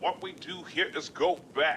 What we do here is go back.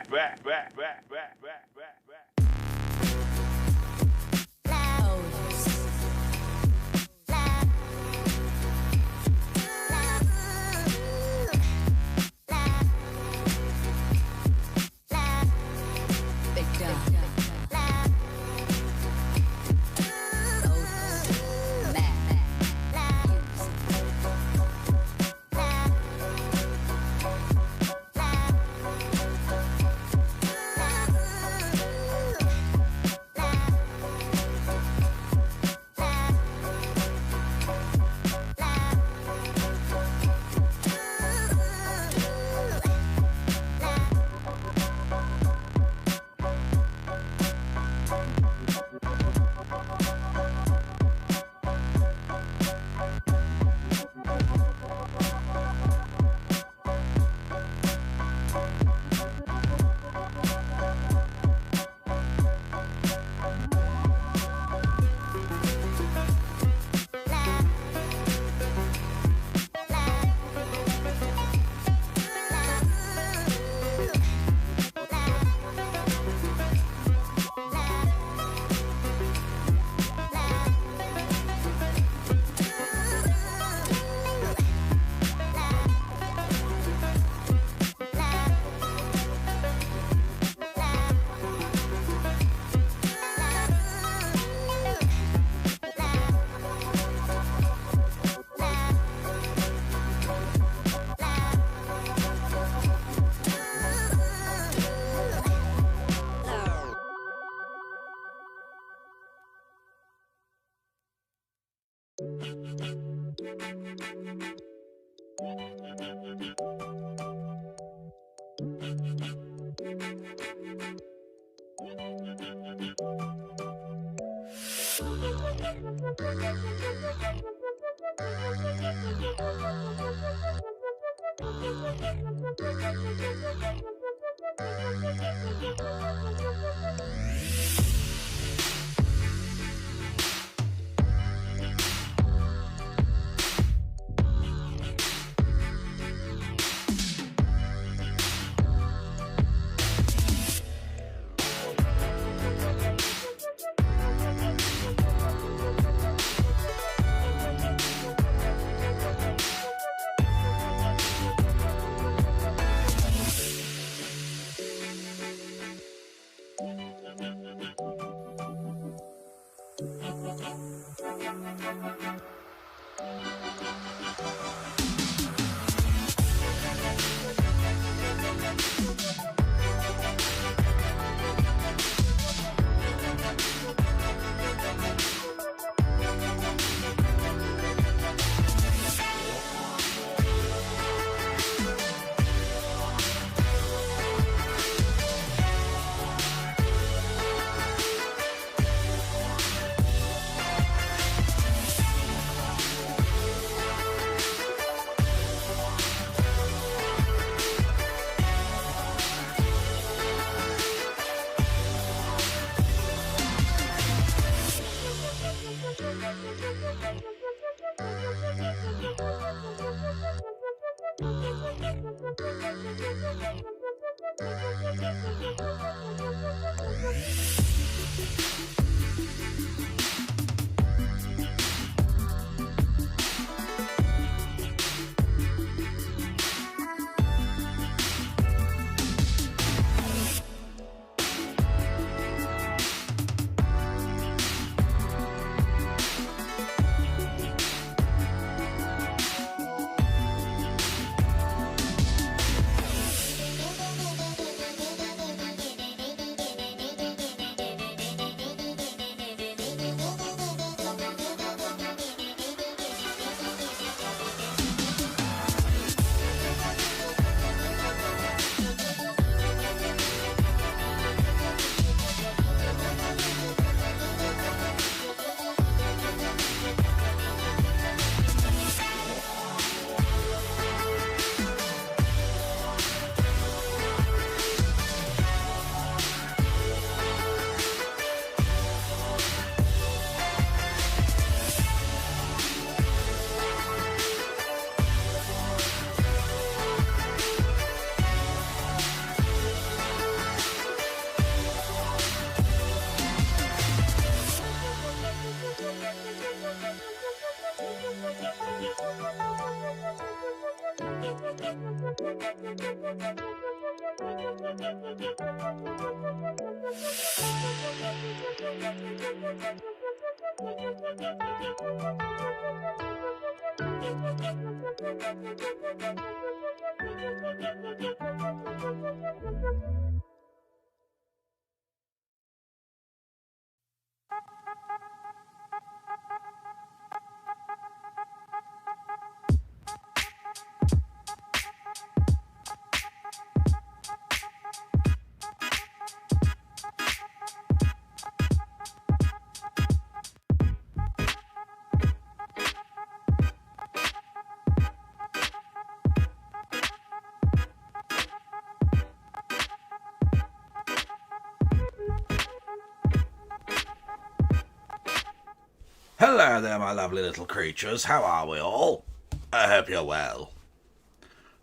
Hello there, my lovely little creatures. How are we all? I hope you're well.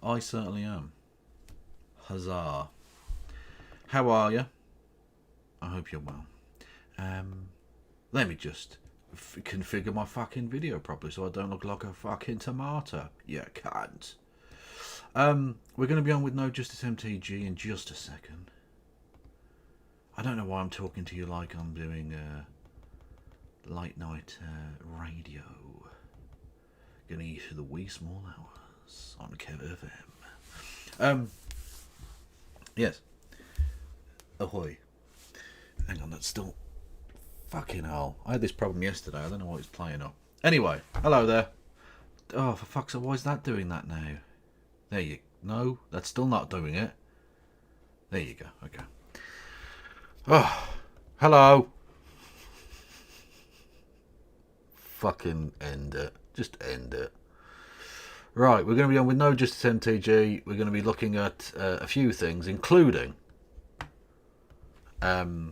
I certainly am. Huzzah. How are you? I hope you're well. Let me just configure my fucking video properly so I don't look like a fucking tomato. You cunt. We're going to be on with No Justice MTG in just a second. I don't know why I'm talking to you like I'm doing late night radio. Getting you through the wee small hours on Kev FM. Yes. Ahoy. Hang on, that's still fucking hell. I had this problem yesterday. I don't know what it's playing up. Anyway, hello there. Oh, for fuck's sake, why is that doing that now? There you... No, that's still not doing it. There you go, okay. Oh, hello. Fucking end it. Just end it. Right, we're going to be on with No Justice MTG. We're going to be looking at a few things, including a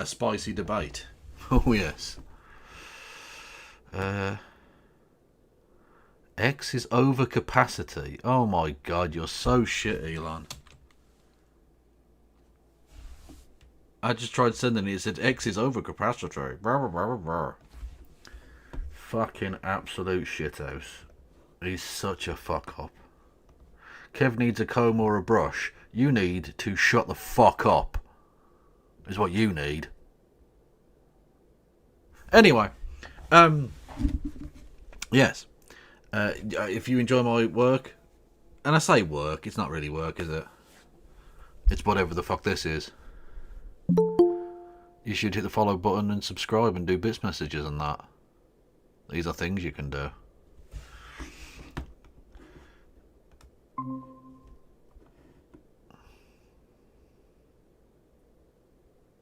spicy debate. Oh, yes. X is over capacity. Oh my god, you're so shit, Elon. I just tried sending it. It said X is over capacity. Brr, brr, brr. Fucking absolute shithouse. He's such a fuck up. Kev needs a comb or a brush. You need to shut the fuck up. Is what you need. Anyway, yes. If you enjoy my work, and I say work, it's not really work, is it? It's whatever the fuck this is. You should hit the follow button and subscribe and do bits messages and that. These are things you can do.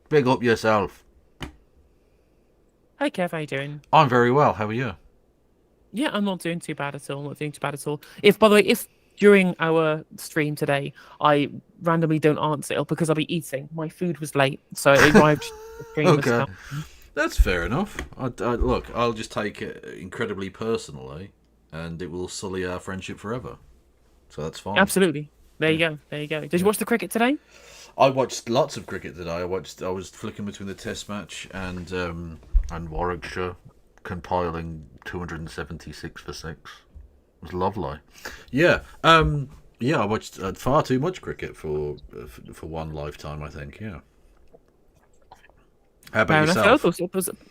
Big up yourself. Hi Kev, how you doing? I'm very well, how are you? Yeah, I'm not doing too bad at all. Not doing too bad at all. If, by the way, if during our stream today I randomly don't answer, it'll because I'll be eating. My food was late, so it arrived. Okay, that's fair enough. Look, I'll just take it incredibly personally, and it will sully our friendship forever. So that's fine. Absolutely. There you go. There you go. Did you watch the cricket today? I watched lots of cricket today. I was flicking between the Test match and Warwickshire, compiling 276 for 6. It was lovely. Yeah. Yeah, I watched far too much cricket for one lifetime, I think. Yeah. How about yourself?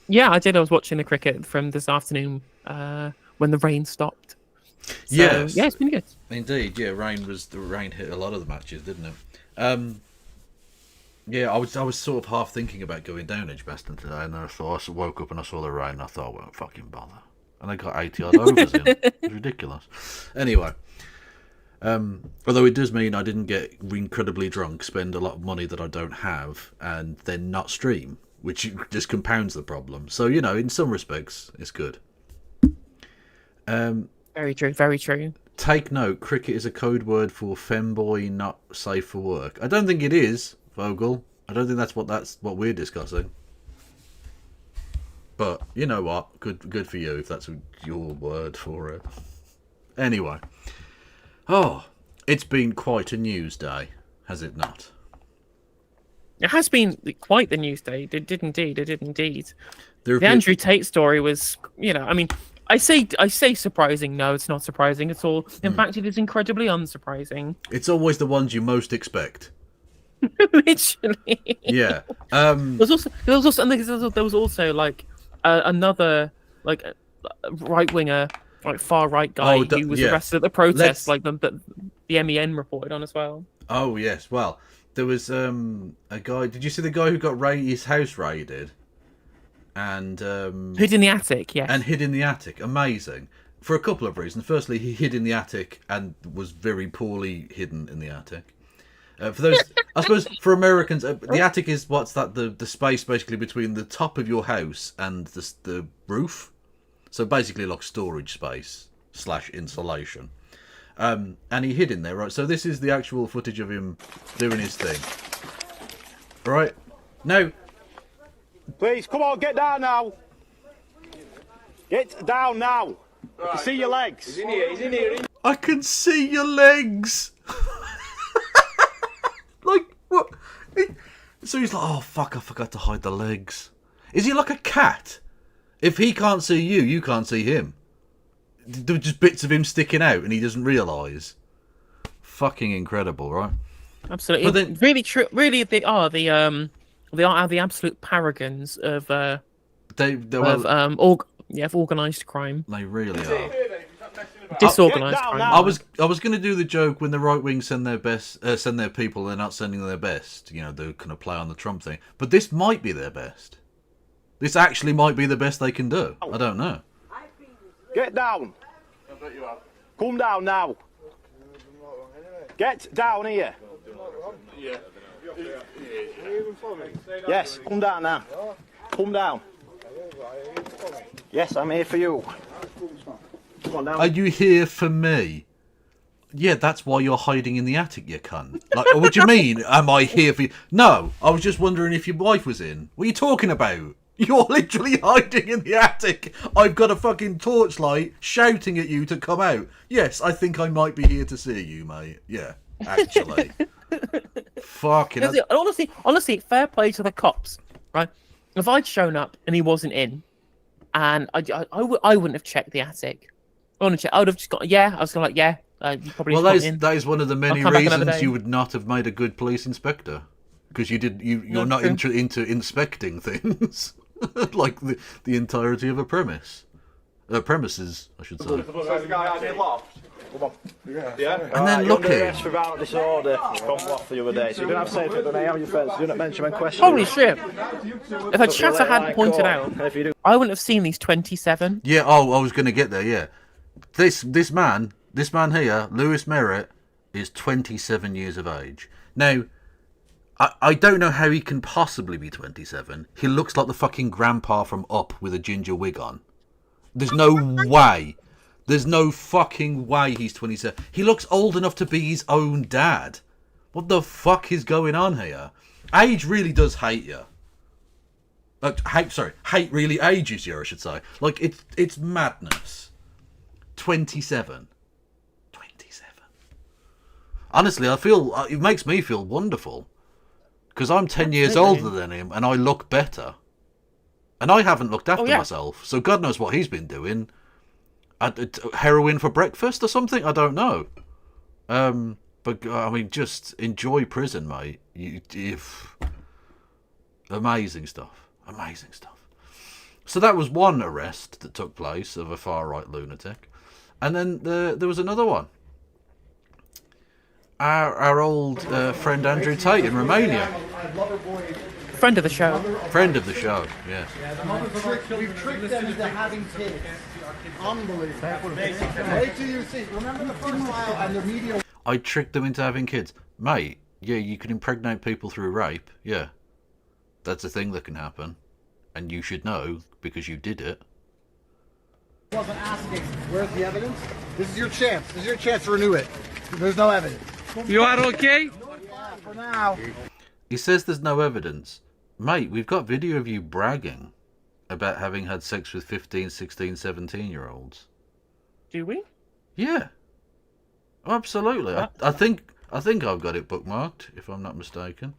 Yeah, I did. I was watching the cricket from this afternoon when the rain stopped. So, yes. Yeah, it's been good. Indeed, yeah. The rain hit a lot of the matches, didn't it? Yeah, I was sort of half thinking about going down Edgbaston today, and then I woke up and I saw the rain, and I thought, I won't fucking bother. And I got 80 odd overs in. It was ridiculous. Anyway, although it does mean I didn't get incredibly drunk, spend a lot of money that I don't have, and then not stream, which just compounds the problem. So, you know, in some respects, it's good. Very true, very true. Take note, cricket is a code word for femboy not safe for work. I don't think it is, Vogel. I don't think that's what we're discussing. But you know what? Good for you if that's your word for it. Anyway. Oh, it's been quite a news day, has it not? It has been quite the news day. It did indeed. The There Andrew Tate story was, you know, I mean, I say surprising. No, it's not surprising at all. In fact, it is incredibly unsurprising. It's always the ones you most expect. Literally. Yeah. There was also like another right winger, like far right guy who was arrested at the protest, like the MEN reported on as well. Oh yes. Well, there was a guy. Did you see the guy who got his house raided? And hid in the attic, yes. And hid in the attic. Amazing. For a couple of reasons. Firstly, he hid in the attic and was very poorly hidden in the attic. For those, I suppose, for Americans, the attic is the space basically between the top of your house and the roof. So basically, like storage space / insulation. And he hid in there, right? So this is the actual footage of him doing his thing. Right? Now, please, come on, get down now. Get down now. Right. I can see your legs. He's in here. I can see your legs. Like, what? So he's like, oh, fuck, I forgot to hide the legs. Is he like a cat? If he can't see you, you can't see him. There are just bits of him sticking out and he doesn't realise. Fucking incredible, right? Absolutely. But then, really true. Really, they are the absolute paragons of organised crime. They really are. Disorganised crime. I was going to do the joke when the right wing send their people, they're not sending their best. You know, they're kind of play on the Trump thing. But this might be their best. This actually might be the best they can do. I don't know. Get down. Come down now. Get down here. Yes, come down now. Come down. Yes, I'm here for you. Come on down. Are you here for me? Yeah, that's why you're hiding in the attic, you cunt. Like, what do you mean, am I here for you? No, I was just wondering if your wife was in. What are you talking about? You're literally hiding in the attic. I've got a fucking torchlight shouting at you to come out. Yes, I think I might be here to see you, mate. Yeah, actually. Fucking hell. Honestly, fair play to the cops, right? If I'd shown up and he wasn't in, and I wouldn't have checked the attic. I would have just got, yeah, I was going to like, yeah. You probably well, that is one of the many reasons you would not have made a good police inspector, because you're not into inspecting things like the entirety of a premises, I should say. Yeah. And then look here. For violent disorder from off the other day. So you're gonna have safe at the name of your friends. Do not mention when questioned. Holy shit! If a chatter hadn't pointed out, I wouldn't have seen these 27. Yeah. Oh, I was going to get there. Yeah. This man here, Lewis Merritt, is 27 years of age. Now, I don't know how he can possibly be 27. He looks like the fucking grandpa from Up with a ginger wig on. There's no way. There's no fucking way he's 27. He looks old enough to be his own dad. What the fuck is going on here? Age really does hate you. Hate really ages you, I should say. Like, it's madness. 27. Honestly, it makes me feel wonderful. Because I'm 10 years older than him and I look better. And I haven't looked after myself. So God knows what he's been doing. Heroin for breakfast or something? I don't know. But, I mean, just enjoy prison, mate. Amazing stuff. Amazing stuff. So that was one arrest that took place of a far-right lunatic. And then there was another one. Our old friend Andrew Tate in Romania. Friend of the show. Friend of the show, yes. We've tricked them into having kids. Unbelievable. Wait till you see. Remember the first while and the media. I tricked them into having kids. Mate, yeah, you can impregnate people through rape. Yeah. That's a thing that can happen. And you should know because you did it. Wasn't asking, where's the evidence? This is your chance. This is your chance to renew it. There's no evidence. You are okay? For now. He says there's no evidence. Mate, we've got video of you bragging about having had sex with 15, 16, 17-year-olds. Do we? Yeah. Absolutely. I think I've got it bookmarked, if I'm not mistaken,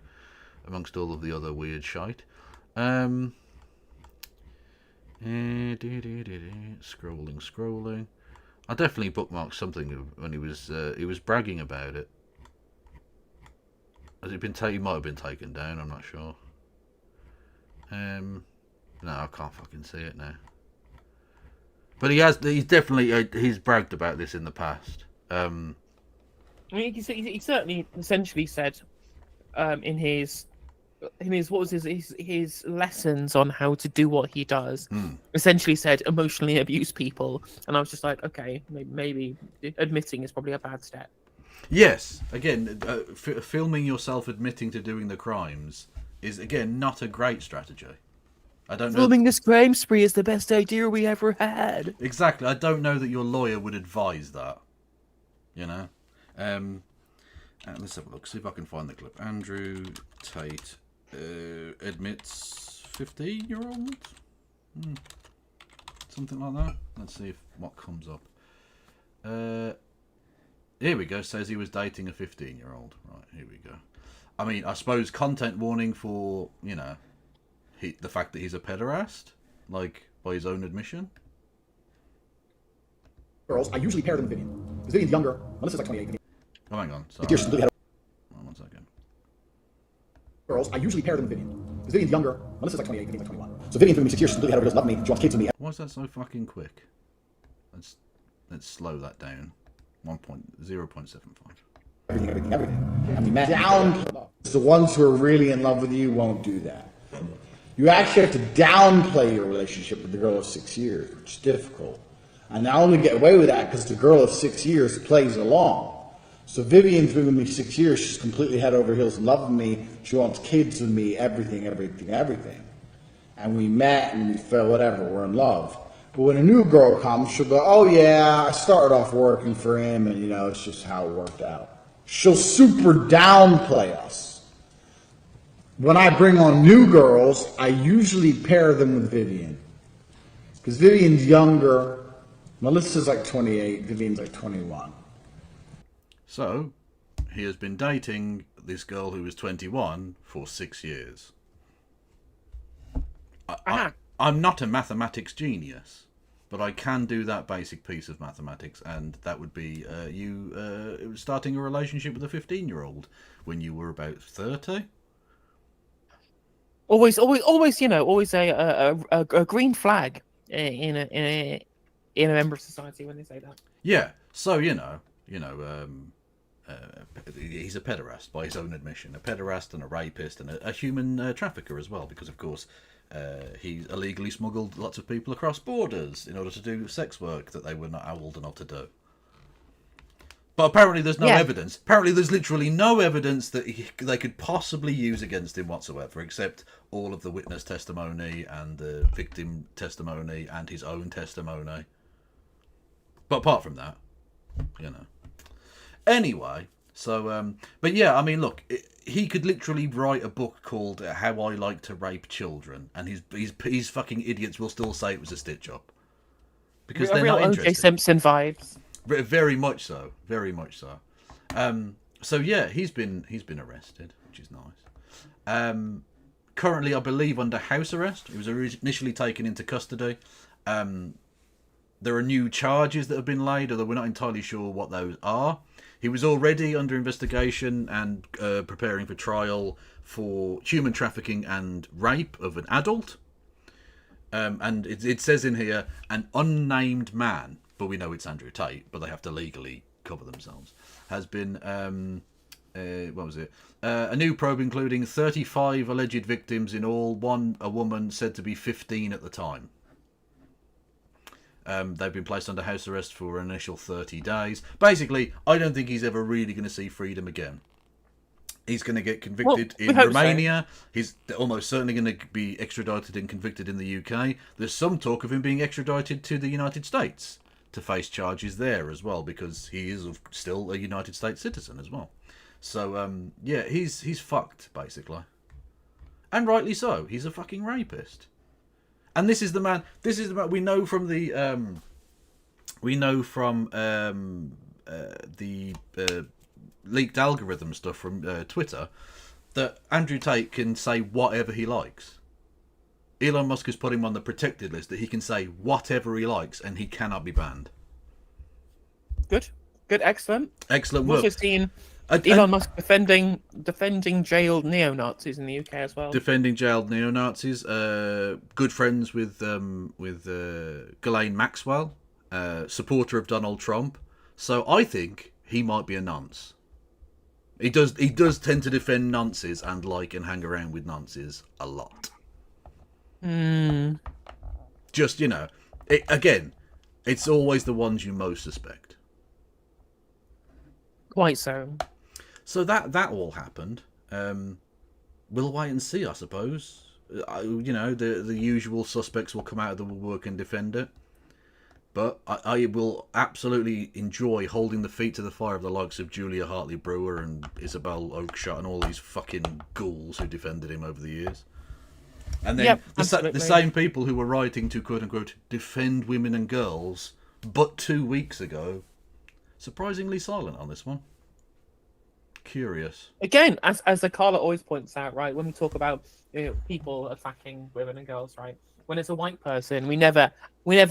amongst all of the other weird shite. Scrolling. I definitely bookmarked something when he was bragging about it. Has it been taken? He might have been taken down. I'm not sure. No, I can't fucking see it now. But he's definitely he's bragged about this in the past. I mean, he certainly essentially said in his what was his lessons on how to do what he does. Essentially said emotionally abuse people, and I was just like, okay, maybe admitting is probably a bad step. Yes, again, filming yourself admitting to doing the crimes is again not a great strategy. I don't know. Filming this crime spree is the best idea we ever had. Exactly. I don't know that your lawyer would advise that. You know. Let's have a look. See if I can find the clip. Andrew Tate admits 15-year-old? Something like that. Let's see what comes up. Here we go. Says he was dating a 15-year-old. Right, here we go. I mean, I suppose content warning for, you know, the fact that he's a pederast, like, by his own admission. Girls, I usually pair them with Vivian. Because Vivian's younger. Melissa's like 28. Oh, hang on. Sorry. One second. Girls, I usually pair them with Vivian. Because Vivian's younger. Melissa's like 28. Vivian's like 21. So Vivian's been with me 6 years. She's completely had her. Doesn't love me. She wants kids with me. Why is that so fucking quick? Let's slow that down. 0.75. Everything. And we met. Down. The ones who are really in love with you won't do that. You actually have to downplay your relationship with the girl of 6 years, which is difficult. And I only get away with that because the girl of 6 years plays along. So Vivian's been with me 6 years. She's completely head over heels in love with me. She wants kids with me, everything. And we met and we fell, whatever, we're in love. But when a new girl comes, she'll go, oh yeah, I started off working for him and, it's just how it worked out. She'll super downplay us. When I bring on new girls, I usually pair them with Vivian. Because Vivian's younger. Melissa's like 28, Vivian's like 21. So, he has been dating this girl who was 21 for 6 years. I'm not a mathematics genius, but I can do that basic piece of mathematics, and that would be you starting a relationship with a 15-year-old when you were about 30. Always, always a green flag in a member of society when they say that. Yeah, so he's a pederast by his own admission, a pederast and a rapist and a human trafficker as well, because of course he illegally smuggled lots of people across borders in order to do sex work that they were not old enough to do. But apparently there's no evidence. Apparently there's literally no evidence that they could possibly use against him whatsoever, except all of the witness testimony and the victim testimony and his own testimony. But apart from that, Anyway, so, but yeah, I mean, look, he could literally write a book called How I Like to Rape Children, and his fucking idiots will still say it was a stitch-up. Because they're not interested. O.J. Simpson vibes. Very much so. Very much so. So yeah, he's been arrested, which is nice. Currently, I believe, under house arrest. He was initially taken into custody. There are new charges that have been laid, although we're not entirely sure what those are. He was already under investigation and preparing for trial for human trafficking and rape of an adult. And it says in here, an unnamed man, but we know it's Andrew Tate, but they have to legally cover themselves, has been, what was it? A new probe including 35 alleged victims in all, a woman said to be 15 at the time. They've been placed under house arrest for an initial 30 days. Basically, I don't think he's ever really going to see freedom again. He's going to get convicted in Romania. So. He's almost certainly going to be extradited and convicted in the UK. There's some talk of him being extradited to the United States to face charges there as well, because he is still a United States citizen as well. So, yeah, he's fucked, basically. And rightly so. He's a fucking rapist. And this is the man we know from the leaked algorithm stuff from Twitter, that Andrew Tate can say whatever he likes. Elon Musk has put him on the protected list that he can say whatever he likes and he cannot be banned. Good, excellent work. We've also seen Elon Musk defending jailed neo-Nazis in the UK as well. Defending jailed neo-Nazis. Good friends with Ghislaine Maxwell, supporter of Donald Trump. So I think he might be a nonce. He does tend to defend nonces and hang around with nonces a lot. Just, again, it's always the ones you most suspect. Quite so. So that all happened. We'll wait and see, I suppose. The usual suspects will come out of the woodwork and defend it. But I will absolutely enjoy holding the feet to the fire of the likes of Julia Hartley-Brewer and Isabel Oakeshott and all these fucking ghouls who defended him over the years. And then the same people who were writing to, quote-unquote, defend women and girls, but 2 weeks ago, surprisingly silent on this one. Curious. Again, as Carla always points out, right, when we talk about people attacking women and girls, right, when it's a white person, we never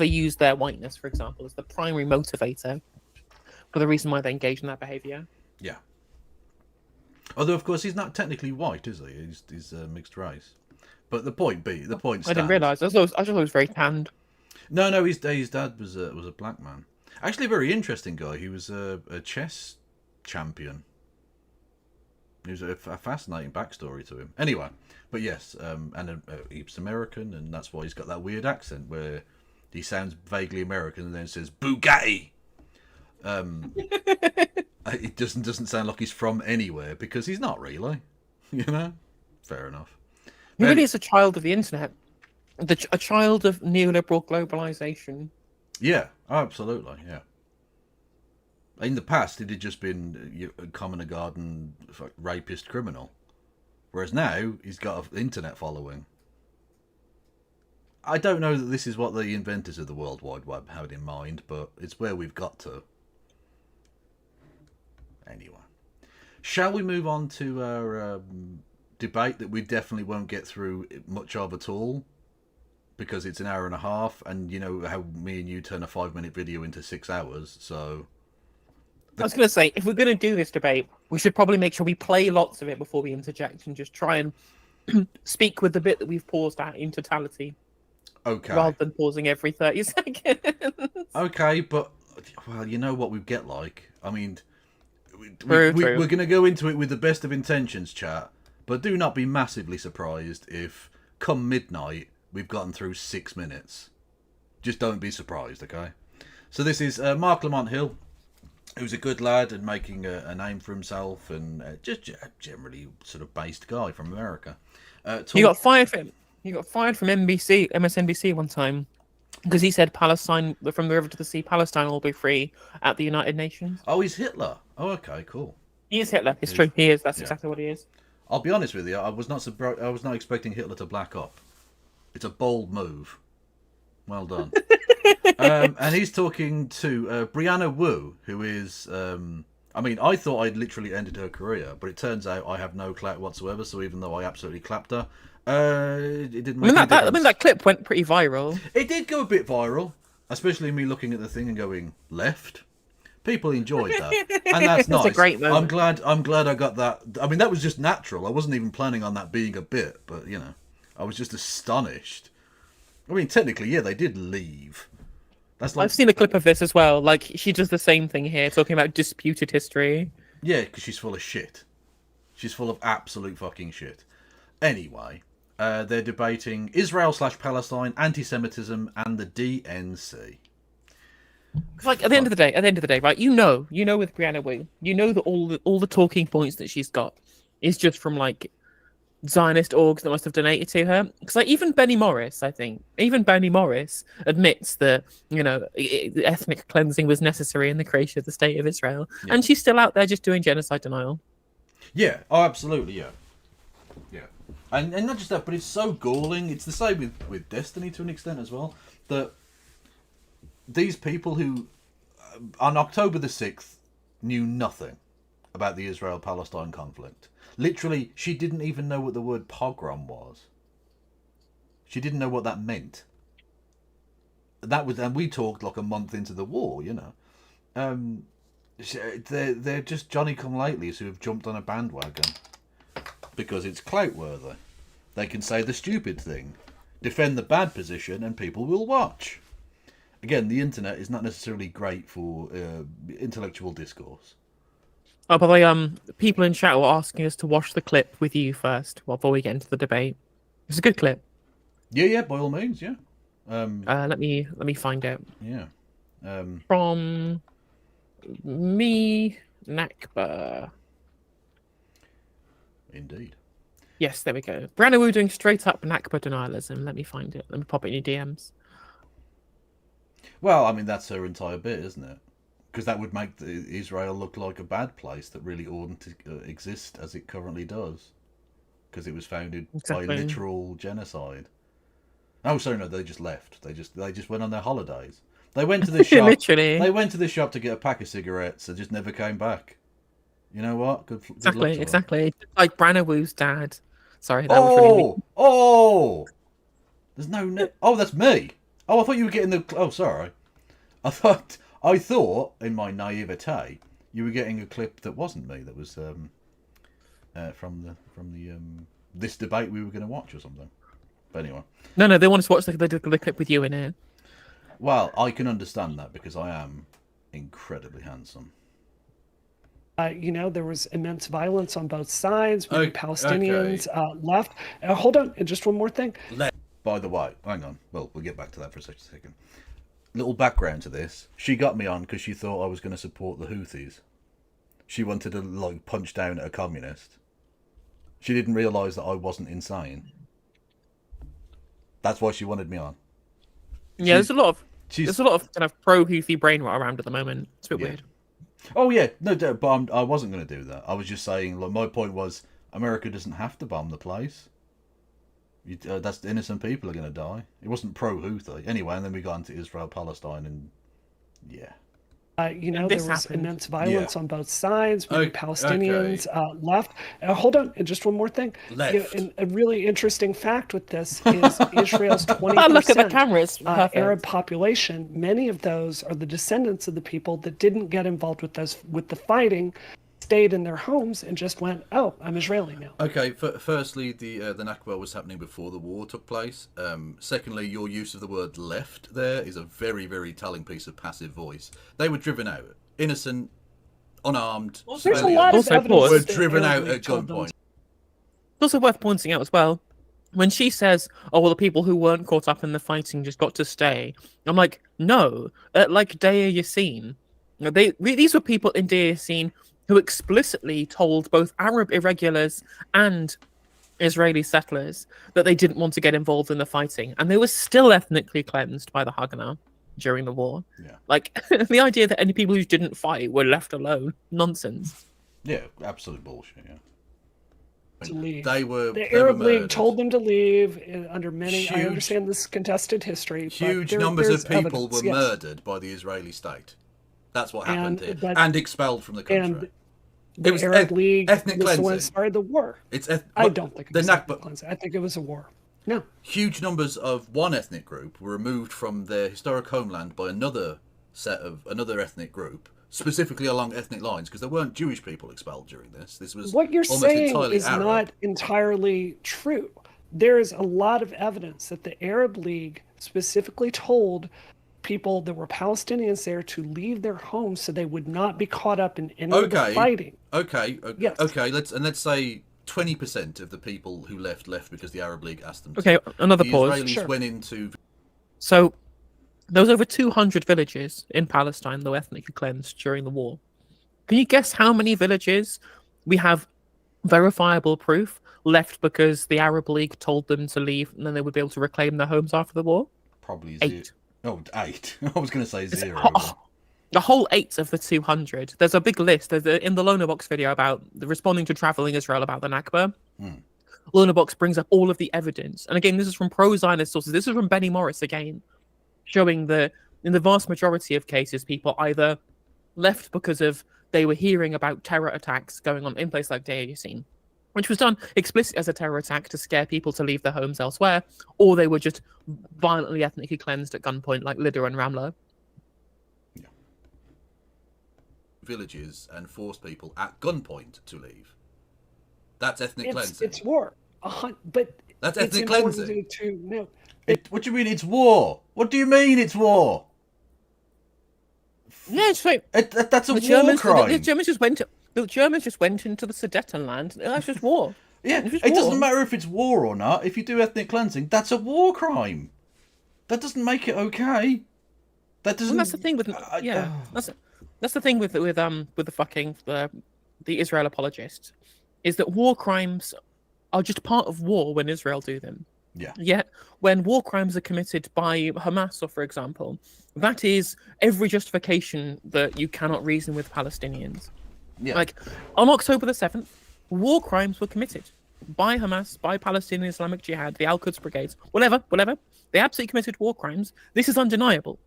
use their whiteness, for example, as the primary motivator for the reason why they engage in that behaviour. Yeah. Although, of course, he's not technically white, is he? He's mixed race. But the point stands. I didn't realise. I just thought he was very tanned. No, his dad was a black man. Actually, a very interesting guy. He was a chess champion. He was a fascinating backstory to him. Anyway, but yes, and he was American, and that's why he's got that weird accent where He sounds vaguely American and then says Bugatti. It doesn't sound like he's from anywhere because he's not really. You know? Fair enough. He really is a child of the internet. A child of neoliberal globalization. Yeah, absolutely, yeah. In the past, he'd just been a common garden rapist criminal. Whereas now, he's got an internet following. I don't know that this is what the inventors of the World Wide Web had in mind, but it's where we've got to. Anyway. Shall we move on to our debate that we definitely won't get through much of at all? Because it's an hour and a half, and you know how me and you turn a 5-minute video into 6 hours, so... I was going to say, if we're going to do this debate, we should probably make sure we play lots of it before we interject and just try and speak with the bit that we've paused at in totality. Okay. Rather than pausing every 30 seconds. Okay, but, well, you know what we get like. I mean, we're going to go into it with the best of intentions, chat, but do not be massively surprised if, come midnight, we've gotten through 6 minutes. Just don't be surprised, okay? So this is Marc Lamont Hill, who's a good lad and making a name for himself, and just generally sort of based guy from America. He got fired from MSNBC one time because he said Palestine, from the river to the sea, Palestine will be free at the United Nations. Oh, he's Hitler. Oh, okay, cool. He is Hitler. It's true. He is. That's exactly what he is. I'll be honest with you. I was not expecting Hitler to black up. It's a bold move. Well done. And he's talking to Brianna Wu, who is... I mean, I thought I'd literally ended her career, but it turns out I have no clout whatsoever, so even though I absolutely clapped her, it didn't make any difference. I mean, that clip went pretty viral. It did go a bit viral, especially me looking at the thing and going, left? People enjoyed that, and that's nice. It's a great moment. I'm glad I got that. I mean, that was just natural. I wasn't even planning on that being a bit, but, you know, I was just astonished. I mean, technically, yeah, they did leave. That's like... I've seen a clip of this as well. Like, she does the same thing here, talking about disputed history. Yeah, because she's full of shit. She's full of absolute fucking shit. Anyway, they're debating Israel/Palestine, anti-Semitism, and the DNC. Like at the end of the day, right? You know with Brianna Wu, you know that all the talking points that she's got is just from like Zionist orgs that must have donated to her. Because like even Benny Morris admits that, you know, ethnic cleansing was necessary in the creation of the state of Israel, and she's still out there just doing genocide denial. Yeah, oh, absolutely, yeah. And not just that, but it's so galling. It's the same with Destiny to an extent as well. That these people who, on October the 6th, knew nothing about the Israel-Palestine conflict. Literally, she didn't even know what the word pogrom was. She didn't know what that meant. And we talked like a month into the war, you know. They're just Johnny-come-latelys who have jumped on a bandwagon because it's clout-worthy. They can say the stupid thing, defend the bad position, and people will watch. Again, the internet is not necessarily great for intellectual discourse. Oh, by the way, people in chat were asking us to watch the clip with you first before we get into the debate. It's a good clip. Yeah, by all means, yeah. Let me find out. Yeah. From me, Nakba. Indeed. Yes, there we go. Brianna Wu doing straight up Nakba denialism. Let me find it. Let me pop it in your DMs. Well, I mean, that's her entire bit, isn't it? Because that would make Israel look like a bad place that really oughtn't to exist as it currently does. Because it was founded by literal genocide. Oh, sorry, no, they just left. They just went on their holidays. They went to the shop. Literally. They went to the shop to get a pack of cigarettes and just never came back. You know what? Good luck to exactly. Like Brianna Wu's dad. Sorry, that was really mean. Oh! There's no... Oh, that's me. Oh, I thought you were getting the... Oh, sorry. I thought in my naivete you were getting a clip that wasn't me. That was from the this debate we were going to watch or something. But anyway. No, they wanted to watch the clip with you in it. Well, I can understand that because I am incredibly handsome. You know, there was immense violence on both sides. Palestinians left. Hold on, just one more thing. By the way, hang on. Well, we'll get back to that for a second. Little background to this. She got me on because she thought I was going to support the Houthis. She wanted to like punch down at a communist. She didn't realise that I wasn't insane. That's why she wanted me on. Yeah, there's a lot of kind of pro-Houthi brain rot around at the moment. It's a bit weird. Oh yeah, no, but I wasn't going to do that. I was just saying. Like, my point was, America doesn't have to bomb the place. That's innocent people are going to die. It wasn't pro-Houthi anyway. And then we got into Israel-Palestine, and yeah. There was immense violence on both sides. Many Palestinians left. Hold on, and just one more thing. A really interesting fact with this is Israel's 20% look at the cameras. Arab population. Many of those are the descendants of the people that didn't get involved with the fighting, stayed in their homes, and just went, "Oh, I'm Israeli now." Okay. Firstly, the Nakba was happening before the war took place. Secondly, your use of the word "left" there is a very, very telling piece of passive voice. They were driven out, innocent, unarmed. There's a lot of evidence were driven out at gunpoint. It's also worth pointing out as well, when she says, "Oh, well, the people who weren't caught up in the fighting just got to stay," I'm like, no, like Deir Yassin, these were people in Deir Yassin who explicitly told both Arab irregulars and Israeli settlers that they didn't want to get involved in the fighting, and they were still ethnically cleansed by the Haganah during the war. Yeah. Like, the idea that any people who didn't fight were left alone, nonsense. Yeah, absolute bullshit. Yeah. To leave. The Arab League told them to leave under many. I understand this contested history. Huge numbers of people were murdered by the Israeli state. That's what happened here, and expelled from the country. The Arab League ethnic was cleansing. the one that started the war. I don't think it was ethnic cleansing. I think it was a war. No. Huge numbers of one ethnic group were removed from their historic homeland by another ethnic group, specifically along ethnic lines, because there weren't Jewish people expelled during this. This was what you're almost saying entirely is Arab. Not entirely true. There is a lot of evidence that the Arab League specifically told people that were Palestinians there to leave their homes so they would not be caught up in any of the fighting. Yes. Let's say 20% of the people who left because the Arab League asked them to. Okay, another pause. The Israelis went into. So there was over 200 villages in Palestine that were ethnically cleansed during the war. Can you guess how many villages we have verifiable proof left because the Arab League told them to leave and then they would be able to reclaim their homes after the war? Probably 8. Oh, 8. I was going to say 0. The whole 8 of the 200. There's a big list. There's in the Loner Box video about the responding to traveling Israel about the Nakba. Loner Box brings up all of the evidence. And again, this is from pro-Zionist sources. This is from Benny Morris again, showing that in the vast majority of cases, people either left because of they were hearing about terror attacks going on in places like Deir Yassin, which was done explicitly as a terror attack to scare people to leave their homes elsewhere, or they were just violently ethnically cleansed at gunpoint like Lida and Ramla. Yeah. Villages and force people at gunpoint to leave. That's ethnic cleansing. It's war. But that's ethnic cleansing. What do you mean it's war? What do you mean it's war? Yeah, it's like that's a war crime. The Germans just went into the Sudetenland. That's just war. Yeah, it doesn't matter if it's war or not. If you do ethnic cleansing, that's a war crime. That doesn't make it okay. That doesn't. Well, that's the thing with that's the thing with the Israel apologists, is that war crimes are just part of war when Israel do them. Yeah. Yet when war crimes are committed by Hamas, or for example, that is every justification that you cannot reason with Palestinians. Yeah. Like on October the 7th, war crimes were committed by Hamas, by Palestinian Islamic Jihad, the Al-Quds brigades, whatever. They absolutely committed war crimes. This is undeniable.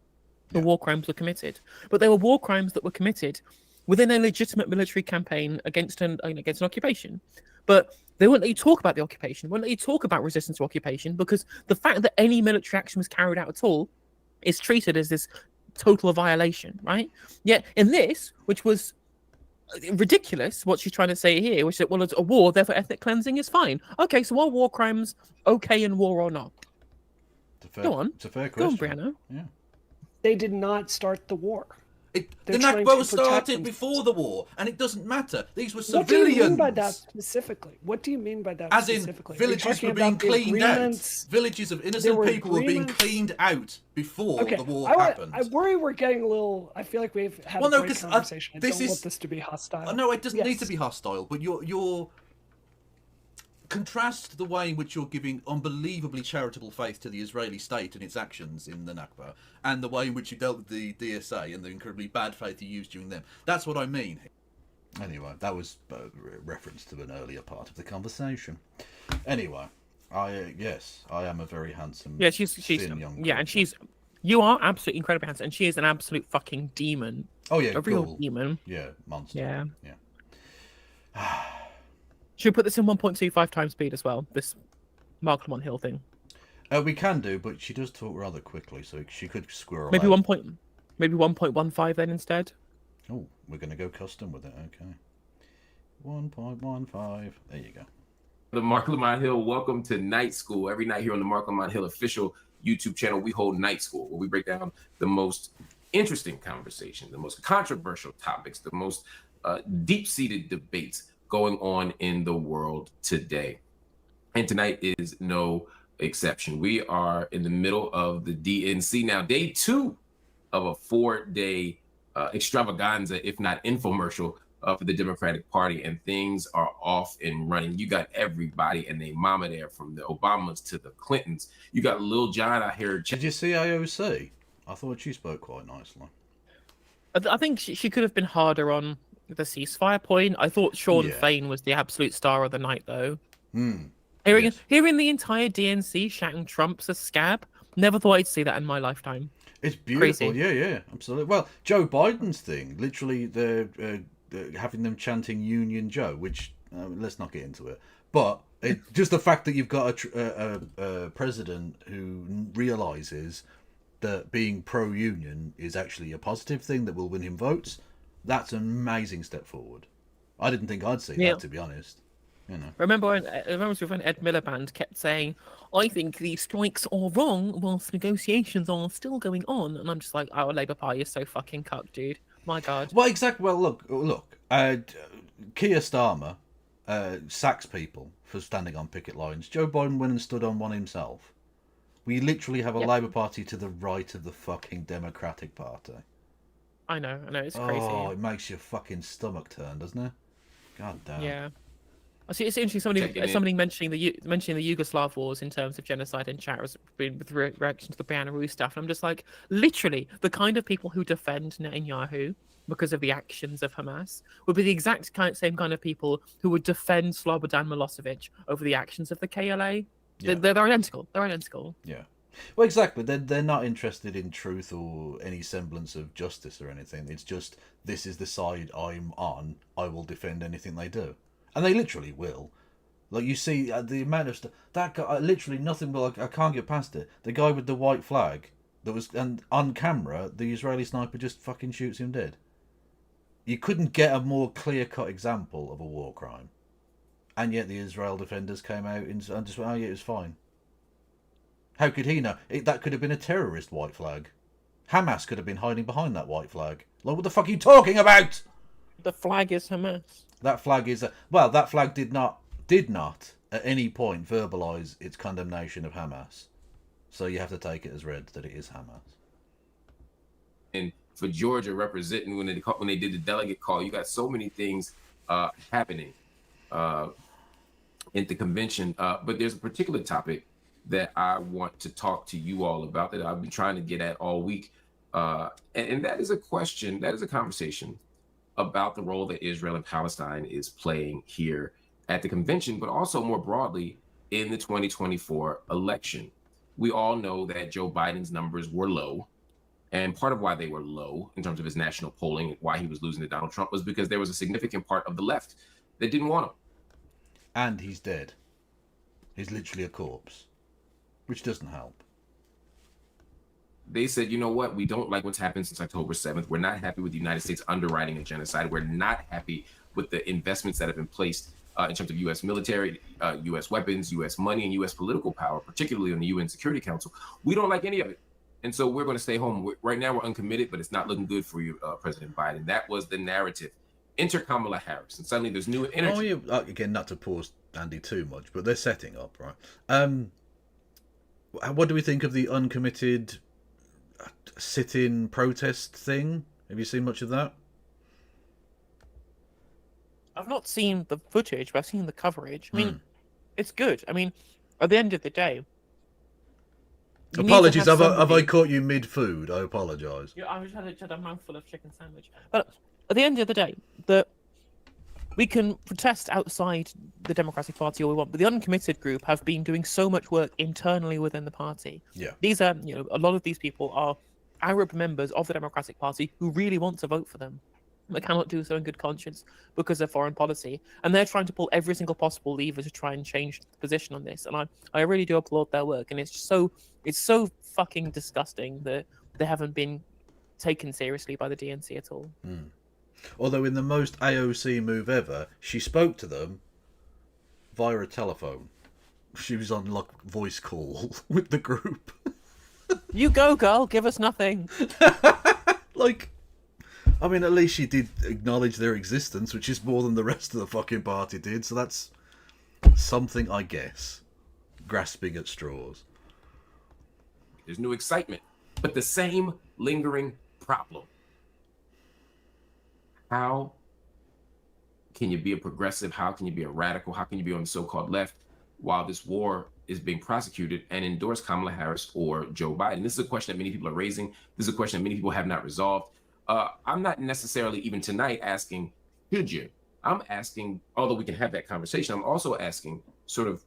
The war crimes were committed, but they were war crimes that were committed within a legitimate military campaign against an occupation. But they won't let you talk about the occupation. Won't let you talk about resistance to occupation, because the fact that any military action was carried out at all is treated as this total violation, right? Yet in this, which was ridiculous, what she's trying to say here, which is, well, it's a war, therefore ethnic cleansing is fine. Okay, so are war crimes okay in war or not? Go on. It's a fair question. Go on, Brianna. Yeah. They did not start the war. The Nakba was started before the war, and it doesn't matter. These were civilians. What do you mean by that specifically? What do you mean by that As specifically? in, villages were being cleaned out. Villages of innocent people were being cleaned out before the war happened. I worry we're getting a little... I feel like we've had a great conversation. I don't want this to be hostile. No, it doesn't need to be hostile, but you're contrast the way in which you're giving unbelievably charitable faith to the Israeli state and its actions in the Nakba, and the way in which you dealt with the DSA and the incredibly bad faith you used during them. That's what I mean. Anyway, that was a reference to an earlier part of the conversation. Anyway, I am a very handsome, thin young and you are absolutely incredibly handsome, and she is an absolute fucking demon. Oh yeah, a real demon. Yeah, monster. Yeah. Should we put this in 1.25 times speed as well? This Marc Lamont Hill thing. We can do, but she does talk rather quickly, so she could squirrel. Maybe 1.15 then instead. Oh, we're going to go custom with it. Okay. 1.15. There you go. The Marc Lamont Hill. Welcome to Night School. Every night here on the Marc Lamont Hill official YouTube channel, we hold Night School, where we break down the most interesting conversations, the most controversial topics, the most deep-seated debates going on in the world today. And tonight is no exception. We are in the middle of the DNC now, day 2 of a 4-day extravaganza, if not infomercial, for the Democratic Party, and things are off and running. You got everybody and their mama there, from the Obamas to the Clintons. You got Lil Jon out here. Did you see AOC? I thought she spoke quite nicely. I think she could have been harder on the ceasefire point. I thought Sean Fain was the absolute star of the night, though. Hearing the entire DNC shouting Trump's a scab, never thought I'd see that in my lifetime. It's beautiful. Crazy. Yeah, absolutely. Well, Joe Biden's thing, literally, they're having them chanting Union Joe, which let's not get into it. But just the fact that you've got a president who realizes that being pro-union is actually a positive thing that will win him votes. That's an amazing step forward. I didn't think I'd see that, to be honest. You know. Remember when Ed Miliband kept saying, "I think these strikes are wrong," whilst negotiations are still going on, and I'm just like, "Our Labour Party is so fucking cucked, dude. My God." Well, exactly. Well, look. Keir Starmer sacks people for standing on picket lines. Joe Biden went and stood on one himself. We literally have a Labour Party to the right of the fucking Democratic Party. I know, it's crazy. Oh, it makes your fucking stomach turn, doesn't it? God damn. Yeah. I see. It's interesting. Somebody mentioning the Yugoslav wars in terms of genocide in chat with reaction to the Brianna Ruiz stuff, and I'm just like, literally, the kind of people who defend Netanyahu because of the actions of Hamas would be the exact same kind of people who would defend Slobodan Milosevic over the actions of the KLA. Yeah. They're identical. They're identical. Yeah. Well, exactly. They're not interested in truth or any semblance of justice or anything. It's just, this is the side I'm on. I will defend anything they do. And they literally will. Like, you see the amount of stuff. That guy, literally nothing will... I can't get past it. The guy with the white flag, and on camera, the Israeli sniper just fucking shoots him dead. You couldn't get a more clear-cut example of a war crime. And yet the Israel defenders came out and just went, oh yeah, it was fine. How could he know? That could have been a terrorist white flag. Hamas could have been hiding behind that white flag. Like, what the fuck are you talking about? The flag is Hamas. That flag is... that flag did not at any point verbalise its condemnation of Hamas. So you have to take it as read that it is Hamas. And for Georgia representing when they did the delegate call, you got so many things happening at the convention. But there's a particular topic that I want to talk to you all about that I've been trying to get at all week. And that is a question, that is a conversation about the role that Israel and Palestine is playing here at the convention, but also more broadly in the 2024 election. We all know that Joe Biden's numbers were low. And part of why they were low in terms of his national polling, why he was losing to Donald Trump, was because there was a significant part of the left that didn't want him. And he's dead. He's literally a corpse. Which doesn't help. They said, you know what? We don't like what's happened since October 7th. We're not happy with the United States underwriting a genocide. We're not happy with the investments that have been placed in terms of U.S. military, U.S. weapons, U.S. money, and U.S. political power, particularly on the UN Security Council. We don't like any of it. And so we're going to stay home. Right now, we're uncommitted, but it's not looking good for you, President Biden. That was the narrative. Enter Kamala Harris, and suddenly there's new energy. Oh, yeah. Again, not to pause Andy too much, but they're setting up, right? What do we think of the uncommitted sit-in protest thing? Have you seen much of that? I've not seen the footage, but I've seen the coverage. I mean, it's good. I mean, at the end of the day... Apologies, have I caught you mid-food? I apologise. Yeah, I just had a mouthful of chicken sandwich. But at the end of the day, we can protest outside the Democratic Party all we want, but the uncommitted group have been doing so much work internally within the party. Yeah. These are, a lot of these people are Arab members of the Democratic Party who really want to vote for them. They cannot do so in good conscience because of foreign policy, and they're trying to pull every single possible lever to try and change the position on this. And I really do applaud their work, and it's so fucking disgusting that they haven't been taken seriously by the DNC at all. Although in the most AOC move ever, she spoke to them via a telephone. She was on like voice call with the group. You go, girl. Give us nothing. I mean, at least she did acknowledge their existence, which is more than the rest of the fucking party did. So that's something, I guess. Grasping at straws. There's new excitement, but the same lingering problem. How can you be a progressive? How can you be a radical? How can you be on the so-called left while this war is being prosecuted and endorse Kamala Harris or Joe Biden? This is a question that many people are raising. This is a question that many people have not resolved. I'm not necessarily even tonight asking, should you? I'm asking, although we can have that conversation, I'm also asking sort of,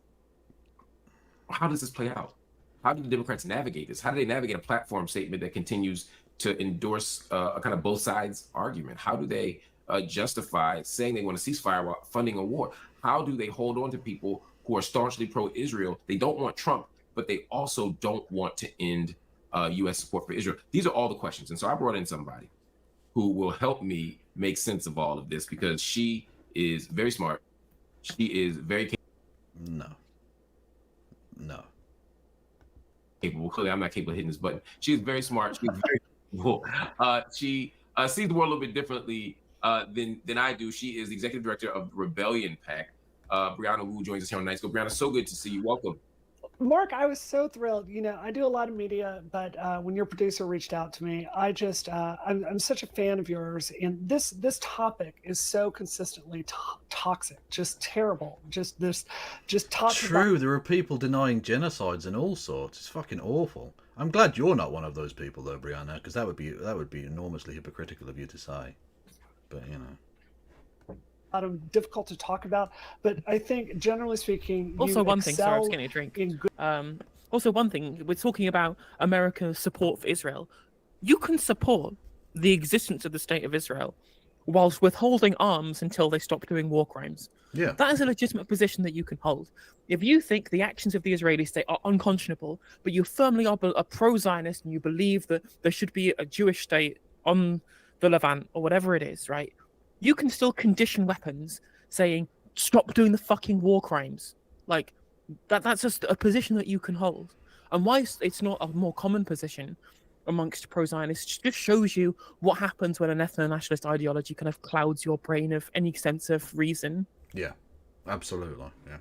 how does this play out? How do the Democrats navigate this? How do they navigate a platform statement that continues to endorse a kind of both sides argument? How do they justify saying they want to ceasefire while funding a war? How do they hold on to people who are staunchly pro-Israel? They don't want Trump, but they also don't want to end U.S. support for Israel. These are all the questions. And so I brought in somebody who will help me make sense of all of this, because she is very smart. She is very capable. Clearly, I'm not capable of hitting this button. She's very smart. She's very capable. She sees the world a little bit differently than I do. She is the executive director of Rebellion PAC. Brianna Wu joins us here on Night School. Brianna, so good to see you. Welcome. Mark, I was so thrilled. I do a lot of media, but when your producer reached out to me, I'm such a fan of yours. And this topic is so consistently toxic, just terrible. Just toxic. True, there are people denying genocides and all sorts. It's fucking awful. I'm glad you're not one of those people, though, Brianna, because that would be enormously hypocritical of you to say. But difficult to talk about, but I think generally speaking, also one thing. Sorry, I was getting a drink. Also, one thing, we're talking about America's support for Israel. You can support the existence of the state of Israel whilst withholding arms until they stop doing war crimes. Yeah, that is a legitimate position that you can hold. If you think the actions of the Israeli state are unconscionable, but you firmly are a pro-Zionist and you believe that there should be a Jewish state on the Levant or whatever it is, right? You can still condition weapons saying, stop doing the fucking war crimes. Like, that's just a position that you can hold. And why it's not a more common position amongst pro-Zionists just shows you what happens when an ethno-nationalist ideology kind of clouds your brain of any sense of reason. Yeah, absolutely, yeah.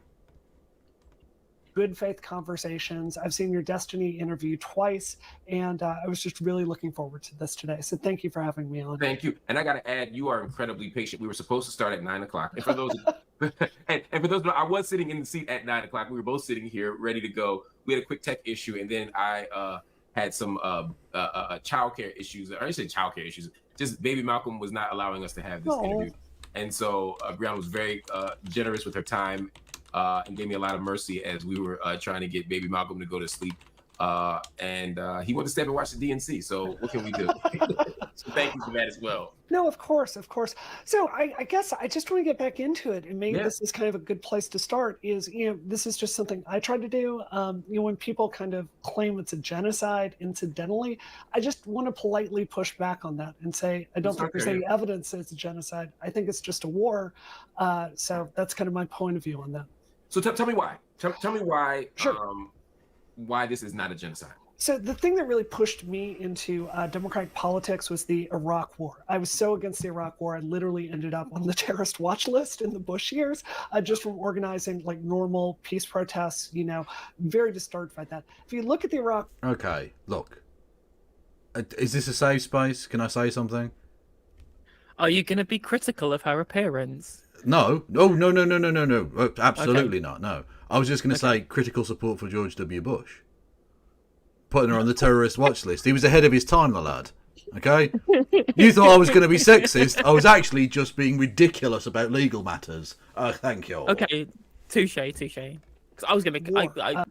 Good faith conversations. I've seen your Destiny interview twice, and I was just really looking forward to this today. So thank you for having me on. Thank you. And I got to add, you are incredibly patient. We were supposed to start at 9 o'clock. And for those, I was sitting in the seat at 9 o'clock. We were both sitting here ready to go. We had a quick tech issue, and then I had some childcare issues. Or I should say childcare issues. Just baby Malcolm was not allowing us to have this interview. And so Brianna was very generous with her time. And gave me a lot of mercy as we were trying to get baby Malcolm to go to sleep. And he wanted to step and watch the DNC. So what can we do? So thank you for that as well. No, of course. So I guess I just want to get back into it. And maybe this is kind of a good place to start is, this is just something I try to do. When people kind of claim it's a genocide, incidentally, I just want to politely push back on that and say, I don't think there's any evidence that it's a genocide. I think it's just a war. So that's kind of my point of view on that. So tell me why. Tell me why. Sure. Why this is not a genocide. So the thing that really pushed me into democratic politics was the Iraq War. I was so against the Iraq War, I literally ended up on the terrorist watch list in the Bush years, just from organizing like normal peace protests, very disturbed by that. If you look at the Iraq... Okay, look. Is this a safe space? Can I say something? Are you going to be critical of her appearance? No. Absolutely not, no. I was just going to say critical support for George W. Bush. Putting her on the terrorist watch list. He was ahead of his time, my lad. Okay? You thought I was going to be sexist. I was actually just being ridiculous about legal matters. Thank you. Okay, touche. Because I was going to...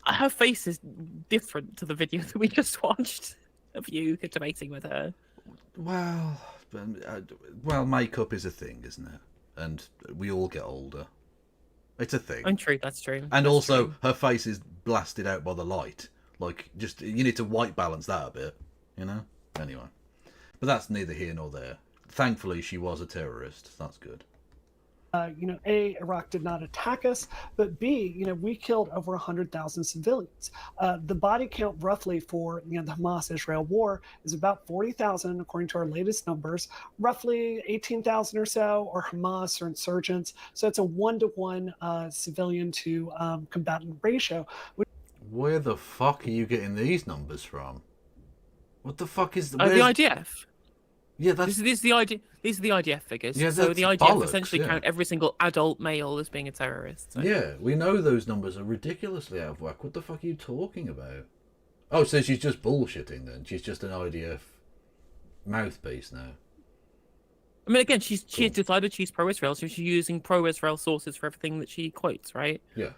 her face is different to the video that we just watched of you debating with her. Well, makeup is a thing, isn't it? And we all get older. It's a thing. True, that's true. And that's also, true. her face is blasted out by the light. Like, just, you need to white balance that a bit, Anyway. But that's neither here nor there. Thankfully, she was a terrorist. That's good. A, Iraq did not attack us, but B, we killed over 100,000 civilians. The body count roughly for the Hamas-Israel war is about 40,000, according to our latest numbers. Roughly 18,000 or so are Hamas or insurgents. So it's a 1-to-1 civilian to combatant ratio. Where the fuck are you getting these numbers from? What the fuck is the IDF? Yeah, that's... These are the IDF figures. Yeah, so the IDF bollocks, essentially count every single adult male as being a terrorist. So. Yeah, we know those numbers are ridiculously out of whack. What the fuck are you talking about? Oh, so she's just bullshitting then. She's just an IDF mouthpiece now. I mean, again, she has decided she's pro-Israel, so she's using pro-Israel sources for everything that she quotes, right? Yeah.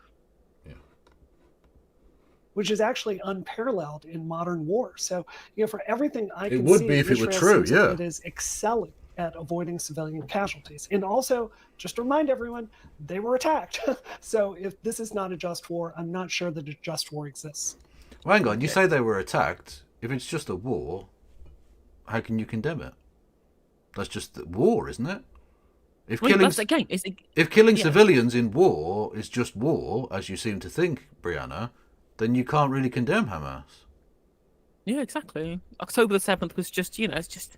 Which is actually unparalleled in modern war. So, for everything I can see, it would be if it were true, yeah. It is excelling at avoiding civilian casualties. And also, just to remind everyone, they were attacked. So if this is not a just war, I'm not sure that a just war exists. Well, hang on, you say they were attacked. If it's just a war, how can you condemn it? That's just war, isn't it? If killing civilians in war is just war, as you seem to think, Brianna, then you can't really condemn Hamas. Yeah, exactly. October the 7th was just, it's just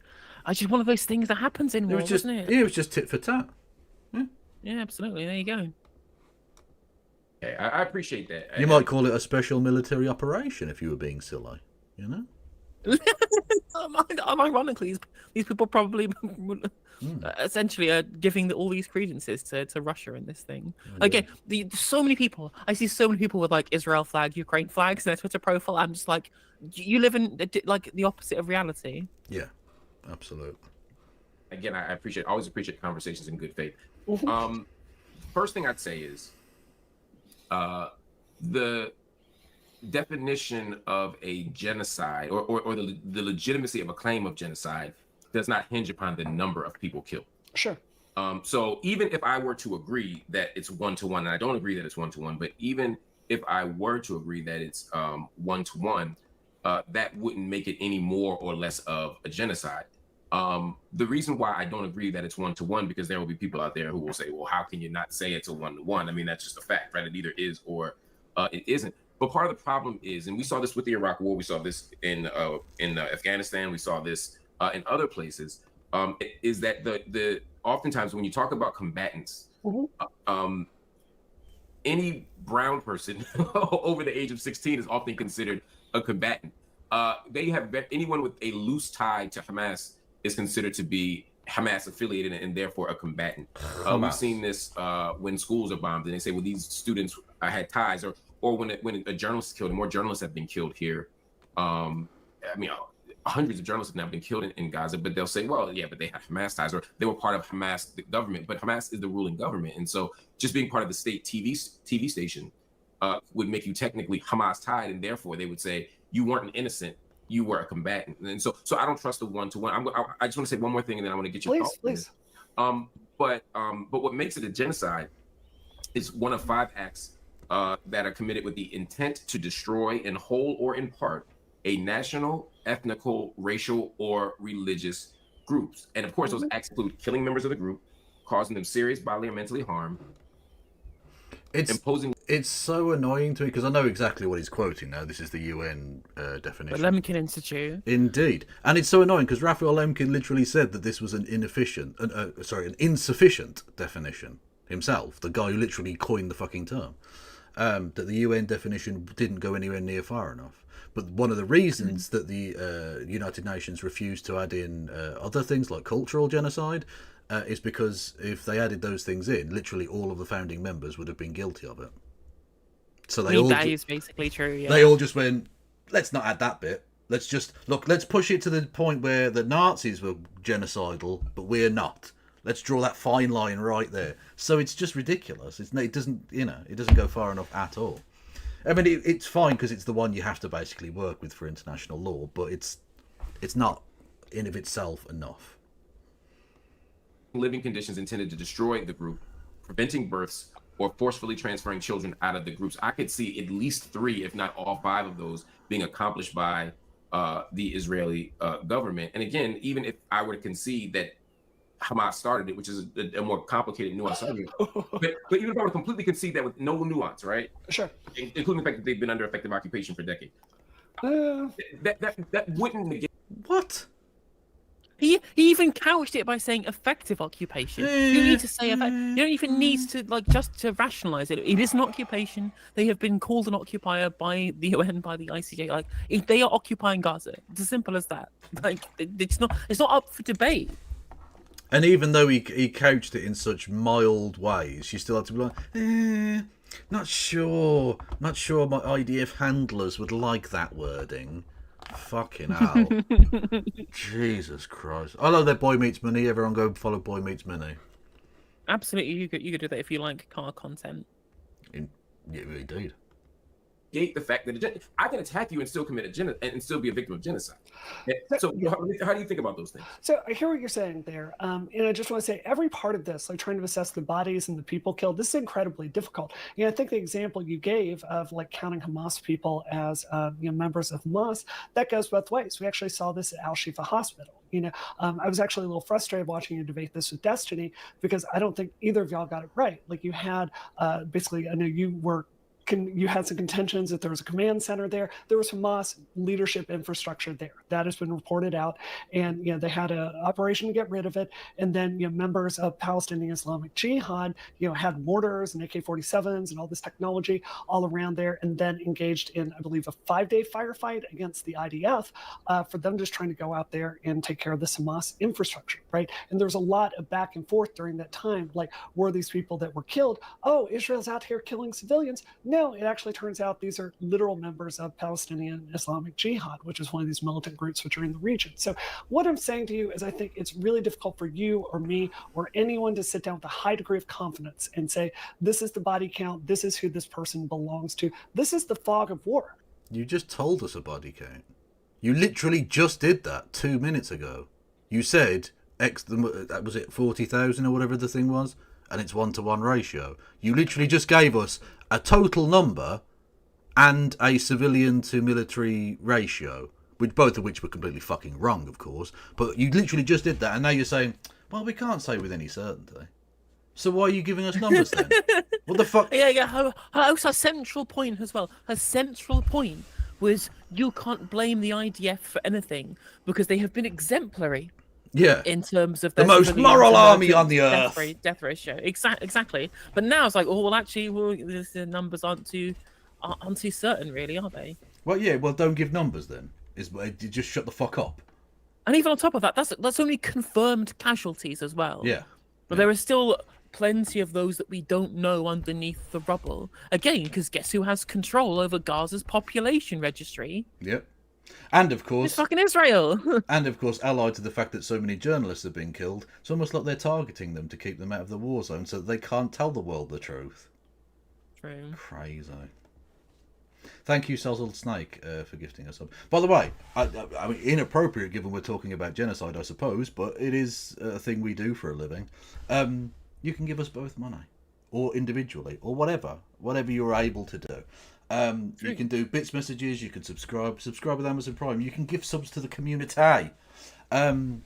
one of those things that happens in war, wasn't it? Yeah, it was just tit for tat. Yeah, absolutely. There you go. Okay, I appreciate that. You might call it a special military operation if you were being silly, Ironically, these people probably essentially are giving all these credences to Russia in this thing. Yeah. Again, so many people. I see so many people with like Israel flag, Ukraine flags in their Twitter profile. I'm just like, you live in like the opposite of reality. Yeah, absolutely. Again, I always appreciate conversations in good faith. First thing I'd say is, the definition of a genocide or the legitimacy of a claim of genocide does not hinge upon the number of people killed. Sure. So even if I were to agree that it's 1-to-1, and I don't agree that it's 1-to-1, but even if I were to agree that it's 1-to-1, that wouldn't make it any more or less of a genocide. The reason why I don't agree that it's 1-to-1, because there will be people out there who will say, well, how can you not say it's a 1-to-1? I mean, that's just a fact, right? It either is or it isn't. But part of the problem is, and we saw this with the Iraq War, we saw this in Afghanistan, we saw this in other places, is that the oftentimes when you talk about combatants, any brown person over the age of 16 is often considered a combatant. Anyone with a loose tie to Hamas is considered to be Hamas affiliated and therefore a combatant. We've seen this when schools are bombed and they say, well, these students had ties, or when a journalist is killed, and more journalists have been killed here. Hundreds of journalists have now been killed in Gaza, but they'll say, well, yeah, but they have Hamas ties, or they were part of Hamas, the government, but Hamas is the ruling government. And so just being part of the state TV station would make you technically Hamas tied, and therefore they would say you weren't an innocent, you were a combatant. And so I don't trust the 1-to-1. I just want to say one more thing, and then I want to get your thoughts. Please. But what makes it a genocide is one of 5 acts that are committed with the intent to destroy in whole or in part a national, ethnical, racial, or religious groups. And of course, those acts include killing members of the group, causing them serious bodily or mentally harm, It's so annoying to me because I know exactly what he's quoting now. This is the UN definition. The Lemkin Institute. Indeed. And it's so annoying because Raphael Lemkin literally said that this was an insufficient definition himself, the guy who literally coined the fucking term. That the UN definition didn't go anywhere near far enough. But one of the reasons that the United Nations refused to add in other things like cultural genocide is because if they added those things in, literally all of the founding members would have been guilty of it. So that is basically true. Yeah. They all just went, let's not add that bit. Let's just let's push it to the point where the Nazis were genocidal, but we're not. Let's draw that fine line right there. So it's just ridiculous. It doesn't go far enough at all. I mean, it's fine because it's the one you have to basically work with for international law, but it's not in of itself enough. Living conditions intended to destroy the group, preventing births, or forcefully transferring children out of the groups. I could see at least 3, if not all 5 of those being accomplished by the Israeli government. And again, even if I were to concede that Hamas started it, which is a more complicated, nuanced argument. But even if I were to completely concede that with no nuance, right? Sure. Including the fact that they've been under effective occupation for decades. That wouldn't negate. What? He even couched it by saying effective occupation. You need to say you don't even need to just to rationalize it. It is an occupation. They have been called an occupier by the UN, by the ICJ. If they are occupying Gaza, it's as simple as that. It's not up for debate. And even though he couched it in such mild ways, you still have to be like, not sure my IDF handlers would like that wording. Fucking hell. Jesus Christ. I love that Boy Meets Money. Everyone go follow Boy Meets Money. Absolutely, you could do that if you like car content. Indeed. The fact that I can attack you and still commit and still be a victim of genocide. So how do you think about those things? So I hear what you're saying there, and I just want to say every part of this, trying to assess the bodies and the people killed, this is incredibly difficult. I think the example you gave of counting Hamas people as members of Hamas, that goes both ways. We actually saw this at Al Shifa Hospital. I was actually a little frustrated watching you debate this with Destiny because I don't think either of y'all got it right. You had basically, I know you had some contentions that there was a command center there. There was Hamas leadership infrastructure there. That has been reported out. And, they had an operation to get rid of it. And then, members of Palestinian Islamic Jihad, had mortars and AK-47s and all this technology all around there, and then engaged in, I believe, a 5-day firefight against the IDF for them just trying to go out there and take care of this Hamas infrastructure, right? And there was a lot of back and forth during that time. Were these people that were killed? Oh, Israel's out here killing civilians. No, it actually turns out these are literal members of Palestinian Islamic Jihad, which is one of these militant groups which are in the region. So what I'm saying to you is I think it's really difficult for you or me or anyone to sit down with a high degree of confidence and say, this is the body count, this is who this person belongs to. This is the fog of war. You just told us a body count. You literally just did that 2 minutes ago. You said, was it 40,000 or whatever the thing was? And it's 1-to-1 ratio. You literally just gave us a total number and a civilian to military ratio, both of which were completely fucking wrong, of course. But you literally just did that, and now you're saying, well, we can't say with any certainty. So why are you giving us numbers then? What the fuck? Yeah. Her central point as well. Her central point was you can't blame the IDF for anything because they have been exemplary. Yeah, in terms of the most moral army on the earth. Death ratio, exactly. But now it's actually, the numbers aren't too certain, really, are they? Well, yeah. Well, don't give numbers then. Just shut the fuck up. And even on top of that, that's only confirmed casualties as well. Yeah. But there are still plenty of those that we don't know underneath the rubble. Again, because guess who has control over Gaza's population registry? Yep. And of course, it's fucking Israel. And of course, allied to the fact that so many journalists have been killed, it's almost like they're targeting them to keep them out of the war zone so that they can't tell the world the truth. True. Crazy. Thank you, Sozzled Snake, for gifting us up. By the way, I mean, inappropriate given we're talking about genocide, I suppose, but it is a thing we do for a living. You can give us both money, or individually, or whatever you're able to do. You can do bits messages, you can subscribe with Amazon Prime, you can give subs to the community.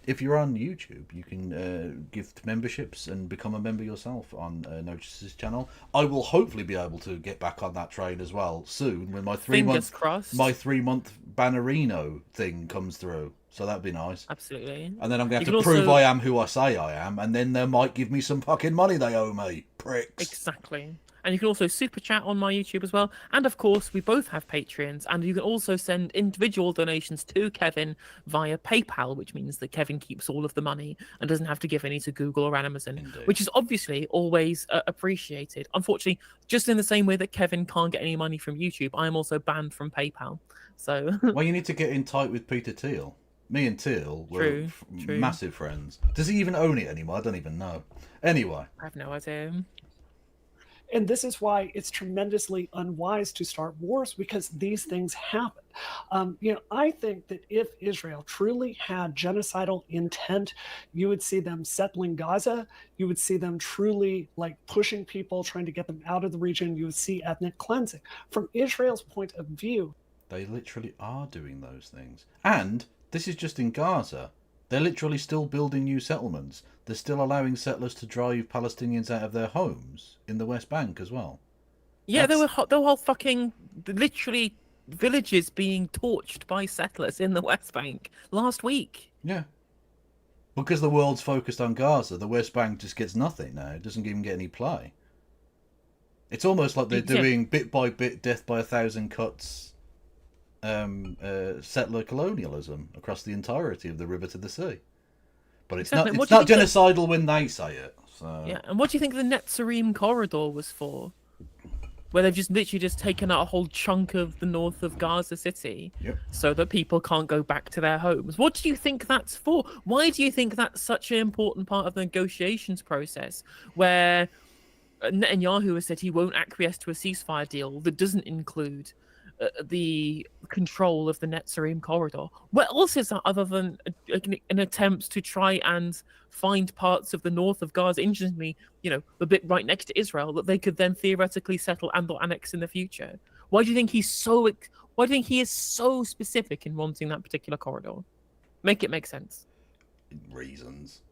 If you're on YouTube, you can gift memberships and become a member yourself on Notice's channel. I will hopefully be able to get back on that train as well soon when my 3-month Bannerino thing comes through. So that'd be nice. Absolutely. And then I'm going to have to prove I am who I say I am, and then they might give me some fucking money they owe me. Pricks. Exactly. And you can also super chat on my YouTube as well. And of course, we both have Patreons, and you can also send individual donations to Kevin via PayPal, which means that Kevin keeps all of the money and doesn't have to give any to Google or Amazon, Indeed. Which is obviously always appreciated. Unfortunately, just in the same way that Kevin can't get any money from YouTube, I'm also banned from PayPal. So well, you need to get in tight with Peter Thiel. Me and Thiel were massive friends. Does he even own it anymore? I don't even know. Anyway. I have no idea. And this is why it's tremendously unwise to start wars, because these things happen. I think that if Israel truly had genocidal intent, you would see them settling Gaza. You would see them truly pushing people, trying to get them out of the region. You would see ethnic cleansing. From Israel's point of view, they literally are doing those things. And this is just in Gaza. They're literally still building new settlements. They're still allowing settlers to drive Palestinians out of their homes in the West Bank as well. Yeah, there were whole fucking literally villages being torched by settlers in the West Bank last week. Yeah. Because the world's focused on Gaza, the West Bank just gets nothing now. It doesn't even get any play. It's almost like they're doing bit by bit, death by 1,000 cuts settler colonialism across the entirety of the river to the sea. But it's not genocidal when they say it. So. Yeah, and what do you think the Netzarim corridor was for? Where they've just literally just taken out a whole chunk of the north of Gaza City so that people can't go back to their homes. What do you think that's for? Why do you think that's such an important part of the negotiations process where Netanyahu has said he won't acquiesce to a ceasefire deal that doesn't include the control of the Netzarim corridor? What else is that other than an attempt to try and find parts of the north of Gaza, interestingly, the bit right next to Israel, that they could then theoretically settle and or annex in the future? Why do you think he's so? Why do you think he is so specific in wanting that particular corridor? Make it make sense. Reasons.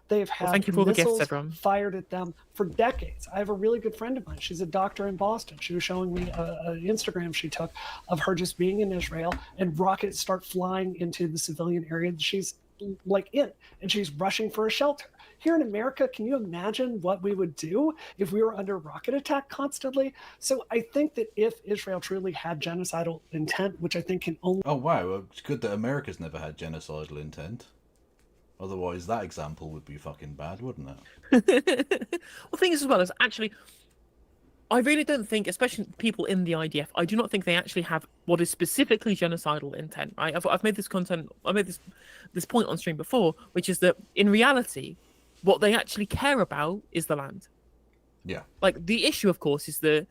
They've had thank you for all the missiles gifts, everyone. Fired at them for decades. I have a really good friend of mine. She's a doctor in Boston. She was showing me an Instagram she took of her just being in Israel, and rockets start flying into the civilian area that she's in, and she's rushing for a shelter. Here in America, can you imagine what we would do if we were under rocket attack constantly? So I think that if Israel truly had genocidal intent, which I think can only... Oh, wow. It's good that America's never had genocidal intent. Otherwise, that example would be fucking bad, wouldn't it? Well, the thing is, as well, is actually, I really don't think, especially people in the IDF, I do not think they actually have what is specifically genocidal intent. Right? I've made this this point on stream before, which is that in reality, what they actually care about is the land. Yeah. The issue, of course, is that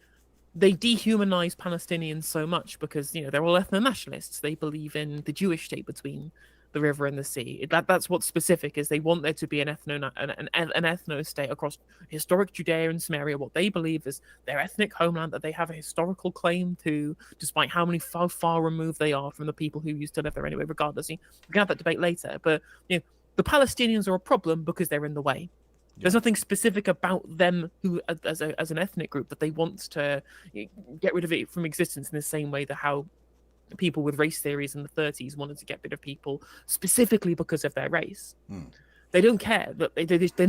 they dehumanize Palestinians so much because they're all ethno-nationalists. They believe in the Jewish state between the river and the sea. That's what's specific, is they want there to be an ethno state across historic Judea and Samaria, what they believe is their ethnic homeland that they have a historical claim to, despite how far removed they are from the people who used to live there anyway. Regardless, we can have that debate later. But the Palestinians are a problem because they're in the way. There's nothing specific about them who, as an ethnic group, that they want to get rid of it from existence in the same way that how people with race theories in the 30s wanted to get rid of people specifically because of their race. They don't care that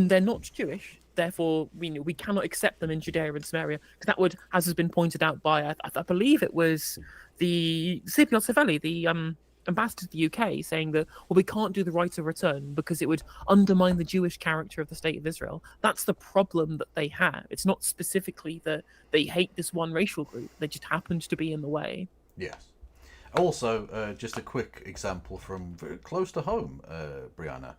they're not Jewish. Therefore, we cannot accept them in Judea and Samaria, because that would, as has been pointed out by, I believe it was the Scipion Savelli, the ambassador to the UK, saying that, well, we can't do the right of return because it would undermine the Jewish character of the state of Israel. That's the problem that they have. It's not specifically that they hate this one racial group. They just happened to be in the way. Yes. Also, just a quick example from very close to home, Brianna.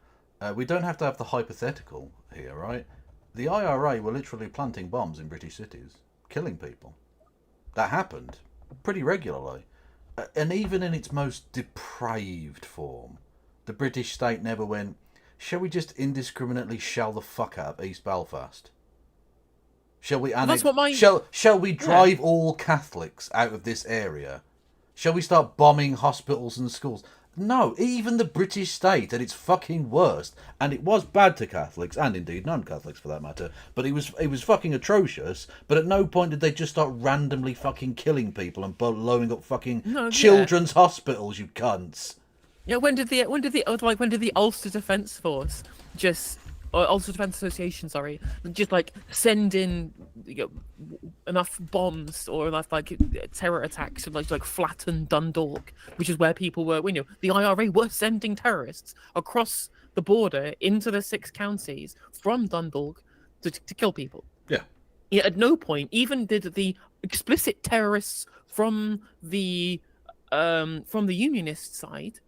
We don't have to have the hypothetical here, right? The IRA were literally planting bombs in British cities, killing people. That happened pretty regularly. And even in its most depraved form, the British state never went, shall we just indiscriminately shell the fuck out of East Belfast? Shall we annex... Shall we drive all Catholics out of this area? Shall we start bombing hospitals and schools? No, even the British state at its fucking worst, and it was bad to Catholics, and indeed non-Catholics for that matter, but it was fucking atrocious, but at no point did they just start randomly fucking killing people and blowing up fucking children's hospitals, you cunts. Yeah, when did the Ulster Defence Force Ulster Defence Association, sorry, just like send in enough bombs or enough like terror attacks to like flatten Dundalk, which is where people were. The IRA were sending terrorists across the border into the 6 counties from Dundalk to kill people. Yeah. Yeah. At no point even did the explicit terrorists from the Unionist side.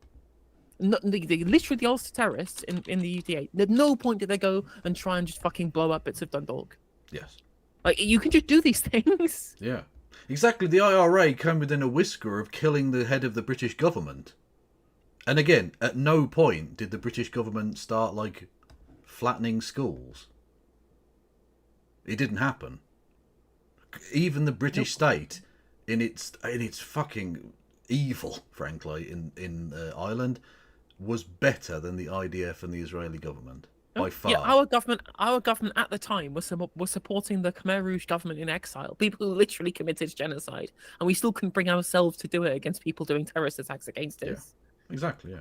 Literally the Ulster terrorists in the UTA. At no point did they go and try and just fucking blow up bits of Dundalk. Yes. Like, you can just do these things. Yeah. Exactly. The IRA came within a whisker of killing the head of the British government. And again, at no point did the British government start, like, flattening schools. It didn't happen. Even the British state, in its fucking evil, frankly, in Ireland, was better than the IDF and the Israeli government by far. Yeah, our government at the time was supporting the Khmer Rouge government in exile, people who literally committed genocide, and we still couldn't bring ourselves to do it against people doing terrorist attacks against us. Yeah, exactly. Yeah.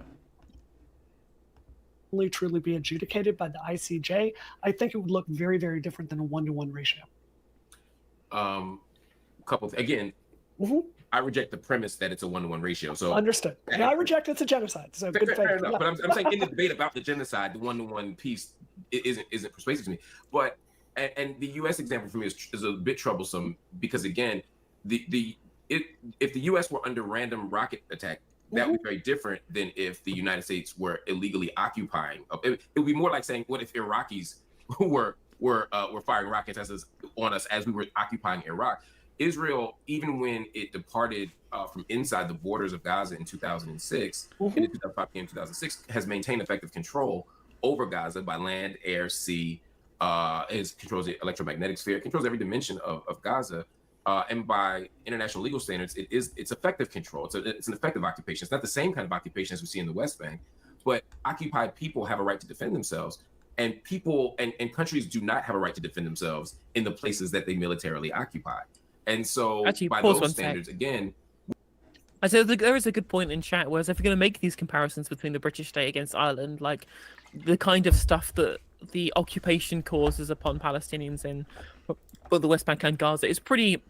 Only truly be adjudicated by the ICJ, I think it would look very, very different than a 1-to-1 ratio. Again. Mm-hmm. I reject the premise that it's a 1-to-1 ratio. So understood. And I reject it's a genocide. So fair enough. But I'm saying in the debate about the genocide, the 1-to-1 piece isn't persuasive to me. But and the U.S. example for me is a bit troublesome because again, if the U.S. were under random rocket attack, that would be very different than if the United States were illegally occupying. It would be more like saying, what if Iraqis were firing rockets on us as we were occupying Iraq? Israel, even when it departed from inside the borders of Gaza in 2006, in 2005 and 2006, has maintained effective control over Gaza by land, air, sea. It controls the electromagnetic sphere. It controls every dimension of Gaza. And by international legal standards, it's effective control. It's an effective occupation. It's not the same kind of occupation as we see in the West Bank, but occupied people have a right to defend themselves. And people and countries do not have a right to defend themselves in the places that they militarily occupy. And so, actually, by those standards, again, I said there is a good point in chat. Whereas if you're going to make these comparisons between the British state against Ireland, like the kind of stuff that the occupation causes upon Palestinians in the West Bank and Gaza is pretty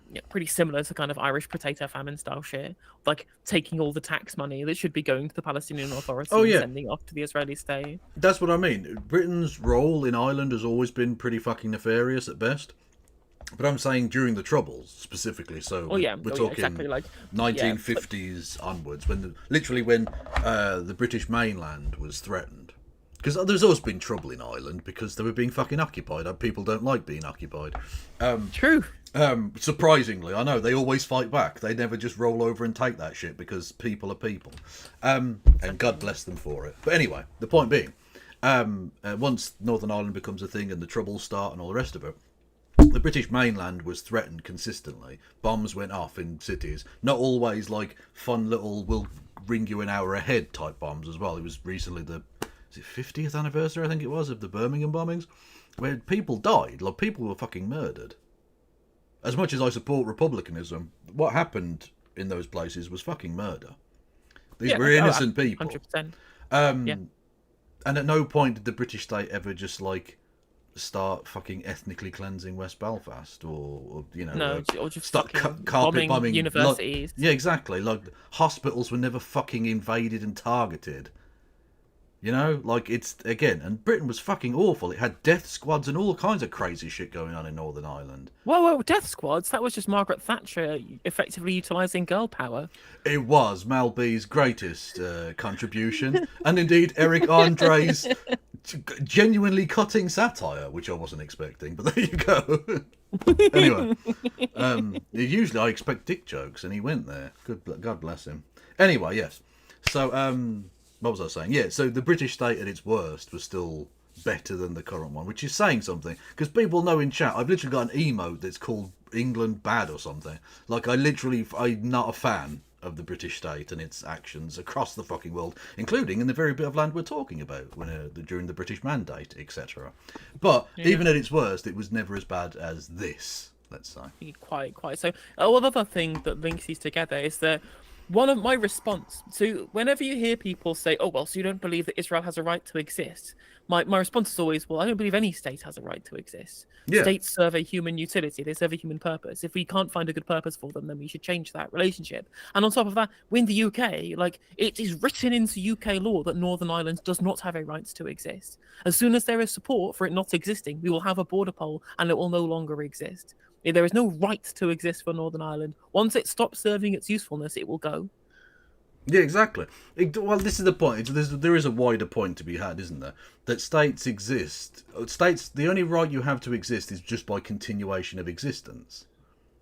similar to kind of Irish potato famine style shit, like taking all the tax money that should be going to the Palestinian Authority and sending it off to the Israeli state. That's what I mean. Britain's role in Ireland has always been pretty fucking nefarious at best. But I'm saying during the Troubles specifically, so we're talking exactly, like 1950s onwards, when the British mainland was threatened. Because there's always been trouble in Ireland because they were being fucking occupied. People don't like being occupied. True. Surprisingly, I know they always fight back. They never just roll over and take that shit because people are people, and God bless them for it. But anyway, the point being, once Northern Ireland becomes a thing and the Troubles start and all the rest of it. The British mainland was threatened consistently. Bombs went off in cities. Not always like fun little we'll ring you an hour ahead type bombs as well. It was recently the 50th anniversary, I think it was, of the Birmingham bombings, where people died. Like, people were fucking murdered. As much as I support republicanism, what happened in those places was fucking murder. These were innocent people. 100%. And at no point did the British state ever just like start fucking ethnically cleansing West Belfast, or or just start carpet bombing universities. Yeah, exactly. Like, hospitals were never fucking invaded and targeted. It's again, and Britain was fucking awful. It had death squads and all kinds of crazy shit going on in Northern Ireland. Whoa, death squads? That was just Margaret Thatcher effectively utilising girl power. It was Mel B's greatest contribution, and indeed Eric Andre's genuinely cutting satire, which I wasn't expecting, but there you go. Anyway, usually I expect dick jokes, and he went there. God bless him. Anyway, yes. So, what was I saying? Yeah, so the British state at its worst was still better than the current one, which is saying something. Because people know in chat, I've literally got an emote that's called England Bad or something. Like, I'm not a fan of the British state and its actions across the fucking world, including in the very bit of land we're talking about during the British Mandate, etc. But even at its worst, it was never as bad as this, let's say. Quite. So, one other thing that links these together is that one of my response to whenever you hear people say, "Oh, well, so you don't believe that Israel has a right to exist?" My response is always, "Well, I don't believe any state has a right to exist. Yeah. States serve a human utility; they serve a human purpose. If we can't find a good purpose for them, then we should change that relationship." And on top of that, in the UK, like it is written into UK law that Northern Ireland does not have a right to exist. As soon as there is support for it not existing, we will have a border poll, and it will no longer exist. There is no right to exist for Northern Ireland. Once it stops serving its usefulness, it will go. Yeah, exactly. Well, this is the point. There is a wider point to be had, isn't there? That states exist. States, the only right you have to exist is just by continuation of existence.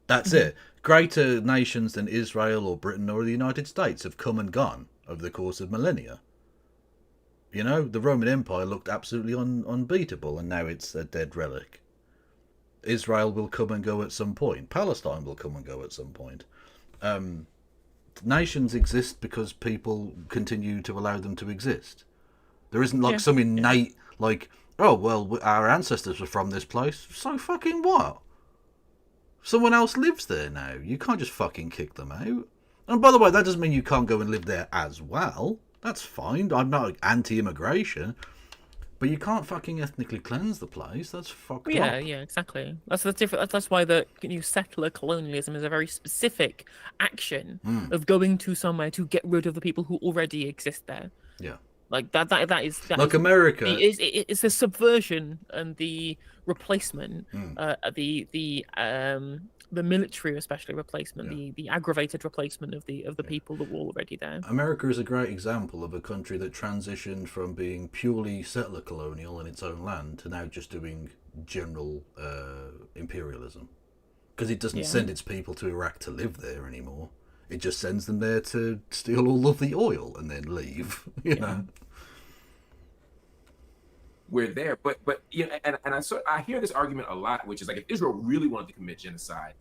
That's it. Greater nations than Israel or Britain or the United States have come and gone over the course of millennia. You know, the Roman Empire looked absolutely unbeatable, and now it's a dead relic. Israel will come and go at some point. Palestine will come and go at some point. Nations exist because people continue to allow them to exist. There isn't like some innate, like, oh, well, our ancestors were from this place, so fucking what? Someone else lives there now. You can't just fucking kick them out. And by the way, that doesn't mean you can't go and live there as well. That's fine. I'm not anti-immigration. But you can't fucking ethnically cleanse the place. That's fucked up. Yeah, exactly. That's different. That's why the settler colonialism is a very specific action of going to somewhere to get rid of the people who already exist there. Yeah. Like that is like America. It's the subversion and the replacement, the military especially replacement, the aggravated replacement of the people that were already there. America is a great example of a country that transitioned from being purely settler colonial in its own land to now just doing general imperialism, because it doesn't send its people to Iraq to live there anymore. It just sends them there to steal all of the oil and then leave. You know. We're there, but you know, and I hear this argument a lot, which is like if Israel really wanted to commit genocide,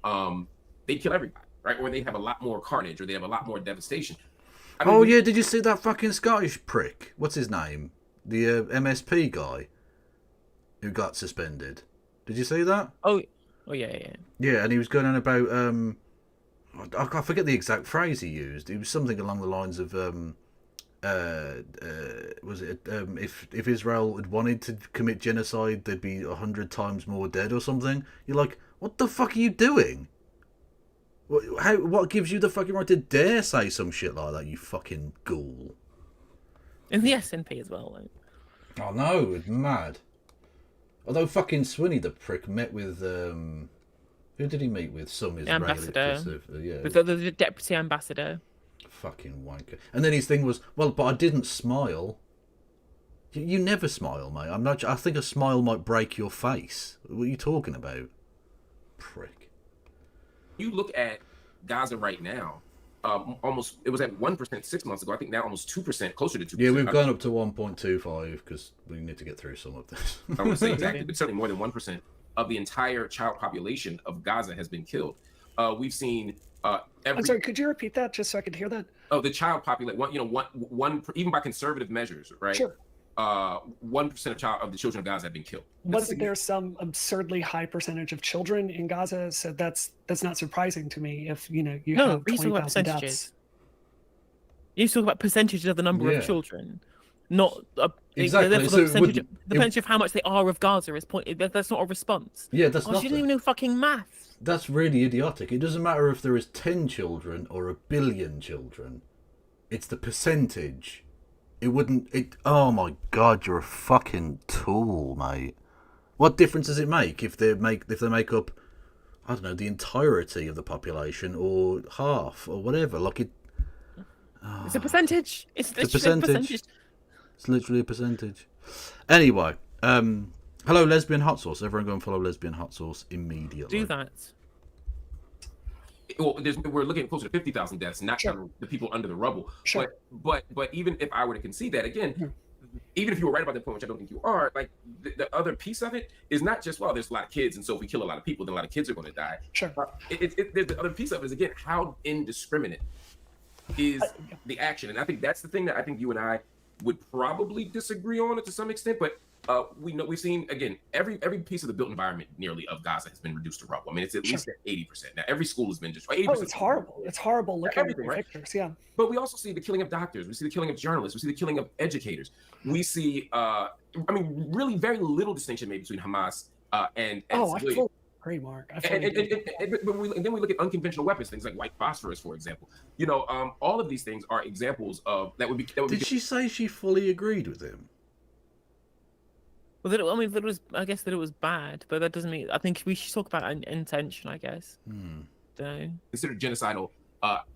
they'd kill everybody, right? Or they have a lot more carnage, or they have a lot more devastation. I mean, did you see that fucking Scottish prick? What's his name? The MSP guy who got suspended. Did you see that? Oh yeah. Yeah, and he was going on about I forget the exact phrase he used. It was something along the lines of was it if Israel had wanted to commit genocide, there'd be 100 times more dead or something. You're like, what the fuck are you doing? What gives you the fucking right to dare say some shit like that, you fucking ghoul? And the SNP as well. Like. Oh no, it's mad. Although fucking Swinney the prick met with who did he meet with? Some Israeli ambassador. With the deputy ambassador. Fucking wanker. And then his thing was, well, but I didn't smile. You never smile, mate. I think a smile might break your face. What are you talking about? Prick. You look at Gaza right now. Almost, it was at 1% 6 months ago. I think now almost 2%, closer to 2%. Yeah, we've gone up to 1.25 because we need to get through some of this. I would say exactly, but certainly more than 1% of the entire child population of Gaza has been killed. We've seen. I'm sorry, could you repeat that just so I could hear that? Oh, the child population. One, even by conservative measures, right? Sure. 1% of the children of Gaza have been killed. Wasn't there some absurdly high percentage of children in Gaza? So that's not surprising to me. If you have 20,000 deaths. You talk about percentages of the number of children, not exactly. The percentage of how much they are of Gaza is that's not a response. Yeah, that's not. You don't even know fucking maths. That's really idiotic. It doesn't matter if there is 10 children or 1 billion children. It's the percentage. Oh my god, you're a fucking tool, mate. What difference does it make if they make up, I don't know, the entirety of the population or half or whatever? Like it. Oh, it's a percentage. It's a percentage. It's literally a percentage. Anyway, hello, Lesbian Hot Sauce. Everyone go and follow Lesbian Hot Sauce immediately. Do that. Well, we're looking at closer to 50,000 deaths, not the people under the rubble. Sure. But even if I were to concede that, again, even if you were right about that point, which I don't think you are, like the other piece of it is not just, well, there's a lot of kids, and so if we kill a lot of people, then a lot of kids are going to die. Sure. The other piece of it is, again, how indiscriminate is the action. And I think that's the thing that I think you and I would probably disagree on it to some extent, but we've seen, again, every piece of the built environment nearly of Gaza has been reduced to rubble. I mean, it's at least at 80%. Now, every school has been destroyed. 80%. Oh, it's horrible. It's horrible looking at the pictures, yeah. But we also see the killing of doctors. We see the killing of journalists. We see the killing of educators. We see, really very little distinction made between Hamas and I fully agree, Mark. And then we look at unconventional weapons, things like white phosphorus, for example. All of these things are examples of that would be. Did she say she fully agreed with him? Well, I guess that it was bad, but that doesn't mean. I think we should talk about intention. I guess. Considered genocidal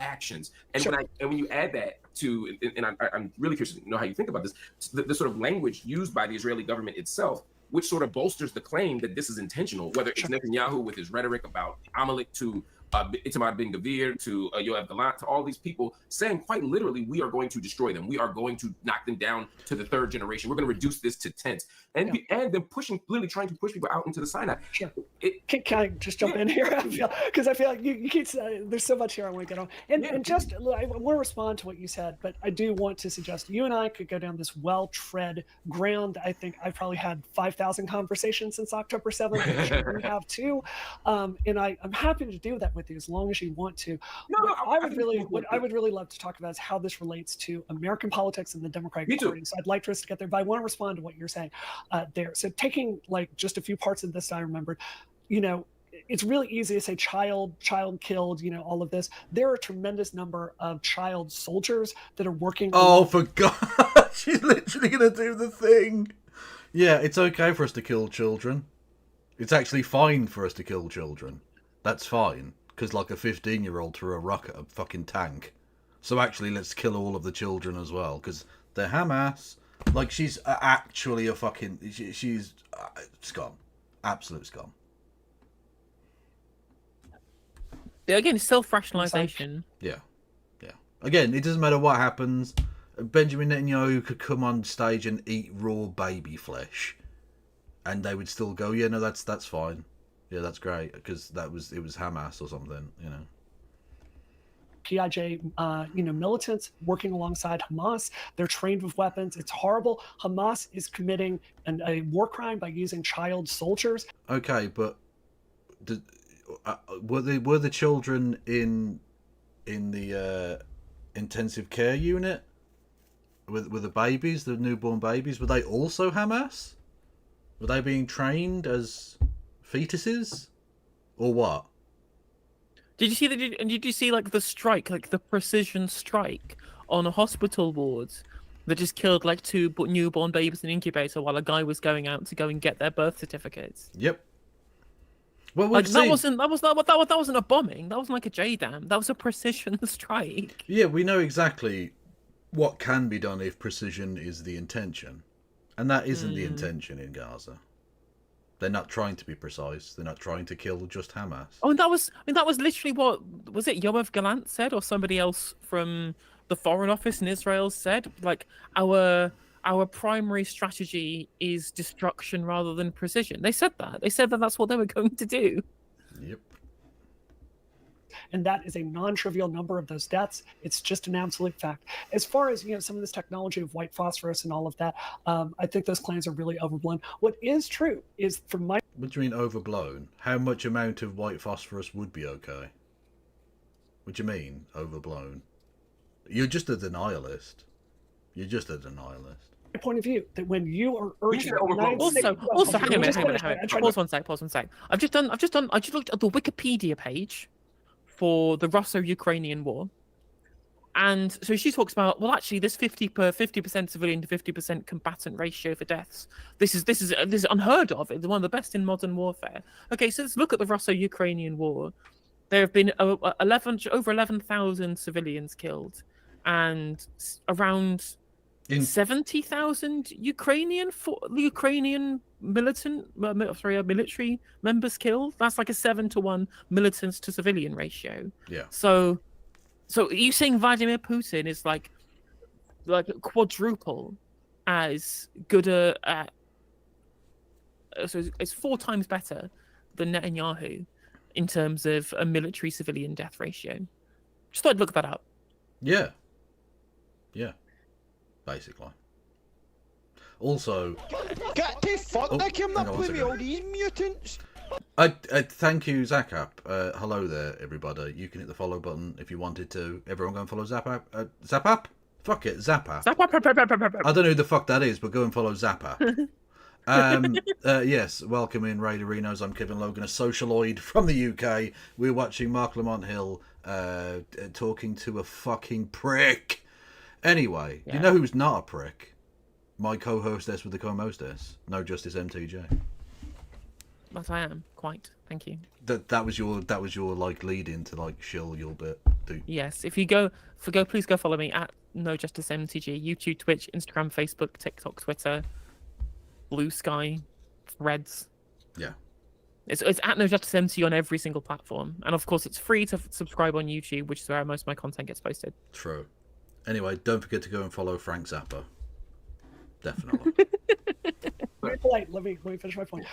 actions, and when you add that to, and I'm really curious to know how you think about this, the sort of language used by the Israeli government itself, which sort of bolsters the claim that this is intentional, whether it's Netanyahu with his rhetoric about Amalek to Itamar Ben Gvir to Yoav Gallant, to all these people saying quite literally, we are going to destroy them. We are going to knock them down to the third generation. We're going to reduce this to tenths. And then literally trying to push people out into the Sinai. Sure. Can I just jump in here? Because I feel like you keep there's so much here I want to get on. And just, I want to respond to what you said, but I do want to suggest you and I could go down this well-tread ground. I think I've probably had 5,000 conversations since October 7th. I'm sure you have too. And I'm happy to do that with you as long as you want to. What I would really love to talk about is how this relates to American politics and the Democratic Party. So I'd like for us to get there, but I want to respond to what you're saying there. So taking like just a few parts of this I remembered, it's really easy to say child killed, all of this. There are a tremendous number of child soldiers that are working. Oh, for God. She's literally going to do the thing. Yeah, it's okay for us to kill children. It's actually fine for us to kill children. That's fine. Because like a 15-year-old threw a rock at a fucking tank. So actually, let's kill all of the children as well. Because they're Hamas. Like, she's actually a fucking... She's scum. Absolute scum. Yeah, again, self-rationalization. Yeah. Again, it doesn't matter what happens. Benjamin Netanyahu could come on stage and eat raw baby flesh. And they would still go, yeah, no, that's fine. Yeah, that's great, because it was Hamas or something, PIJ, militants working alongside Hamas. They're trained with weapons. It's horrible. Hamas is committing a war crime by using child soldiers. Okay, but were the children in the intensive care unit with the babies, the newborn babies? Were they also Hamas? Were they being trained as fetuses, or what? Did you see like the strike, like the precision strike on a hospital ward that just killed like 2 newborn babies in an incubator while a guy was going out to go and get their birth certificates? Yep. Well, that wasn't a bombing. That wasn't like a JDAM. That was a precision strike. Yeah, we know exactly what can be done if precision is the intention, and that isn't the intention in Gaza. They're not trying to be precise. They're not trying to kill just Hamas. Oh, and that was literally what was it? Yoav Gallant said, or somebody else from the Foreign Office in Israel said, like our primary strategy is destruction rather than precision. They said that. They said that that's what they were going to do. Yep. And that is a non-trivial number of those deaths. It's just an absolute fact. As far as some of this technology of white phosphorus and all of that, I think those claims are really overblown. What is true is, from my... What do you mean overblown? How much amount of white phosphorus would be okay? What do you mean overblown? You're just a denialist. My point of view that when you are urging also hang on a minute. Pause one sec. I just looked at the Wikipedia page for the Russo-Ukrainian war, and so she talks about, well, actually, this 50% civilian to 50% combatant ratio for deaths. This is unheard of. It's one of the best in modern warfare. Okay, so let's look at the Russo-Ukrainian war. There have been over 11,000 civilians killed, and around 70,000 military members killed. That's like a 7-to-1 militants to civilian ratio. Yeah. So are you saying Vladimir Putin is like quadruple as good a so it's 4 times better than Netanyahu in terms of a military civilian death ratio. Just thought I'd look that up. Yeah. Yeah. Basically. Also, Get the fuck they came up with me, all these mutants. Thank you, Zapap. Hello there, everybody. You can hit the follow button if you wanted to. Everyone go and follow Zapap. Zapap? Fuck it, Zapap. I don't know who the fuck that is, but go and follow Zapap. Yes, welcome in Raid Arenas. I'm Kevin Logan, a socialoid from the UK. We're watching Marc Lamont Hill talking to a fucking prick. Anyway, you know who's not a prick? My co-hostess with the co-mostess, No Justice MTJ. But I am quite. Thank you. That was your like lead into like shill your bit. Yes, if you go, please go follow me at No Justice MTG, YouTube, Twitch, Instagram, Facebook, TikTok, Twitter, Blue Sky, Threads. Yeah. It's at No Justice MTG on every single platform, and of course it's free to subscribe on YouTube, which is where most of my content gets posted. True. Anyway, don't forget to go and follow Frank Zappa. Definitely. Very polite. Let me finish my point.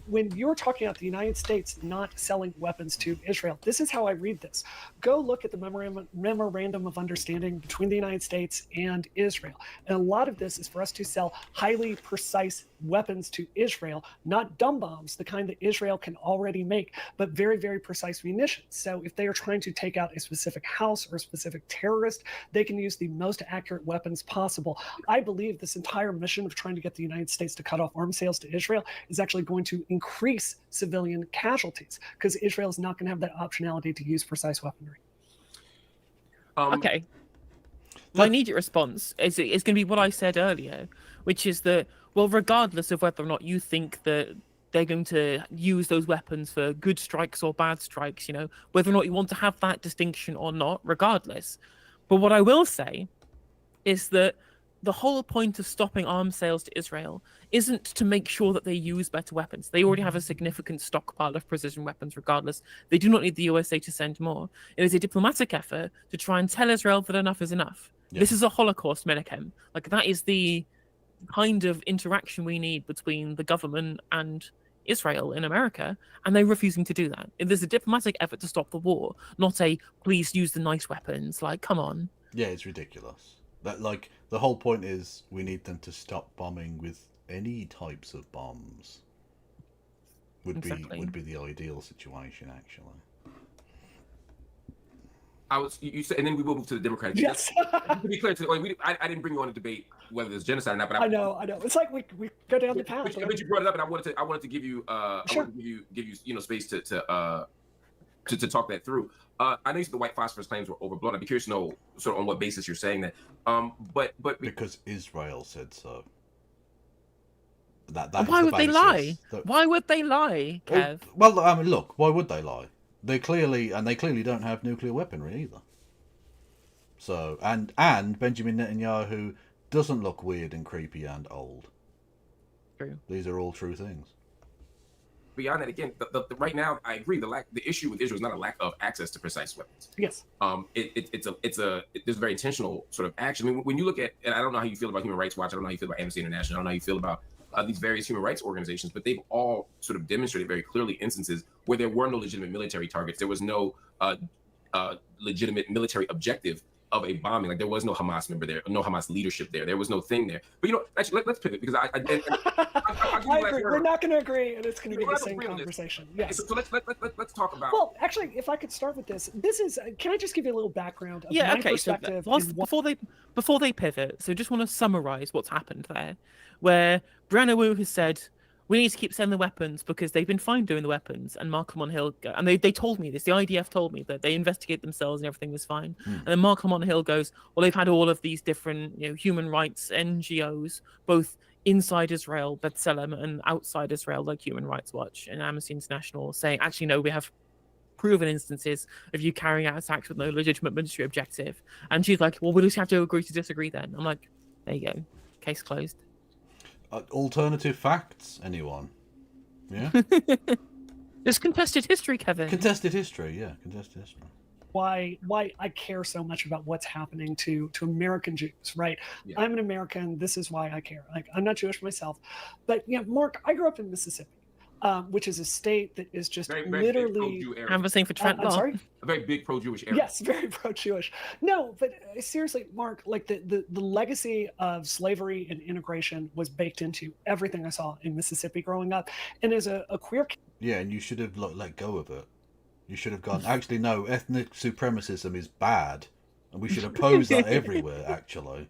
When you're talking about the United States not selling weapons to Israel, this is how I read this. Go look at the memorandum of understanding between the United States and Israel. And a lot of this is for us to sell highly precise weapons to Israel, not dumb bombs, the kind that Israel can already make, but very, very precise munitions. So if they are trying to take out a specific house or a specific terrorist, they can use the most accurate weapons possible. I believe this entire mission of trying to get the United States to cut off arms sales to Israel is actually going to increase civilian casualties because Israel is not going to have that optionality to use precise weaponry. Okay. My immediate response is going to be what I said earlier, which is that, well, regardless of whether or not you think that they're going to use those weapons for good strikes or bad strikes, you know, whether or not you want to have that distinction or not, regardless. But what I will say is that the whole point of stopping arms sales to Israel isn't to make sure that they use better weapons. They already have a significant stockpile of precision weapons regardless. They do not need the USA to send more. It is a diplomatic effort to try and tell Israel that enough is enough. Yeah. This is a Holocaust, Menachem. Like, that is the kind of interaction we need between the government and Israel in America, and they're refusing to do that. There's a diplomatic effort to stop the war, not a please use the nice weapons. Like, come on. Yeah, it's ridiculous. That, like, the whole point is we need them to stop bombing with any types of bombs. Would be the ideal situation, actually. You said, and then we will move to the Democratic. Yes. To be clear, I didn't bring you on to debate whether there's genocide or not. But I know. It's like we go down the path. But you brought it up, and I wanted to give you sure. give you space to talk that through. I know you said the white phosphorus claims were overblown. I'd be curious to know sort of on what basis you're saying that. But because Israel said so. Why would they lie? Why would they lie, Kev? Well, I mean, look, why would they lie? They clearly don't have nuclear weaponry either. So, and Benjamin Netanyahu doesn't look weird and creepy and old. True. These are all true things. Beyond that, again, right now, I agree. The issue with Israel is not a lack of access to precise weapons. Yes. There's very intentional sort of action. I mean, when you look at, and I don't know how you feel about Human Rights Watch, I don't know how you feel about Amnesty International, I don't know how you feel about these various human rights organizations, but they've all sort of demonstrated very clearly instances where there were no legitimate military targets. There was no legitimate military objective of a bombing. Like, there was no Hamas member there, no Hamas leadership there. There was no thing there. But, you know, actually, let's pivot, because I agree. We're not going to agree, and it's going to be the same conversation. Yes. So let's talk about. Well, actually, if I could start with this is. Can I just give you a little background of my perspective? So before they pivot, so just want to summarize what's happened there, where Brianna Wu has said, we need to keep sending the weapons because they've been fine doing the weapons. And Marc Lamont Hill, and they told me this, the IDF told me that they investigate themselves and everything was fine. And then Marc Lamont Hill goes, well, they've had all of these different, you know, human rights NGOs, both inside Israel, B'Tselem, and outside Israel, like Human Rights Watch and Amnesty International, saying, actually, no, we have proven instances of you carrying out attacks with no legitimate military objective. And she's like, well, we'll just have to agree to disagree then. I'm like, there you go. Case closed. Alternative facts, anyone? Yeah? There's contested history, Kevin. Contested history, yeah. Contested history. why I care so much about what's happening to American Jews, right? Yeah. I'm an American. This is why I care. Like, I'm not Jewish myself, but yeah, Mark, I grew up in Mississippi, which is a state that is just very literally canvassing for Trent. I'm sorry. A very big pro-Jewish area. Yes, very pro-Jewish. No, but seriously, Mark, like the legacy of slavery and integration was baked into everything I saw in Mississippi growing up, and as a queer kid. Yeah, and you should have let go of it. You should have gone, actually, no, ethnic supremacism is bad, and we should oppose that everywhere, actually.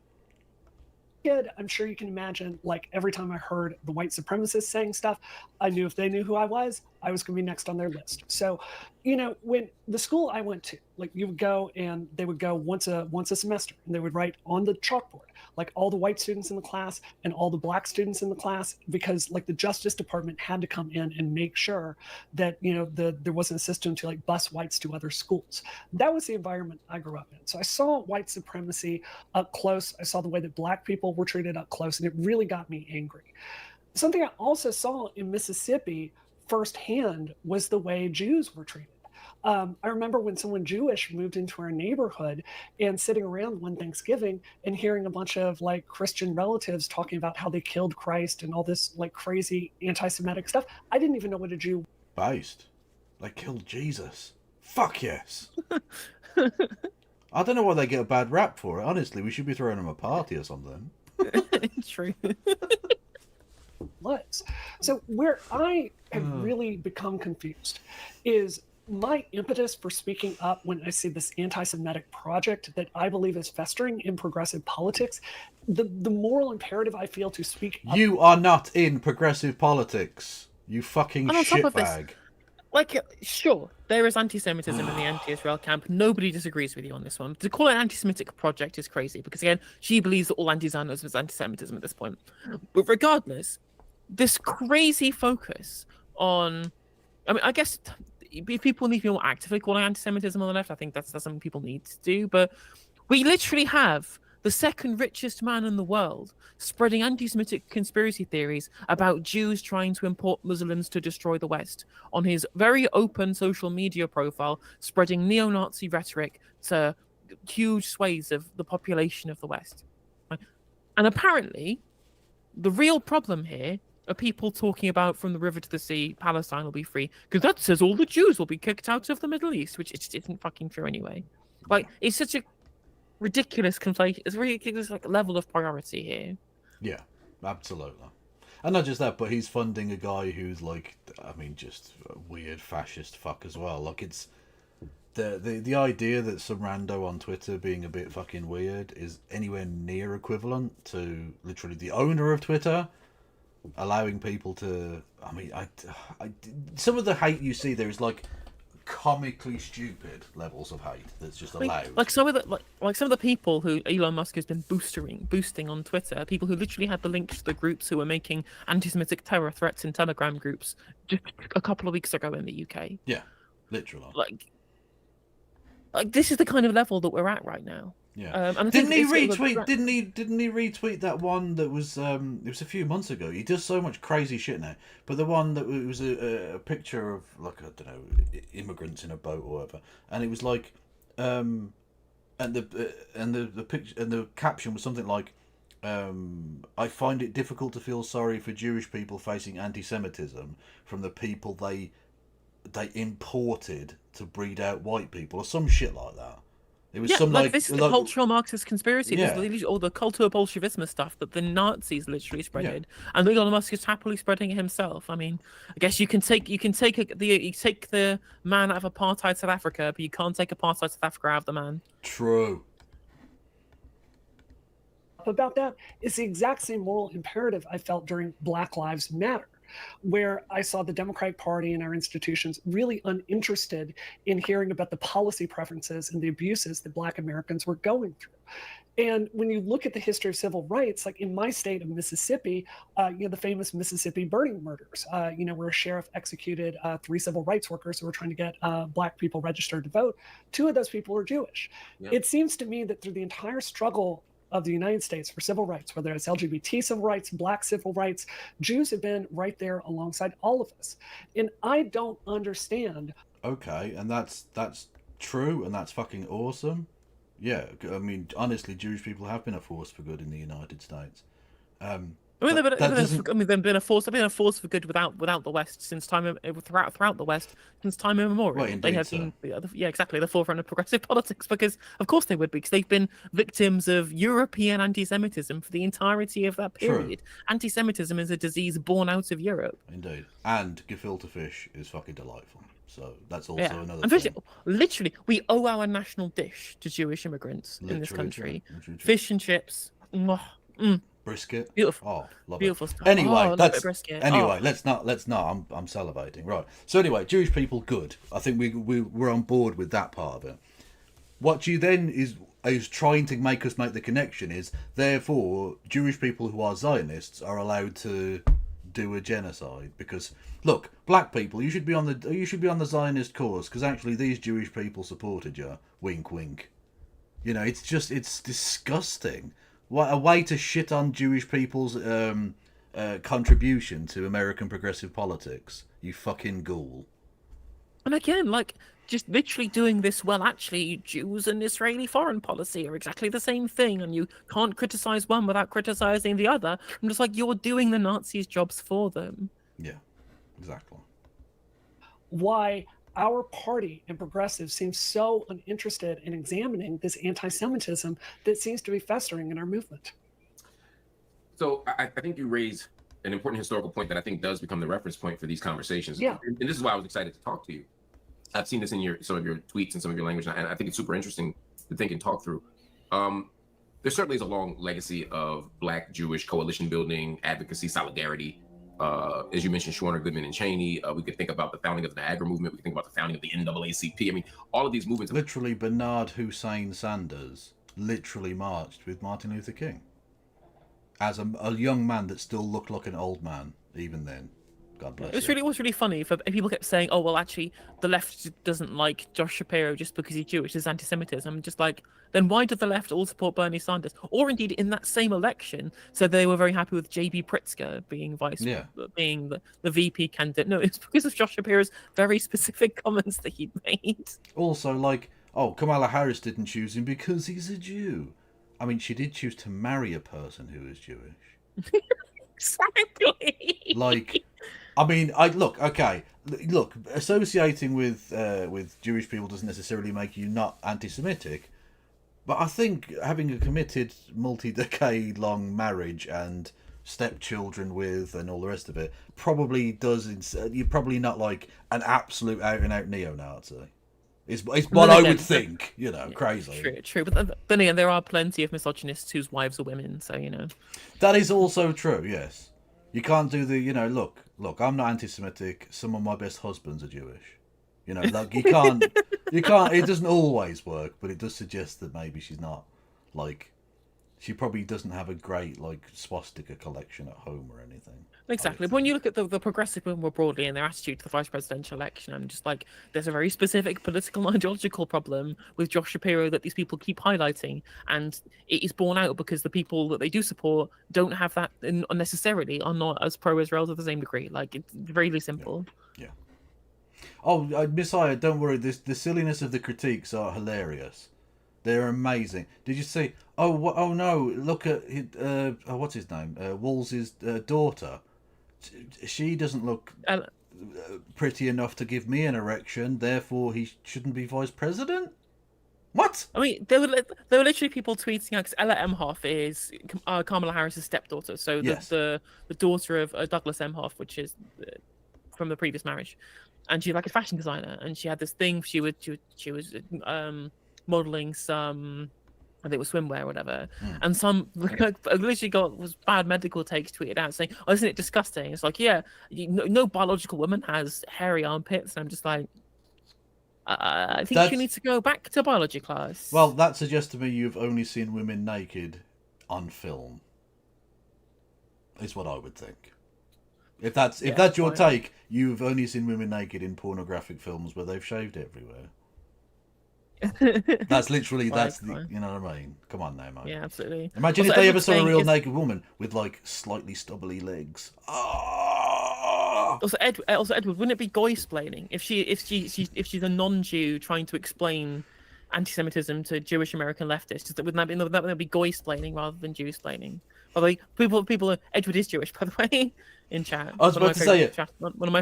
Kid, I'm sure you can imagine, like, every time I heard the white supremacists saying stuff, I knew if they knew who I was going to be next on their list. So, you know, when the school I went to, like, you would go and they would go once a semester, and they would write on the chalkboard, like, all the white students in the class and all the black students in the class, because, like, the Justice Department had to come in and make sure that, you know, there wasn't a system to, like, bus whites to other schools. That was the environment I grew up in. So I saw white supremacy up close. I saw the way that black people were treated up close, and it really got me angry. Something I also saw in Mississippi firsthand was the way Jews were treated. I remember when someone Jewish moved into our neighborhood and sitting around one Thanksgiving and hearing a bunch of like Christian relatives talking about how they killed Christ and all this like crazy anti-Semitic stuff. I didn't even know what a Jew. Based. They killed Jesus. Fuck yes. I don't know why they get a bad rap for it. Honestly, we should be throwing them a party or something. True. Was. So where I have really become confused is my impetus for speaking up when I see this anti-Semitic project that I believe is festering in progressive politics, the moral imperative I feel to speak up. You are not in progressive politics, you fucking shitbag. Like, sure, there is anti-Semitism in the anti-Israel camp. Nobody disagrees with you on this one. To call it an anti-Semitic project is crazy, because again, she believes that all anti-Zionism is anti-Semitism at this point. But regardless, this crazy focus on, I mean, I guess people need to be more actively calling anti-Semitism on the left. I think that's something people need to do. But we literally have the second richest man in the world spreading anti-Semitic conspiracy theories about Jews trying to import Muslims to destroy the West on his very open social media profile, spreading neo-Nazi rhetoric to huge swathes of the population of the West. And apparently, the real problem here are people talking about from the river to the sea, Palestine will be free, because that says all the Jews will be kicked out of the Middle East, which isn't fucking true anyway. Like, it's such a ridiculous conflation. It's a ridiculous like level of priority here. Yeah, absolutely. And not just that, but he's funding a guy who's like, I mean, just a weird fascist fuck as well. Like, it's the idea that some rando on Twitter being a bit fucking weird is anywhere near equivalent to literally the owner of Twitter allowing people to. I mean, I some of the hate you see there is like comically stupid levels of hate that's just allowed. Like some of the people who Elon Musk has been boosting on Twitter, people who literally had the links to the groups who were making anti-Semitic terror threats in Telegram groups just a couple of weeks ago in the UK. Yeah, literally. Like this is the kind of level that we're at right now. Yeah. Didn't he retweet? Didn't he retweet that one that was? It was a few months ago. He does so much crazy shit now. But the one that was a picture of like, I don't know, immigrants in a boat or whatever, and it was like, and the picture and the caption was something like, I find it difficult to feel sorry for Jewish people facing anti-Semitism from the people they imported to breed out white people or some shit like that. It was some this is the cultural Marxist conspiracy. Yeah. This is all the cultural Bolshevism stuff that the Nazis literally spreaded, and Elon Musk is happily spreading it himself. I mean, I guess you take the man out of apartheid South Africa, but you can't take apartheid South Africa out of the man. True. About that is the exact same moral imperative I felt during Black Lives Matter, where I saw the Democratic Party and our institutions really uninterested in hearing about the policy preferences and the abuses that Black Americans were going through. And when you look at the history of civil rights, like in my state of Mississippi, the famous Mississippi burning murders, where a sheriff executed 3 civil rights workers who were trying to get Black people registered to vote. 2 of those people were Jewish. Yep. It seems to me that through the entire struggle of the United States for civil rights, whether it's LGBT civil rights, Black civil rights, Jews have been right there alongside all of us. And I don't understand. Okay, and that's true, and that's fucking awesome. Yeah, I mean, honestly, Jewish people have been a force for good in the United States. They've been a force for good without the West since time throughout the West since time immemorial. Well, they have been exactly the forefront of progressive politics because of course they would be, because they've been victims of European anti-Semitism for the entirety of that period. True. Anti-Semitism is a disease born out of Europe. Indeed, and gefilte fish is fucking delightful. So that's also another thing. Literally, we owe our national dish to Jewish immigrants in this country. Fish and chips. Brisket. Beautiful. Oh, love beautiful it. Stuff. Anyway, let's not. I'm salivating. Right. So anyway, Jewish people, good. I think we're on board with that part of it. What you then is trying to make us make the connection is, therefore, Jewish people who are Zionists are allowed to do a genocide because, look, black people, you should be on the Zionist cause because actually these Jewish people supported you. Wink, wink. You know, it's disgusting. What a way to shit on Jewish people's contribution to American progressive politics. You fucking ghoul. And again, like, just literally doing this, well, actually, Jews and Israeli foreign policy are exactly the same thing, and you can't criticize one without criticizing the other. I'm just like, you're doing the Nazis' jobs for them. Yeah, exactly. Why our party and progressives seem so uninterested in examining this anti-Semitism that seems to be festering in our movement. So I think you raise an important historical point that I think does become the reference point for these conversations. Yeah. And this is why I was excited to talk to you. I've seen this in some of your tweets and some of your language, and I think it's super interesting to think and talk through. There certainly is a long legacy of Black Jewish coalition building, advocacy, solidarity. As you mentioned, Schwerner, Goodman, and Cheney. We could think about the founding of the Niagara movement. We could think about the founding of the NAACP. I mean, all of these movements. Literally, Bernard Hussein Sanders literally marched with Martin Luther King as a young man that still looked like an old man, even then. God bless It was really funny for people kept saying, oh, well, actually, the left doesn't like Josh Shapiro just because he's Jewish. There's anti-Semitism. I'm just like, then why did the left all support Bernie Sanders? Or indeed, in that same election, so they were very happy with J.B. Pritzker being being the VP candidate. No, it's because of Josh Shapiro's very specific comments that he'd made. Also, like, oh, Kamala Harris didn't choose him because he's a Jew. I mean, she did choose to marry a person who is Jewish. Exactly. Like, I mean, look, associating with Jewish people doesn't necessarily make you not anti-Semitic, but I think having a committed multi-decade-long marriage and stepchildren with and all the rest of it probably does. You're probably not like an absolute out-and-out neo-Nazi. It's what I would think, you know, crazy. True. But then again, there are plenty of misogynists whose wives are women, so, you know. That is also true, yes. You can't do the, you know, look, I'm not anti-Semitic. Some of my best husbands are Jewish. You know, like, you can't, it doesn't always work, but it does suggest that maybe she's not, like, she probably doesn't have a great, like, swastika collection at home or anything. Exactly. But when you look at the progressive movement more broadly and their attitude to the vice presidential election, I'm just like, there's a very specific political and ideological problem with Josh Shapiro that these people keep highlighting, and it is borne out because the people that they do support don't have that unnecessarily, are not as pro-Israel to the same degree. Like, it's really simple. Yeah. Oh, Messiah, don't worry. The silliness of the critiques are hilarious. They're amazing. Did you see? Oh no! Look at what's his name? Wools's daughter. She doesn't look pretty enough to give me an erection. Therefore, he shouldn't be vice president. What? I mean, there were literally people tweeting out, because Ella Emhoff is Kamala Harris's stepdaughter, so the daughter of Douglas Emhoff, which is from the previous marriage, and she's like a fashion designer, and she had this thing. She was modeling some, I think it was swimwear or whatever, and some literally was bad medical takes tweeted out saying, "Oh, isn't it disgusting?" It's like, yeah, no biological woman has hairy armpits, and I'm just like, I think you need to go back to biology class. Well, that suggests to me you've only seen women naked on film. Is what I would think. If that's your take, you've only seen women naked in pornographic films where they've shaved everywhere. That's literally you know what I mean. Come on now, mate. Yeah, absolutely. Imagine if they ever saw a real naked woman with like slightly stubbly legs. Oh! Also, Edward, wouldn't it be goy-splaining if she's a non-Jew trying to explain anti-Semitism to Jewish American leftists? Wouldn't that be goy-splaining rather than Jew-splaining? By the way, people. Edward is Jewish, by the way, in chat. I was about to say it. One of my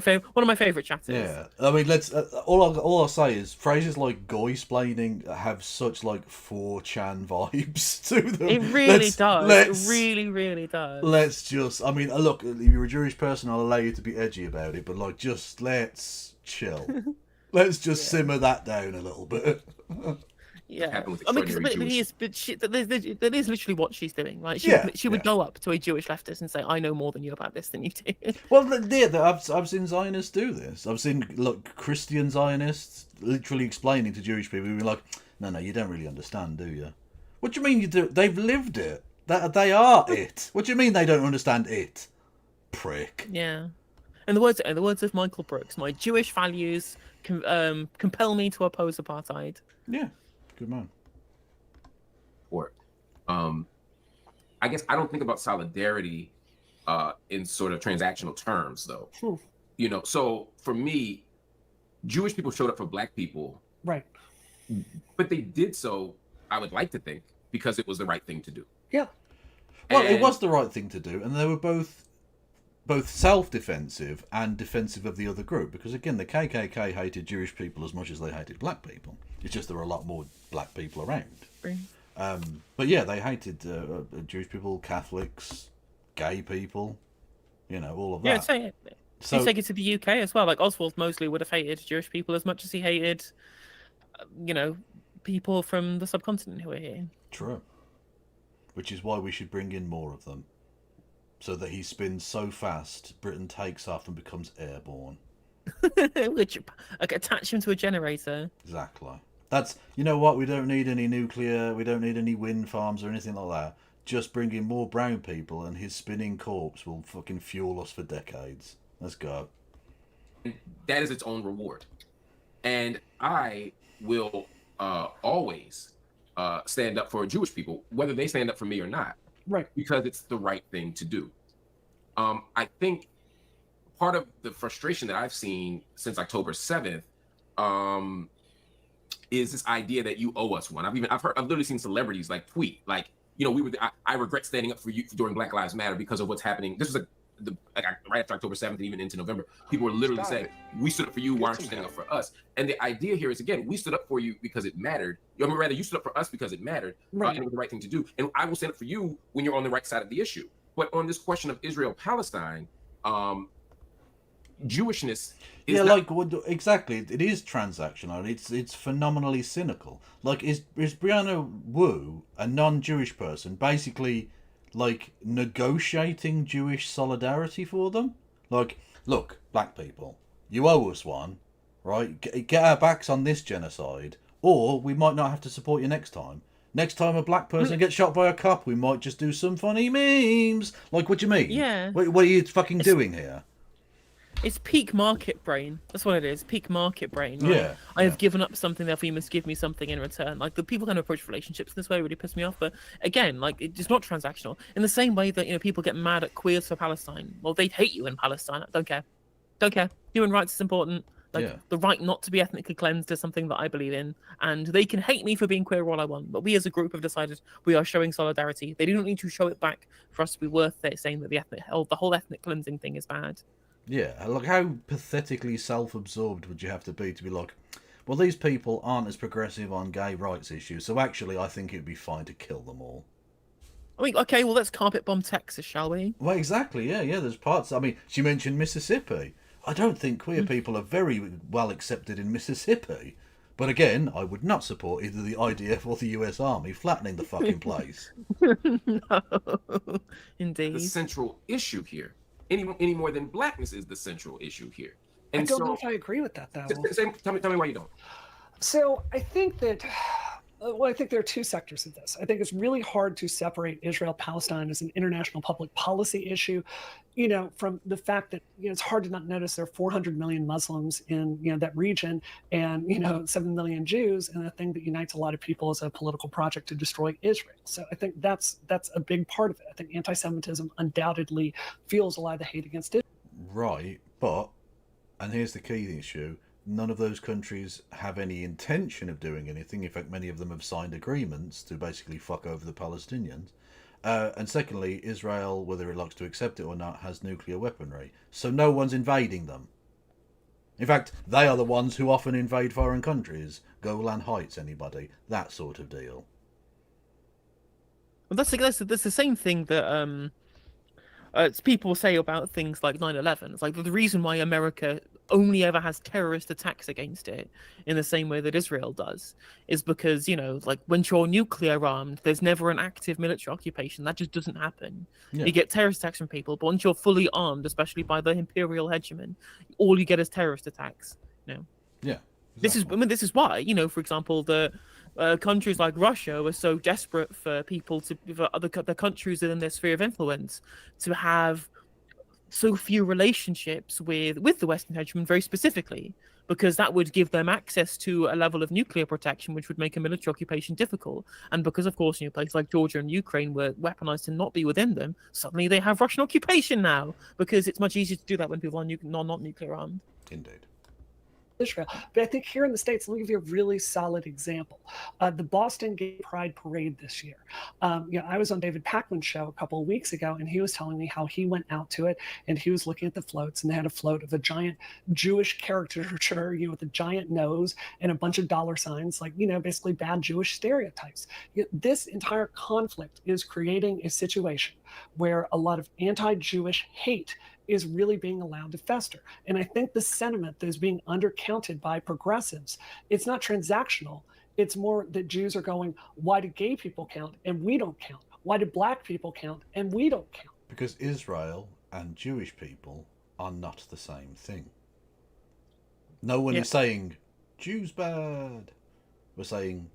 favorite chatters. Yeah, I mean, let's. All I'll say is phrases like goy-splaining have such like 4chan vibes to them. It really does. It really, really does. Let's just. I mean, look, if you're a Jewish person, I'll allow you to be edgy about it, but like, just let's chill. Let's just simmer that down a little bit. Yeah, I mean, that is literally what she's doing. Like, she would go up to a Jewish leftist and say, "I know more than you about this than you do." Well, I've seen Zionists do this. I've seen Christian Zionists literally explaining to Jewish people, being like, "No, you don't really understand, do you? What do you mean you do? They've lived it. They are it. What do you mean they don't understand it, prick?" Yeah. In the words of Michael Brooks, my Jewish values compel me to oppose apartheid. Yeah. Good man. Or, I guess I don't think about solidarity in sort of transactional terms, though. You know, so for me, Jewish people showed up for Black people, right? But they did so, I would like to think, because it was the right thing to do. Yeah. Well, it was the right thing to do, and they were both self-defensive and defensive of the other group, because again, the KKK hated Jewish people as much as they hated Black people. It's just there were a lot more Black people around. But yeah, they hated Jewish people, Catholics, gay people, all of that. Yeah, so take it to the UK as well. Like Oswald Mosley would have hated Jewish people as much as he hated, people from the subcontinent who are here. True. Which is why we should bring in more of them. So that he spins so fast, Britain takes off and becomes airborne. Which, attach him to a generator. Exactly. That's, you know what, we don't need any nuclear, we don't need any wind farms or anything like that. Just bring in more brown people and his spinning corpse will fucking fuel us for decades. Let's go. That is its own reward. And I will always stand up for Jewish people, whether they stand up for me or not. Right. Because it's the right thing to do. I think part of the frustration that I've seen since October 7th is this idea that you owe us one. I've literally seen celebrities like tweet, like, I regret standing up for you during Black Lives Matter because of what's happening. This was right after October 7th and even into November. People were literally saying, we stood up for you, why aren't you standing up for us? And the idea here is, again, we stood up for you because it mattered. Rather, you stood up for us because it mattered, and it was the right thing to do. And I will stand up for you when you're on the right side of the issue. But on this question of Israel-Palestine, Jewishness is exactly. It is transactional. It's phenomenally cynical. Like, is Brianna Wu, a non-Jewish person, basically like negotiating Jewish solidarity for them? Like, look, Black people, you owe us one, right? Get our backs on this genocide, or we might not have to support you next time. Next time a Black person gets shot by a cop, we might just do some funny memes. Like, what do you mean? Yeah. What are you fucking doing here? It's peak market brain. That's what it is. Peak market brain. Right? Yeah. I have given up something, therefore you must give me something in return. Like, the people kind of approach relationships this way really piss me off. But again, like, it's not transactional. In the same way that, people get mad at queers for Palestine. Well, they hate you in Palestine. I don't care. Don't care. Human rights is important. Like, the right not to be ethnically cleansed is something that I believe in. And they can hate me for being queer all I want. But we as a group have decided we are showing solidarity. They don't need to show it back for us to be worth it, saying that the whole ethnic cleansing thing is bad. Yeah, like, how pathetically self-absorbed would you have to be like, well, these people aren't as progressive on gay rights issues, so actually I think it'd be fine to kill them all. I mean, okay, well, let's carpet bomb Texas, shall we? Well, exactly, yeah, there's parts. I mean, she mentioned Mississippi. I don't think queer people are very well accepted in Mississippi. But again, I would not support either the IDF or the US Army flattening the fucking place. No, indeed. The central issue here. Any more than blackness is the central issue here. And I don't know if I agree with that, though. Tell me why you don't. So I think that, I think there are two sectors of this. I think it's really hard to separate Israel-Palestine as an international public policy issue, from the fact that, it's hard to not notice there are 400 million Muslims in, that region and, 7 million Jews. And the thing that unites a lot of people is a political project to destroy Israel. So I think that's a big part of it. I think anti-Semitism undoubtedly fuels a lot of the hate against Israel. Right. But, and here's the key issue, none of those countries have any intention of doing anything. In fact, many of them have signed agreements to basically fuck over the Palestinians. And secondly, Israel, whether it likes to accept it or not, has nuclear weaponry. So no one's invading them. In fact, they are the ones who often invade foreign countries. Golan Heights, anybody? That sort of deal. Well, that's the same thing that people say about things like 9/11. It's like the reason why America only ever has terrorist attacks against it in the same way that Israel does is because, you know, like when you're nuclear armed, there's never an active military occupation. That just doesn't happen. Yeah. You get terrorist attacks from people, but once you're fully armed, especially by the imperial hegemon, all you get is terrorist attacks. You know? Yeah. Exactly. This is why, you know, for example, the countries like Russia were so desperate for the countries within their sphere of influence to have so few relationships with the Western hegemon, very specifically, because that would give them access to a level of nuclear protection which would make a military occupation difficult. And because, of course, you know, places like Georgia and Ukraine were weaponized to not be within them, suddenly they have Russian occupation now, because it's much easier to do that when people are not nuclear armed. Indeed. Israel. But I think here in the States, let me give you a really solid example. The Boston Gay Pride Parade this year. You know, I was on David Pakman's show a couple of weeks ago, and he was telling me how he went out to it, and he was looking at the floats, and they had a float of a giant Jewish caricature, you know, with a giant nose and a bunch of dollar signs, like, you know, basically bad Jewish stereotypes. You know, this entire conflict is creating a situation where a lot of anti-Jewish hate is really being allowed to fester. And I think the sentiment that is being undercounted by progressives, it's not transactional. It's more that Jews are going, why do gay people count and we don't count? Why do black people count and we don't count? Because Israel and Jewish people are not the same thing. No one is saying, Jews bad. We're saying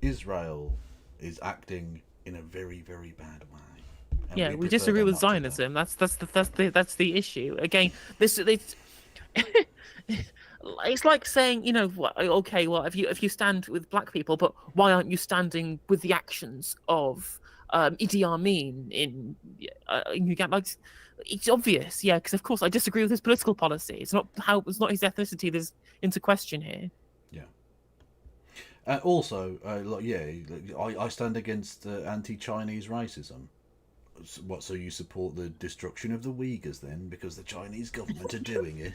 Israel is acting in a very, very bad way. Yeah, we disagree with Zionism. That's the issue. Again, it's like saying, you know, okay, well, if you stand with black people, but why aren't you standing with the actions of Idi Amin in Uganda? Like, it's obvious, yeah, because of course I disagree with his political policy. It's not his ethnicity that's into question here. Yeah. Also, I stand against anti-Chinese racism. What, so you support the destruction of the Uyghurs then, because the Chinese government are doing it?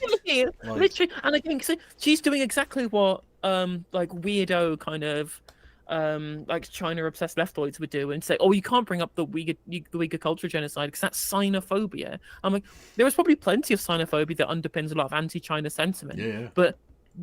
Literally, and again, she's doing exactly what like weirdo kind of like China obsessed leftoids would do and say, oh, you can't bring up the Uyghur culture genocide because that's xenophobia. I'm like, there is probably plenty of xenophobia that underpins a lot of anti-China sentiment. Yeah. But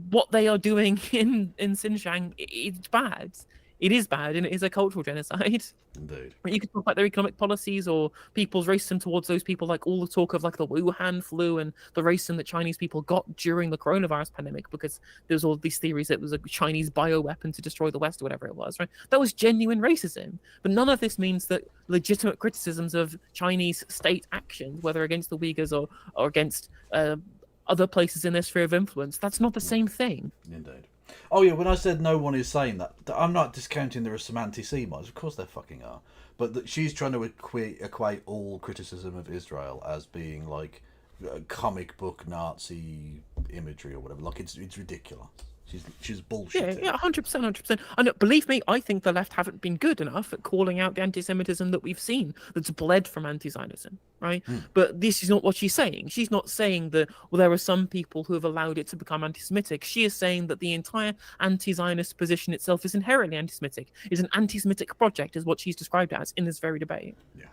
what they are doing in Xinjiang, it's bad. It is bad, and it is a cultural genocide. Indeed. You could talk about their economic policies or people's racism towards those people, like all the talk of like the Wuhan flu and the racism that Chinese people got during the coronavirus pandemic, because there's all these theories that it was a Chinese bioweapon to destroy the West or whatever it was, right? That was genuine racism. But none of this means that legitimate criticisms of Chinese state actions, whether against the Uyghurs or against other places in their sphere of influence, that's not the same thing. Indeed. Oh yeah, when I said no one is saying that, I'm not discounting there are some anti-Semites. Of course there fucking are. But she's trying to equate all criticism of Israel as being like comic book Nazi imagery or whatever. Like it's ridiculous. She's bullshit. Yeah, 100%. And believe me, I think the left haven't been good enough at calling out the anti-Semitism that we've seen that's bled from anti-Zionism, right? But this is not what she's saying. She's not saying that, well, there are some people who have allowed it to become anti-Semitic. She is saying that the entire anti-Zionist position itself is inherently anti-Semitic, is an anti-Semitic project, is what she's described as in this very debate. Yeah.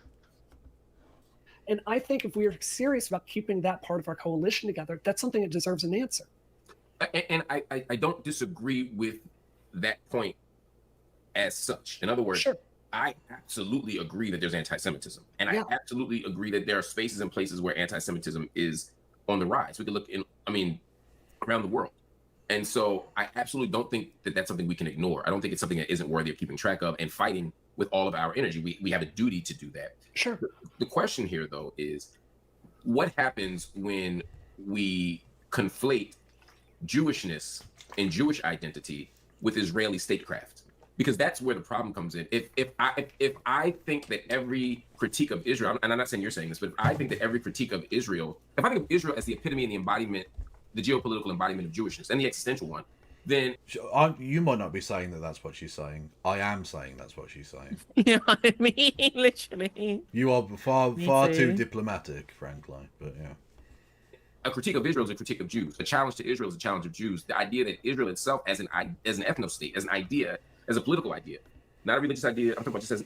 And I think if we're serious about keeping that part of our coalition together, that's something that deserves an answer. And I don't disagree with that point as such. In other words, sure. I absolutely agree that there's anti-Semitism. And I absolutely agree that there are spaces and places where anti-Semitism is on the rise. We can look around the world. And so I absolutely don't think that that's something we can ignore. I don't think it's something that isn't worthy of keeping track of and fighting with all of our energy. We have a duty to do that. Sure. The question here, though, is what happens when we conflate Jewishness and Jewish identity with Israeli statecraft? because that's where the problem comes in. If I think that every critique of Israel, and I'm not saying you're saying this, but if I think that every critique of Israel, if I think of Israel as the epitome and the embodiment, the geopolitical embodiment of Jewishness and the existential one, then you might not be saying that that's what she's saying. I am saying that's what she's saying. Yeah, I mean, literally. You are far too diplomatic, frankly. But yeah. A critique of Israel is a critique of Jews. A challenge to Israel is a challenge of Jews. The idea that Israel itself, as an ethno-state, as an idea, as a political idea, not a religious idea, I'm talking about just as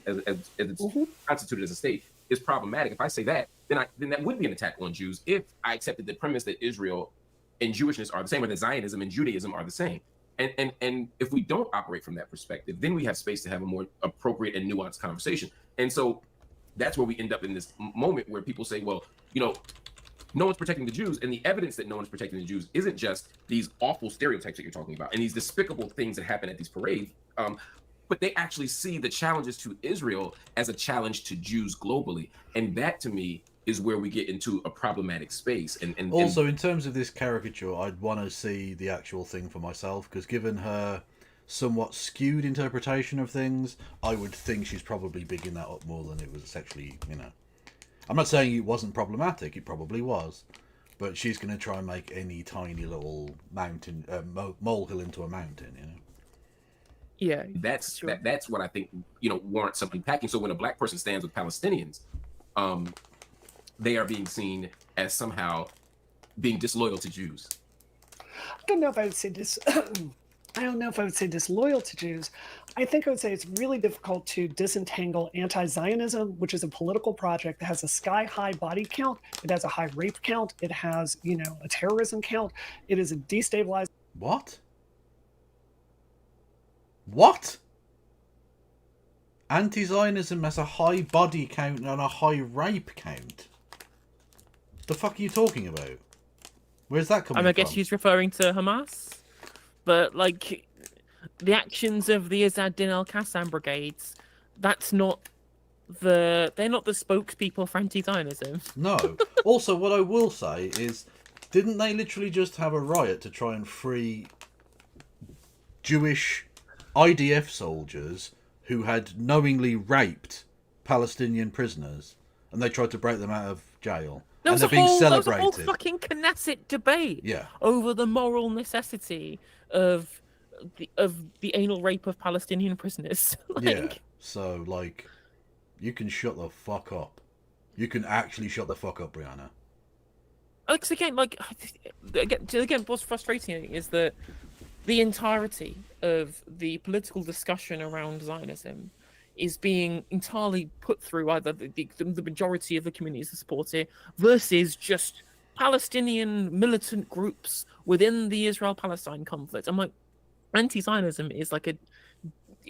it's constituted as a state, is problematic. If I say that, then that would be an attack on Jews if I accepted the premise that Israel and Jewishness are the same, or that Zionism and Judaism are the same. And if we don't operate from that perspective, then we have space to have a more appropriate and nuanced conversation. And so that's where we end up in this moment where people say, well, no one's protecting the Jews, and the evidence that no one's protecting the Jews isn't just these awful stereotypes that you're talking about and these despicable things that happen at these parades, but they actually see the challenges to Israel as a challenge to Jews globally. And that, to me, is where we get into a problematic space. And also, in terms of this caricature, I'd want to see the actual thing for myself, because given her somewhat skewed interpretation of things, I would think she's probably bigging that up more than it was actually, I'm not saying it wasn't problematic, it probably was, but she's going to try and make any tiny little mountain, molehill into a mountain, Yeah, that's what I think, warrants some unpacking. So when a black person stands with Palestinians, they are being seen as somehow being disloyal to Jews. I don't know if I would say this. I don't know if I would say disloyal to Jews. I think I would say it's really difficult to disentangle anti-Zionism, which is a political project that has a sky-high body count. It has a high rape count. It has, a terrorism count. It is a destabilizing. What? What? Anti-Zionism has a high body count and a high rape count? The fuck are you talking about? Where's that coming from? I guess she's referring to Hamas. But, the actions of the Izz-ad-Din al-Qassam brigades, they're not the spokespeople for anti-Zionism. No. Also, what I will say is, didn't they literally just have a riot to try and free Jewish IDF soldiers who had knowingly raped Palestinian prisoners, and they tried to break them out of jail? There was a whole fucking Knesset debate over the moral necessity of the anal rape of Palestinian prisoners. So you can shut the fuck up. You can actually shut the fuck up, Brianna. Because again, what's frustrating is that the entirety of the political discussion around Zionism is being entirely put through either the majority of the communities that support it versus just Palestinian militant groups within the Israel-Palestine conflict. I'm like, anti-Zionism is like a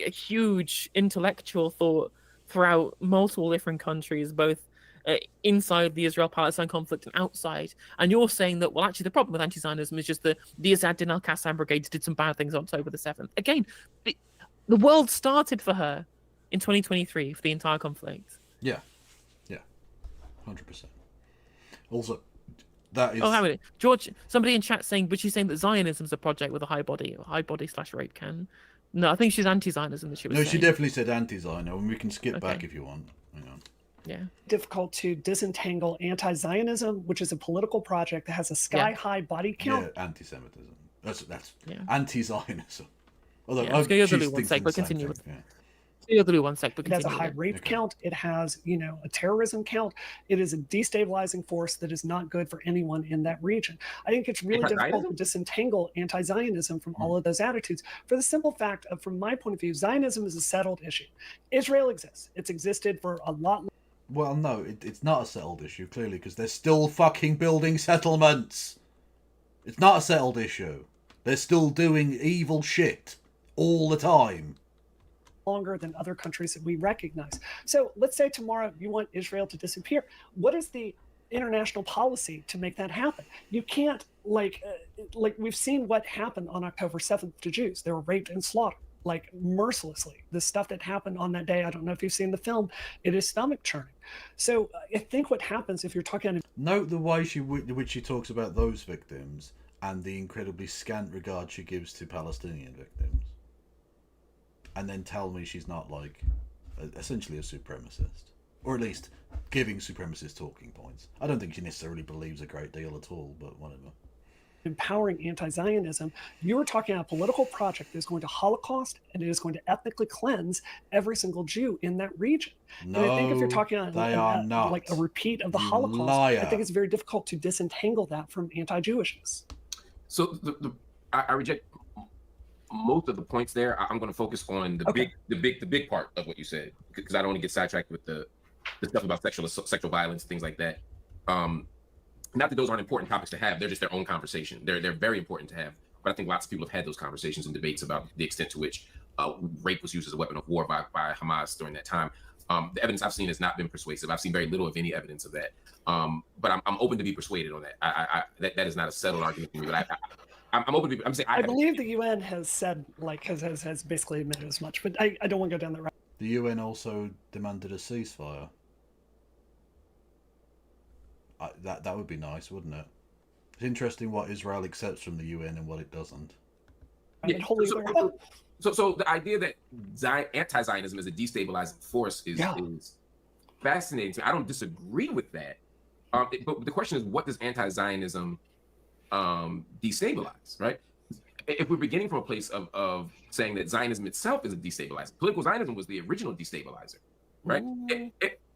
huge intellectual thought throughout multiple different countries, both inside the Israel-Palestine conflict and outside. And you're saying that, well, actually, the problem with anti-Zionism is just the Izz-ad-Din al-Qassam brigades did some bad things on October the 7th. Again, the world started for her in 2023 for the entire conflict. Yeah. 100%. Also, that is... Oh, how George, somebody in chat saying, but she's saying that Zionism's a project with a high body / rape can. No, I think she's anti-Zionism that she was saying. She definitely said anti-Zionism, and we can skip back if you want. Hang on. Yeah. Difficult to disentangle anti-Zionism, which is a political project that has a sky-high body count. Yeah, anti-Semitism. That's anti-Zionism. Although, let's go to one sec, but continue with... It has a high rape count. It has, a terrorism count. It is a destabilizing force that is not good for anyone in that region. I think it's really difficult to disentangle anti-Zionism from all of those attitudes for the simple fact of, from my point of view, Zionism is a settled issue. Israel exists. It's existed for a lot. Well, no, it's not a settled issue, clearly, because they're still fucking building settlements. It's not a settled issue. They're still doing evil shit all the time. Longer than other countries that we recognize. So let's say tomorrow you want Israel to disappear. What is the international policy to make that happen? You can't, like we've seen what happened on October 7th to Jews. They were raped and slaughtered, mercilessly. The stuff that happened on that day, I don't know if you've seen the film, it is stomach churning. So I think what happens if you're talking... Note the way which she talks about those victims and the incredibly scant regard she gives to Palestinian victims. and then tell me she's not like essentially a supremacist, or at least giving supremacist talking points. I don't think she necessarily believes a great deal at all, but whatever. Empowering anti-Zionism, you are talking about a political project that is going to Holocaust and it is going to ethnically cleanse every single Jew in that region. No, and I think if you're talking about like a repeat of the Holocaust, liar. I think it's very difficult to disentangle that from anti-Jewishness. So I reject most of the points there. I'm going to focus on the big part of what you said, because I don't want to get sidetracked with the stuff about sexual violence, things like that. Not that those aren't important topics to have; they're just their own conversation. They're very important to have. But I think lots of people have had those conversations and debates about the extent to which rape was used as a weapon of war by Hamas during that time. The evidence I've seen has not been persuasive. I've seen very little, if any, evidence of that. But I'm open to be persuaded on that. That is not a settled argument for me. But I'm open to be. I'm saying I believe the UN has said, like, has basically admitted as much. But I don't want to go down that route. The UN also demanded a ceasefire. That would be nice, wouldn't it? It's interesting what Israel accepts from the UN and what it doesn't. Yeah, so the idea that anti-Zionism is a destabilizing force is fascinating to me. I don't disagree with that. But the question is, what does anti-Zionism destabilize, right? If we're beginning from a place of saying that Zionism itself is a destabilizer, political Zionism was the original destabilizer, right?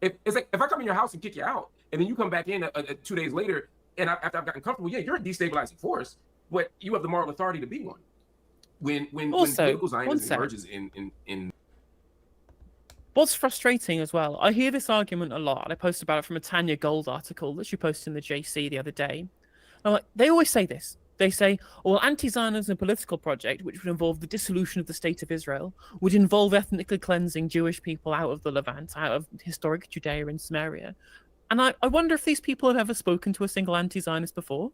It's like if I come in your house and kick you out, and then you come back in 2 days later, and after I've gotten comfortable, yeah, you're a destabilizing force, but you have the moral authority to be one. When political Zionism emerges in what's frustrating as well, I hear this argument a lot. I posted about it from a Tanya Gold article that she posted in the JC the other day. I'm like, they always say this. They say, well, anti-Zionism political project, which would involve the dissolution of the state of Israel, would involve ethnically cleansing Jewish people out of the Levant, out of historic Judea and Samaria. And I wonder if these people have ever spoken to a single anti-Zionist before.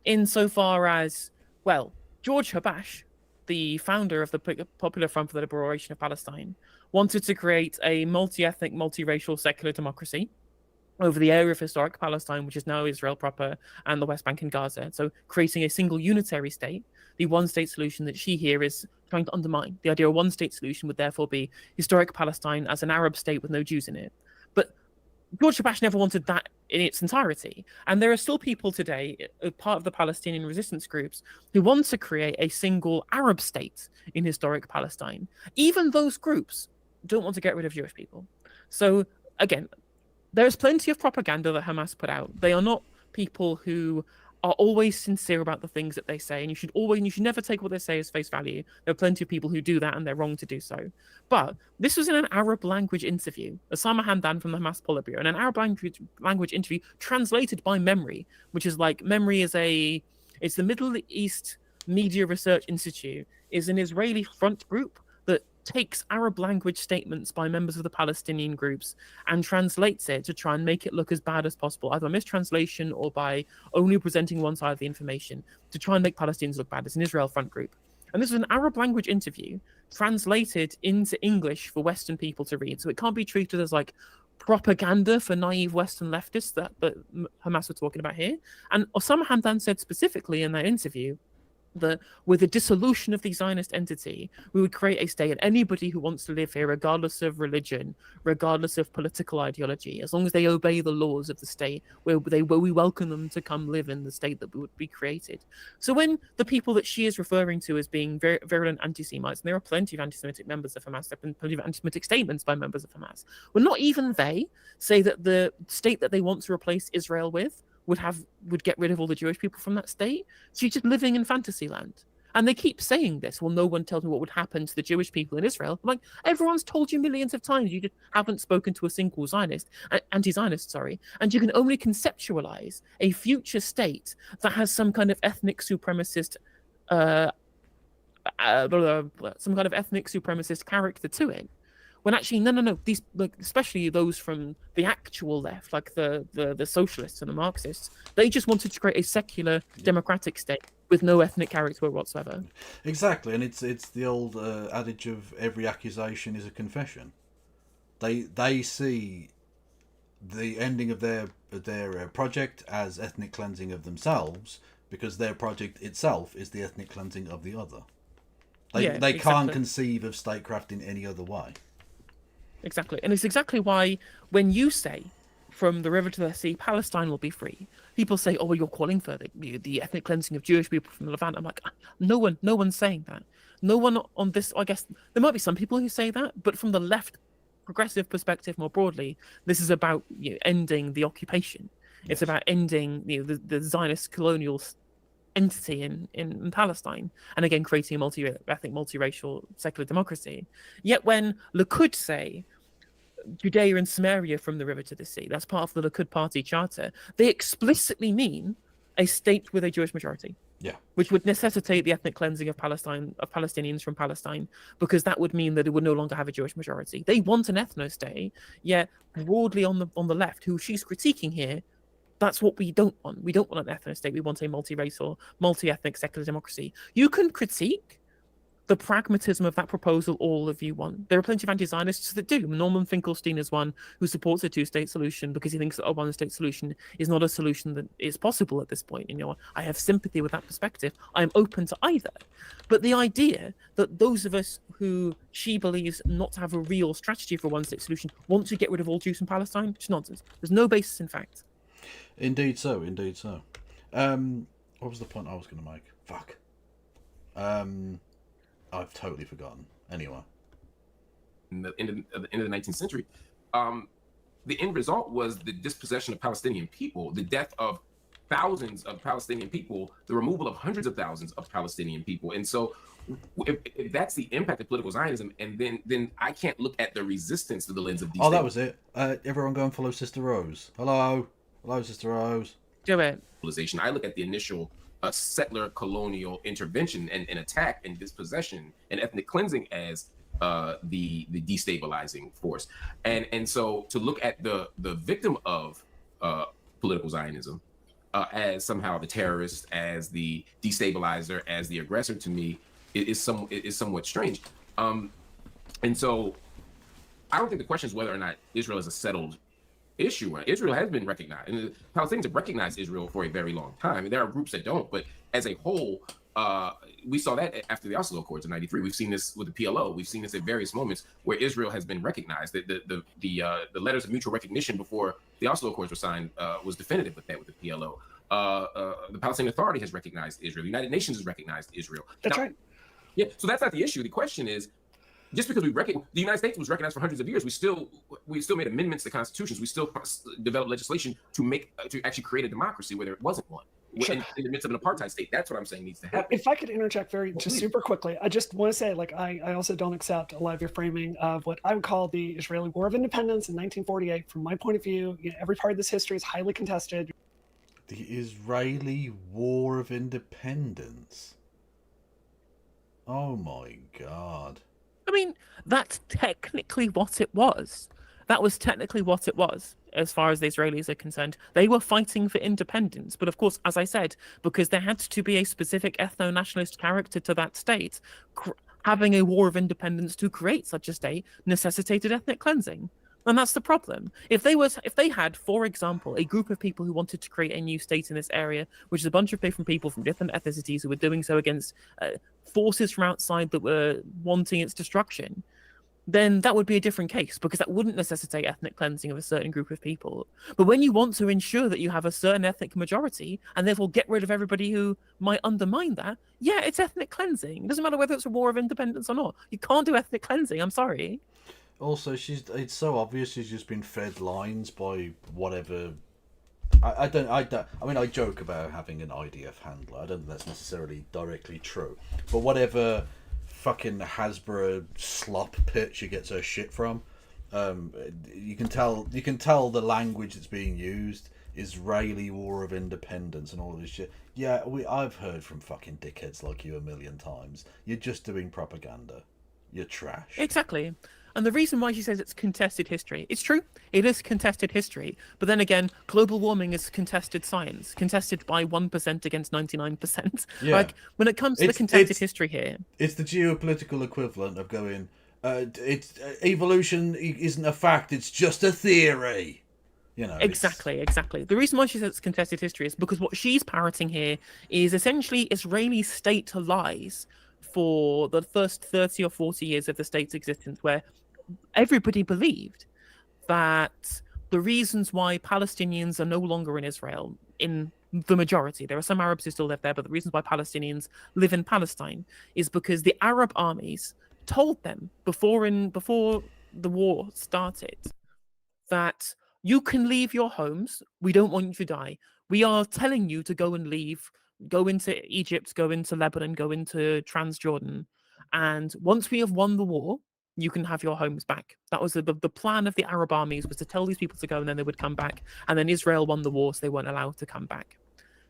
Insofar as, well, George Habash, the founder of the Popular Front for the Liberation of Palestine, wanted to create a multi-ethnic, multiracial secular democracy over the area of historic Palestine, which is now Israel proper, and the West Bank and Gaza. So creating a single unitary state, the one-state solution that she here is trying to undermine. The idea of a one-state solution would therefore be historic Palestine as an Arab state with no Jews in it. But George Habash never wanted that in its entirety. And there are still people today, part of the Palestinian resistance groups, who want to create a single Arab state in historic Palestine. Even those groups don't want to get rid of Jewish people. So, again, there's plenty of propaganda that Hamas put out. They are not people who are always sincere about the things that they say, and you should never take what they say as face value. There are plenty of people who do that, and they're wrong to do so. But this was in an Arab language interview. Osama Hamdan from the Hamas Politburo, in an Arab language interview translated by Memory, which is like, Memory is it's the Middle East Media Research Institute, is an Israeli front group that takes Arab language statements by members of the Palestinian groups and translates it to try and make it look as bad as possible, either by mistranslation or by only presenting one side of the information to try and make Palestinians look bad. It's an Israel front group. And this is an Arab language interview translated into English for Western people to read. So it can't be treated as like propaganda for naive Western leftists that Hamas were talking about here. And Osama Hamdan said specifically in that interview that with the dissolution of the Zionist entity, we would create a state, and anybody who wants to live here, regardless of religion, regardless of political ideology, as long as they obey the laws of the state, where we welcome them to come live in the state that would be created. So when the people that she is referring to as being virulent anti-Semites, and there are plenty of anti-Semitic members of Hamas, there have been plenty of anti-Semitic statements by members of Hamas, well, not even they say that the state that they want to replace Israel with would get rid of all the Jewish people from that state. She's just living in fantasy land. And they keep saying this. Well, no one tells me what would happen to the Jewish people in Israel. I'm like, everyone's told you millions of times. You just haven't spoken to a single anti-Zionist, and you can only conceptualize a future state that has some kind of ethnic supremacist character to it. When actually, no. These, like, especially those from the actual left, like the socialists and the Marxists, they just wanted to create a secular democratic state with no ethnic character whatsoever. Exactly, and it's the old adage of every accusation is a confession. They see the ending of their project as ethnic cleansing of themselves, because their project itself is the ethnic cleansing of the other. They can't conceive of statecraft in any other way. Exactly. And it's exactly why when you say, from the river to the sea, Palestine will be free, people say, oh, well, you're calling for the ethnic cleansing of Jewish people from the Levant. I'm like, no one's saying that. No one on this, I guess, there might be some people who say that, but from the left progressive perspective more broadly, this is about ending the occupation. Yes. It's about ending the Zionist colonial entity in Palestine, and again creating a multi-ethnic, multiracial secular democracy. Yet when Likud say Judea and Samaria from the river to the sea, that's part of the Likud party charter, they explicitly mean a state with a Jewish majority. Yeah. Which would necessitate the ethnic cleansing of Palestinians from Palestine, because that would mean that it would no longer have a Jewish majority. They want an ethno-state, yet broadly on the left, who she's critiquing here, that's what we don't want. We don't want an ethno-state. We want a multiracial, multi-ethnic secular democracy. You can critique the pragmatism of that proposal all of you want. There are plenty of anti-Zionists that do. Norman Finkelstein is one who supports a two-state solution because he thinks that a one-state solution is not a solution that is possible at this point. I have sympathy with that perspective. I am open to either. But the idea that those of us who she believes not to have a real strategy for a one-state solution want to get rid of all Jews from Palestine, it's nonsense. There's no basis in fact. Indeed so. What was the point I was going to make? Fuck. I've totally forgotten. Anyway. In the end of the 19th century, the end result was the dispossession of Palestinian people, the death of thousands of Palestinian people, the removal of hundreds of thousands of Palestinian people. And so if that's the impact of political Zionism, and then I can't look at the resistance through the lens of these that was it. Everyone go and follow Sister Rose. Hello, Sister Rose. Do it. I look at the initial settler colonial intervention and attack and dispossession and ethnic cleansing as the destabilizing force. And so to look at the victim of political Zionism as somehow the terrorist, as the destabilizer, as the aggressor, to me is somewhat strange. And so I don't think the question is whether or not Israel is a settled issue. Israel has been recognized, and the Palestinians have recognized Israel for a very long time. And there are groups that don't, but as a whole, we saw that after the Oslo Accords in '93. We've seen this with the PLO. We've seen this at various moments where Israel has been recognized. The letters of mutual recognition before the Oslo Accords were signed was definitive with the PLO. The Palestinian Authority has recognized Israel. The United Nations has recognized Israel. That's right. Yeah, so that's not the issue. The question is, just because the United States was recognized for hundreds of years, we still made amendments to constitutions. We still developed legislation to actually create a democracy where there wasn't one. Sure. In the midst of an apartheid state. That's what I'm saying needs to happen. If I could interject super quickly, I just want to say, I also don't accept a lot of your framing of what I would call the Israeli War of Independence in 1948. From my point of view, every part of this history is highly contested. The Israeli War of Independence. Oh my God. I mean, that's technically what it was. That was technically what it was, as far as the Israelis are concerned. They were fighting for independence. But of course, as I said, because there had to be a specific ethno-nationalist character to that state, having a war of independence to create such a state necessitated ethnic cleansing. And that's the problem. If they had, for example, a group of people who wanted to create a new state in this area, which is a bunch of different people from different ethnicities who were doing so against forces from outside that were wanting its destruction, then that would be a different case, because that wouldn't necessitate ethnic cleansing of a certain group of people. But when you want to ensure that you have a certain ethnic majority and therefore get rid of everybody who might undermine that, yeah, it's ethnic cleansing. It doesn't matter whether it's a war of independence or not. You can't do ethnic cleansing. I'm sorry. Also, it's so obvious she's just been fed lines by whatever. I mean, I joke about having an IDF handler. I don't think that's necessarily directly true. But whatever fucking Hasbro slop pit she gets her shit from, you can tell the language that's being used. Israeli War of Independence and all of this shit. Yeah, I've heard from fucking dickheads like you a million times. You're just doing propaganda. You're trash. Exactly. And the reason why she says it's contested history, it's true, it is contested history. But then again, global warming is contested science, contested by 1% against 99%. Yeah. Like, when it comes to the contested history here... It's the geopolitical equivalent of going, evolution isn't a fact, it's just a theory. Exactly. The reason why she says it's contested history is because what she's parroting here is essentially Israeli state lies for the first 30 or 40 years of the state's existence, where everybody believed that the reasons why Palestinians are no longer in Israel, in the majority, there are some Arabs who still live there, but the reasons why Palestinians live in Palestine is because the Arab armies told them before the war started that you can leave your homes. We don't want you to die. We are telling you to go and leave, go into Egypt, go into Lebanon, go into Transjordan. And once we have won the war, you can have your homes back. That was the plan of the Arab armies, was to tell these people to go and then they would come back. And then Israel won the war, so they weren't allowed to come back.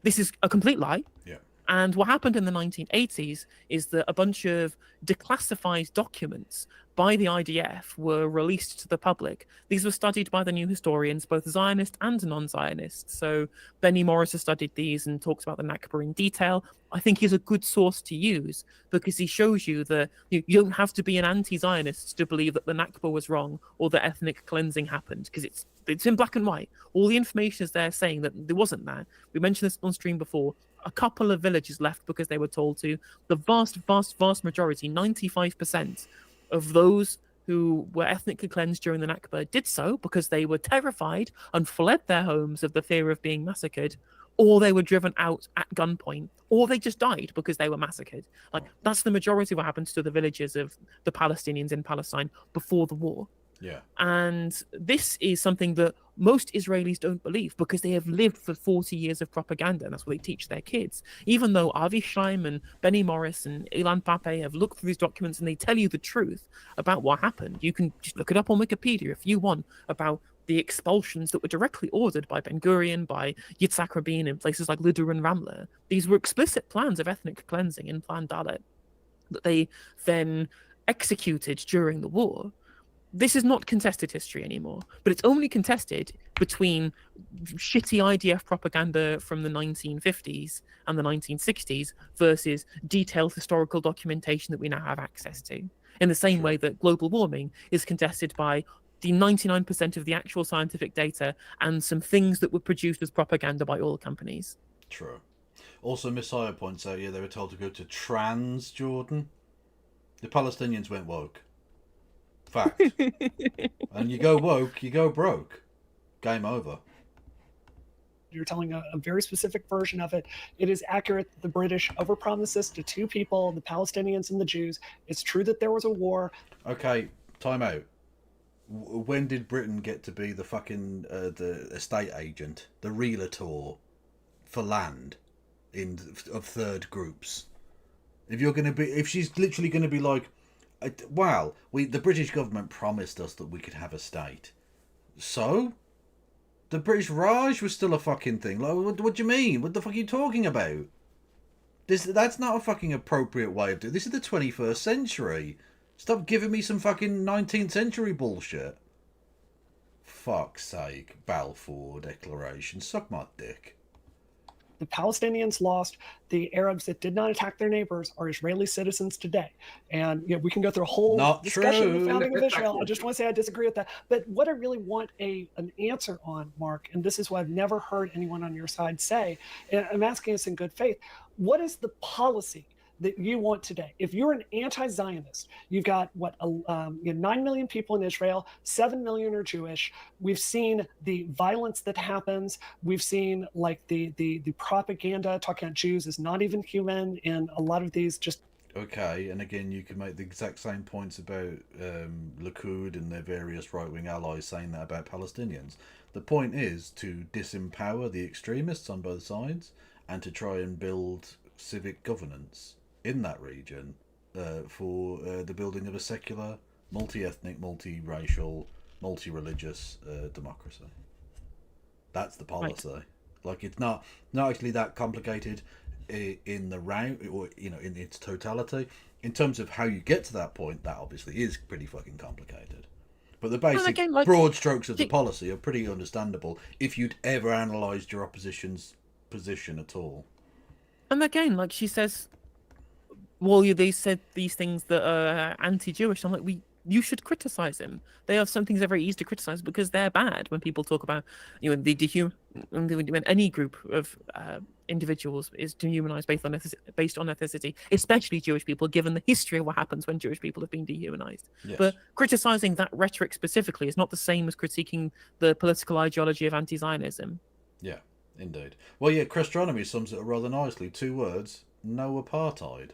This is a complete lie. Yeah. And what happened in the 1980s is that a bunch of declassified documents by the IDF were released to the public. These were studied by the new historians, both Zionist and non-Zionist. So Benny Morris has studied these and talks about the Nakba in detail. I think he's a good source to use because he shows you that you don't have to be an anti-Zionist to believe that the Nakba was wrong or that ethnic cleansing happened, because it's in black and white. All the information is there saying that there wasn't that. We mentioned this on stream before. A couple of villages left because they were told to. The vast majority, 95% of those who were ethnically cleansed during the Nakba did so because they were terrified and fled their homes of the fear of being massacred, or they were driven out at gunpoint, or they just died because they were massacred. Like, that's the majority of what happens to the villages of the Palestinians in Palestine before the war. Yeah. And this is something that most Israelis don't believe because they have lived for 40 years of propaganda, and that's what they teach their kids. Even though Avi Shlaim and Benny Morris and Ilan Pape have looked through these documents and they tell you the truth about what happened. You can just look it up on Wikipedia if you want, about the expulsions that were directly ordered by Ben Gurion, by Yitzhak Rabin in places like Lidur and Ramla. These were explicit plans of ethnic cleansing in Plan Dalet that they then executed during the war. This is not contested history anymore, but it's only contested between shitty IDF propaganda from the 1950s and the 1960s versus detailed historical documentation that we now have access to. In the same way that global warming is contested by the 99% of the actual scientific data and some things that were produced as propaganda by oil companies. True. Also, Messiah points out, they were told to go to Transjordan. The Palestinians went woke. Fact. And you go woke, you go broke. Game over. You're telling a very specific version of it. It is accurate that the British overpromised this to two people, the Palestinians and the Jews. It's true that there was a war. Okay, time out. When did Britain get to be the fucking the estate agent, the realtor for land of third groups? If she's literally going to be like, wow, the British government promised us that we could have a state. So? The British Raj was still a fucking thing. Like, what do you mean? What the fuck are you talking about? That's not a fucking appropriate way of doing it. This is the 21st century. Stop giving me some fucking 19th century bullshit. Fuck's sake. Balfour Declaration. Suck my dick. The Palestinians lost. The Arabs that did not attack their neighbors are Israeli citizens today. And we can go through a whole discussion of the founding of Israel. I just want to say I disagree with that. But what I really want an answer on, Mark, and this is what I've never heard anyone on your side say, and I'm asking this in good faith, what is the policy that you want today? If you're an anti-Zionist, you've got 9 million people in Israel, 7 million are Jewish. We've seen the violence that happens. We've seen like the propaganda talking about Jews is not even human, and a lot of these just. Okay, and again, you can make the exact same points about Likud and their various right-wing allies saying that about Palestinians. The point is to disempower the extremists on both sides and to try and build civic governance in that region for the building of a secular, multi-ethnic, multi-racial, multi-religious democracy. That's the policy. Right. Like, it's not actually that complicated in the round, or in its totality. In terms of how you get to that point, that obviously is pretty fucking complicated. But the basic broad strokes of the policy are pretty understandable if you'd ever analysed your opposition's position at all. And again, like she says, well, they said these things that are anti-Jewish. I'm like, you should criticize him. They are some things that are very easy to criticize because they're bad. When people talk about, you know, when any group of individuals is dehumanized based on ethnicity, especially Jewish people, given the history of what happens when Jewish people have been dehumanized. Yes. But criticizing that rhetoric specifically is not the same as critiquing the political ideology of anti-Zionism. Yeah, indeed. Well, yeah, Christronomy sums it up rather nicely. 2 words: no apartheid.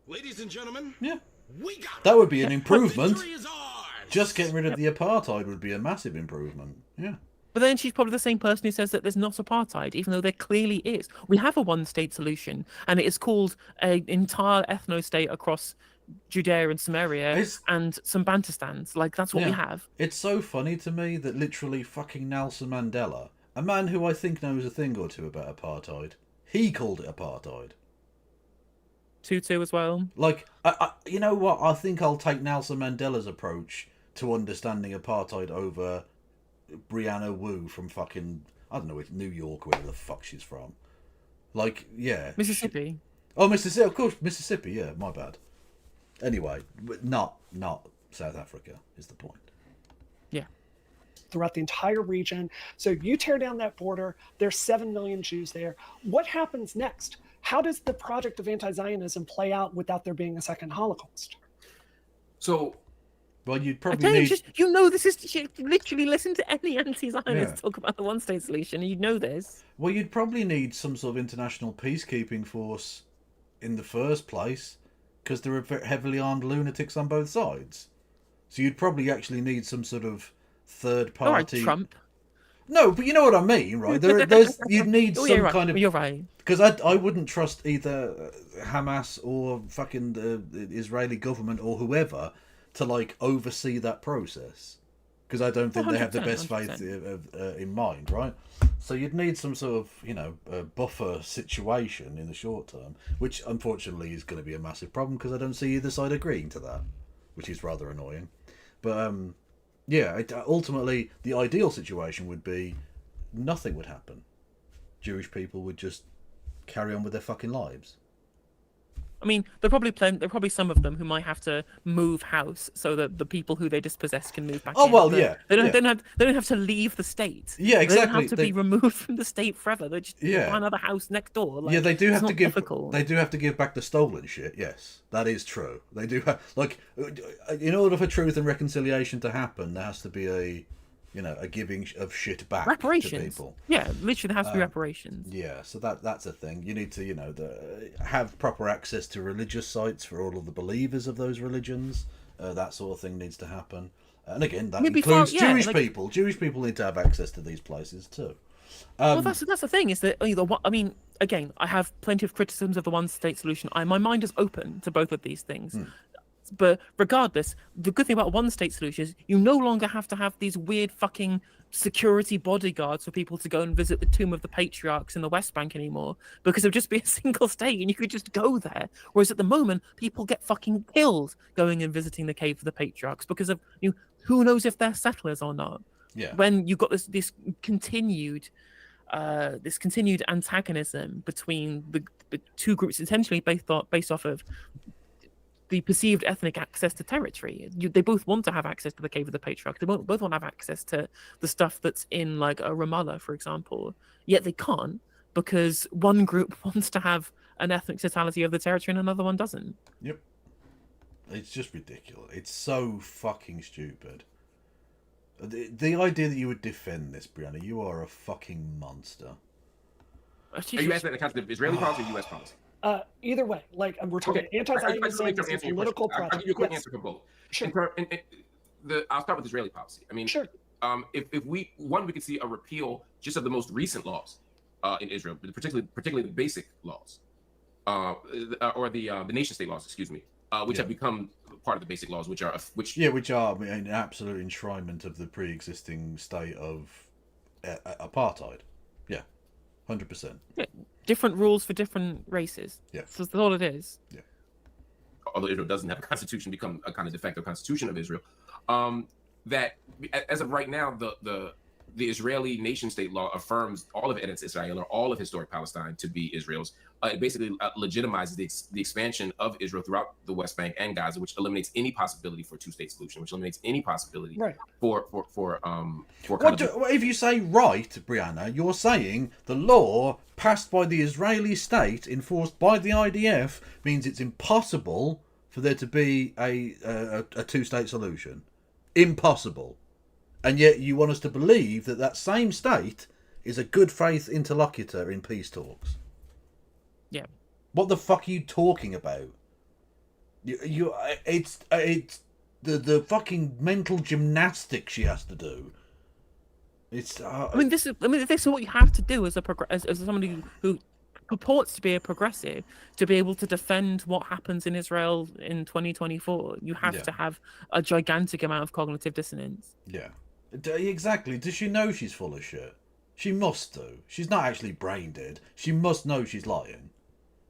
Ladies and gentlemen, yeah, we got that would be an improvement. Victory is ours. Just getting rid of the apartheid would be a massive improvement. Yeah. But then she's probably the same person who says that there's not apartheid, even though there clearly is. We have a one-state solution, and it is called an entire ethno-state across Judea and Samaria and some Bantustans. Like, that's what we have. It's so funny to me that literally fucking Nelson Mandela, a man who I think knows a thing or two about apartheid, he called it apartheid. Tutu as well. Like, you know what? I think I'll take Nelson Mandela's approach to understanding apartheid over Brianna Wu from fucking, I don't know, New York, wherever the fuck she's from. Like, yeah. Mississippi. Oh, Mississippi, of course, Mississippi, yeah, my bad. Anyway, but not South Africa is the point. Yeah. Throughout the entire region. So you tear down that border, there's 7 million Jews there. What happens next? How does the project of anti-Zionism play out without there being a second Holocaust? So, well, you'd probably need... this is... You literally listen to any anti-Zionist talk about the one-state solution, and you'd know this. Well, you'd probably need some sort of international peacekeeping force in the first place, because there are heavily armed lunatics on both sides. So you'd probably actually need some sort of third party... All right, Trump. No, but you know what I mean, right? You'd need some kind of... You're right. Because I wouldn't trust either Hamas or fucking the Israeli government or whoever to, like, oversee that process. Because I don't think they have the best 100%. Faith in mind, right? So you'd need some sort of, you know, buffer situation in the short term, which unfortunately is going to be a massive problem because I don't see either side agreeing to that, which is rather annoying. But, yeah, ultimately, the ideal situation would be nothing would happen. Jewish people would just carry on with their fucking lives. I mean, there are probably some of them who might have to move house so that the people who they dispossessed can move back. Oh, well, yeah. They don't have to leave the state. Yeah, exactly. They don't have to be removed from the state forever. They just find another house next door. Like, yeah, they do have to give. Difficult. They do have to give back the stolen shit. Yes, that is true. They do have, like, in order for truth and reconciliation to happen, there has to be a giving of shit back to people. Yeah, literally there has to be reparations. Yeah, so that's a thing. You need to, have proper access to religious sites for all of the believers of those religions. That sort of thing needs to happen. And again, that includes Jewish people. Jewish people need to have access to these places too. Well, that's the thing, is that again, I have plenty of criticisms of the one-state solution. My mind is open to both of these things. But regardless, the good thing about one-state solution is you no longer have to have these weird fucking security bodyguards for people to go and visit the tomb of the patriarchs in the West Bank anymore, because it'll just be a single state and you could just go there. Whereas at the moment, people get fucking killed going and visiting the cave of the patriarchs because of who knows if they're settlers or not. Yeah. When you've got this continued antagonism between the two groups, essentially based off of the perceived ethnic access to territory. They both want to have access to the cave of the patriarch. They both want to have access to the stuff that's in, like, a Ramallah, for example. Yet they can't because one group wants to have an ethnic totality of the territory and another one doesn't. Yep. It's just ridiculous. It's so fucking stupid. The idea that you would defend this, Brianna, you are a fucking monster. Are you asking that the Israeli policy or U.S. policy? Either way, like, we're talking anti-Zionism, political project. I'll give you a quick answer for both. Sure. I'll start with Israeli policy. I mean, sure. If we could see a repeal just of the most recent laws in Israel, particularly the basic laws, or the nation state laws, excuse me, which have become part of the basic laws, which are an absolute enshrinement of the pre-existing state of apartheid. Yeah, 100%. Yeah. Different rules for different races. Yeah. So that's all it is. Yeah. Although Israel doesn't have a constitution, become a kind of de facto constitution of Israel. That as of right now, the Israeli nation state law affirms all of Eretz Israel, or all of historic Palestine, to be Israel's. it basically legitimizes the expansion of Israel throughout the West Bank and Gaza, which eliminates any possibility for a two-state solution, which eliminates any possibility for if you say right, Brianna, you're saying the law passed by the Israeli state, enforced by the IDF, means it's impossible for there to be a two-state solution. Impossible. And yet you want us to believe that that same state is a good faith interlocutor in peace talks. Yeah. What the fuck are you talking about? It's the fucking mental gymnastics she has to do. This is what you have to do as somebody who purports to be a progressive, to be able to defend what happens in Israel in 2024. You have to have a gigantic amount of cognitive dissonance. Yeah, exactly. Does she know she's full of shit? She must do. She's not actually brain dead. She must know she's lying.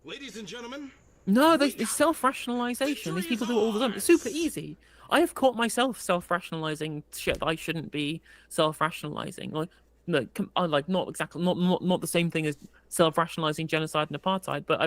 Ladies and gentlemen. No, it's self-rationalization. These people do it all the time. It's super easy. I have caught myself self-rationalizing shit that I shouldn't be self-rationalizing. Not the same thing as self-rationalizing genocide and apartheid, but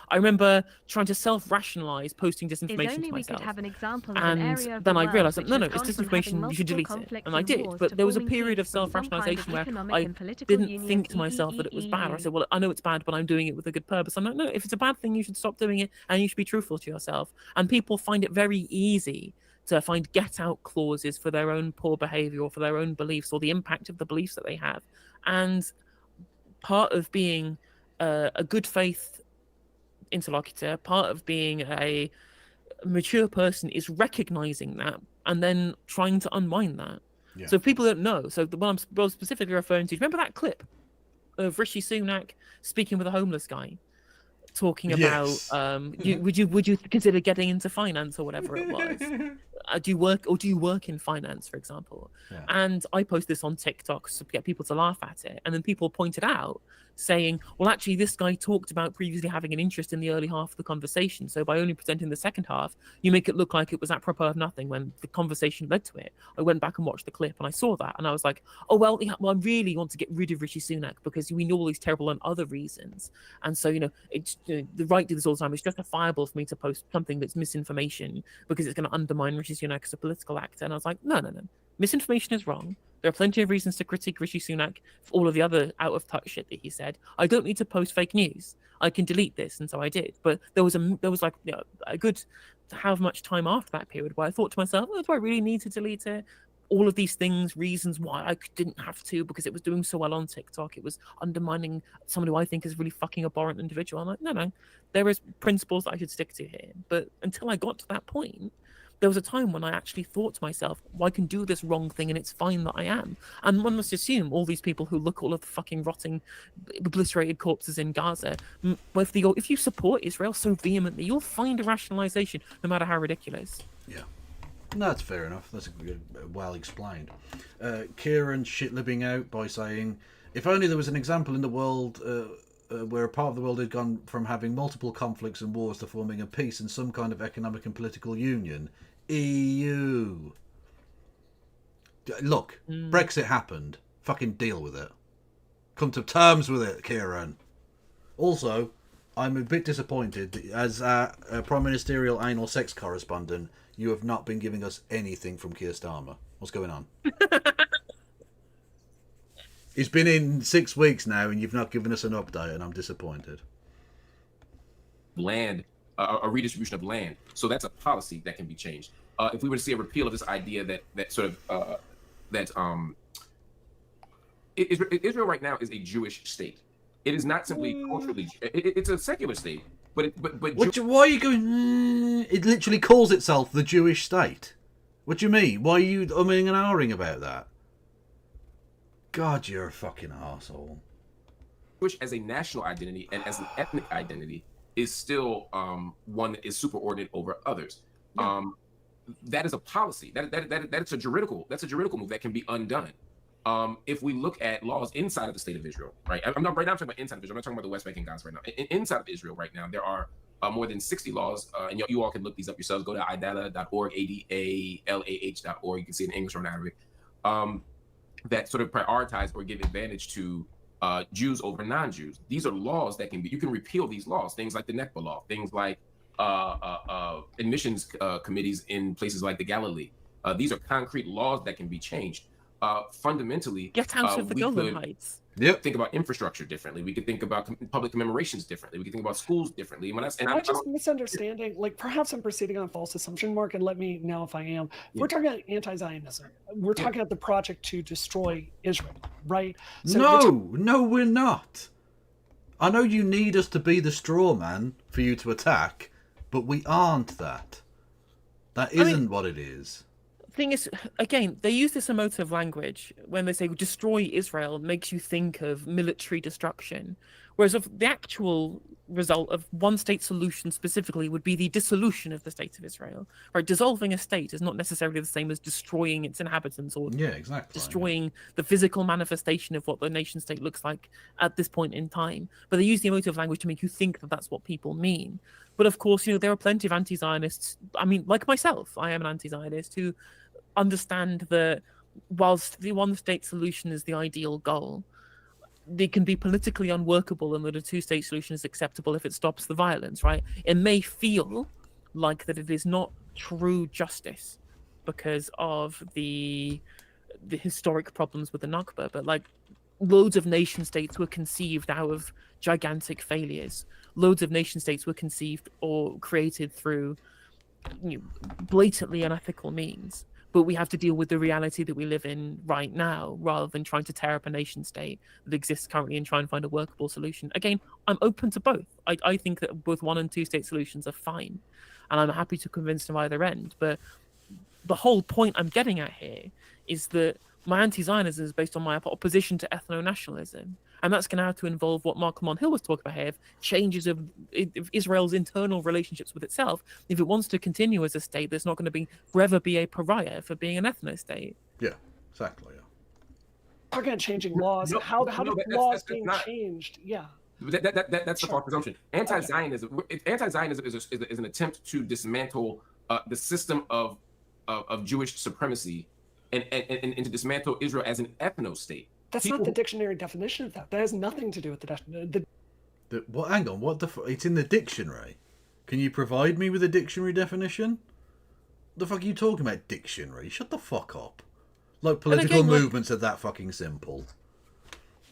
I remember trying to self-rationalize posting disinformation to myself. We could have an example of and an area of then the I realized world that no, which has it's gone from disinformation, having you should delete multiple it. And I did, wars but to there was a forming period of peace from some kind of self-rationalization where economic I and political didn't union, think to myself that it was bad. I said, well, I know it's bad, but I'm doing it with a good purpose. I'm like, no, if it's a bad thing, you should stop doing it, and you should be truthful to yourself. And people find it very easy to find get-out clauses for their own poor behavior or for their own beliefs or the impact of the beliefs that they have. And part of being a good faith interlocutor, part of being a mature person is recognizing that and then trying to unwind that. Yeah. So if people don't know, so what I'm specifically referring to, remember that clip of Rishi Sunak speaking with a homeless guy, talking about would you consider getting into finance or whatever it was? Do you work in finance, for example? Yeah. And I post this on TikTok to get people to laugh at it, and then people pointed out saying, well, actually, this guy talked about previously having an interest in the early half of the conversation, so by only presenting the second half, you make it look like it was apropos of nothing when the conversation led to it. I went back and watched the clip, and I saw that, and I was like, oh, well, I really want to get rid of Rishi Sunak because we know all these terrible and other reasons. And so, it's the right do this all the time. It's justifiable for me to post something that's misinformation because it's going to undermine Rishi Sunak as a political actor. And I was like, no. Misinformation is wrong. There are plenty of reasons to critique Rishi Sunak for all of the other out-of-touch shit that he said. I don't need to post fake news. I can delete this, and so I did. But there was a good how much time after that period where I thought to myself, do I really need to delete it? All of these things, reasons why I didn't have to, because it was doing so well on TikTok. It was undermining someone who I think is a really fucking abhorrent individual. I'm like, no. There is principles that I should stick to here. But until I got to that point, there was a time when I actually thought to myself, well, I can do this wrong thing and it's fine that I am. And one must assume all these people who look all of the fucking rotting, obliterated corpses in Gaza, if you support Israel so vehemently, you'll find a rationalization, no matter how ridiculous. Yeah. No, that's fair enough. That's well explained. Kieran shit-libbing out by saying, if only there was an example in the world where a part of the world had gone from having multiple conflicts and wars to forming a peace and some kind of economic and political union. EU. Look, Brexit happened. Fucking deal with it. Come to terms with it, Kieran. Also, I'm a bit disappointed that as a Prime Ministerial anal sex correspondent, you have not been giving us anything from Keir Starmer. What's going on? He's been in 6 weeks now and you've not given us an update, and I'm disappointed. Land, a redistribution of land. So that's a policy that can be changed. If we were to see a repeal of this idea that Israel right now is a Jewish state. It is not simply culturally. It's a secular state. But why are you going? It literally calls itself the Jewish state. What do you mean? Why are you umming and ahhing about that? God, you're a fucking arsehole. Jewish as a national identity and as an ethnic identity is still one that is superordinate over others. Yeah. That is a policy. That's a juridical move that can be undone. If we look at laws inside of the state of Israel, right? I'm talking about inside of Israel. I'm not talking about the West Bank and Gaza right now. Inside of Israel right now, there are more than 60 laws, and you all can look these up yourselves. Go to idalah.org, ADALAH.org. You can see it in English or in Arabic. That sort of prioritize or give advantage to Jews over non-Jews. These are laws that you can repeal these laws. Things like the Nekba law, things like admissions committees in places like the Galilee. These are concrete laws that can be changed. Fundamentally, get out of the Golan Heights. Think about infrastructure differently. We could think about public commemorations differently. We could think about schools differently. I'm just misunderstanding. Like, perhaps I'm proceeding on false assumption, Mark, and let me know if I am. We're talking about anti-Zionism. We're talking about the project to destroy Israel, right? So no, we're not. I know you need us to be the straw man for you to attack, but we aren't that. That isn't what it is. Thing is, again, they use this emotive language when they say destroy Israel, makes you think of military destruction, whereas of the actual result of one state solution specifically would be the dissolution of the state of Israel. Right, dissolving a state is not necessarily the same as destroying its inhabitants or destroying the physical manifestation of what the nation state looks like at this point in time. But they use the emotive language to make you think that that's what people mean. But of course, there are plenty of anti-Zionists. I mean, like myself, I am an anti-Zionist who understand that whilst the one-state solution is the ideal goal, they can be politically unworkable, and that a two-state solution is acceptable if it stops the violence, right? It may feel like that it is not true justice because of the historic problems with the Nakba, but like loads of nation states were conceived out of gigantic failures. Loads of nation states were conceived or created through blatantly unethical means. But we have to deal with the reality that we live in right now, rather than trying to tear up a nation state that exists currently and try and find a workable solution. Again, I'm open to both. I think that both one and two state solutions are fine, and I'm happy to convince them either end. But the whole point I'm getting at here is that my anti-Zionism is based on my opposition to ethno-nationalism. And that's going to have to involve what Marc Lamont Hill was talking about here, changes of Israel's internal relationships with itself. If it wants to continue as a state, there's not going to forever be a pariah for being an ethno-state. Yeah, exactly. Yeah. Talking about changing laws, how do laws being changed? Yeah. That's the false presumption. Anti-Zionism is an attempt to dismantle the system of Jewish supremacy and to dismantle Israel as an ethno-state. That's not the dictionary definition of that. That has nothing to do with the what? Hang on. What the? It's in the dictionary. Can you provide me with a dictionary definition? What the fuck are you talking about? Dictionary? Shut the fuck up. Like political movements are that fucking simple.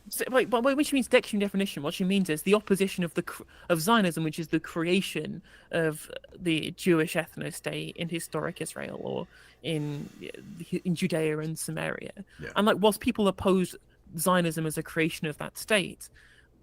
So, which means dictionary definition. What she means is the opposition of Zionism, which is the creation of the Jewish ethno-state in historic Israel or in Judea and Samaria. Yeah. And like, whilst people oppose Zionism as a creation of that state,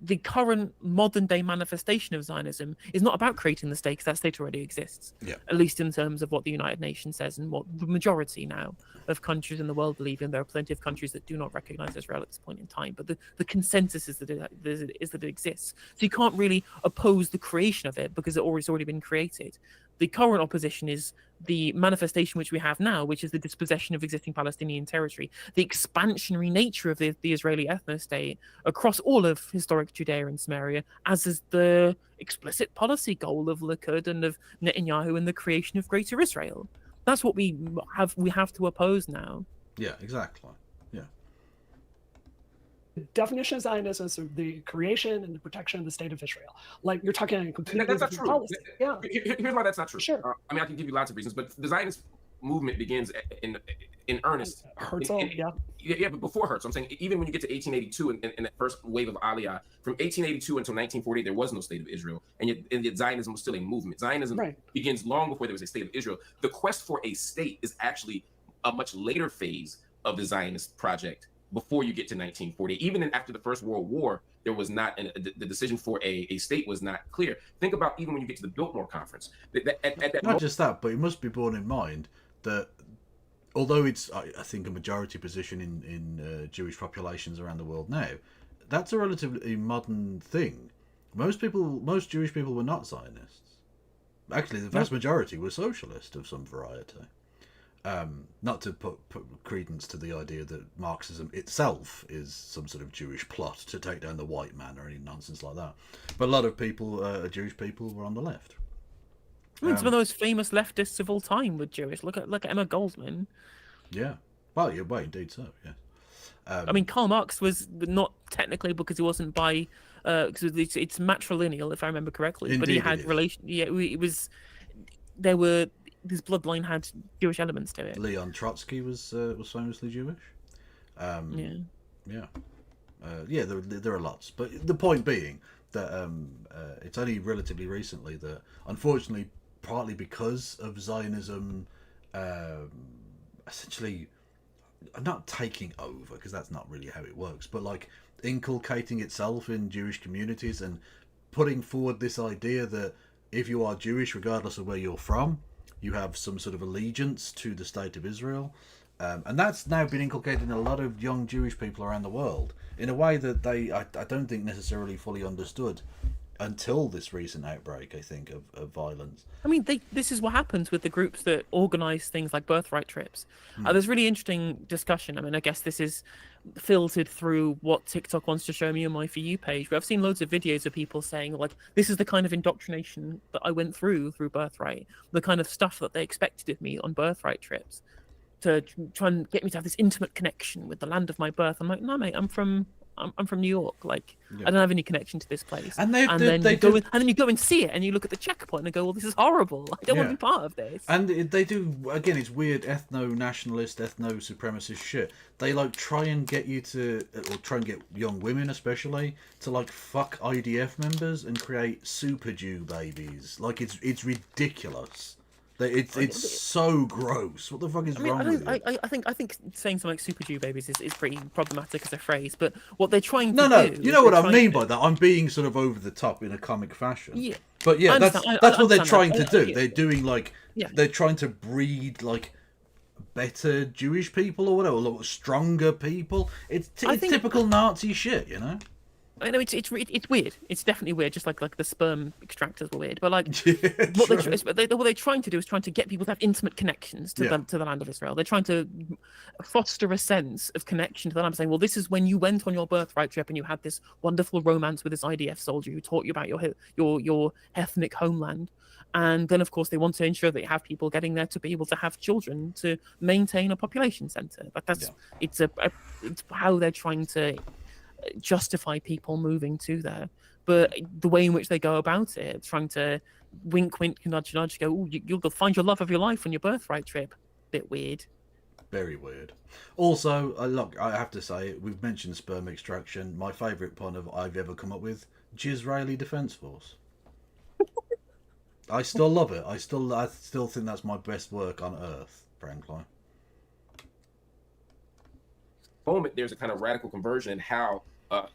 the current modern day manifestation of Zionism is not about creating the state, because that state already exists. Yeah. At least in terms of what the United Nations says and what the majority now of countries in the world believe in. There are plenty of countries that do not recognize Israel at this point in time, but the consensus is that it exists. So you can't really oppose the creation of it because it's already been created. The current opposition is the manifestation which we have now, which is the dispossession of existing Palestinian territory, the expansionary nature of the Israeli ethno-state across all of historic Judea and Samaria, as is the explicit policy goal of Likud and of Netanyahu in the creation of Greater Israel. That's what we have to oppose now. Yeah, exactly. Yeah. The definition of Zionism is the creation and the protection of the state of Israel. Like, you're talking about completely that's not true. policy. Yeah. Here's why that's not true. Sure. I mean, I can give you lots of reasons, but the Zionist movement begins in earnest. Herzl, yeah, but before Herzl, I'm saying even when you get to 1882 and that first wave of Aliyah, from 1882 until 1948, there was no state of Israel, and yet Zionism was still a movement. Zionism begins long before there was a state of Israel. The quest for a state is actually a much later phase of the Zionist project. Before you get to 1940, even after the First World War, there was not the decision for a state was not clear. Think about even when you get to the Biltmore Conference. Not just that, but it must be borne in mind that although it's, I think, a majority position in Jewish populations around the world now, that's a relatively modern thing. Most Jewish people were not Zionists. Actually, the vast majority were socialist of some variety. Not to put credence to the idea that Marxism itself is some sort of Jewish plot to take down the white man or any nonsense like that. But a lot of people, Jewish people, were on the left. Some of the most famous leftists of all time were Jewish. Look at Emma Goldman. Yeah. Well, indeed so, yeah. I mean, Karl Marx was not technically, because he wasn't by, because it's matrilineal, if I remember correctly. Indeed, but he had relation. Yeah, it was. There were his bloodline had Jewish elements to it. Leon Trotsky was famously Jewish. Yeah. There are lots, but the point being that it's only relatively recently that, unfortunately, partly because of Zionism, essentially not taking over, because that's not really how it works, but like inculcating itself in Jewish communities and putting forward this idea that if you are Jewish, regardless of where you're from, you have some sort of allegiance to the state of Israel. And that's now been inculcated in a lot of young Jewish people around the world in a way that I don't think necessarily fully understood until this recent outbreak, I think, of violence. I mean, this is what happens with the groups that organise things like birthright trips. There's really interesting discussion. I mean, I guess this is filtered through what TikTok wants to show me on my For You page. But I've seen loads of videos of people saying, like, this is the kind of indoctrination that I went through Birthright, the kind of stuff that they expected of me on birthright trips, to try and get me to have this intimate connection with the land of my birth. I'm like, no, mate, I'm from New York. Like, I don't have any connection to this place. And then you go and see it, and you look at the checkpoint and go, well, this is horrible. I don't want to be part of this. And they do, again, it's weird ethno-nationalist, ethno-supremacist shit. They like try and get you to, or try and get young women especially, to like fuck IDF members and create super Jew babies. Like, it's ridiculous. It's so gross. What the fuck is wrong with it? I think saying something like super Jew babies is pretty problematic as a phrase, but what they're trying to do... You know what I mean by that? I'm being sort of over the top in a comic fashion. Yeah. But yeah, that's what they're trying to do. They're doing like... Yeah. They're trying to breed like better Jewish people or whatever, like stronger people. It's typical Nazi shit, you know? I know it's weird. It's definitely weird, just like the sperm extractors were weird. But like, what they're trying to do is trying to get people to have intimate connections to the land of Israel. They're trying to foster a sense of connection to the land, saying, well, this is when you went on your birthright trip and you had this wonderful romance with this IDF soldier who taught you about your ethnic homeland. And then, of course, they want to ensure that you have people getting there to be able to have children to maintain a population center. But it's how they're trying to justify people moving to there. But the way in which they go about it, trying to wink, nudge, nudge, go, oh, you'll find your love of your life on your birthright trip. Bit weird. Very weird. Also, look, I have to say, we've mentioned sperm extraction. My favourite pun I've ever come up with, Jisraeli Defence Force. I still love it. I still think that's my best work on earth, frankly. Moment, there's a kind of radical conversion in how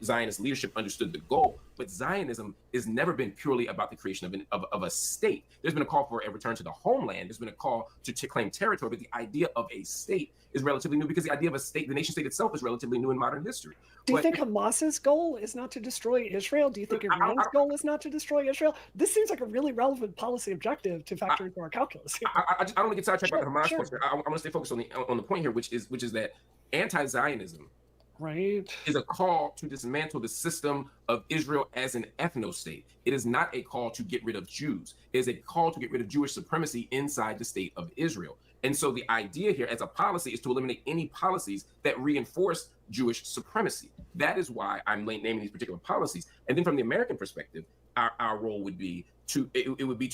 Zionist leadership understood the goal. But Zionism has never been purely about the creation of a state. There's been a call for a return to the homeland. There's been a call to claim territory. But the idea of a state is relatively new, because the idea of a state, the nation state itself, is relatively new in modern history. Do you think Hamas's goal is not to destroy Israel? Do you think Iran's goal is not to destroy Israel? This seems like a really relevant policy objective to factor into our calculus here. I don't want to get sidetracked by the Hamas question. I want to stay focused on the point here, which is that anti-Zionism is a call to dismantle the system of Israel as an ethno-state. It is not a call to get rid of Jews. It is a call to get rid of Jewish supremacy inside the state of Israel. And so the idea here as a policy is to eliminate any policies that reinforce Jewish supremacy. That is why I'm naming these particular policies. And then from the American perspective, our role would be to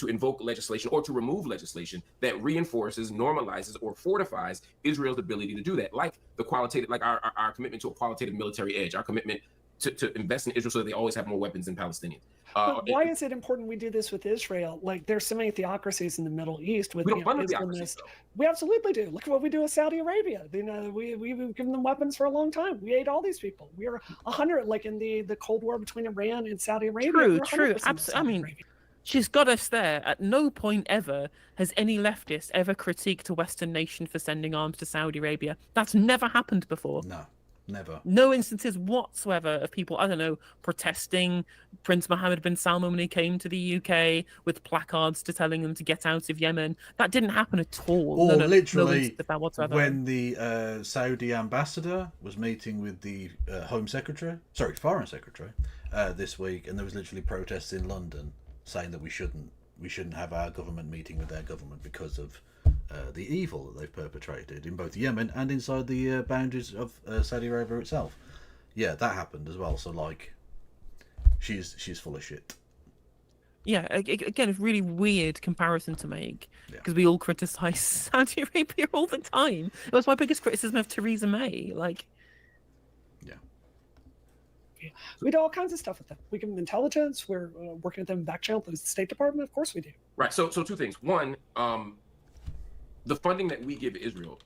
invoke legislation or to remove legislation that reinforces, normalizes, or fortifies Israel's ability to do that, like the qualitative, like our commitment to a qualitative military edge, our commitment to invest in Israel so that they always have more weapons than Palestinians. But why is it important we do this with Israel? Like, there's so many theocracies in the Middle East with Islamists. We absolutely do. Look at what we do with Saudi Arabia. You know, we've given them weapons for a long time. We ate all these people. We are 100, like in the Cold War between Iran and Saudi Arabia. True. Absolutely. I mean, she's got us there. At no point ever has any leftist ever critiqued a Western nation for sending arms to Saudi Arabia. That's never happened before. No. Never. No instances whatsoever of people, I don't know, protesting Prince Mohammed bin Salman when he came to the UK with placards to telling them to get out of Yemen. That didn't happen at all. Or literally, when the Saudi ambassador was meeting with the Foreign Secretary, this week, and there was literally protests in London saying that we shouldn't have our government meeting with their government because of the evil that they've perpetrated in both Yemen and inside the boundaries of Saudi Arabia itself. Yeah, that happened as well. So like, she's full of shit. Yeah, again, it's really weird comparison to make because we all criticize Saudi Arabia all the time. It was my biggest criticism of Theresa May. Like, we do all kinds of stuff with them. We give them intelligence. We're working with them back channel through the State Department. Of course we do. Right. So two things. One, the funding that we give Israel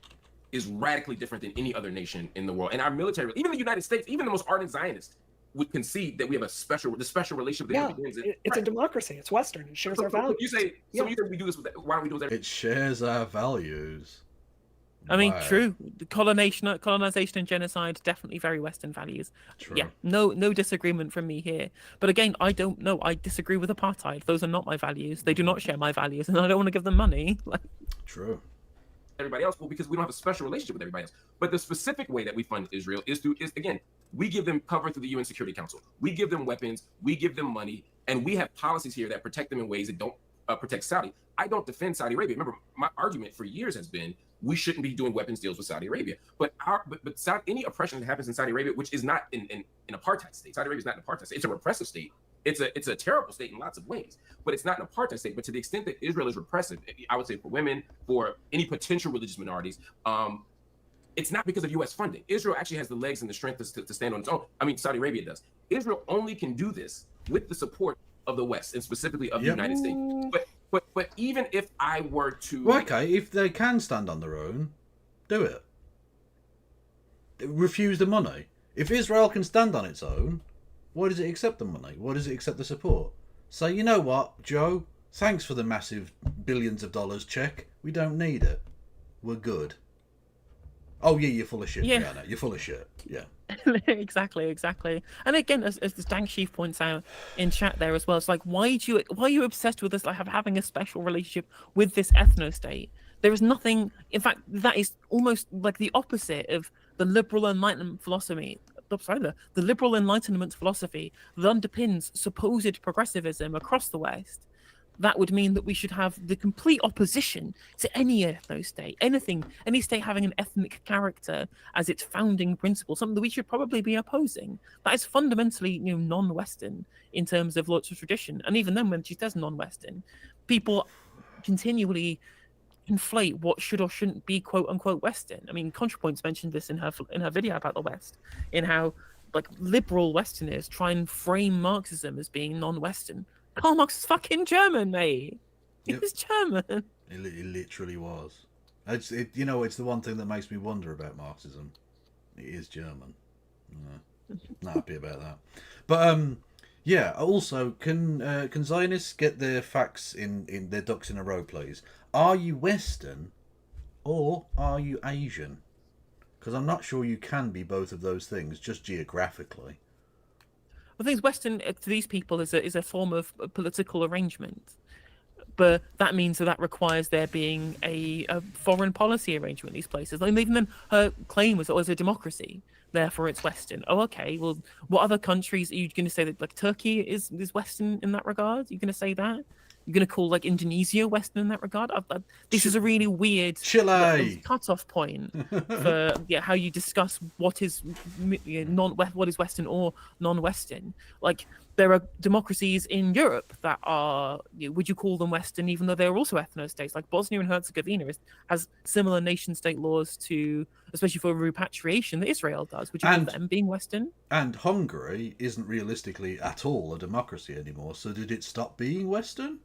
is radically different than any other nation in the world. And our military, even the United States, even the most ardent Zionists, would concede that we have the special relationship. It's a democracy. It's Western. It shares our values. You say we do this with. Why don't we do this? It shares our values. I mean, true. The colonization and genocide, definitely very Western values. True. Yeah, no disagreement from me here. But again, I don't know. I disagree with apartheid. Those are not my values. They do not share my values, and I don't want to give them money. True. Everybody else, well, because we don't have a special relationship with everybody else. But the specific way that we fund Israel is again, we give them cover through the UN Security Council. We give them weapons. We give them money, and we have policies here that protect them in ways that don't protect Saudi. I don't defend Saudi Arabia. Remember, my argument for years has been we shouldn't be doing weapons deals with Saudi Arabia. But any oppression that happens in Saudi Arabia, which is not an apartheid state. Saudi Arabia is not an apartheid state. It's a repressive state. It's a terrible state in lots of ways, but it's not an apartheid state. But to the extent that Israel is repressive, I would say for women, for any potential religious minorities, it's not because of U.S. funding. Israel actually has the legs and the strength to stand on its own. I mean, Saudi Arabia does. Israel only can do this with the support of the West, and specifically of the United States. But even if I were to... Well, okay, if they can stand on their own, do it. Refuse the money. If Israel can stand on its own, why does it accept the money? Why does it accept the support? Say, you know what, Joe? Thanks for the massive billions of dollars check. We don't need it. We're good. Oh, yeah, you're full of shit, Brianna. You're full of shit. Yeah. exactly. And again, as Dank Chief points out in chat there as well, it's like, why are you obsessed with this, like having a special relationship with this ethno-state? There is nothing, in fact, that is almost like the opposite of the liberal enlightenment philosophy. The liberal enlightenment philosophy that underpins supposed progressivism across the West. That would mean that we should have the complete opposition to any ethno-state, any state having an ethnic character as its founding principle, something that we should probably be opposing. That is fundamentally, non-Western in terms of lots of tradition. And even then, when she says non-Western, people continually conflate what should or shouldn't be quote unquote Western. I mean, ContraPoints mentioned this in her video about the West, in how like liberal Westerners try and frame Marxism as being non-Western. Karl Marx is fucking German, mate. He was German. He literally was. It's the one thing that makes me wonder about Marxism. It is German. Not happy about that. But also, can Zionists get their facts in their ducks in a row, please? Are you Western or are you Asian? Because I'm not sure you can be both of those things just geographically. The thing is, Western to these people is a form of political arrangement, but that means that requires there being a foreign policy arrangement in these places. Like even then, her claim was a democracy, therefore it's Western. Oh, okay. Well, what other countries are you going to say that like Turkey is Western in that regard? You're going to say that? You're going to call like Indonesia Western in that regard? This is a really weird cut-off point for how you discuss what is what is Western or non-Western. Like there are democracies in Europe that are, would you call them Western, even though they're also ethno-states? Like Bosnia and Herzegovina has similar nation-state laws to, especially for repatriation, that Israel does. Would you call them being Western? And Hungary isn't realistically at all a democracy anymore. So did it stop being Western?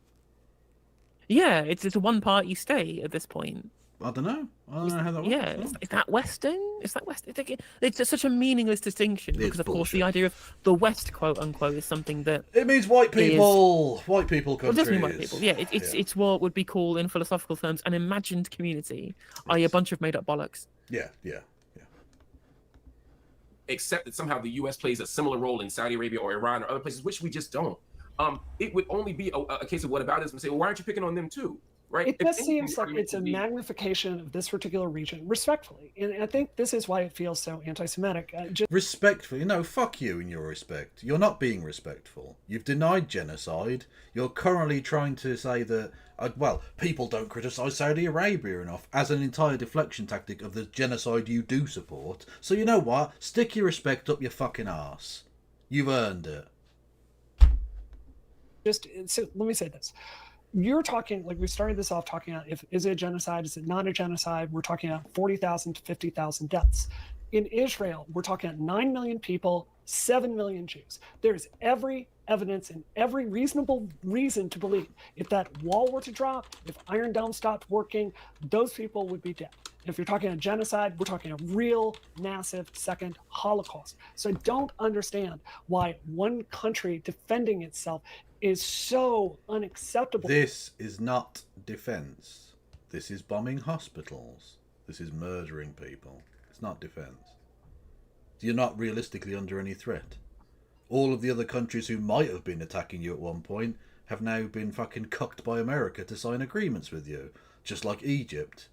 Yeah, it's a one-party state at this point. I don't know how that works. Yeah, is that Western? Is that Western? It's such a meaningless distinction because, of course, the idea of the West, quote unquote, is something that it means white people, white people countries. Well, it does mean white people. Yeah, it's what would be called in philosophical terms an imagined community, i.e., a bunch of made-up bollocks. Yeah. Except that somehow the U.S. plays a similar role in Saudi Arabia or Iran or other places, which we just don't. It would only be a case of whataboutism and say, well, why aren't you picking on them too? right? It just seems like it's a magnification of this particular region, respectfully. And I think this is why it feels so anti-Semitic. Respectfully? No, fuck you and your respect. You're not being respectful. You've denied genocide. You're currently trying to say that, well, people don't criticise Saudi Arabia enough as an entire deflection tactic of the genocide you do support. So you know what? Stick your respect up your fucking arse. You've earned it. So let me say this. You're talking, like we started this off talking about, is it a genocide, is it not a genocide? We're talking about 40,000 to 50,000 deaths. In Israel, we're talking about 9 million people, 7 million Jews. There's every evidence and every reasonable reason to believe if that wall were to drop, if Iron Dome stopped working, those people would be dead. If you're talking a genocide, we're talking a real massive second Holocaust. So I don't understand why one country defending itself is so unacceptable. This is not defense. This is bombing hospitals. This is murdering people. It's not defense. You're not realistically under any threat. All of the other countries who might have been attacking you at one point have now been fucking cucked by America to sign agreements with you. Just like Egypt.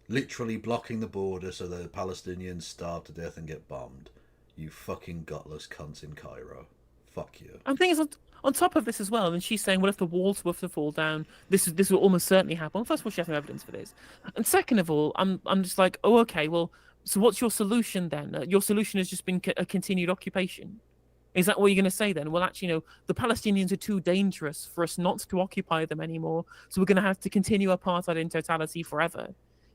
Literally blocking the border so the Palestinians starve to death and get bombed. You fucking gutless cunts in Cairo. Fuck you. And the thing is, on top of this as well, and she's saying, well, if the walls were to fall down, this will almost certainly happen. Well, first of all, she has no evidence for this. And second of all, I'm just like, oh, okay, well, so what's your solution then? Your solution has just been a continued occupation. Is that what you're going to say then? Well, actually, the Palestinians are too dangerous for us not to occupy them anymore, so we're going to have to continue apartheid in totality forever.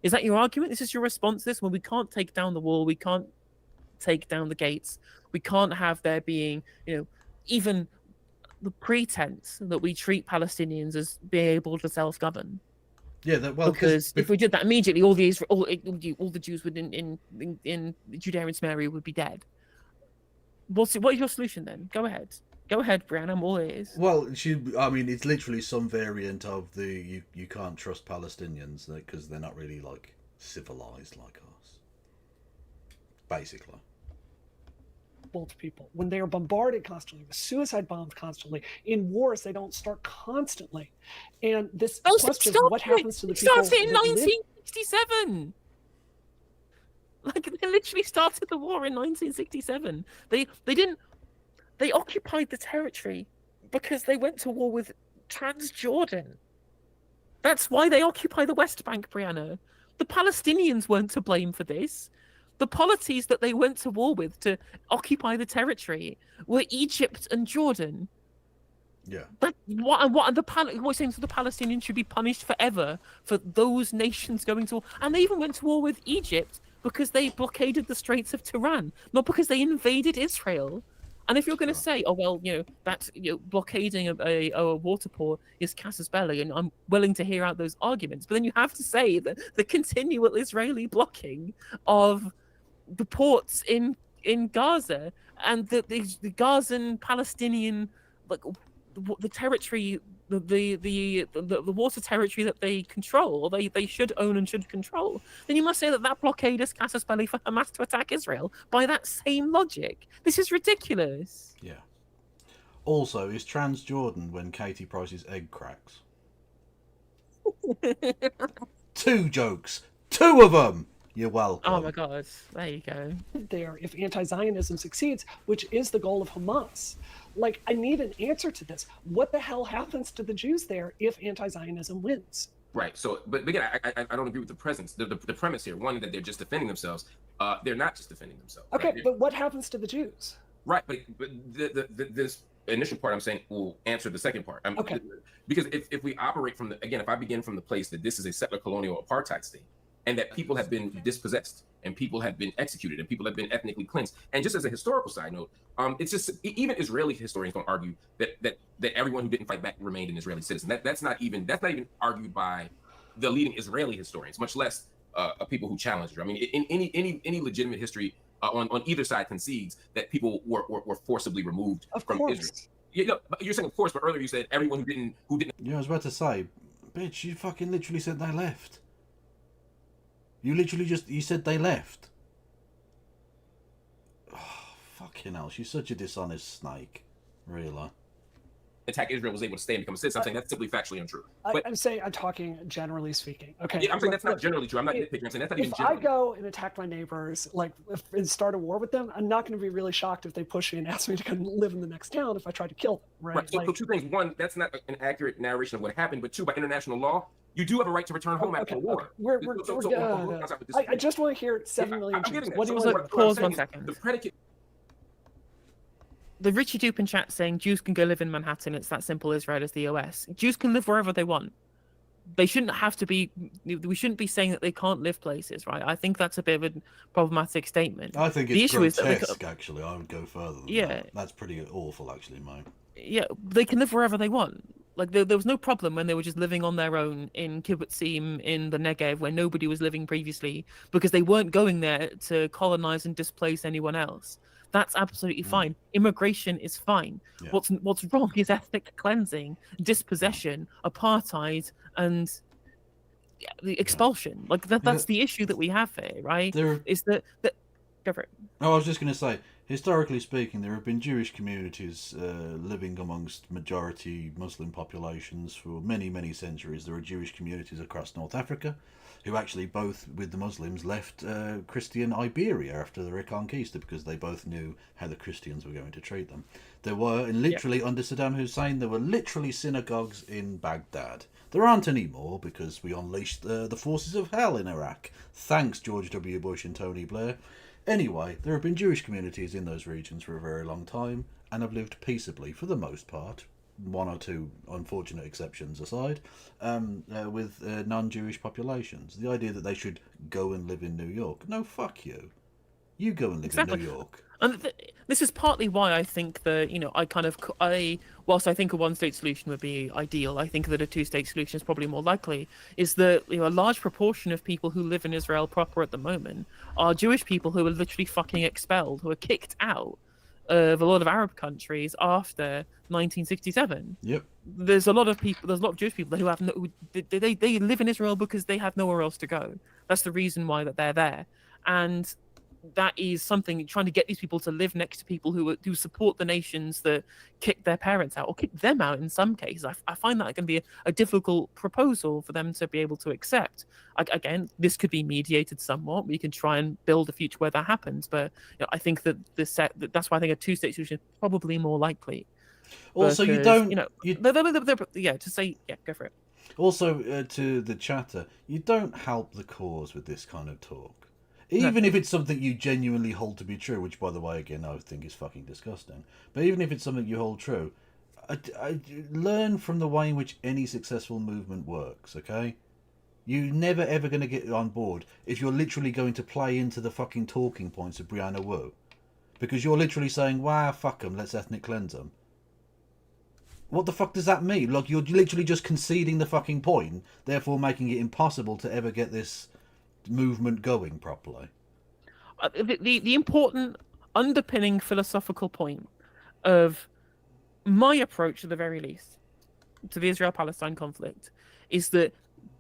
Is that your argument? This is your response to this? When we can't take down the wall, we can't take down the gates, we can't have there being, even the pretense that we treat Palestinians as being able to self-govern. Yeah, because if we did that immediately, all the Jews in Judea and Samaria would be dead. What is your solution then? Go ahead, Brianna. I'm all ears. Well, it's literally some variant of the you can't trust Palestinians because they're not really like civilized like us, basically. To people when they are bombarded constantly with suicide bombs constantly in wars, they don't start constantly, and this question of what happens to the people started in 1967. Like, they literally started the war in 1967. They occupied the territory because they went to war with Transjordan. That's why they occupy the West Bank, Brianna. The Palestinians weren't to blame for this. The polities that they went to war with to occupy the territory were Egypt and Jordan. Yeah. But what you're saying, so the Palestinians should be punished forever for those nations going to war? And they even went to war with Egypt because they blockaded the Straits of Tiran, not because they invaded Israel. And if you're going to say, oh well, that blockading a water port is casus belli, and I'm willing to hear out those arguments, but then you have to say that the continual Israeli blocking of the ports in Gaza and the Gazan Palestinian, like the territory, the water territory that they control, or they should own and should control, then you must say that blockade is casus belli for Hamas to attack Israel by that same logic. This is ridiculous. Yeah. Also, is Transjordan when Katie Price's egg cracks? 2 jokes. 2 of them! You're welcome. Oh my God. There you go. There, if anti-Zionism succeeds, which is the goal of Hamas. Like, I need an answer to this. What the hell happens to the Jews there if anti-Zionism wins? Right. So, but again, I don't agree with the premise here. One, that they're just defending themselves. They're not just defending themselves. Okay, right? But what happens to the Jews? Right, but this initial part I'm saying will answer the second part. Okay. Because if we operate from if I begin from the place that this is a settler colonial apartheid state, and that people have been dispossessed, and people have been executed, and people have been ethnically cleansed. And just as a historical side note, it's just, even Israeli historians don't argue that everyone who didn't fight back remained an Israeli citizen. That's not even argued by the leading Israeli historians, much less people who challenge her. I mean, in any legitimate history on either side concedes that people were forcibly removed from Israel. You're saying of course, but earlier you said everyone who didn't. Yeah, I was about to say, bitch, you fucking literally said they left. You said they left. Oh, fucking hell, she's such a dishonest snake. Really. attack Israel was able to stay and become a citizen. I'm saying that's simply factually untrue. But I'm talking generally speaking. Okay. yeah, I'm saying that's not generally true. I'm not nitpicking. I'm saying that's not even generally. If I go and attack my neighbors, and start a war with them, I'm not going to be really shocked if they push me and ask me to come live in the next town if I try to kill them, right? So two things. One, that's not an accurate narration of what happened. But two, by international law, you do have a right to return home after a war. I just want to hear 7 million Jews. What was it? Pause 1 second. The predicate. The Richie Dupin chat saying Jews can go live in Manhattan. It's that simple. Israel is the OS. Jews can live wherever they want. They shouldn't have to be. We shouldn't be saying that they can't live places, right? I think that's a bit of a problematic statement. I think it's the issue grotesque, is that actually. I would go further than yeah, that. That's pretty awful, actually, mate. Yeah, they can live wherever they want. Like there was no problem when they were just living on their own in Kibbutzim in the Negev, where nobody was living previously, because they weren't going there to colonize and displace anyone else. That's absolutely fine. Immigration is fine. Yeah. What's wrong is ethnic cleansing, dispossession, apartheid, and the expulsion. Like that's the issue that we have here, right? Is that go for it. Oh, I was just going to say, historically speaking, there have been Jewish communities living amongst majority Muslim populations for many, many centuries. There are Jewish communities across North Africa who actually both, with the Muslims, left Christian Iberia after the Reconquista because they both knew how the Christians were going to treat them. There were, and literally under Saddam Hussein, there were literally synagogues in Baghdad. There aren't any more because we unleashed the forces of hell in Iraq. Thanks, George W. Bush and Tony Blair. Anyway, there have been Jewish communities in those regions for a very long time and have lived peaceably for the most part, one or two unfortunate exceptions aside, with non-Jewish populations. The idea that they should go and live in New York. No, fuck you. You go and live in New York. And this is partly why I think that, whilst I think a one-state solution would be ideal, I think that a two-state solution is probably more likely, is that a large proportion of people who live in Israel proper at the moment are Jewish people who are literally fucking expelled, who are kicked out of a lot of Arab countries after 1967. Yep. There's a lot of Jewish people who have they live in Israel because they have nowhere else to go. That's the reason why that they're there. And that is something, trying to get these people to live next to people who support the nations that kick their parents out or kick them out in some cases. I find that can be a difficult proposal for them to be able to accept. Again, this could be mediated somewhat. We can try and build a future where that happens, but I think that that's why I think a two-state solution is probably more likely. Also, because, go for it. Also, to the chatter, you don't help the cause with this kind of talk. Even if it's something you genuinely hold to be true, which, by the way, again, I think is fucking disgusting. But even if it's something you hold true, I learn from the way in which any successful movement works, okay? You're never, ever going to get on board if you're literally going to play into the fucking talking points of Brianna Wu. Because you're literally saying, wow, fuck them, let's ethnic cleanse them. What the fuck does that mean? Like, you're literally just conceding the fucking point, therefore making it impossible to ever get this movement going properly. The important underpinning philosophical point of my approach, at the very least, to the Israel-Palestine conflict is that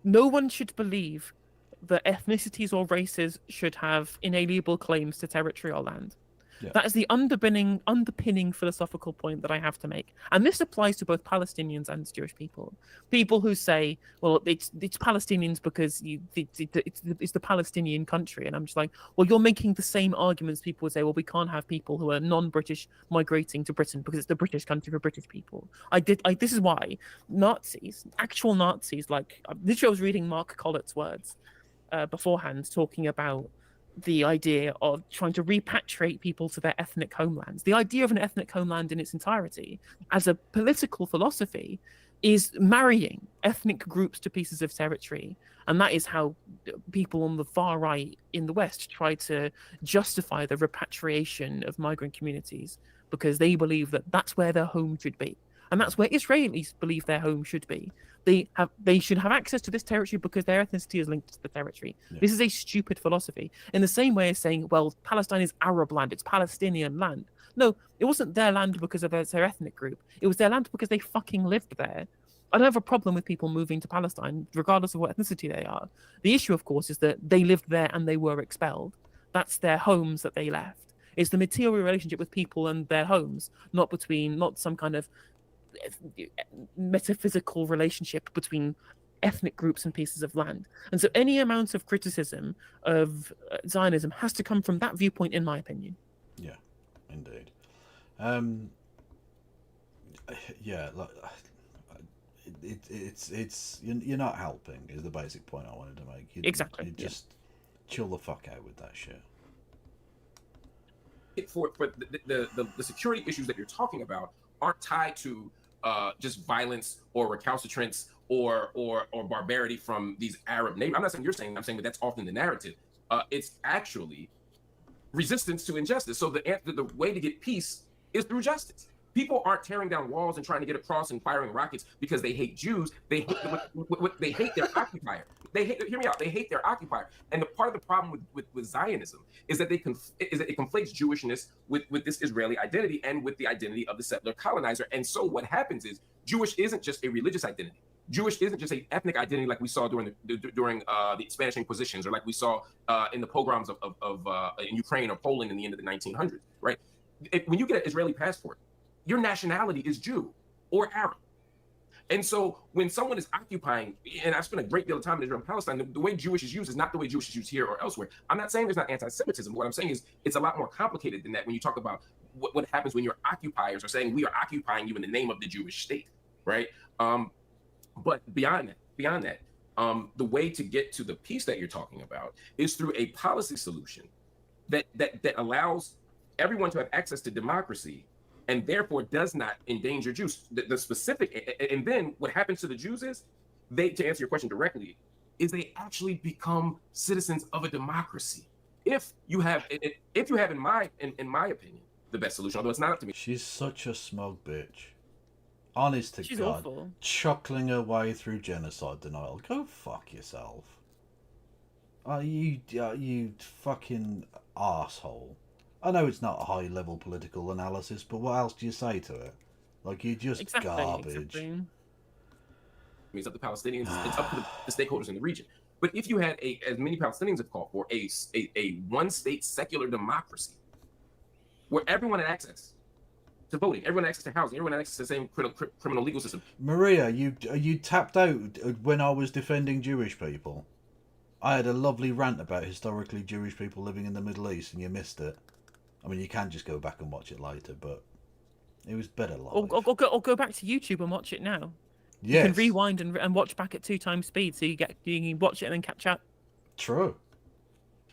no one should believe that ethnicities or races should have inalienable claims to territory or land. Yeah. That is the underpinning philosophical point that I have to make. And this applies to both Palestinians and Jewish people. People who say, well, it's Palestinians because it's the Palestinian country. And I'm just like, well, you're making the same arguments people would say, well, we can't have people who are non-British migrating to Britain because it's the British country for British people. This is why actual Nazis, like, literally I was reading Marc Collett's words beforehand, talking about the idea of trying to repatriate people to their ethnic homelands. The idea of an ethnic homeland in its entirety, as a political philosophy, is marrying ethnic groups to pieces of territory. And that is how people on the far right in the West try to justify the repatriation of migrant communities, because they believe that that's where their home should be. And that's where Israelis believe their home should be. They should have access to this territory because their ethnicity is linked to the territory. Yeah. This is a stupid philosophy. In the same way as saying, well, Palestine is Arab land, it's Palestinian land. No, it wasn't their land because of their ethnic group. It was their land because they fucking lived there. I don't have a problem with people moving to Palestine, regardless of what ethnicity they are. The issue, of course, is that they lived there and they were expelled. That's their homes that they left. It's the material relationship with people and their homes, not some kind of metaphysical relationship between ethnic groups and pieces of land. And so any amount of criticism of Zionism has to come from that viewpoint, in my opinion. Yeah, indeed. Yeah, like it's you're not helping is the basic point I wanted to make. Exactly. You just chill the fuck out with that shit. For the security issues that you're talking about aren't tied to just violence or recalcitrance or barbarity from these Arab neighbors. I'm not saying you're saying. I'm saying that that's often the narrative. It's actually resistance to injustice. So the way to get peace is through justice. People aren't tearing down walls and trying to get across and firing rockets because they hate Jews. They hate their occupier. Hear me out. They hate their occupier. And the part of the problem with Zionism is that it conflates Jewishness with this Israeli identity and with the identity of the settler colonizer. And so what happens is Jewish isn't just a religious identity. Jewish isn't just an ethnic identity like we saw during the Spanish Inquisitions or like we saw in the pogroms of in Ukraine or Poland in the end of the 1900s. Right? When you get an Israeli passport, your nationality is Jew or Arab. And so when someone is occupying, and I've spent a great deal of time in Israel and Palestine, the way Jewish is used is not the way Jewish is used here or elsewhere. I'm not saying there's not anti-Semitism. What I'm saying is it's a lot more complicated than that when you talk about what happens when your occupiers are saying we are occupying you in the name of the Jewish state, right? But beyond that, the way to get to the peace that you're talking about is through a policy solution that allows everyone to have access to democracy and therefore does not endanger Jews. The specific, and then what happens to the Jews is to answer your question directly, is they actually become citizens of a democracy. If you have, in my opinion, the best solution, although it's not up to me. She's such a smug bitch. Honest to She's God, awful. chuckling her way through genocide denial. Go fuck yourself. You fucking arsehole. I know it's not a high-level political analysis, but what else do you say to it? Like, you're just garbage. Exactly. It's up to Palestinians. It's up to the stakeholders in the region. But if you had as many Palestinians have called for, a one-state secular democracy, where everyone had access to voting, everyone had access to housing, everyone had access to the same criminal legal system. Maria, you tapped out when I was defending Jewish people. I had a lovely rant about historically Jewish people living in the Middle East, and you missed it. I mean, you can just go back and watch it later, but it was better live. Or go back to YouTube and watch it now. Yes. You can rewind and watch back at 2 times speed, so you can watch it and then catch up. True.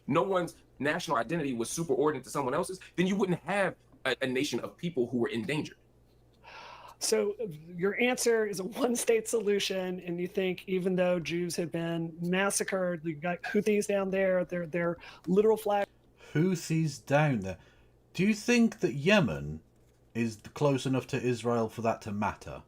No one's national identity was superordinate to someone else's, then you wouldn't have a nation of people who were endangered. So your answer is a one-state solution, and you think even though Jews have been massacred, you got Houthis down there, they're literal flag. Houthis down there. Do you think that Yemen is close enough to Israel for that to matter?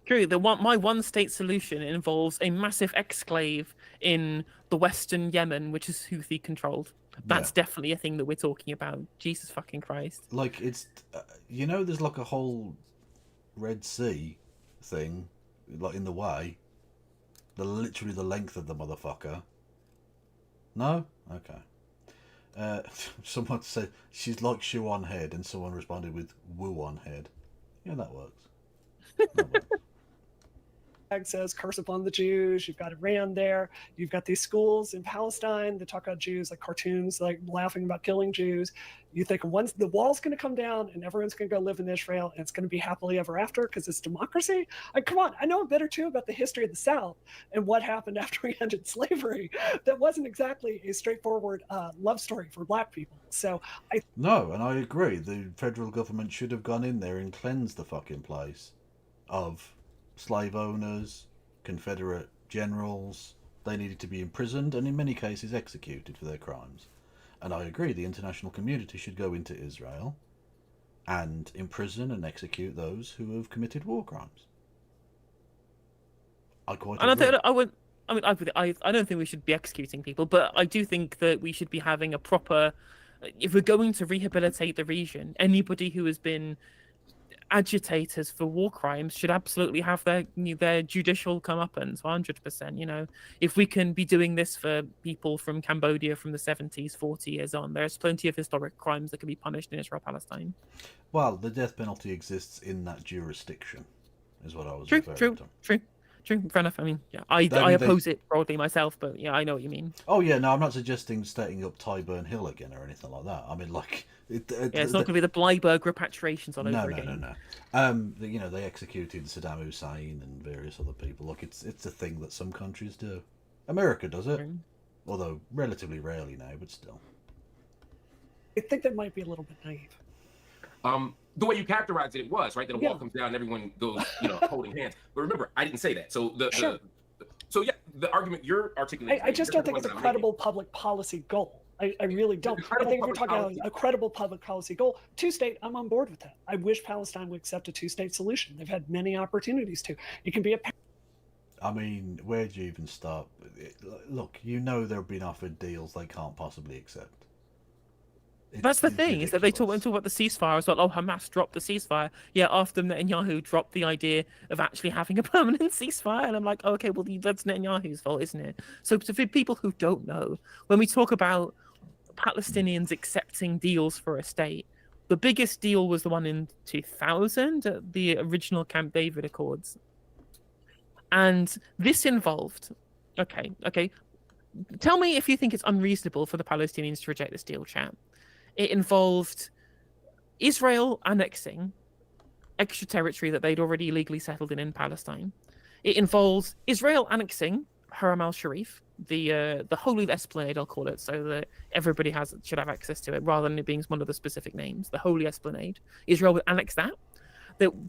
True. My one-state solution involves a massive exclave in the western Yemen, which is Houthi-controlled. That's definitely a thing that we're talking about. Jesus fucking Christ. Like, it's... there's like a whole Red Sea thing, like, in the way. Literally the length of the motherfucker. No? Okay. Someone said she's like shoe on head, and someone responded with woo on head. Yeah, that works. That works. Says curse upon the Jews. You've got Iran there. You've got these schools in Palestine that talk about Jews, like cartoons, like laughing about killing Jews. You think once the wall's going to come down and everyone's going to go live in Israel and it's going to be happily ever after because it's democracy? Like, come on, I know a bit or two about the history of the South and what happened after we ended slavery. That wasn't exactly a straightforward love story for Black people. So No, and I agree. The federal government should have gone in there and cleansed the fucking place of slave owners, Confederate generals. They needed to be imprisoned and in many cases executed for their crimes. And I agree, the international community should go into Israel and imprison and execute those who have committed war crimes. I quite agree. I don't think we should be executing people, but I do think that we should be having a proper... If we're going to rehabilitate the region, anybody who has been agitators for war crimes should absolutely have their judicial comeuppance, 100%. You know, if we can be doing this for people from Cambodia from the 70s, 40 years on, there's plenty of historic crimes that can be punished in Israel-Palestine. Well, the death penalty exists in that jurisdiction, is what I was True. Fair enough. I mean, yeah, I oppose it broadly myself, but yeah, I know what you mean. Oh yeah, no, I'm not suggesting setting up Tyburn Hill again or anything like that. I mean, like, it's not going to be the Bleiburg repatriations all over again. No. You know, they executed Saddam Hussein and various other people. Look, it's a thing that some countries do. America does it, although relatively rarely now, but still. I think that might be a little bit naive. The way you characterized it was right that a wall comes down and everyone goes, you know, holding hands. But remember, I didn't say that. So the argument you're articulating. I just don't think it's a credible public policy goal. I really don't. I think if you're talking about a credible public policy goal, two-state, I'm on board with that. I wish Palestine would accept a two-state solution. They've had many opportunities to. It can be a. I mean, where do you even start? Look, you know they've been offered deals they can't possibly accept. That's the thing, is that they talk about the ceasefire as well. Oh, Hamas dropped the ceasefire. Yeah, after Netanyahu dropped the idea of actually having a permanent ceasefire. And I'm like, oh, okay, well, that's Netanyahu's fault, isn't it? So for people who don't know, when we talk about Palestinians accepting deals for a state, the biggest deal was the one in 2000, the original Camp David Accords. And this involved, okay, tell me if you think it's unreasonable for the Palestinians to reject this deal, chat. It involved Israel annexing extra territory that they'd already illegally settled in Palestine. It involves Israel annexing Haram al-Sharif, the holy esplanade, I'll call it, so that everybody should have access to it, rather than it being one of the specific names, the holy esplanade. Israel would annex that.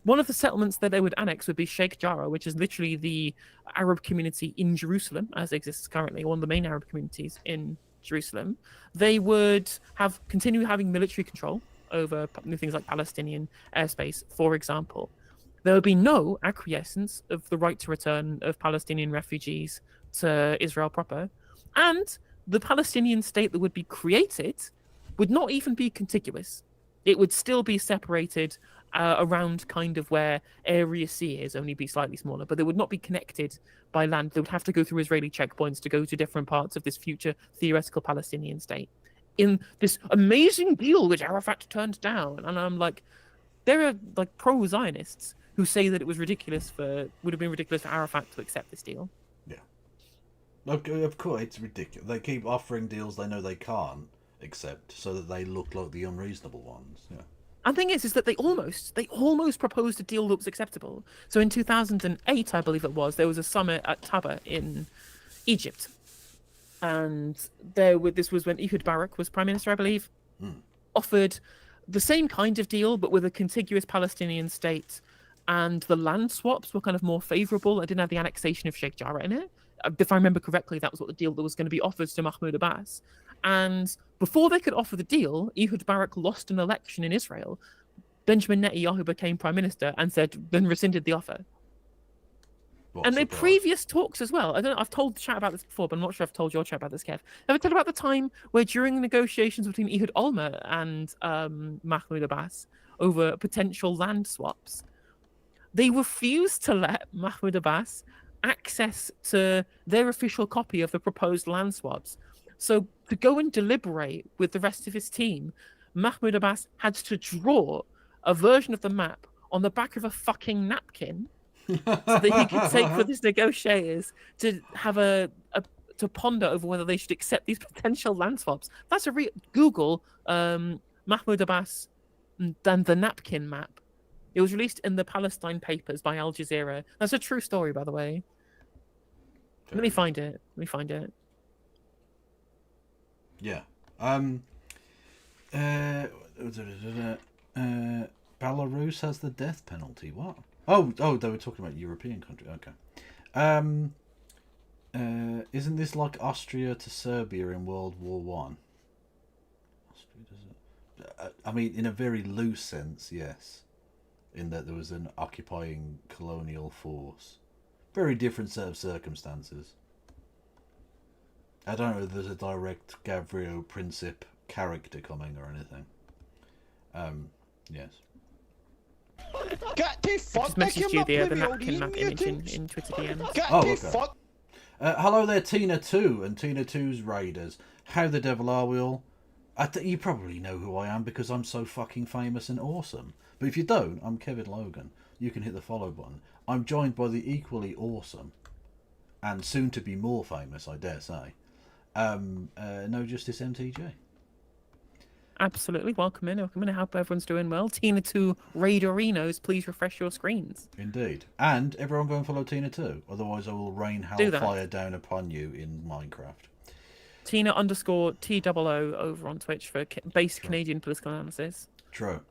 One of the settlements that they would annex would be Sheikh Jarrah, which is literally the Arab community in Jerusalem, as exists currently, one of the main Arab communities in Jerusalem. They would continue having military control over things like Palestinian airspace, for example. There would be no acquiescence of the right to return of Palestinian refugees to Israel proper. And the Palestinian state that would be created would not even be contiguous. It would still be separated around kind of where Area C is, only be slightly smaller, but they would not be connected by land. They would have to go through Israeli checkpoints to go to different parts of this future theoretical Palestinian state. In this amazing deal which Arafat turned down, and I'm like, there are like pro-Zionists who say that it was would have been ridiculous for Arafat to accept this deal. Yeah. Look, of course, it's ridiculous. They keep offering deals they know they can't accept, so that they look like the unreasonable ones. Yeah. And the thing is that they almost proposed a deal that was acceptable. So in 2008, I believe it was, there was a summit at Taba in Egypt, and this was when Ehud Barak was prime minister, I believe, offered the same kind of deal but with a contiguous Palestinian state, and the land swaps were kind of more favourable. It didn't have the annexation of Sheikh Jarrah in it. If I remember correctly, that was what the deal that was going to be offered to Mahmoud Abbas. And before they could offer the deal, Ehud Barak lost an election in Israel. Benjamin Netanyahu became prime minister and then rescinded the offer. And the previous talks as well. I don't know, I've told the chat about this before, but I'm not sure I've told your chat about this, Kev. Have I told about the time where during negotiations between Ehud Olmert and Mahmoud Abbas over potential land swaps, they refused to let Mahmoud Abbas access to their official copy of the proposed land swaps. So to go and deliberate with the rest of his team, Mahmoud Abbas had to draw a version of the map on the back of a fucking napkin so that he could take with his negotiators to have to ponder over whether they should accept these potential land swaps. That's a Google Mahmoud Abbas and the napkin map. It was released in the Palestine Papers by Al Jazeera. That's a true story, by the way. Let me find it. Yeah. Belarus has the death penalty. What? Oh, they were talking about European country. Okay. Isn't this like Austria to Serbia in World War One? I mean, in a very loose sense, yes. In that there was an occupying colonial force. Very different set of circumstances. I don't know if there's a direct Gavrilo Princip character coming or anything. Yes. just messaged you the napkin map image in Twitter DMs. Oh, okay. Hello there, Tina 2 and Tina 2's Raiders. How the devil are we all? You probably know who I am because I'm so fucking famous and awesome. But if you don't, I'm Kevin Logan. You can hit the follow button. I'm joined by the equally awesome and soon to be more famous, I dare say, No Justice MTG. Absolutely. Welcome in. I hope everyone's doing well. Tina 2 Raiderinos, please refresh your screens. Indeed. And everyone go and follow Tina 2. Otherwise I will rain hellfire down upon you in Minecraft. Tina_TOO over on Twitch for base Canadian political analysis. True.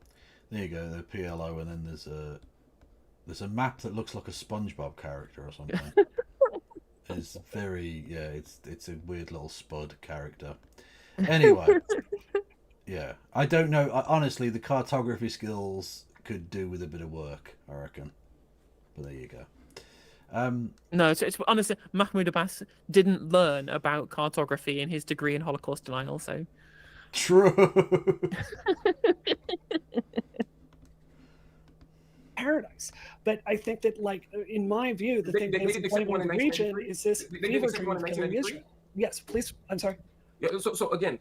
There you go, the PLO, and then there's a map that looks like a SpongeBob character or something. It's very, it's a weird little spud character. Anyway, yeah, I don't know. Honestly, the cartography skills could do with a bit of work, I reckon. But there you go. No, it's honestly, Mahmoud Abbas didn't learn about cartography in his degree in Holocaust denial, so. True. Paradise, but I think that, like, in my view, the thing that's playing in the region is this fever dream of killing Israel. Yes, please. I'm sorry. Yeah. So again,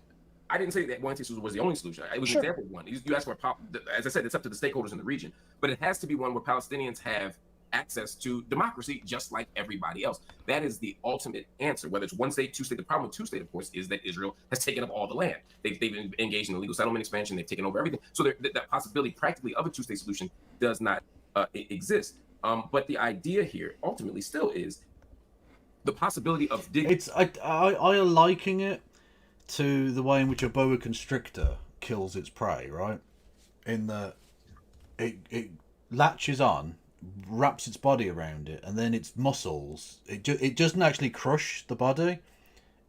I didn't say that one solution was the only solution. It was an example of one. You asked for as I said, it's up to the stakeholders in the region, but it has to be one where Palestinians have access to democracy just like everybody else. That is the ultimate answer. Whether it's one state, two state. The problem with two state, of course, is that Israel has taken up all the land. They've engaged in illegal settlement expansion. They've taken over everything. So that possibility practically of a two state solution does not exist. But the idea here ultimately still is the possibility of I liking it to the way in which a boa constrictor kills its prey, right? In that it latches on, wraps its body around it, and then its muscles, it doesn't actually crush the body.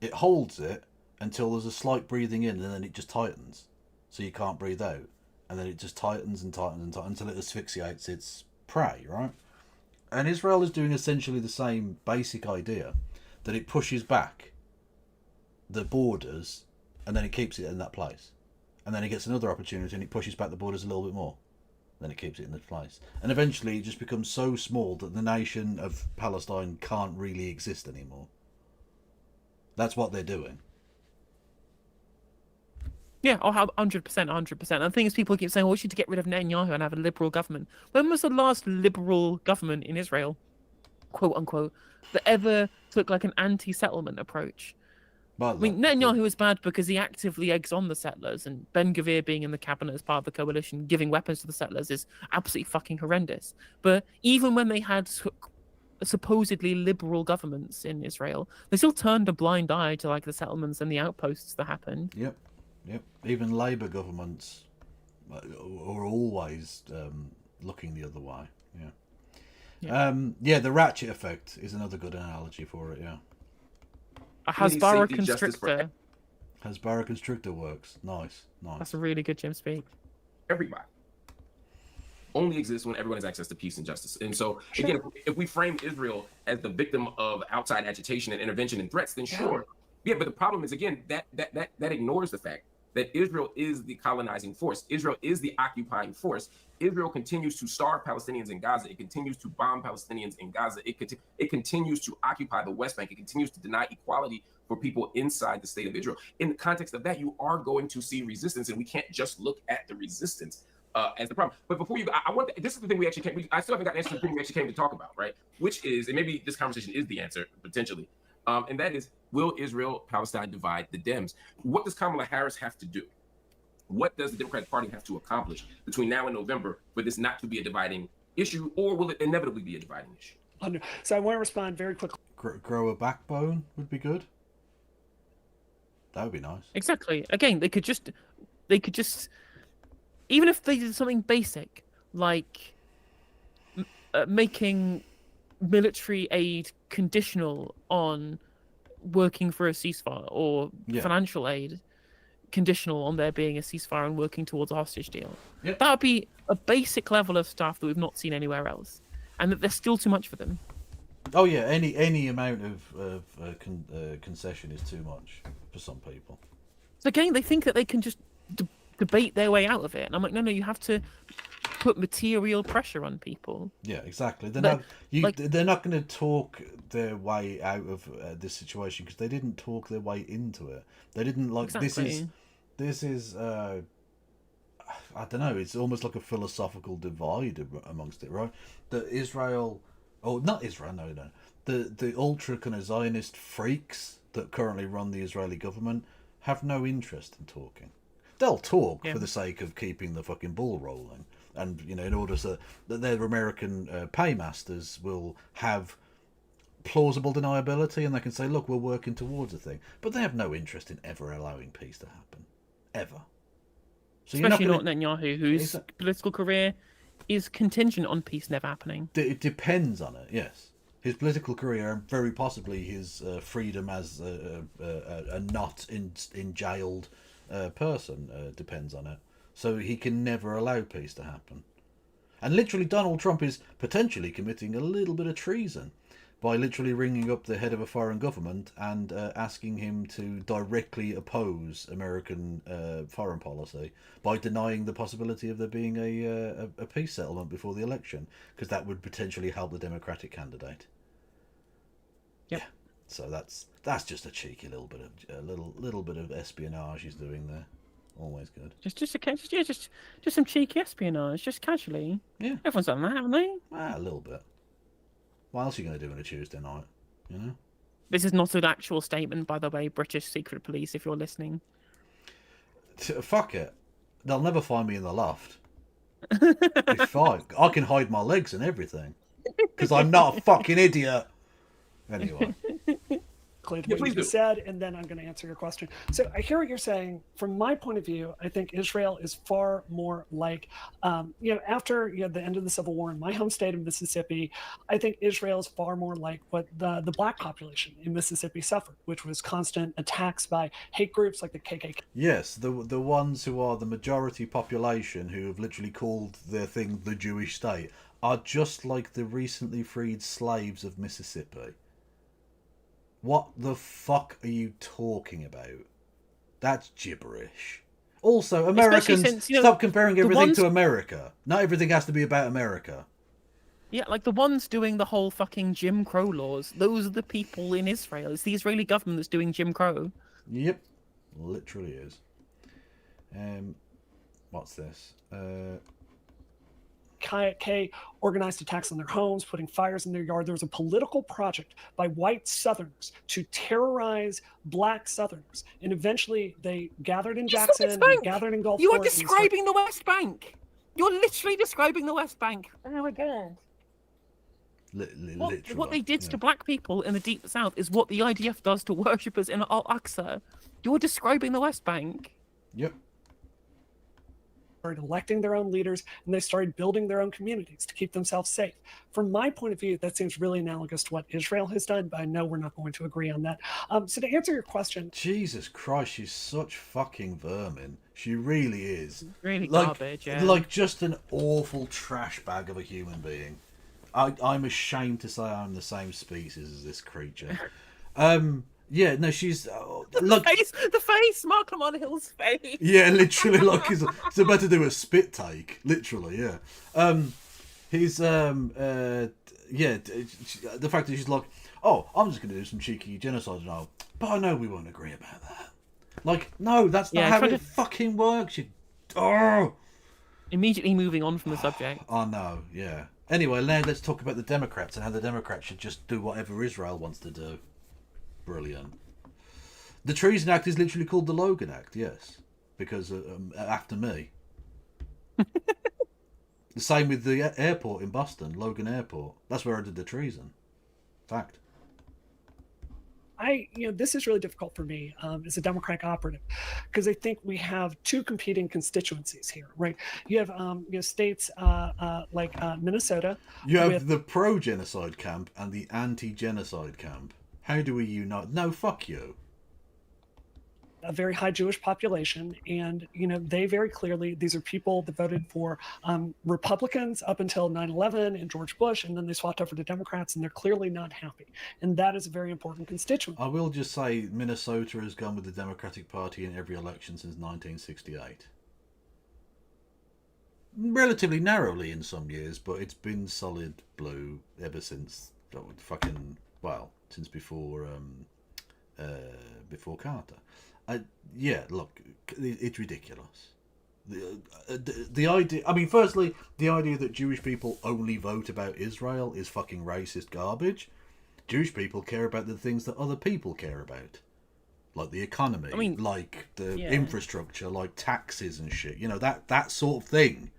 It holds it until there's a slight breathing in, and then it just tightens, so you can't breathe out, and then it just tightens and tightens and tightens until it asphyxiates its prey, right? And Israel is doing essentially the same basic idea, that it pushes back the borders and then it keeps it in that place, and then it gets another opportunity and it pushes back the borders a little bit more, then it keeps it in that place, and eventually it just becomes so small that the nation of Palestine can't really exist anymore. That's what they're doing. Yeah, 100%. And the thing is, people keep saying, well, we should get rid of Netanyahu and have a liberal government. When was the last liberal government in Israel, quote unquote, that ever took like an anti-settlement approach? I mean, Netanyahu is bad because he actively eggs on the settlers, and Ben-Gvir being in the cabinet as part of the coalition, giving weapons to the settlers, is absolutely fucking horrendous. But even when they had supposedly liberal governments in Israel, they still turned a blind eye to like the settlements and the outposts that happened. Yep. Even Labour governments are always looking the other way. Yeah. The ratchet effect is another good analogy for it. Yeah. Hasbara Constrictor. Hasbara Constrictor works. Nice. That's a really good Jim speak. Everybody only exists when everyone has access to peace and justice. And so, again, if we frame Israel as the victim of outside agitation and intervention and threats, then sure. Yeah, but the problem is, again, that ignores the fact that Israel is the colonizing force. Israel is the occupying force. Israel continues to starve Palestinians in Gaza. It continues to bomb Palestinians in Gaza. It continues to occupy the West Bank. It continues to deny equality for people inside the state of Israel. In the context of that, you are going to see resistance, and we can't just look at the resistance as the problem. But before you, this is the thing we actually came. I still haven't got an answer to the thing we actually came to talk about, right? Which is, and maybe this conversation is the answer potentially, and that is, will Israel-Palestine divide the Dems? What does Kamala Harris have to do? What does the Democratic Party have to accomplish between now and November for this not to be a dividing issue, or will it inevitably be a dividing issue? So I want to respond very quickly. Grow a backbone would be good. That would be nice. Exactly. Again, they could just, even if they did something basic, like making military aid conditional on working for a ceasefire, or financial aid conditional on there being a ceasefire and working towards a hostage deal. That would be a basic level of stuff that we've not seen anywhere else, and that there's still too much for them. Oh yeah, any amount of concession is too much for some people. So again, they think that they can just debate their way out of it, and I'm like, no, you have to put material pressure on people. Yeah, exactly. They're not going to talk their way out of this situation because they didn't talk their way into it. They didn't Exactly. This is I don't know. It's almost like a philosophical divide amongst it, right? The Israel, oh, not Israel, no. The ultra kind of Zionist freaks that currently run the Israeli government have no interest in talking. They'll talk for the sake of keeping the fucking ball rolling, and in order so that their American paymasters will have plausible deniability, and they can say, "Look, we're working towards a thing," but they have no interest in ever allowing peace to happen, ever. So especially not Netanyahu, whose political career is contingent on peace never happening. It depends on it, yes. His political career and very possibly his freedom as a not in jailed person depends on it. So he can never allow peace to happen. And literally Donald Trump is potentially committing a little bit of treason by literally ringing up the head of a foreign government and asking him to directly oppose American foreign policy by denying the possibility of there being a peace settlement before the election, because that would potentially help the Democratic candidate. Yep. Yeah. So that's just a cheeky little bit of little bit of espionage he's doing there. Always good. Just some cheeky espionage, just casually. Yeah. Everyone's done that, haven't they? A little bit. What else are you going to do on a Tuesday night? This is not an actual statement, by the way, British secret police, if you're listening. Fuck it. They'll never find me in the loft. It's fine. I can hide my legs and everything. Because I'm not a fucking idiot. Anyway. What you just said, and then I'm going to answer your question. So I hear what you're saying. From my point of view, I think Israel is far more like, after the end of the Civil War in my home state of Mississippi, I think Israel is far more like what the black population in Mississippi suffered, which was constant attacks by hate groups like the KKK. Yes, the ones who are the majority population who have literally called their thing the Jewish state are just like the recently freed slaves of Mississippi. What the fuck are you talking about? That's gibberish. Also, Americans, stop comparing everything to America. Not everything has to be about America. Yeah, like the ones doing the whole fucking Jim Crow laws, those are the people in Israel. It's the Israeli government that's doing Jim Crow. Yep. Literally is. What's this? KKK organized attacks on their homes, putting fires in their yard. There was a political project by white Southerners to terrorize black Southerners. And eventually they gathered in Jackson, and gathered in Gulf. You are describing the West Bank. You're literally describing the West Bank. Oh my God. What they did to black people in the Deep South is what the IDF does to worshippers in Al-Aqsa. You're describing the West Bank. Yep. Started electing their own leaders, and they started building their own communities to keep themselves safe. From my point of view, that seems really analogous to what Israel has done, but I know we're not going to agree on that. So to answer your question... Jesus Christ, she's such fucking vermin. She really is. Really garbage, yeah. Like just an awful trash bag of a human being. I'm ashamed to say I'm the same species as this creature. Yeah, no, she's look. The face, Marc Lamont Hill's face. Yeah, literally, like he's about to do a spit take. Literally, yeah. He's the fact that she's like, oh, I'm just going to do some cheeky genocide and all, but I know we won't agree about that. Like, no, that's not how it fucking works. Immediately moving on from the subject. Oh no, yeah. Anyway, now let's talk about the Democrats and how the Democrats should just do whatever Israel wants to do. Brilliant. The Treason Act is literally called the Logan Act, yes, because after me. The same with the airport in Boston, Logan Airport. That's where I did the treason. Fact. This is really difficult for me as a Democratic operative, because I think we have two competing constituencies here, right? You have states like Minnesota. You have the pro-genocide camp and the anti-genocide camp. How do we unite? No, fuck you. A very high Jewish population, and they very clearly, these are people that voted for Republicans up until 9/11 and George Bush, and then they swapped over to Democrats, and they're clearly not happy, and that is a very important constituency. I will just say Minnesota has gone with the Democratic Party in every election since 1968. relatively narrowly in some years, but it's been solid blue ever since since before Carter. Yeah, look, it's ridiculous. The idea, I mean, firstly, the idea that Jewish people only vote about Israel is fucking racist garbage. Jewish people care about the things that other people care about. Like the economy, like the infrastructure, like taxes and shit. You know, that sort of thing.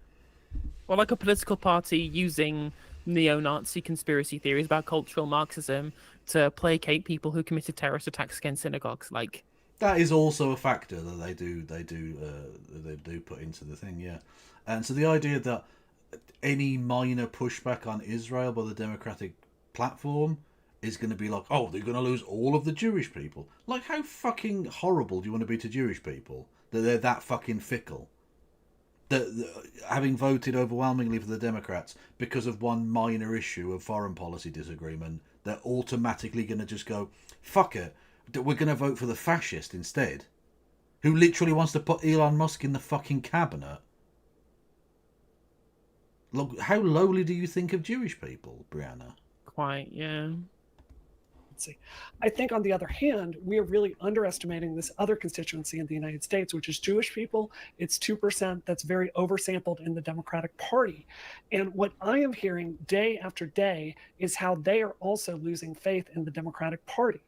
Or like a political party using neo-Nazi conspiracy theories about cultural Marxism to placate people who committed terrorist attacks against synagogues. Like, that is also a factor that they do put into the thing, yeah. And so the idea that any minor pushback on Israel by the Democratic platform is going to be like, oh, they're going to lose all of the Jewish people. Like, how fucking horrible do you want to be to Jewish people that they're that fucking fickle? That having voted overwhelmingly for the Democrats because of one minor issue of foreign policy disagreement, they're automatically going to just go, fuck it, we're going to vote for the fascist instead, who literally wants to put Elon Musk in the fucking cabinet. Look, how lowly do you think of Jewish people, Brianna? Quite, yeah. I think, on the other hand, we are really underestimating this other constituency in the United States, which is Jewish people. It's 2%. That's very oversampled in the Democratic Party. And what I am hearing day after day is how they are also losing faith in the Democratic Party.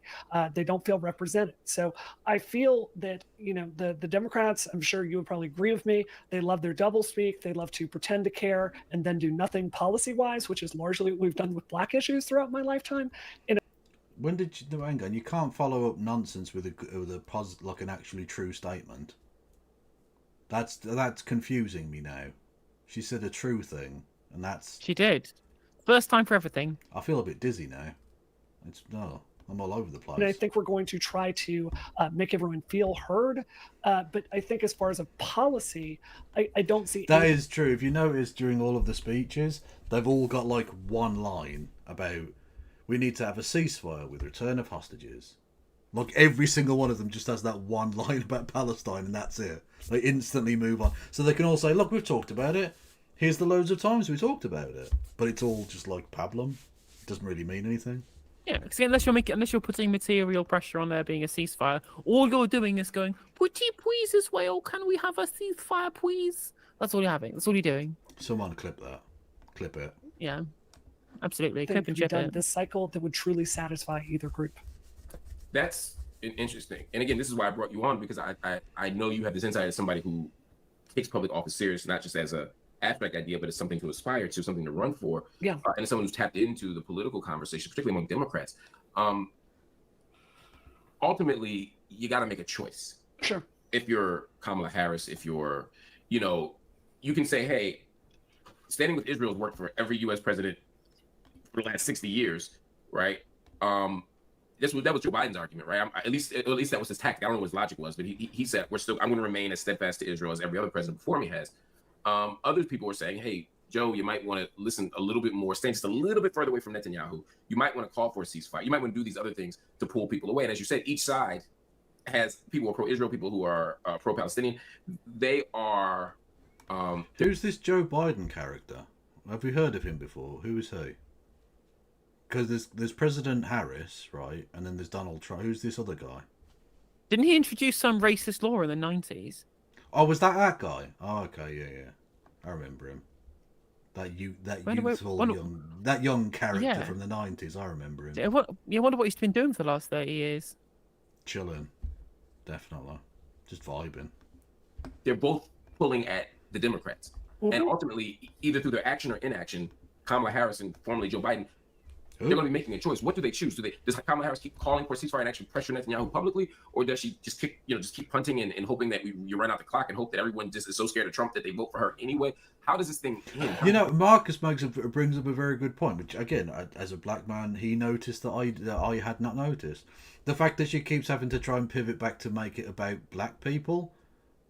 They don't feel represented. So I feel that, you know, the Democrats, I'm sure you would probably agree with me, they love their doublespeak. They love to pretend to care and then do nothing policy-wise, which is largely what we've done with black issues throughout my lifetime. And when did you hang on? You can't follow up nonsense with like an actually true statement. That's confusing me now. She said a true thing, and that's she did. First time for everything. I feel a bit dizzy now. I'm all over the place. And I think we're going to try to make everyone feel heard. But I think as far as a policy, I don't see that is true. If you notice during all of the speeches, they've all got like one line about, we need to have a ceasefire with return of hostages. Like, every single one of them just has that one line about Palestine, and that's it. They instantly move on. So they can all say, look, we've talked about it. Here's the loads of times we talked about it. But it's all just like pablum. It doesn't really mean anything. Yeah, because unless you're putting material pressure on there being a ceasefire, all you're doing is going, "Pretty please, Israel, can we have a ceasefire, please?" That's all you're having. That's all you're doing. Someone clip that. Clip it. Yeah. Absolutely, clip and chip it. This cycle that would truly satisfy either group. That's interesting. And again, this is why I brought you on, because I know you have this insight as somebody who takes public office serious, not just as a abstract idea, but it's something to aspire to, something to run for. Yeah. And someone who's tapped into the political conversation, particularly among Democrats. Ultimately, you got to make a choice. Sure. If you're Kamala Harris, if you're, you can say, hey, standing with Israel has worked for every U.S. president for the last 60 years, right? That was Joe Biden's argument, right? At least that was his tactic. I don't know what his logic was, but he said, I'm going to remain as steadfast to Israel as every other president before me has. Other people were saying, hey, Joe, you might want to listen a little bit more, stand just a little bit further away from Netanyahu. You might want to call for a ceasefire. You might want to do these other things to pull people away. And as you said, each side has people who are pro-Israel, people who are pro-Palestinian. They are... Who's this Joe Biden character? Have we heard of him before? Who is he? Because there's President Harris, right? And then there's Donald Trump. Who's this other guy? Didn't he introduce some racist law in the 90s? Oh, was that guy? Oh, okay, yeah. I remember him. That young character from the 90s. I remember him. I wonder what he's been doing for the last 30 years. Chilling. Definitely. Just vibing. They're both pulling at the Democrats. Mm-hmm. And ultimately, either through their action or inaction, Kamala Harris and formerly Joe Biden, they're going to be making a choice. What do they choose? Does Kamala Harris keep calling for a ceasefire and actually pressure Netanyahu publicly, or does she just keep punting and hoping that you run out the clock and hope that everyone just is so scared of Trump that they vote for her anyway? How does this thing end? Marcus brings up a very good point, which again, as a black man, he noticed that I had not noticed. The fact that she keeps having to try and pivot back to make it about black people,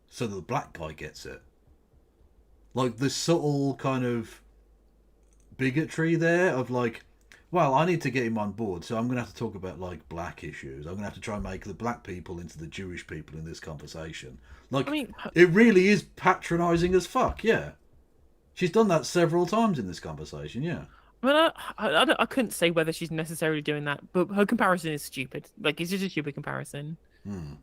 so that the black guy gets it. Like the subtle kind of bigotry there of like, well, I need to get him on board, so I'm going to have to talk about, like, black issues. I'm going to have to try and make the black people into the Jewish people in this conversation. Like, it really is patronising as fuck, yeah. She's done that several times in this conversation, yeah. I mean, I couldn't say whether she's necessarily doing that, but her comparison is stupid. Like, it's just a stupid comparison. Move.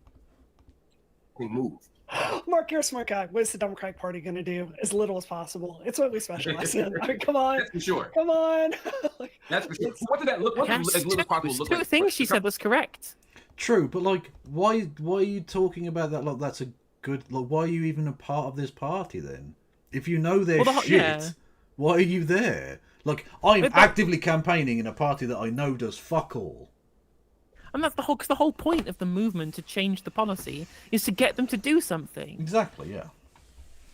Marc, you're a smart guy. What is the Democratic Party going to do? As little as possible. It's what we specialize in. I mean, come on. That's for sure. Come on. That's for sure. What did that look like? Two things she said was correct. True, but like, why are you talking about that? Like, that's a good. Like, why are you even a part of this party then? If you know they're shit, why are you there? Like, I'm actively campaigning in a party that I know does fuck all. And that's the whole point of the movement to change the policy is to get them to do something. Exactly, yeah.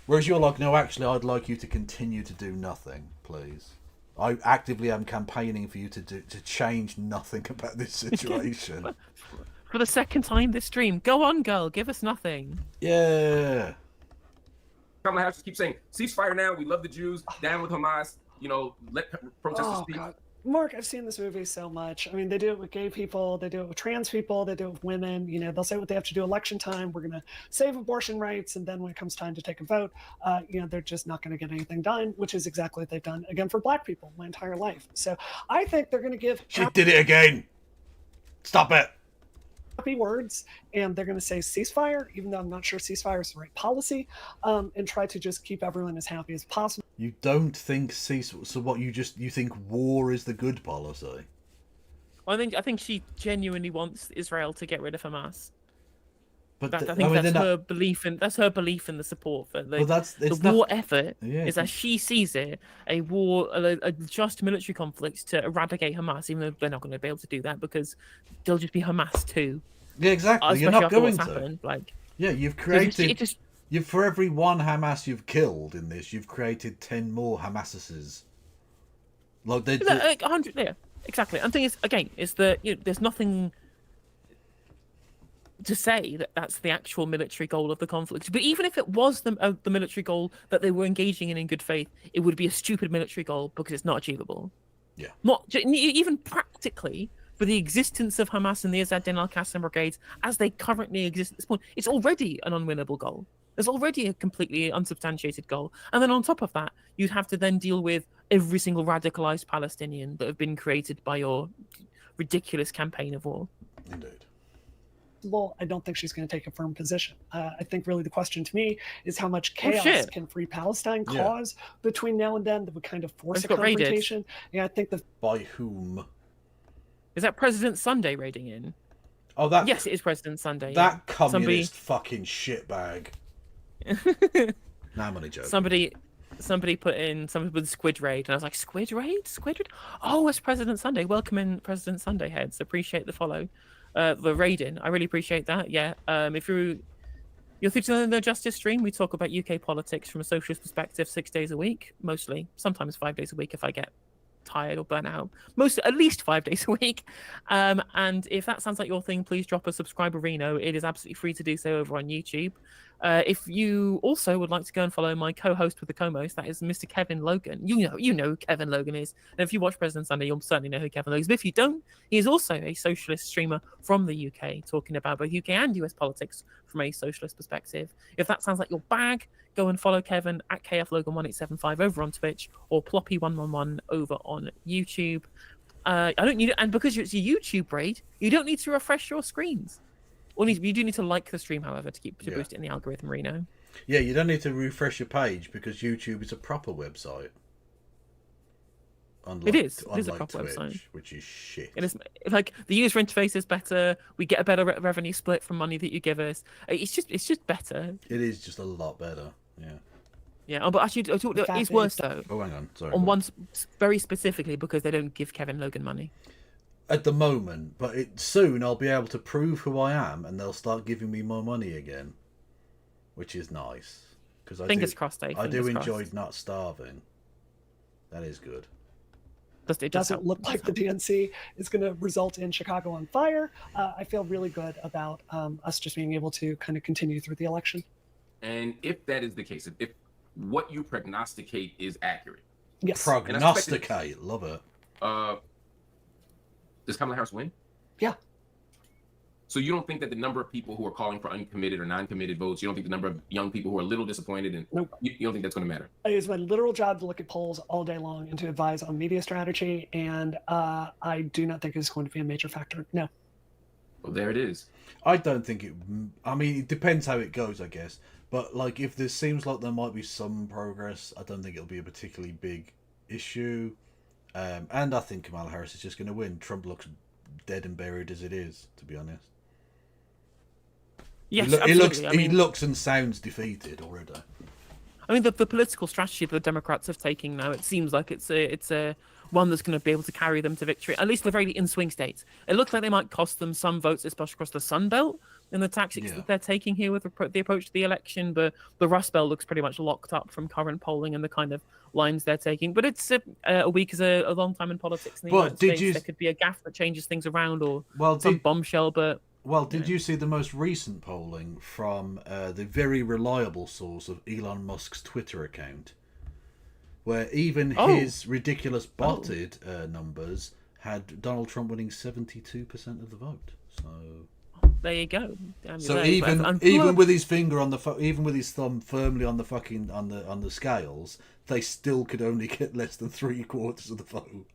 Whereas you're like, no, actually, I'd like you to continue to do nothing, please. I actively am campaigning for you to change nothing about this situation. For the second time this stream, go on, girl, give us nothing. Yeah. Kamala Harris keeps saying, ceasefire now, we love the Jews, down with Hamas, you know, let protesters speak. God. Marc, I've seen this movie so much. I mean, they do it with gay people, they do it with trans people, they do it with women. You know, they'll say what they have to do election time. We're going to save abortion rights. And then when it comes time to take a vote, you know, they're just not going to get anything done, which is exactly what they've done, again, for black people my entire life. So I think they're going to give... She did it again. Stop it. Happy words, and they're going to say ceasefire, even though I'm not sure ceasefire is the right policy, and try to just keep everyone as happy as possible. You don't think so what you think war is the good policy? I think she genuinely wants Israel to get rid of Hamas. But I think that's her belief in the support for the war effort is as she sees it, a just military conflict to eradicate Hamas, even though they're not going to be able to do that because they'll just be Hamas too. Yeah, exactly. You're not going to. Happened. Like, yeah, you've created. You've for every one Hamas you've killed in this, you've created 10 more Hamases. Like they. Like 100. Yeah, exactly. And the thing is, again, is that there's nothing to say that that's the actual military goal of the conflict. But even if it was the military goal that they were engaging in good faith, it would be a stupid military goal because it's not achievable. Yeah. Not even practically for the existence of Hamas and the Azad al-Qassam brigades as they currently exist at this point. It's already an unwinnable goal. There's already a completely unsubstantiated goal. And then on top of that, you'd have to then deal with every single radicalized Palestinian that have been created by your ridiculous campaign of war. Indeed. I don't think she's going to take a firm position. I think really the question to me is how much chaos can Free Palestine cause between now and then that would kind of force a confrontation. Yeah, I think by whom? Is that President Sunday raiding in? Oh, that yes, it is President Sunday. That communist fucking shitbag. Nah, I'm only joking. Somebody put in something with Squid Raid, and I was like, Squid Raid? Oh, it's President Sunday. Welcome in, President Sunday heads. Appreciate the follow. The raiding, I really appreciate that. Yeah. If you're through to the Justice stream, we talk about UK politics from a socialist perspective 6 days a week, mostly. Sometimes 5 days a week if I get tired or burnt out. At least 5 days a week. And if that sounds like your thing, please drop a subscriberino. It is absolutely free to do so over on YouTube. If you also would like to go and follow my co-host with the co-most, that is Mr. Kevin Logan. You know who Kevin Logan is. And if you watch President Sunday, you'll certainly know who Kevin Logan is. But if you don't, he is also a socialist streamer from the UK, talking about both UK and US politics from a socialist perspective. If that sounds like your bag, go and follow Kevin at KFLogan1875 over on Twitch or Ploppy111 over on YouTube. I don't need it, and because it's a YouTube raid, you don't need to refresh your screens. You do need to like the stream, however, to boost it in the algorithm, Reno. Yeah, you don't need to refresh your page because YouTube is a proper website. It is a proper Twitch, website, which is shit. It is like the user interface is better. We get a better revenue split from money that you give us. It's just better. It is just a lot better. Yeah. Yeah, but actually, it's worse though. Oh, hang on, sorry. On one very specifically because they don't give Kevin Logan money. At the moment, but soon I'll be able to prove who I am, and they'll start giving me more money again, which is nice. Because fingers crossed, Dave. I do enjoy not starving. That is good. It doesn't look like the DNC is going to result in Chicago on fire. I feel really good about us just being able to kind of continue through the election. And if that is the case, if what you prognosticate is accurate, yes, prognosticate, love it. Does Kamala Harris win? Yeah. So you don't think that the number of people who are calling for uncommitted or non-committed votes, you don't think the number of young people who are a little disappointed, and Nope. you don't think that's going to matter? It's my literal job to look at polls all day long and to advise on media strategy, and I do not think it's going to be a major factor. No. Well, there it is. I don't think it. I mean, it depends how it goes, I guess. But like, if there seems like there might be some progress, I don't think it'll be a particularly big issue. And I think Kamala Harris is just going to win. Trump looks dead and buried as it is, to be honest. Yes, he looks and sounds defeated already. I mean, the political strategy that the Democrats have taken now, it seems like it's a one that's going to be able to carry them to victory, at least the very in swing states. It looks like they might cost them some votes, especially across the Sun Belt, in the tactics that they're taking here with the approach to the election. But the Rust Belt looks pretty much locked up from current polling and the kind of lines they're taking. But it's a week is a long time in politics in the United States. There could be a gaffe that changes things around, or some bombshell, but... Well, did you see the most recent polling from the very reliable source of Elon Musk's Twitter account, where even his ridiculous botted numbers had Donald Trump winning 72% of the vote? So there you go. So even with his finger on the even with his thumb firmly on the fucking on the scales, they still could only get less than 3/4 of the vote.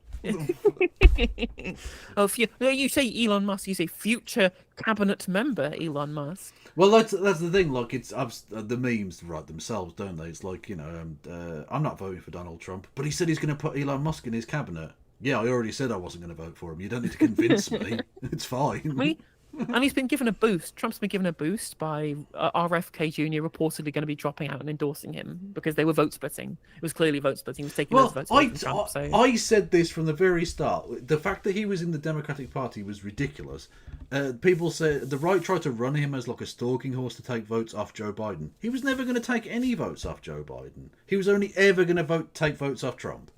You say Elon Musk, you say future cabinet member Elon Musk. Well, that's the thing. Like, the memes write themselves, don't they? It's like, I'm not voting for Donald Trump, but he said he's going to put Elon Musk in his cabinet. Yeah, I already said I wasn't going to vote for him. You don't need to convince me. It's fine. And he's been given a boost. Trump's been given a boost by RFK Jr. reportedly going to be dropping out and endorsing him because they were vote splitting. It was clearly vote splitting. He was taking those votes away from Trump. I said this from the very start. The fact that he was in the Democratic Party was ridiculous. People say the right tried to run him as like a stalking horse to take votes off Joe Biden. He was never going to take any votes off Joe Biden. He was only ever going to take votes off Trump.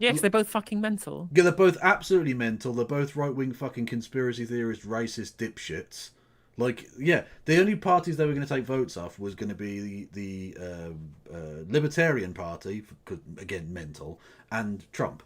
Yeah, because they're both fucking mental. Yeah, they're both absolutely mental. They're both right-wing fucking conspiracy theorist, racist dipshits. Like, yeah, the only parties they were going to take votes off was going to be the Libertarian Party, again, mental, and Trump.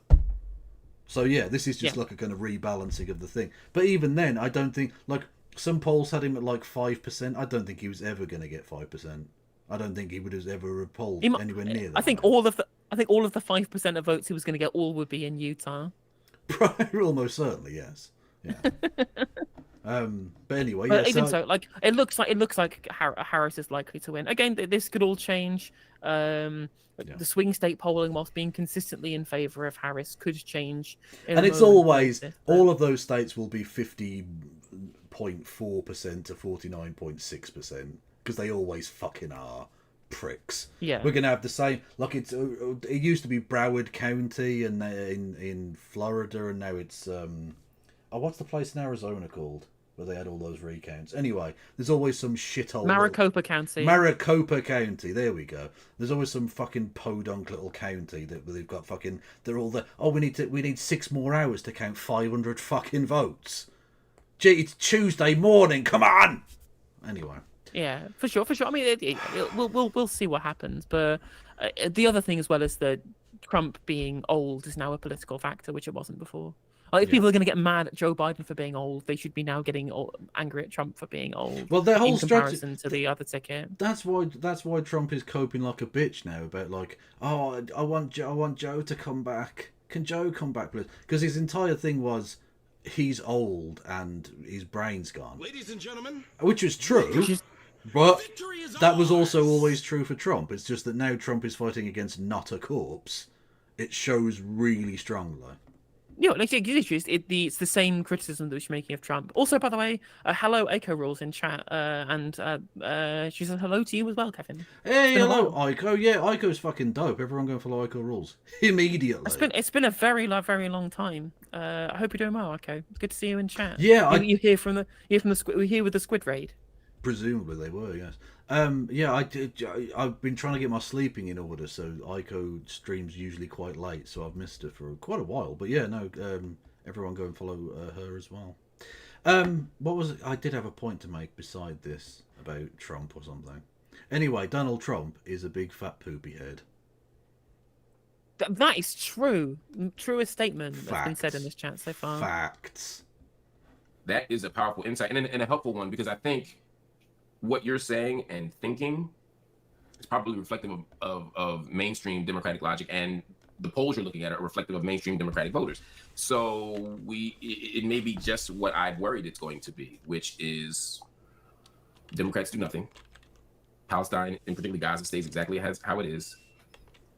So, yeah, this is just like a kind of rebalancing of the thing. But even then, I don't think, like, some polls had him at like 5%. I don't think he was ever going to get 5%. I don't think he would have ever polled anywhere near that. I think all of the 5% of votes he was going to get all would be in Utah. Almost certainly, yes. Yeah. But anyway, but even so, like it looks like Harris is likely to win. Again, this could all change. The swing state polling, whilst being consistently in favor of Harris, could change. And it's always all of those states will be 50.4% to 49.6%. Because they always fucking are pricks. Yeah, we're gonna have the same. Like it used to be Broward County and in Florida, and now it's what's the place in Arizona called where they had all those recounts? Anyway, there's always some shithole. Maricopa County. Maricopa County. There we go. There's always some fucking podunk little county that they've got fucking. They're all there. Oh, we need 6 more hours to count 500 fucking votes. Gee, it's Tuesday morning. Come on. Anyway. Yeah, for sure. I mean, we'll see what happens. But the other thing as well is that Trump being old is now a political factor, which it wasn't before. Like, if people are going to get mad at Joe Biden for being old, they should be now getting angry at Trump for being old. Well, their whole in comparison to the other ticket. That's why Trump is coping like a bitch now about like, oh, I want Joe to come back. Can Joe come back, please? Because his entire thing was he's old and his brain's gone. Ladies and gentlemen, which is true. But that was also always true for Trump. It's just that now Trump is fighting against not a corpse. It shows really strongly. Yeah, like it's the same criticism that she's making of Trump. Also, by the way, hello Echo Rules in chat, and she said hello to you as well, Kevin. Hey, hello Echo. Yeah, Echo's fucking dope. Everyone go follow Echo Rules immediately. It's been a very long time. I hope you're doing well, Echo. It's good to see you in chat. Yeah, you hear from we're here with the Squid Raid. Presumably they were, yes. I've been trying to get my sleeping in order, so Aiko streams usually quite late, so I've missed her for quite a while. But yeah, no, everyone go and follow her as well. What was it? I did have a point to make beside this about Trump or something. Anyway, Donald Trump is a big fat poopy head. That is true. Truest statement that's been said in this chat so far. Facts. that is a powerful insight and a helpful one, because I think what you're saying and thinking is probably reflective of mainstream Democratic logic, and the polls you're looking at are reflective of mainstream Democratic voters. So it may be just what I've worried it's going to be, which is Democrats do nothing. Palestine, and particularly Gaza, stays exactly how it is,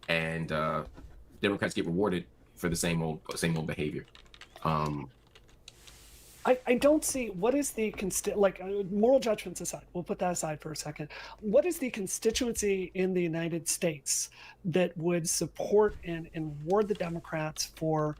and Democrats get rewarded for the same old behavior. I don't see what is the moral judgments aside. We'll put that aside for a second. What is the constituency in the United States that would support and reward the Democrats for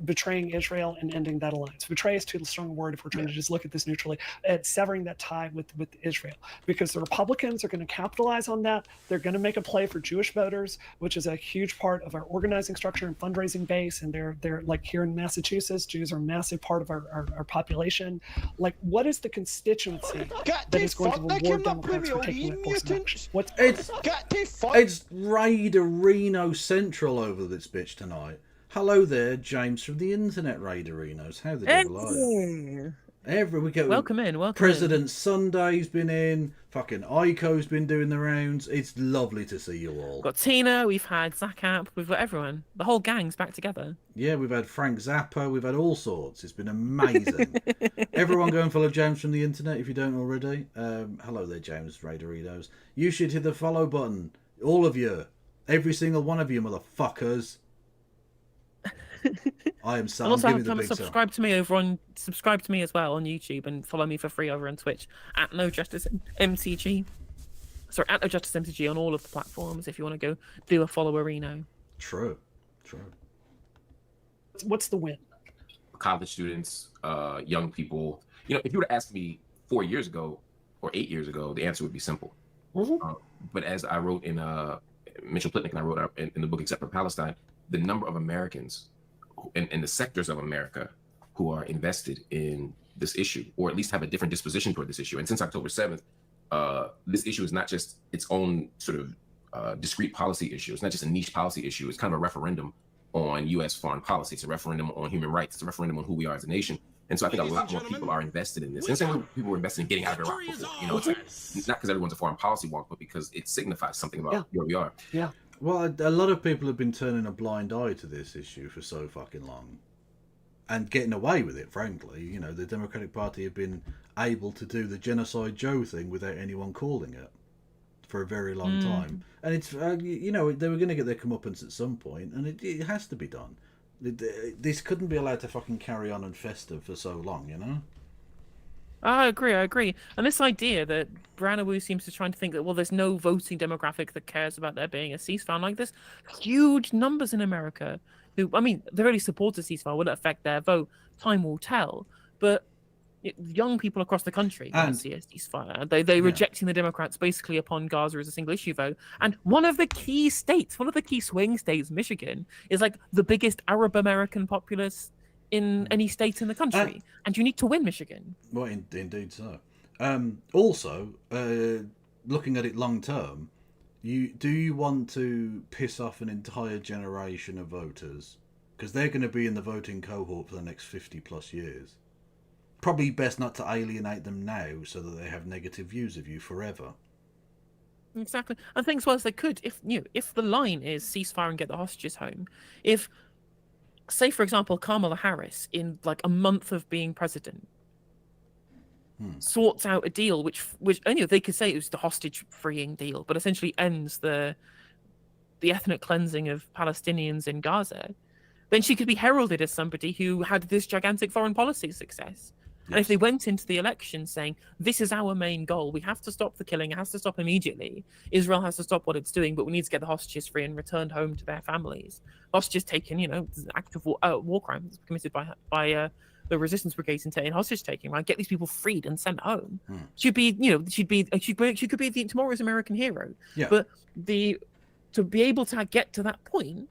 betraying Israel and ending that alliance? Betray is too strong a word if we're trying to just look at this neutrally, at severing that tie with Israel, because the Republicans are going to capitalize on that. They're going to make a play for Jewish voters, which is a huge part of our organizing structure and fundraising base. And they're like here in Massachusetts, Jews are a massive part of our population. Like, what is the constituency that is going to reward Democrats for taking that course of action? It's Raider Reno Central over this bitch tonight. Hello there, James from the Internet Raiderinos. How the devil are you? We go. Welcome in. President Sunday's been in. Fucking Ico's been doing the rounds. It's lovely to see you all. We've got Tina. We've had Zakap. We've got everyone. The whole gang's back together. Yeah, we've had Frank Zappa. We've had all sorts. It's been amazing. Everyone go and follow James from the Internet if you don't already. Hello there, James Raiderinos. You should hit the follow button. All of you. Every single one of you, motherfuckers. I am Sam. And also, subscribe to me as well on YouTube, and follow me for free over on Twitch at No Justice MTG. Sorry, at No Justice MTG on all of the platforms if you want to go do a followerino. True. What's the win? College students, young people. You know, if you were to ask me 4 years ago or 8 years ago, the answer would be simple. Mm-hmm. But as I wrote in Mitchell Plitnick and I wrote in the book Except for Palestine, the number of Americans and the sectors of America who are invested in this issue, or at least have a different disposition toward this issue. And since October 7th, this issue is not just its own sort of discrete policy issue. It's not just a niche policy issue. It's kind of a referendum on U.S. foreign policy. It's a referendum on human rights. It's a referendum on who we are as a nation. And so I think a lot more people are invested in this. And some people were invested in getting out of Iraq before. You know, it's not because everyone's a foreign policy wonk, but because it signifies something about where we are. Yeah. Well, a lot of people have been turning a blind eye to this issue for so fucking long, and getting away with it, frankly. You know, the Democratic Party have been able to do the Genocide Joe thing without anyone calling it for a very long time. And it's, you know, they were going to get their comeuppance at some point, and it has to be done. This couldn't be allowed to fucking carry on and fester for so long, you know? I agree. And this idea that Brianna seems to try to think that, well, there's no voting demographic that cares about there being a ceasefire. Like, there's huge numbers in America who, I mean, they already support a ceasefire. Will it affect their vote? Time will tell. But young people across the country want to see a ceasefire. They're rejecting the Democrats basically upon Gaza as a single issue vote. And one of the key swing states, Michigan, is like the biggest Arab American populace in any state in the country, and you need to win Michigan. Well, indeed so. Also, looking at it long term, do you want to piss off an entire generation of voters? Because they're going to be in the voting cohort for the next 50 plus years. Probably best not to alienate them now so that they have negative views of you forever. Exactly. I think as well as they could, if the line is ceasefire and get the hostages home, if, say, for example, Kamala Harris, in like a month of being president, sorts out a deal which they could say it was the hostage-freeing deal, but essentially ends the ethnic cleansing of Palestinians in Gaza, then she could be heralded as somebody who had this gigantic foreign policy success. Yes. And if they went into the election saying, this is our main goal, we have to stop the killing, it has to stop immediately, Israel has to stop what it's doing, but we need to get the hostages free and returned home to their families. Hostages taken, active war crimes committed by the resistance brigades in hostage taking, right? Get these people freed and sent home. She could be tomorrow's American hero. Yeah. But to be able to get to that point,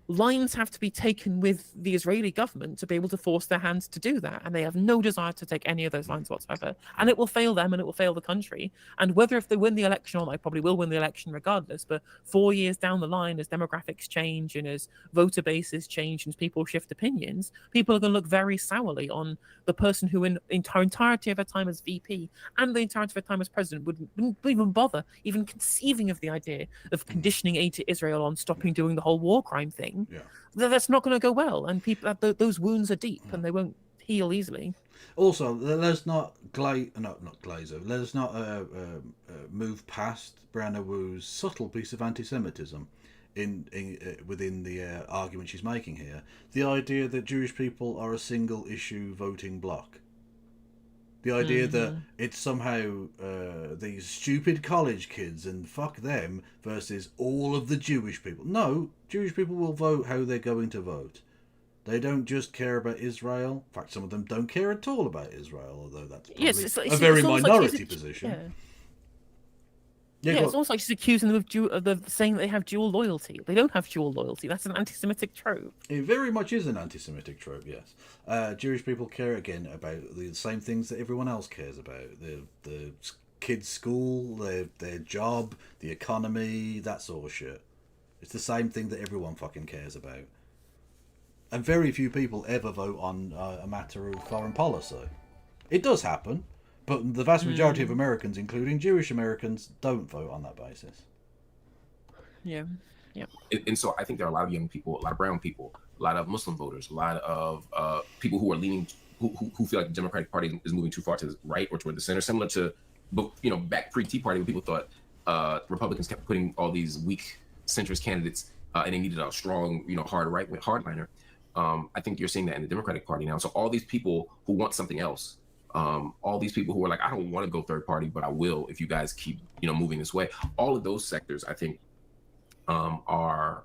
lines have to be taken with the Israeli government to be able to force their hands to do that. And they have no desire to take any of those lines whatsoever. And it will fail them and it will fail the country. And whether if they win the election, or they probably will win the election regardless, but 4 years down the line, as demographics change and as voter bases change and people shift opinions, people are going to look very sourly on the person who in the entirety of her time as VP and the entirety of her time as president wouldn't even bother even conceiving of the idea of conditioning aid to Israel on stopping doing the whole war crime thing. Yeah. That's not going to go well, and people those wounds are deep and they won't heal easily. Also, let's not glaze over. Let's not move past Brianna Wu's subtle piece of anti-Semitism within the argument she's making here. The idea that Jewish people are a single issue voting bloc. The idea that it's somehow these stupid college kids and fuck them versus all of the Jewish people. No, Jewish people will vote how they're going to vote. They don't just care about Israel. In fact, some of them don't care at all about Israel, although that's probably a very minority position. Yeah, it's almost like she's accusing them of saying that they have dual loyalty. They don't have dual loyalty. That's an anti-Semitic trope. It very much is an anti-Semitic trope, yes. Jewish people care, again, about the same things that everyone else cares about. The kids' school, their job, the economy, that sort of shit. It's the same thing that everyone fucking cares about. And very few people ever vote on a matter of foreign policy. It does happen. But the vast majority of Americans, including Jewish Americans, don't vote on that basis. Yeah. And so I think there are a lot of young people, a lot of brown people, a lot of Muslim voters, a lot of people who are leaning, who feel like the Democratic Party is moving too far to the right or toward the center, similar to, back pre-Tea Party when people thought Republicans kept putting all these weak centrist candidates and they needed a strong, hard right-wing hardliner. I think you're seeing that in the Democratic Party now. So all these people who want something else, all these people who are like, I don't want to go third party, but I will if you guys keep, moving this way. All of those sectors, I think, are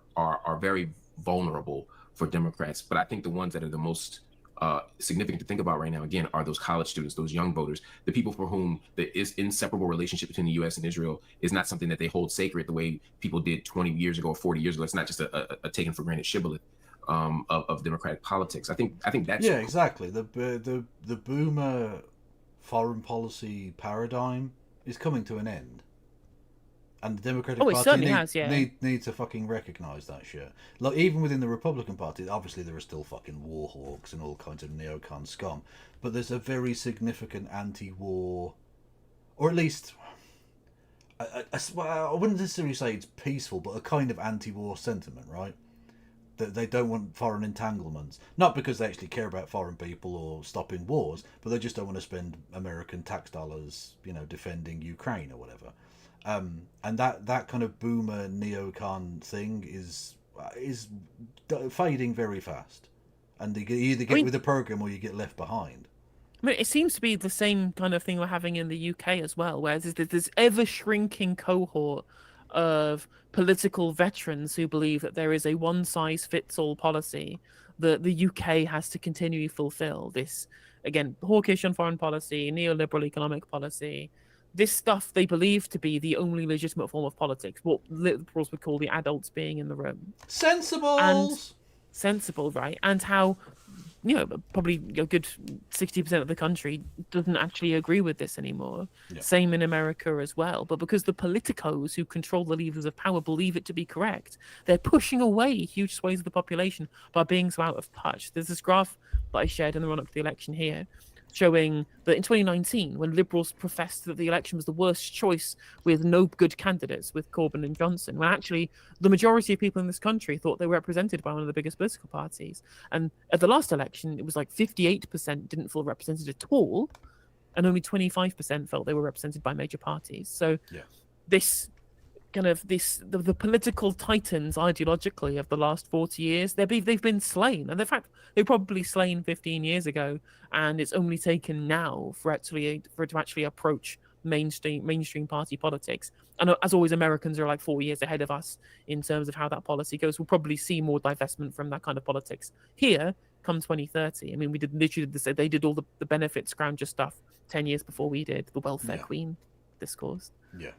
very vulnerable for Democrats. But I think the ones that are the most significant to think about right now, again, are those college students, those young voters, the people for whom the inseparable relationship between the U.S. and Israel is not something that they hold sacred the way people did 20 years ago or 40 years ago. It's not just a taken for granted shibboleth of democratic politics. I think that's exactly. The boomer foreign policy paradigm is coming to an end, and the Democratic Party need to fucking recognise that shit. Like, even within the Republican Party, obviously there are still fucking war hawks and all kinds of neocon scum, but there's a very significant anti-war, or at least I wouldn't necessarily say it's peaceful, but a kind of anti-war sentiment, right? That they don't want foreign entanglements, not because they actually care about foreign people or stopping wars, but they just don't want to spend American tax dollars, defending Ukraine or whatever. And that kind of boomer neocon thing is fading very fast, and you either get with the program or you get left behind. I mean, it seems to be the same kind of thing we're having in the UK as well, where there's this ever shrinking cohort of political veterans who believe that there is a one-size-fits-all policy that the UK has to continually fulfill. This, again, hawkish on foreign policy, neoliberal economic policy, this stuff they believe to be the only legitimate form of politics, what liberals would call the adults being in the room. Sensible, right? And how, probably a good 60% of the country doesn't actually agree with this anymore. Yeah. Same in America as well. But because the politicos who control the levers of power believe it to be correct, they're pushing away huge swathes of the population by being so out of touch. There's this graph that I shared in the run-up to the election here, showing that in 2019, when Liberals professed that the election was the worst choice with no good candidates, with Corbyn and Johnson, when actually the majority of people in this country thought they were represented by one of the biggest political parties. And at the last election, it was like 58% didn't feel represented at all, and only 25% felt they were represented by major parties. So this kind of the political titans ideologically of the last 40 years, they've been slain, and in fact they were probably slain 15 years ago, and it's only taken now for it to actually approach mainstream party politics. And as always, Americans are like 4 years ahead of us in terms of how that policy goes. We'll probably see more divestment from that kind of politics here come 2030. I mean, we did literally they did all the benefit scrounger stuff 10 years before we did, the welfare queen discourse. Yeah.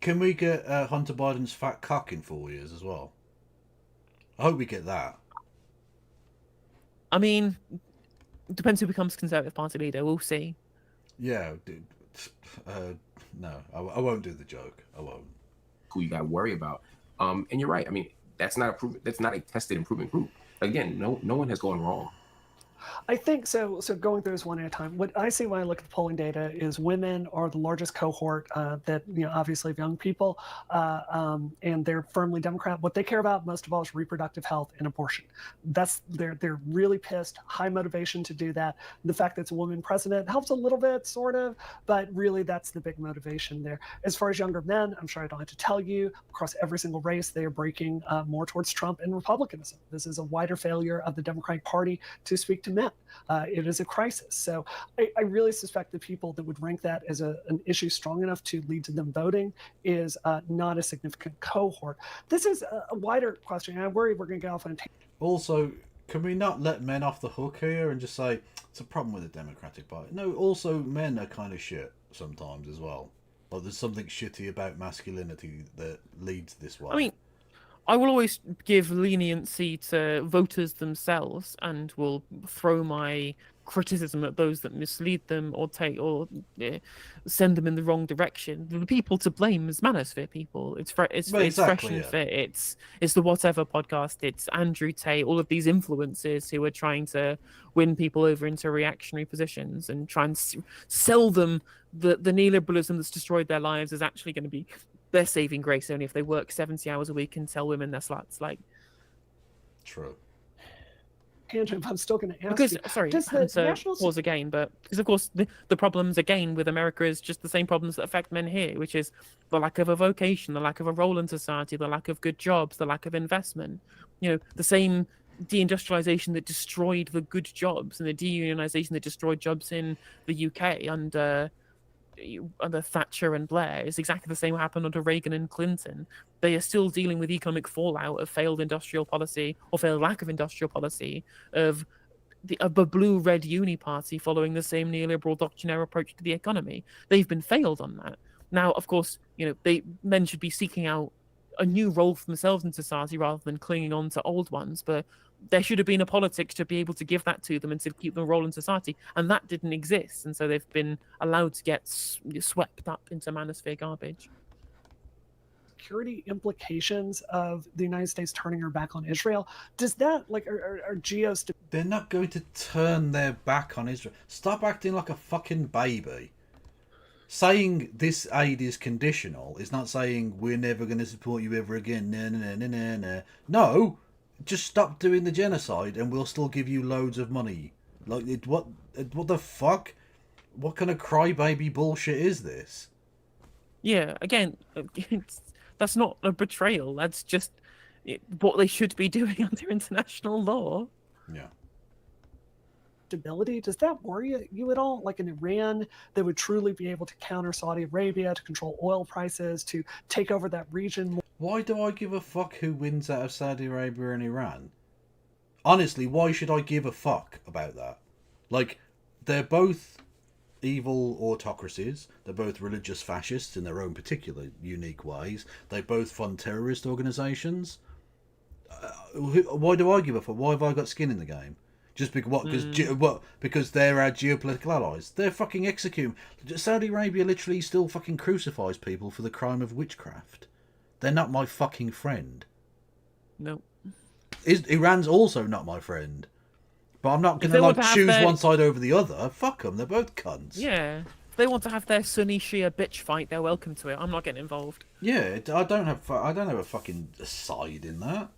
Can we get Hunter Biden's fat cock in 4 years as well? I hope we get that. I mean, depends who becomes Conservative Party leader. We'll see. Yeah, dude. No, I won't do the joke. I won't. Who you got to worry about? And you're right. I mean, that's not a tested improvement group. Again, no one has gone wrong. I think so. So going through this one at a time, what I see when I look at the polling data is women are the largest cohort that, obviously of young people, and they're firmly Democrat. What they care about most of all is reproductive health and abortion. They're really pissed. High motivation to do that. The fact that it's a woman president helps a little bit, sort of, but really that's the big motivation there. As far as younger men, I'm sure I don't have to tell you, across every single race, they are breaking more towards Trump and Republicanism. This is a wider failure of the Democratic Party to speak to men. It is a crisis. So I really suspect the people that would rank that as an issue strong enough to lead to them voting is not a significant cohort. This is a wider question, and I worry we're going to get off on a tangent. Also, can we not let men off the hook here and just say it's a problem with the Democratic Party? No, also men are kind of shit sometimes as well. Like there's something shitty about masculinity that leads this way. I mean, I will always give leniency to voters themselves, and will throw my criticism at those that mislead them or send them in the wrong direction. The people to blame is Manosphere people. It's Fresh and Fit. It's the Whatever podcast. It's Andrew Tate. All of these influencers who are trying to win people over into reactionary positions and try and sell them the neoliberalism that's destroyed their lives is actually going to be their saving grace only if they work 70 hours a week and tell women they're sluts. Like, true. Tangent, I'm still going to ask because, you. sorry, pause again, but because of course the problems again with America is just the same problems that affect men here, which is the lack of a vocation, the lack of a role in society, the lack of good jobs, the lack of investment. The same deindustrialization that destroyed the good jobs and the deunionization that destroyed jobs in the UK under Thatcher and Blair is exactly the same what happened under Reagan and Clinton. They are still dealing with economic fallout of failed industrial policy or failed lack of industrial policy of the blue-red uni party following the same neoliberal doctrinaire approach to the economy. They've been failed on that. Now, of course, men should be seeking out a new role for themselves in society rather than clinging on to old ones, but there should have been a politics to be able to give that to them and to keep them a role in society, and that didn't exist, and so they've been allowed to get swept up into manosphere garbage. Security implications of the United States turning her back on Israel, does that, are geos... They're not going to turn their back on Israel. Stop acting like a fucking baby. Saying this aid is conditional is not saying we're never going to support you ever again. No, just stop doing the genocide and we'll still give you loads of money. What the fuck? What kind of crybaby bullshit is this? Yeah, again, that's not a betrayal. That's just what they should be doing under international law. Yeah. Stability, does that worry you at all? Like in Iran, they would truly be able to counter Saudi Arabia, to control oil prices, to take over that region. Why do I give a fuck who wins out of Saudi Arabia and Iran? Honestly, why should I give a fuck about that? They're both evil autocracies. They're both religious fascists in their own particular unique ways. They both fund terrorist organisations. Why do I give a fuck? Why have I got skin in the game? Just because they're our geopolitical allies. They're fucking executing. Saudi Arabia literally still fucking crucifies people for the crime of witchcraft. They're not my fucking friend. No. Iran's also not my friend. But I'm not going to choose one side over the other. Fuck them. They're both cunts. Yeah. If they want to have their Sunni Shia bitch fight, they're welcome to it. I'm not getting involved. Yeah, I don't have a fucking side in that.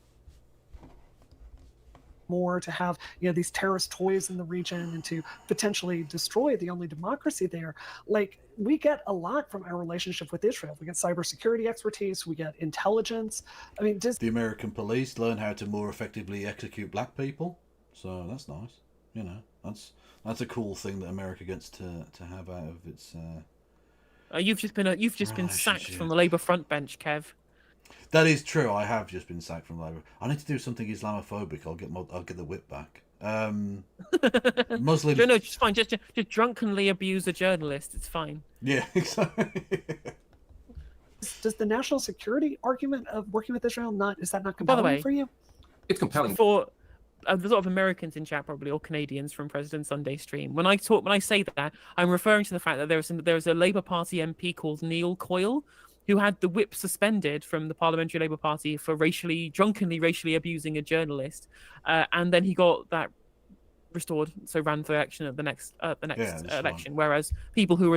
More to have these terrorist toys in the region and to potentially destroy the only democracy there. We get a lot from our relationship with Israel. We get cybersecurity expertise, we get intelligence. I mean, does the American police learn how to more effectively execute black people? So that's nice. That's a cool thing that America gets to have out of its you've just been sacked from the Labour front bench, Kev. That is true. I have just been sacked from Labour. I need to do something Islamophobic. I'll get the whip back. Muslims. No, it's fine. Just drunkenly abuse a journalist. It's fine. Yeah, exactly. Does the national security argument of working with Israel is that not compelling for you? It's compelling. For there's a lot of Americans in chat probably, or Canadians from President Sunday stream. When I say that, I'm referring to the fact that there's a Labour Party MP called Neil Coyle, who had the whip suspended from the Parliamentary Labour Party for drunkenly racially abusing a journalist, and then he got that restored, so ran for election at the next election. Whereas people who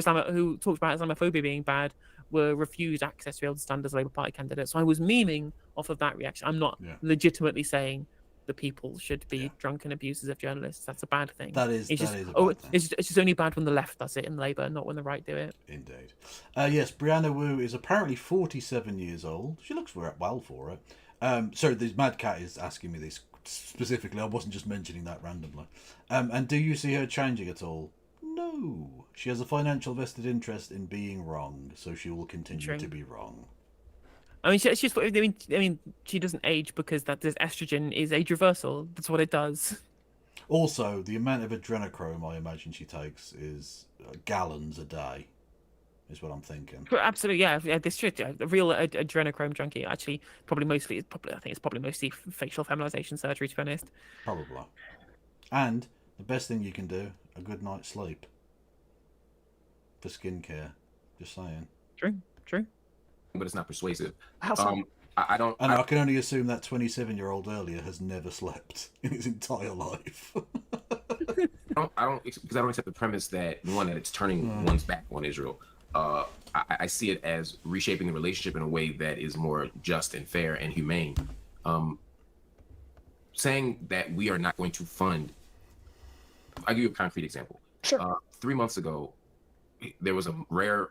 talked about Islamophobia being bad were refused access to be able to stand as a Labour Party candidate. So I was memeing off of that reaction. I'm not legitimately saying the people should be drunken abusers of journalists. That's a bad thing. It's just only bad when the left does it in Labour, not when the right do it. Indeed. Yes, Brianna Wu is apparently 47 years old. She looks well for it. Sorry, this Mad Cat is asking me this specifically. I wasn't just mentioning that randomly. And do you see her changing at all? No. She has a financial vested interest in being wrong, so she will continue to be wrong. I mean, she doesn't age because this estrogen is age reversal. That's what it does. Also, the amount of adrenochrome I imagine she takes is gallons a day, is what I'm thinking. Absolutely, yeah. This should a real adrenochrome junkie. Actually, I think it's probably mostly facial feminization surgery, to be honest. Probably. And the best thing you can do, a good night's sleep. For skincare. Just saying. True. But it's not persuasive. How so? I don't. And I can only assume that 27-year-old earlier has never slept in his entire life. I don't accept the premise that it's turning one's back on Israel. I see it as reshaping the relationship in a way that is more just and fair and humane. Saying that we are not going to fund. I'll give you a concrete example. Sure. 3 months ago, there was a rare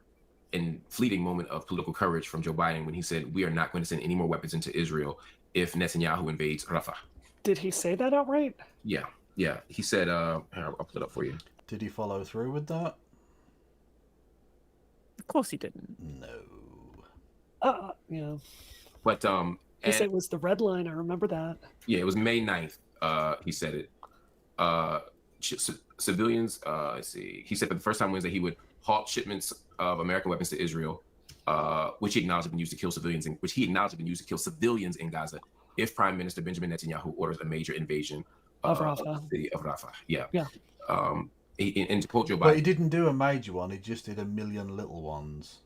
and fleeting moment of political courage from Joe Biden when he said, we are not going to send any more weapons into Israel if Netanyahu invades Rafah. Did he say that outright? Yeah. He said, I'll put it up for you. Did he follow through with that? Of course he didn't. No. Yeah. But, he said it was the red line. I remember that. Yeah, it was May 9th. He said it. Civilians, let's see. He said for the first time Wednesday he would halt shipments of American weapons to Israel, which he acknowledged have been used to kill civilians, in Gaza, if Prime Minister Benjamin Netanyahu orders a major invasion of Rafah. The city of Rafah. Yeah. And to quote Joe Biden, but he didn't do a major one. He just did a million little ones.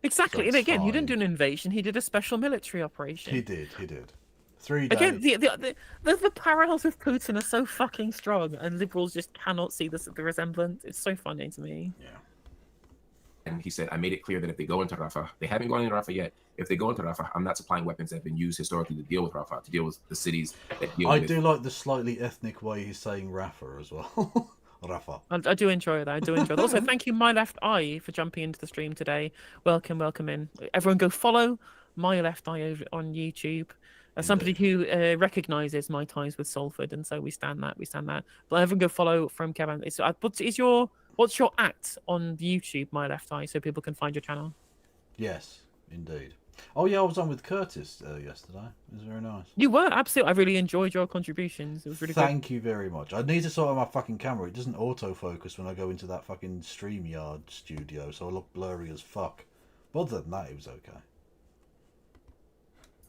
Exactly. So and again, fine. he didn't do an invasion. He did a special military operation. He did. 3 days. Again, the parallels with Putin are so fucking strong, and liberals just cannot see the resemblance. It's so funny to me. Yeah. And he said, I made it clear that if they go into Rafah, they haven't gone into Rafah yet. If they go into Rafah, I'm not supplying weapons that have been used historically to deal with Rafah, to deal with the cities that deal with... I do like the slightly ethnic way he's saying Rafah as well. Rafah. I do enjoy that. Also, thank you, My Left Eye, for jumping into the stream today. Welcome in. Everyone go follow My Left Eye over on YouTube. As somebody who recognises my ties with Salford, and so we stand that. But everyone go follow from Kevin. What's your act on YouTube, My Left Eye, so people can find your channel? Yes, indeed. Oh yeah, I was on with Curtis yesterday. It was very nice. You were, absolutely. I really enjoyed your contributions. It was really Thank you very much. I need to sort out my fucking camera. It doesn't autofocus when I go into that fucking StreamYard studio, so I look blurry as fuck. But other than that, it was okay.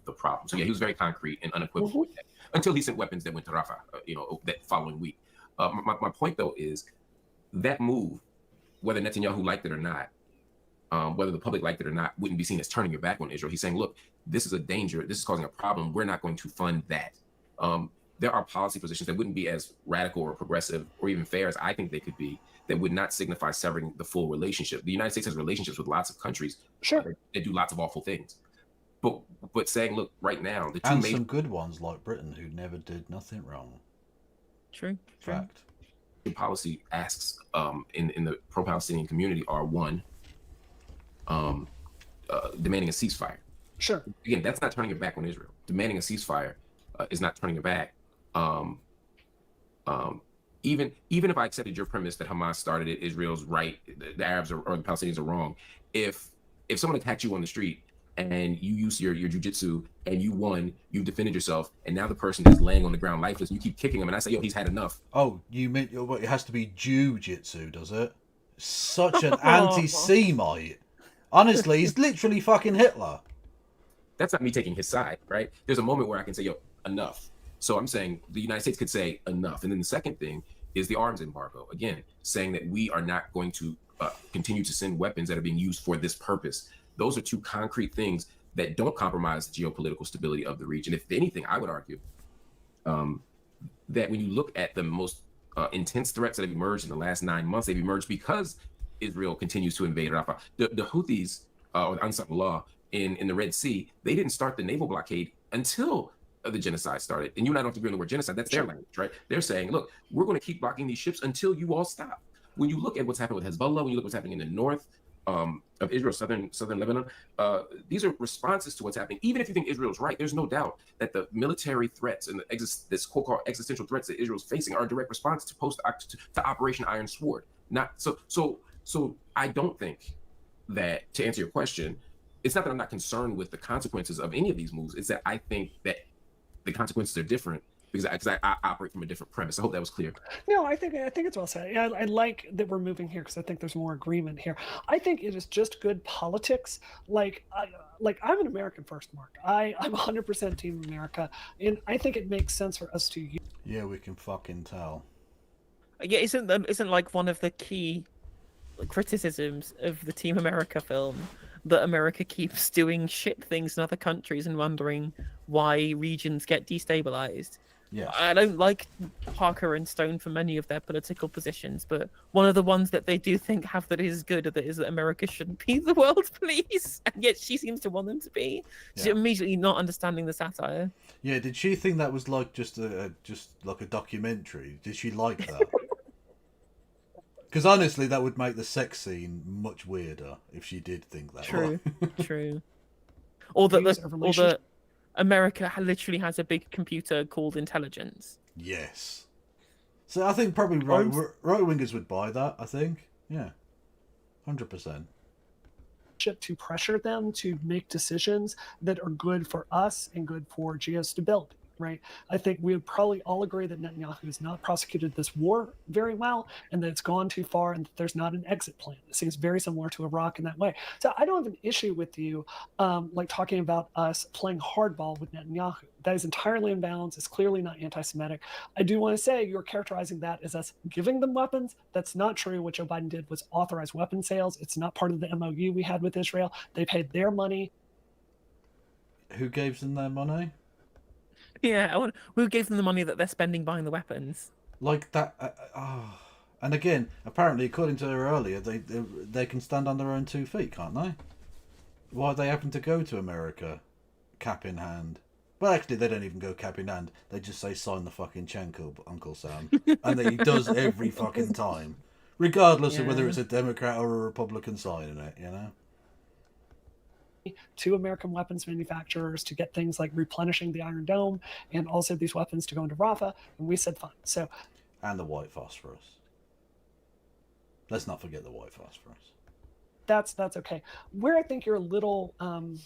The problem. So yeah, he was very concrete and unequivocal with that, until he sent weapons that went to Rafah, that following week. My point though is that move, whether Netanyahu liked it or not, whether the public liked it or not, wouldn't be seen as turning your back on Israel. He's saying, look, this is a danger. This is causing a problem. We're not going to fund that. There are policy positions that wouldn't be as radical or progressive or even fair as I think they could be, that would not signify severing the full relationship. The United States has relationships with lots of countries that do lots of awful things. But saying, look, right now, the two and some good ones like Britain who never did nothing wrong. True. Fact. Policy asks in the pro-Palestinian community are one, demanding a ceasefire. Sure. Again, that's not turning your back on Israel. Demanding a ceasefire is not turning your back. Even if I accepted your premise that Hamas started it, Israel's right, the Arabs or the Palestinians are wrong. If someone attacked you on the street and you use your jujitsu and you won, you defended yourself, and now the person is laying on the ground lifeless, and you keep kicking him, and I say, yo, he's had enough. Oh, you meant it has to be jujitsu, does it? Such an anti-Semite. Honestly, he's literally fucking Hitler. That's not me taking his side, right? There's a moment where I can say, yo, enough. So I'm saying the United States could say enough. And then the second thing is the arms embargo. Again, saying that we are not going to continue to send weapons that are being used for this purpose. Those are two concrete things that don't compromise the geopolitical stability of the region. If anything, I would argue that when you look at the most intense threats that have emerged in the last 9 months, they've emerged because Israel continues to invade Rafah. The Houthis, or Ansarullah, in the Red Sea, they didn't start the naval blockade until the genocide started. And you and I don't have to agree on the word genocide. That's their language, right? They're saying, look, we're going to keep blocking these ships until you all stop. When you look at what's happened with Hezbollah, when you look at what's happening in the north of Israel, southern Lebanon, these are responses to what's happening. Even if you think Israel's right, there's no doubt that the military threats and this quote-unquote existential threats that Israel's facing are a direct response to Operation Iron Sword. So I don't think that, to answer your question, it's not that I'm not concerned with the consequences of any of these moves. It's that I think that the consequences are different because I operate from a different premise. I hope that was clear. No, I think it's well said. I like that we're moving here because I think there's more agreement here. I think it is just good politics. Like I'm an American first, Mark. I'm 100% Team America, and I think it makes sense for us to. Yeah, we can fucking tell. Yeah, isn't like one of the key criticisms of the Team America film that America keeps doing shit things in other countries and wondering why regions get destabilized. Yeah. I don't like Parker and Stone for many of their political positions, but one of the ones that they do think have that is good is that America shouldn't be the world police, and yet she seems to want them to be. She's immediately not understanding the satire. Yeah, did she think that was like just like a documentary? Did she like that? Because honestly, that would make the sex scene much weirder if she did think that. True, true. Or that America literally has a big computer called intelligence. Yes. So I think probably right wingers would buy that. I think, yeah, 100%. To pressure them to make decisions that are good for us and good for geostability. Right. I think we would probably all agree that Netanyahu has not prosecuted this war very well, and that it's gone too far, and that there's not an exit plan. It seems very similar to Iraq in that way. So I don't have an issue with you, like talking about us playing hardball with Netanyahu. That is entirely in bounds. It's clearly not anti-Semitic. I do want to say you're characterizing that as us giving them weapons. That's not true. What Joe Biden did was authorize weapon sales. It's not part of the MOU we had with Israel. They paid their money. Who gave them their money? Yeah, who gave them the money that they're spending buying the weapons? Like that. And again, apparently, according to her earlier, they can stand on their own 2 feet, can't they? Why they happen to go to America, cap in hand? Well, actually, they don't even go cap in hand. They just say, "Sign the fucking check, Uncle Sam," and he does every fucking time, regardless of whether it's a Democrat or a Republican signing it. You know. To American weapons manufacturers to get things like replenishing the Iron Dome and also these weapons to go into Rafah, and we said fine. So, and the white phosphorus. Let's not forget the white phosphorus. That's okay. Where I think you're a little, I'm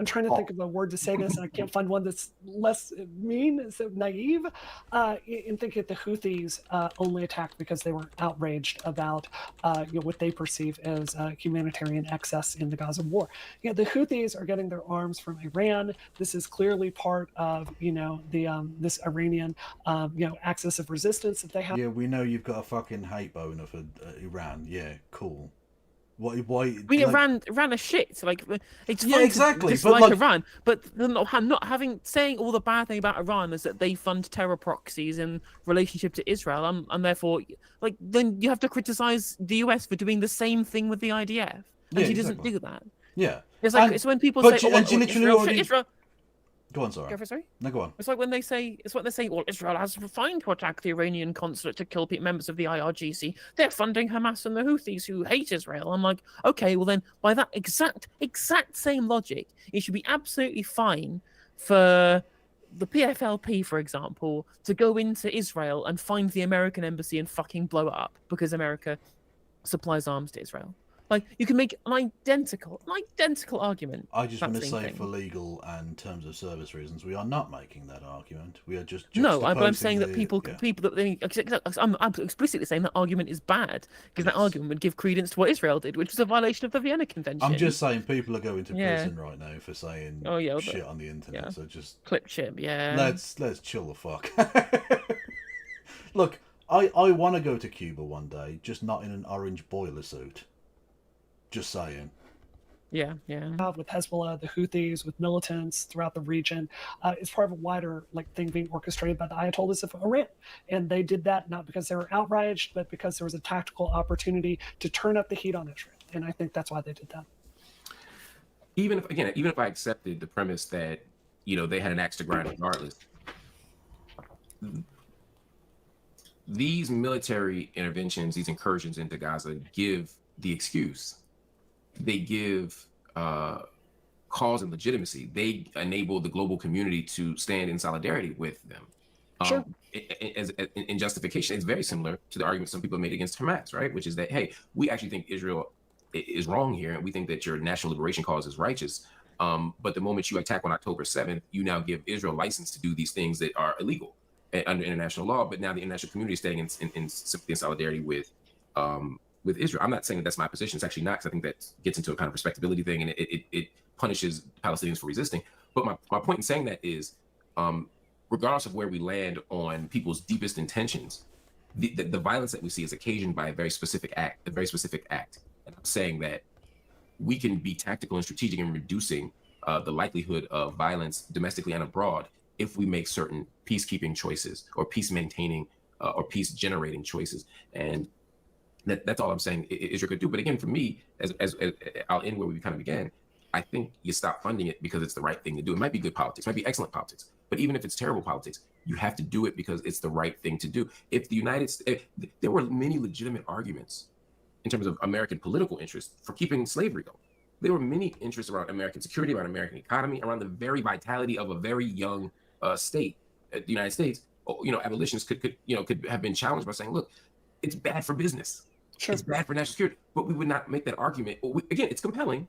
trying to think of a word to say this, and I can't find one that's less mean, so naive, in thinking that the Houthis only attacked because they were outraged about what they perceive as humanitarian excess in the Gaza war. The Houthis are getting their arms from Iran. This is clearly part of this Iranian axis of resistance that they have. Yeah, we know you've got a fucking hate boner for Iran. Yeah, cool. Why? Iran a shit. Like it's fun exactly. To dislike Iran, but not having saying all the bad thing about Iran is that they fund terror proxies in relationship to Israel, and therefore, like then you have to criticize the US for doing the same thing with the IDF, and she doesn't do that. Yeah, it's like it's when people say, Israel. Go on, sorry. Sorry? No, go on. It's like when they say, well, Israel has fine to attack the Iranian consulate to kill members of the IRGC. They're funding Hamas and the Houthis who hate Israel. I'm like, okay, well then, by that exact same logic, it should be absolutely fine for the PFLP, for example, to go into Israel and find the American embassy and fucking blow it up because America supplies arms to Israel. Like, you can make an identical argument. I just for want that to same say, thing. for legal and terms of service reasons, we are not making that argument. We are just No, but I'm juxtaposing saying that people that I'm explicitly saying that argument is bad because that argument would give credence to what Israel did, which was a violation of the Vienna Convention. I'm just saying people are going to prison right now for saying shit on the internet. So just clip chip. Yeah. Let's chill the fuck. Look, I want to go to Cuba one day, just not in an orange boiler suit. Just saying. Yeah. With Hezbollah, the Houthis, with militants throughout the region, it's part of a wider thing being orchestrated by the Ayatollahs of Iran, and they did that not because they were outraged, but because there was a tactical opportunity to turn up the heat on Israel, and I think that's why they did that. Even if I accepted the premise that they had an axe to grind regardless, these military interventions, these incursions into Gaza, give the excuse. They give cause and legitimacy. They enable the global community to stand in solidarity with them. Sure. In justification, it's very similar to the argument some people made against Hamas, right? Which is that, hey, we actually think Israel is wrong here, and we think that your national liberation cause is righteous. But the moment you attack on October 7th, you now give Israel license to do these things that are illegal under international law. But now the international community is standing in sympathy and solidarity with Israel. I'm not saying that that's my position. It's actually not, because I think that gets into a kind of respectability thing, and it punishes Palestinians for resisting. But my point in saying that is, regardless of where we land on people's deepest intentions, the violence that we see is occasioned by a very specific act. And I'm saying that we can be tactical and strategic in reducing the likelihood of violence domestically and abroad if we make certain peacekeeping choices or peace maintaining or peace generating choices. And that's all I'm saying Israel could do. But again, for me, as I'll end where we kind of began, I think you stop funding it because it's the right thing to do. It might be good politics, it might be excellent politics, but even if it's terrible politics, you have to do it because it's the right thing to do. If the United States, there were many legitimate arguments in terms of American political interests for keeping slavery going. There were many interests around American security, around American economy, around the very vitality of a very young state, the United States. Abolitionists could have been challenged by saying, look, it's bad for business. Sure. It's bad for national security, but we would not make that argument. Again, it's compelling,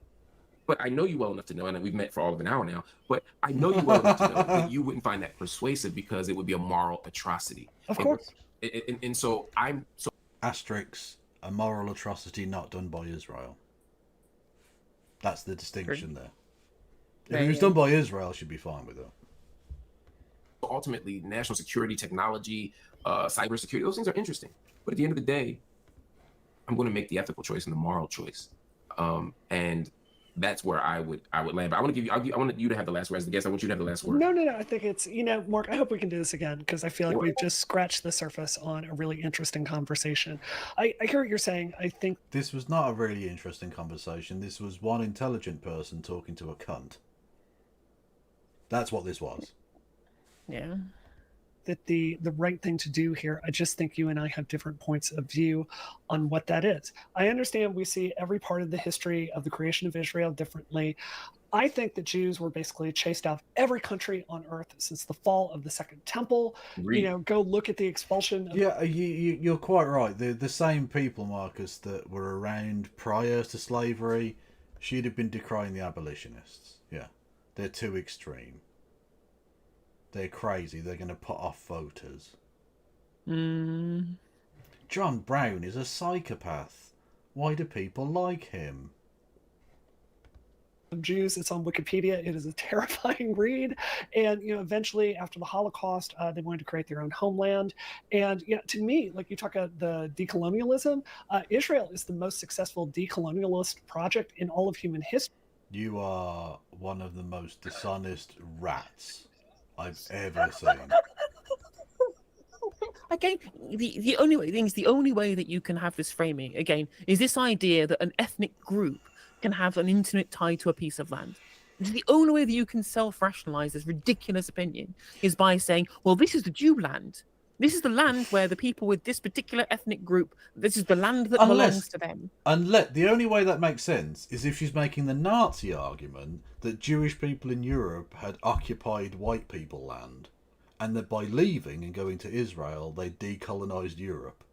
but I know you well enough to know, and we've met for all of an hour now, but I know you well enough to know that you wouldn't find that persuasive because it would be a moral atrocity. Of course. And so I'm so... Asterix, a moral atrocity not done by Israel. That's the distinction there. If it was done by Israel, she'd be fine with it. Ultimately, national security, technology, cybersecurity, those things are interesting. But at the end of the day, I'm going to make the ethical choice and the moral choice, and that's where I would land. But I want you to have the last word as the guest. I want you to have the last word. No. I think it's Mark. I hope we can do this again because I feel like we've just scratched the surface on a really interesting conversation. I hear what you're saying. I think this was not a really interesting conversation. This was one intelligent person talking to a cunt. That's what this was. Yeah. That the right thing to do here. I just think you and I have different points of view on what that is. I understand we see every part of the history of the creation of Israel differently. I think that Jews were basically chased out of every country on earth since the fall of the Second Temple. Go look at the expulsion. You're quite right. The same people, Marcus, that were around prior to slavery, she'd have been decrying the abolitionists. Yeah, they're too extreme. They're crazy. They're going to put off voters. John Brown is a psychopath. Why do people like him? Jews, it's on Wikipedia. It is a terrifying read. And, eventually after the Holocaust, they wanted to create their own homeland. And to me, like you talk about the decolonialism, Israel is the most successful decolonialist project in all of human history. You are one of the most dishonest rats I've ever seen. Again, the only way that you can have this framing again is this idea that an ethnic group can have an intimate tie to a piece of land. This is the only way that you can self-rationalize this ridiculous opinion is by saying, well, this is the Jew land. This is the land where the people with this particular ethnic group, this is the land that belongs to them. Unless the only way that makes sense is if she's making the Nazi argument that Jewish people in Europe had occupied white people land, and that by leaving and going to Israel, they decolonized Europe.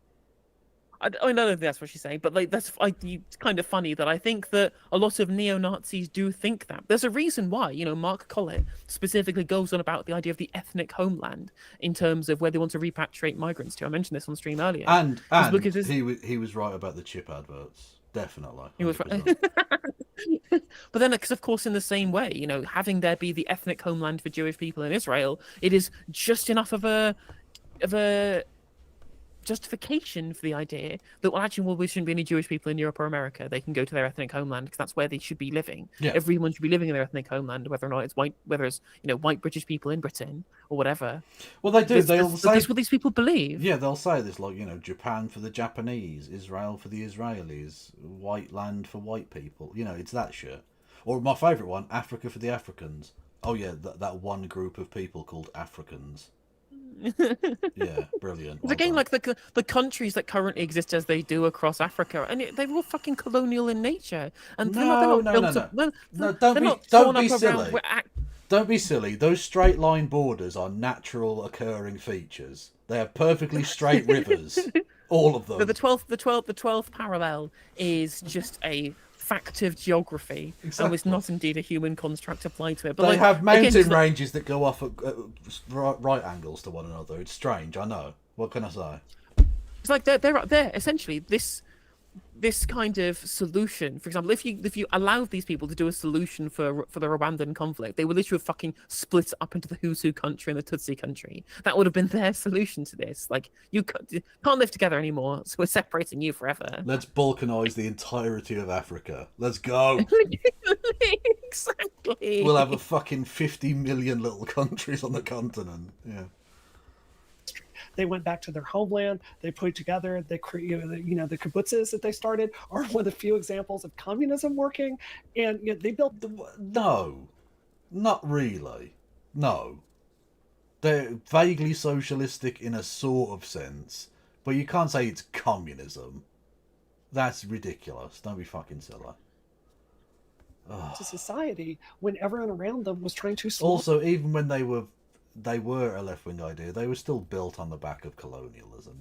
I don't think that's what she's saying, but like it's kind of funny that I think that a lot of neo-Nazis do think that. There's a reason why, Marc Collett specifically goes on about the idea of the ethnic homeland in terms of where they want to repatriate migrants to. I mentioned this on stream earlier. And he was right about the chip adverts. Definitely. 100%. He was right. But then, because of course, in the same way, having there be the ethnic homeland for Jewish people in Israel, it is just enough of a justification for the idea that we shouldn't be any Jewish people in Europe or America. They can go to their ethnic homeland because that's where they should be living. Yeah. Everyone should be living in their ethnic homeland, whether or not it's white, white British people in Britain or whatever. Well, they do. They'll say that's what these people believe. Yeah, they'll say this, like, Japan for the Japanese, Israel for the Israelis, white land for white people. It's that shit. Or my favourite one, Africa for the Africans. Oh yeah, that one group of people called Africans. Yeah, brilliant. It's again like the countries that currently exist as they do across Africa, and they're all fucking colonial in nature. And no, don't be silly. Don't be silly. Those straight line borders are natural occurring features. They have perfectly straight rivers, all of them. So the 12th parallel is just a fact of geography, and was not indeed a human construct applied to it. But they have mountain ranges that go off at right angles to one another. It's strange, I know. What can I say? It's like they're essentially this kind of solution. For example, if you allowed these people to do a solution for the Rwandan conflict, they would literally fucking split up into the Hutu country and the Tutsi country. That would have been their solution to this. Like, you can't live together anymore, so we're separating you forever. Let's balkanize the entirety of Africa. Let's go. Exactly. We'll have a fucking 50 million little countries on the continent. Yeah. They went back to their homeland. They put together the kibbutzes that they started are one of the few examples of communism working. And they built. No, not really. No, they're vaguely socialistic in a sort of sense, but you can't say it's communism. That's ridiculous. Don't be fucking silly. To society when everyone around them was trying to. Also, even when they were a left-wing idea, they were still built on the back of colonialism.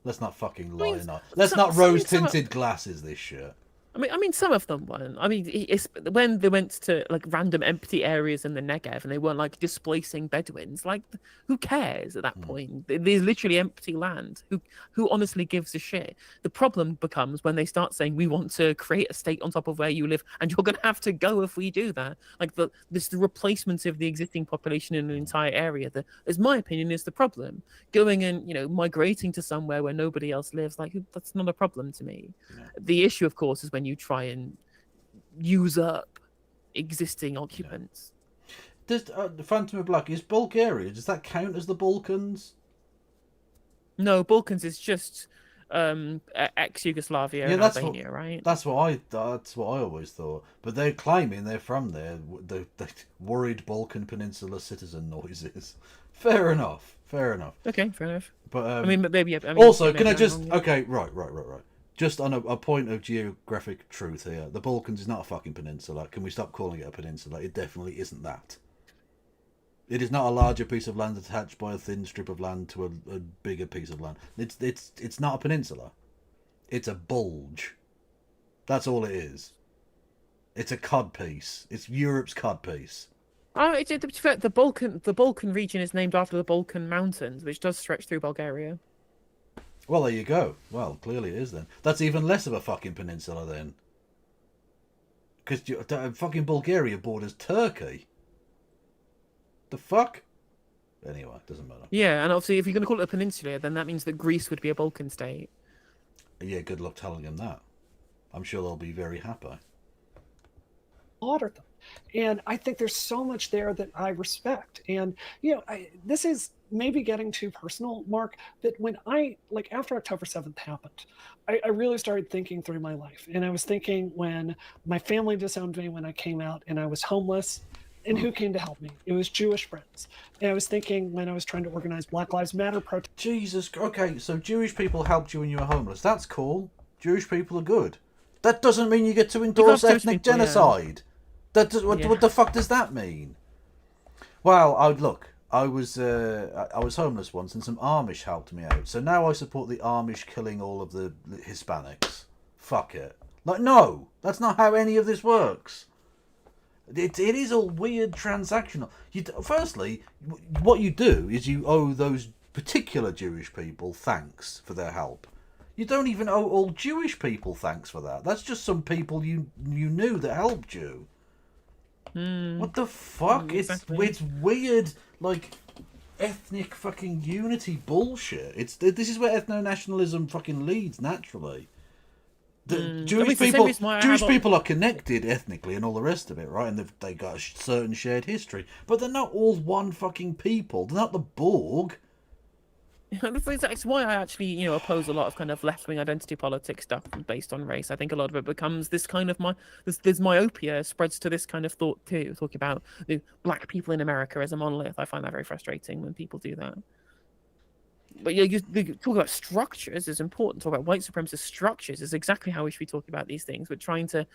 Let's not fucking lie. Let's not rose-tinted glasses this shit. I mean, some of them weren't. I mean, it's when they went to like random empty areas in the Negev and they weren't like displacing Bedouins. Like, who cares at that point? There's literally empty land. Who honestly gives a shit? The problem becomes when they start saying we want to create a state on top of where you live, and you're gonna have to go if we do that. Like the replacement of the existing population in an entire area. That, as my opinion, is the problem. Going and migrating to somewhere where nobody else lives, like that's not a problem to me. Yeah. The issue, of course, is when you try and use up existing occupants. Does the Phantom of Black, is Bulgaria, does that count as the Balkans? No, Balkans is just ex-Yugoslavia and Albania, right? That's what I always thought. But they're claiming they're from there. The worried Balkan Peninsula citizen noises. Fair enough. Okay, fair enough. But I mean, maybe. Also, can I just okay? Right. Just on a point of geographic truth here, the Balkans is not a fucking peninsula. Can we stop calling it a peninsula? It definitely isn't that. It is not a larger piece of land attached by a thin strip of land to a bigger piece of land. It's not a peninsula. It's a bulge. That's all it is. It's a cod piece. It's Europe's cod piece. Oh, the Balkan region is named after the Balkan Mountains, which does stretch through Bulgaria. Well, there you go. Well, clearly it is then. That's even less of a fucking peninsula then. Because fucking Bulgaria borders Turkey. The fuck? Anyway, it doesn't matter. Yeah, and obviously if you're going to call it a peninsula, then that means that Greece would be a Balkan state. Yeah, good luck telling them that. I'm sure they'll be very happy. Order them. And I think there's so much there that I respect. And, this is maybe getting too personal, Mark, but when after October 7th happened, I really started thinking through my life. And I was thinking when my family disowned me when I came out and I was homeless, and who came to help me? It was Jewish friends. And I was thinking when I was trying to organize Black Lives Matter protests. Jesus, okay, so Jewish people helped you when you were homeless. That's cool. Jewish people are good. That doesn't mean you get to endorse ethnic genocide. Yeah. What the fuck does that mean? Well, look, I was homeless once, and some Amish helped me out. So now I support the Amish killing all of the Hispanics. Fuck it. Like, no, that's not how any of this works. It is all weird transactional. Firstly, what you do is you owe those particular Jewish people thanks for their help. You don't even owe all Jewish people thanks for that. That's just some people you knew that helped you. What the fuck? Exactly. It's weird, like, ethnic fucking unity bullshit. This is where ethno-nationalism fucking leads naturally. Jewish people are connected ethnically and all the rest of it, right? And they got a certain shared history, but they're not all one fucking people. They're not the Borg. That's why I actually, oppose a lot of kind of left-wing identity politics stuff based on race. I think a lot of it becomes this kind of this myopia spreads to this kind of thought too. Talking about the black people in America as a monolith, I find that very frustrating when people do that. But yeah, you talk about structures is important. Talk about white supremacist structures is exactly how we should be talking about these things. We're trying to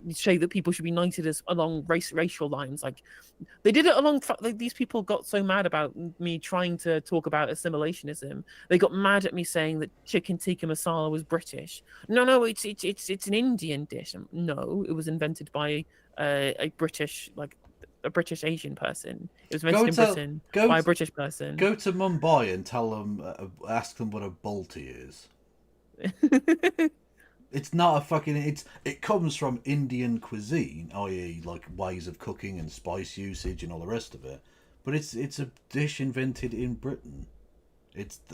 say that people should be united along racial lines. Like they did it along. These people got so mad about me trying to talk about assimilationism. They got mad at me saying that chicken tikka masala was British. No, it's an Indian dish. No, it was invented by a British Asian person. It was invented in Britain by a British person. Go to Mumbai and tell them, ask them what a balti is. It's not a fucking. It comes from Indian cuisine, i.e., like ways of cooking and spice usage and all the rest of it. But it's a dish invented in Britain.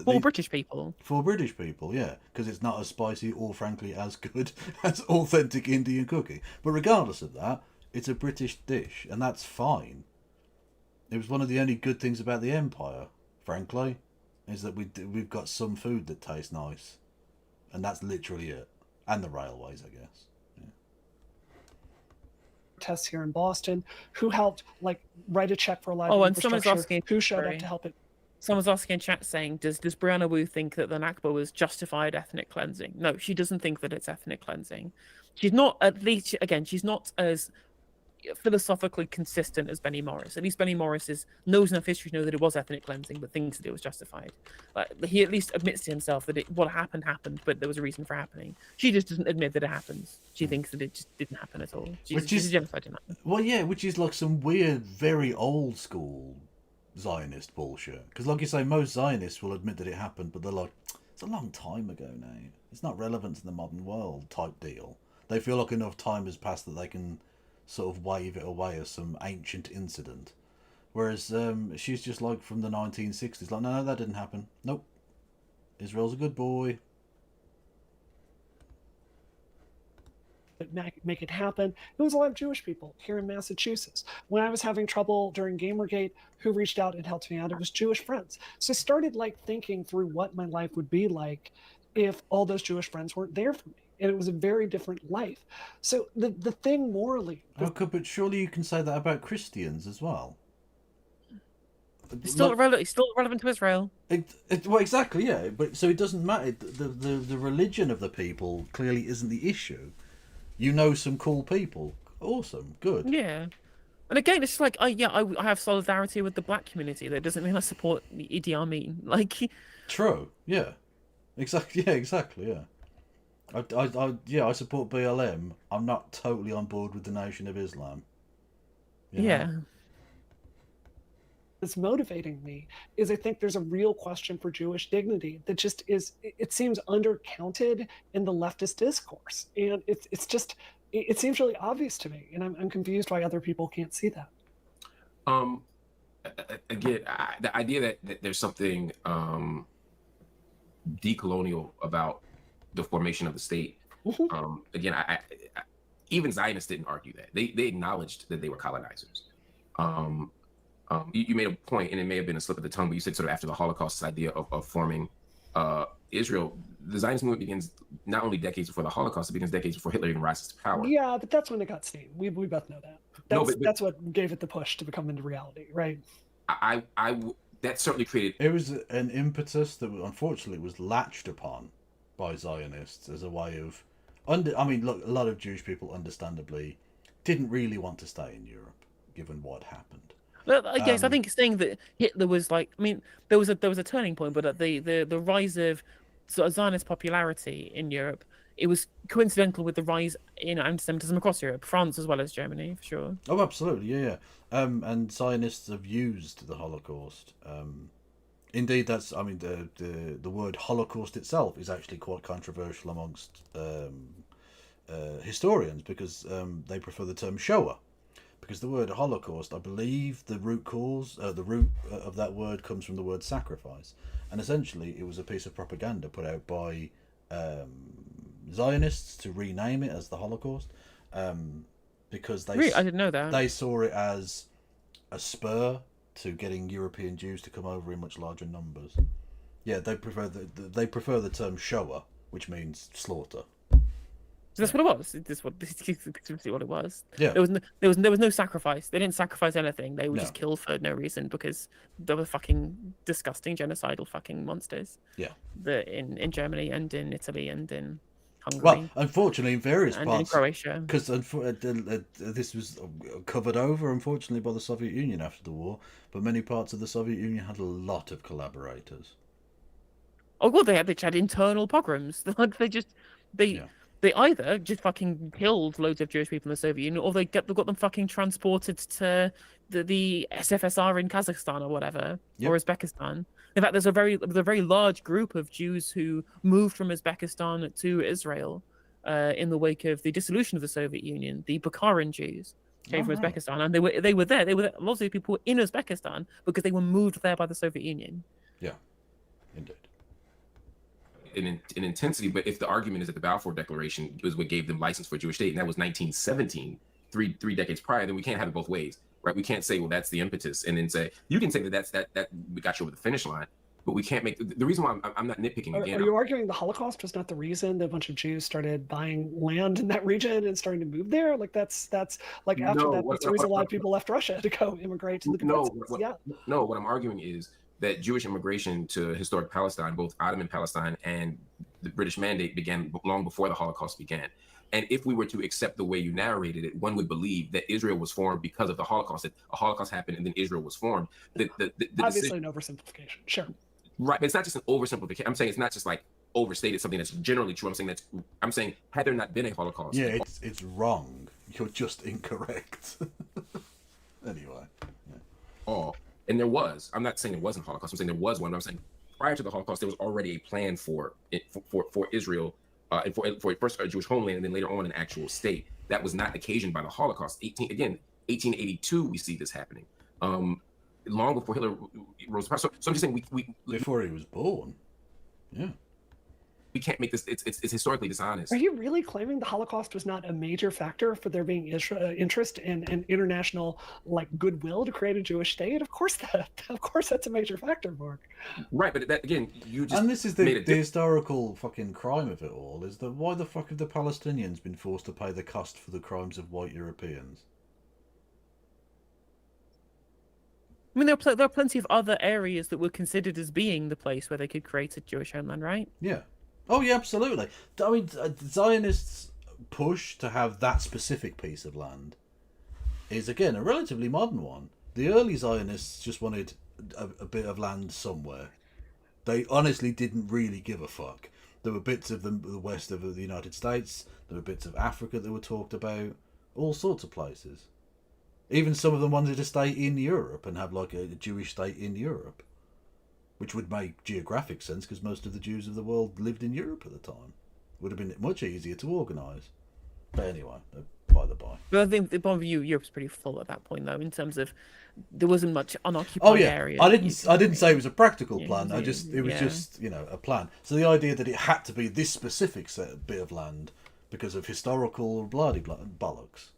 For British people. For British people, yeah, because it's not as spicy or, frankly, as good as authentic Indian cooking. But regardless of that, it's a British dish, and that's fine. It was one of the only good things about the Empire, frankly, is that we've got some food that tastes nice, and that's literally it. And the railways, I guess. Yeah. Tests here in Boston, who helped write a check for a lot of and someone's asking who showed up to help it. Someone's asking in chat saying, does Brianna Wu think that the Nakba was justified ethnic cleansing? No, she doesn't think that it's ethnic cleansing. She's not, at least, again, she's not as philosophically consistent as Benny Morris. At least Benny Morris knows enough history to know that it was ethnic cleansing, but thinks that it was justified. He at least admits to himself that what happened, but there was a reason for happening. She just doesn't admit that it happens. She thinks that it just didn't happen at all. She's a genocide didn't happen. Well, yeah, which is like some weird, very old school Zionist bullshit. Because like you say, most Zionists will admit that it happened, but they're like, it's a long time ago now. It's not relevant to the modern world type deal. They feel like enough time has passed that they can sort of wave it away as some ancient incident. Whereas she's just like from the 1960s, like, no, that didn't happen. Nope. Israel's a good boy. Make it happen. It was a lot of Jewish people here in Massachusetts. When I was having trouble during Gamergate, who reached out and helped me out? It was Jewish friends. So I started thinking through what my life would be like if all those Jewish friends weren't there for me. And it was a very different life. So the thing morally... Okay, but surely you can say that about Christians as well. It's still relevant to Israel. Well, exactly, yeah. But so it doesn't matter. The religion of the people clearly isn't the issue. You know some cool people. Awesome, good. Yeah. And again, it's like, I have solidarity with the black community. That doesn't mean I support Idi Amin. True, yeah. Exactly, yeah. I support BLM. I'm not totally on board with the Nation of Islam. Yeah. That's motivating me is I think there's a real question for Jewish dignity that just is, it seems undercounted in the leftist discourse. And it seems really obvious to me. And I'm confused why other people can't see that. Again, the idea that there's something decolonial about the formation of the state. Again, I even Zionists didn't argue that. They acknowledged that they were colonizers. You made a point, and it may have been a slip of the tongue, but you said sort of after the Holocaust, this idea of forming Israel. The Zionist movement begins not only decades before the Holocaust, it begins decades before Hitler even rises to power. Yeah, but that's when it got steam. We both know that. That's what gave it the push to become into reality, right? That certainly created... It was an impetus that unfortunately was latched upon by Zionists as a way of... look, a lot of Jewish people, understandably, didn't really want to stay in Europe, given what happened. Yes, I think saying that Hitler was like, I mean, there was a turning point, but the rise of sort of Zionist popularity in Europe, it was coincidental with the rise in anti-Semitism across Europe, France as well as Germany, for sure. Oh, absolutely, yeah. And Zionists have used the Holocaust. Indeed, that's, I mean, the word Holocaust itself is actually quite controversial amongst historians, because they prefer the term Shoah. Because the word Holocaust, I believe the root of that word comes from the word sacrifice. And essentially, it was a piece of propaganda put out by Zionists to rename it as the Holocaust. Because I didn't know that. They saw it as a spur to getting European Jews to come over in much larger numbers. Yeah, they prefer the term Shoah, which means slaughter. So that's what it was. This is what it was. Yeah. There was no sacrifice. They didn't sacrifice anything. They were just killed for no reason because they were fucking disgusting, genocidal fucking monsters. Yeah. In Germany and in Italy and in Hungary. Well, unfortunately, in various and parts, in Croatia, because this was covered over, unfortunately, by the Soviet Union after the war. But many parts of the Soviet Union had a lot of collaborators. Oh god, they had internal pogroms. They either just fucking killed loads of Jewish people in the Soviet Union, or they got them fucking transported to the SFSR in Kazakhstan or whatever, or Uzbekistan. In fact, there's a very large group of Jews who moved from Uzbekistan to Israel in the wake of the dissolution of the Soviet Union. The Bukharan Jews came from Uzbekistan, and they were there. Lots of people were in Uzbekistan because they were moved there by the Soviet Union. Yeah, indeed. In intensity, but if the argument is that the Balfour Declaration was what gave them license for a Jewish state, and that was 1917, three decades prior, then we can't have it both ways, right? We can't say, well, that's the impetus, and then say, you can say that we got you over the finish line, but we can't make the reason why I'm not nitpicking again. Are you arguing the Holocaust was not the reason that a bunch of Jews started buying land in that region and starting to move there? Like that's like after that's the reason a lot of people left Russia to go immigrate to the No, what I'm arguing is that Jewish immigration to historic Palestine, both Ottoman Palestine and the British Mandate, began long before the Holocaust began. And if we were to accept the way you narrated it, one would believe that Israel was formed because of the Holocaust, that a Holocaust happened and then Israel was formed. Obviously an oversimplification, sure. Right, but it's not just an oversimplification. I'm saying it's not just like overstated something that's generally true. I'm saying had there not been a Holocaust. Yeah, it's wrong. You're just incorrect. Anyway. Yeah. And there was. I'm not saying there wasn't a Holocaust. I'm saying there was one. But I'm saying prior to the Holocaust, there was already a plan for Israel and for first a Jewish homeland, and then later on an actual state. That was not occasioned by the Holocaust. 1882, we see this happening. Long before Hitler rose to power. So I'm just saying we before he was born. Yeah. We can't make this. It's historically dishonest. Are you really claiming the Holocaust was not a major factor for there being interest in international goodwill to create a Jewish state? Of course that's a major factor, Mark. Right, but that again, you just and this is the historical fucking crime of it all. Is that why the fuck have the Palestinians been forced to pay the cost for the crimes of white Europeans? I mean, there are plenty of other areas that were considered as being the place where they could create a Jewish homeland, right? Yeah. Oh, yeah, absolutely. I mean, Zionists' push to have that specific piece of land is, again, a relatively modern one. The early Zionists just wanted a bit of land somewhere. They honestly didn't really give a fuck. There were bits of the west of the United States. There were bits of Africa that were talked about. All sorts of places. Even some of them wanted to stay in Europe and have like a Jewish state in Europe. Which would make geographic sense because most of the Jews of the world lived in Europe at the time. Would have been much easier to organise. But anyway, by the by. But I think the point of view, Europe's pretty full at that point, though, in terms of there wasn't much unoccupied area. I didn't say it was a practical plan. It was just a plan. So the idea that it had to be this specific bit of land because of historical bloody bollocks.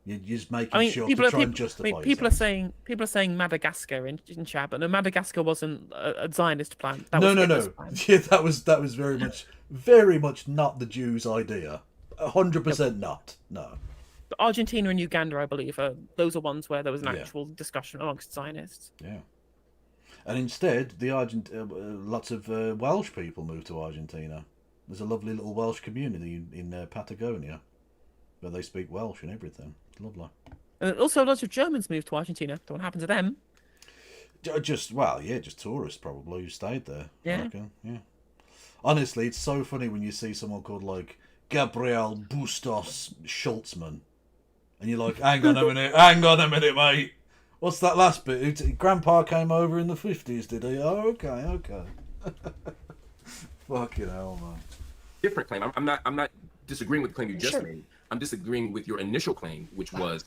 You're just making sure to try and justify. People are saying Madagascar in chat, but no, Madagascar wasn't a Zionist plan. No. Yeah, that was very much not the Jews' idea. 100% not. No. But Argentina and Uganda, I believe, those are ones where there was an actual discussion amongst Zionists. Yeah. And instead, lots of Welsh people moved to Argentina. There's a lovely little Welsh community in Patagonia, where they speak Welsh and everything. It's lovely. And also, lots of Germans moved to Argentina. Don't know what happened to them. Just tourists probably who stayed there. Yeah. I reckon. Yeah. Honestly, it's so funny when you see someone called like Gabriel Bustos Schultzman, and you're like, hang on a minute, mate. What's that last bit? Grandpa came over in the 50s, did he? Oh, okay. Fucking hell, man. Different claim. I'm not disagreeing with the claim you just made. I'm disagreeing with your initial claim, which was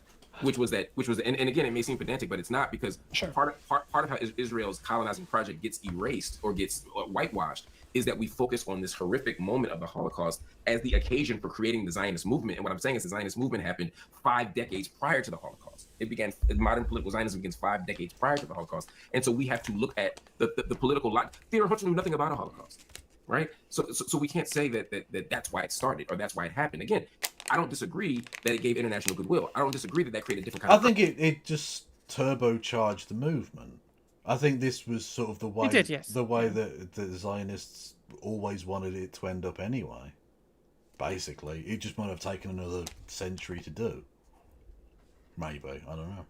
that and again, it may seem pedantic, but it's not, because part of how Israel's colonizing project gets erased or gets whitewashed is that we focus on this horrific moment of the Holocaust as the occasion for creating the Zionist movement. And what I'm saying is the Zionist movement happened 5 decades prior to the Holocaust. Modern political Zionism begins 5 decades prior to the Holocaust. And so we have to look at the political lot. Theodore Herzl knew nothing about a Holocaust, right? So we can't say that that's why it started or that's why it happened. Again, I don't disagree that it gave international goodwill. I don't disagree that created a different kind of... I think it just turbocharged the movement. I think this was sort of the way that the Zionists always wanted it to end up anyway. Basically, it just might have taken another century to do. Maybe, I don't know.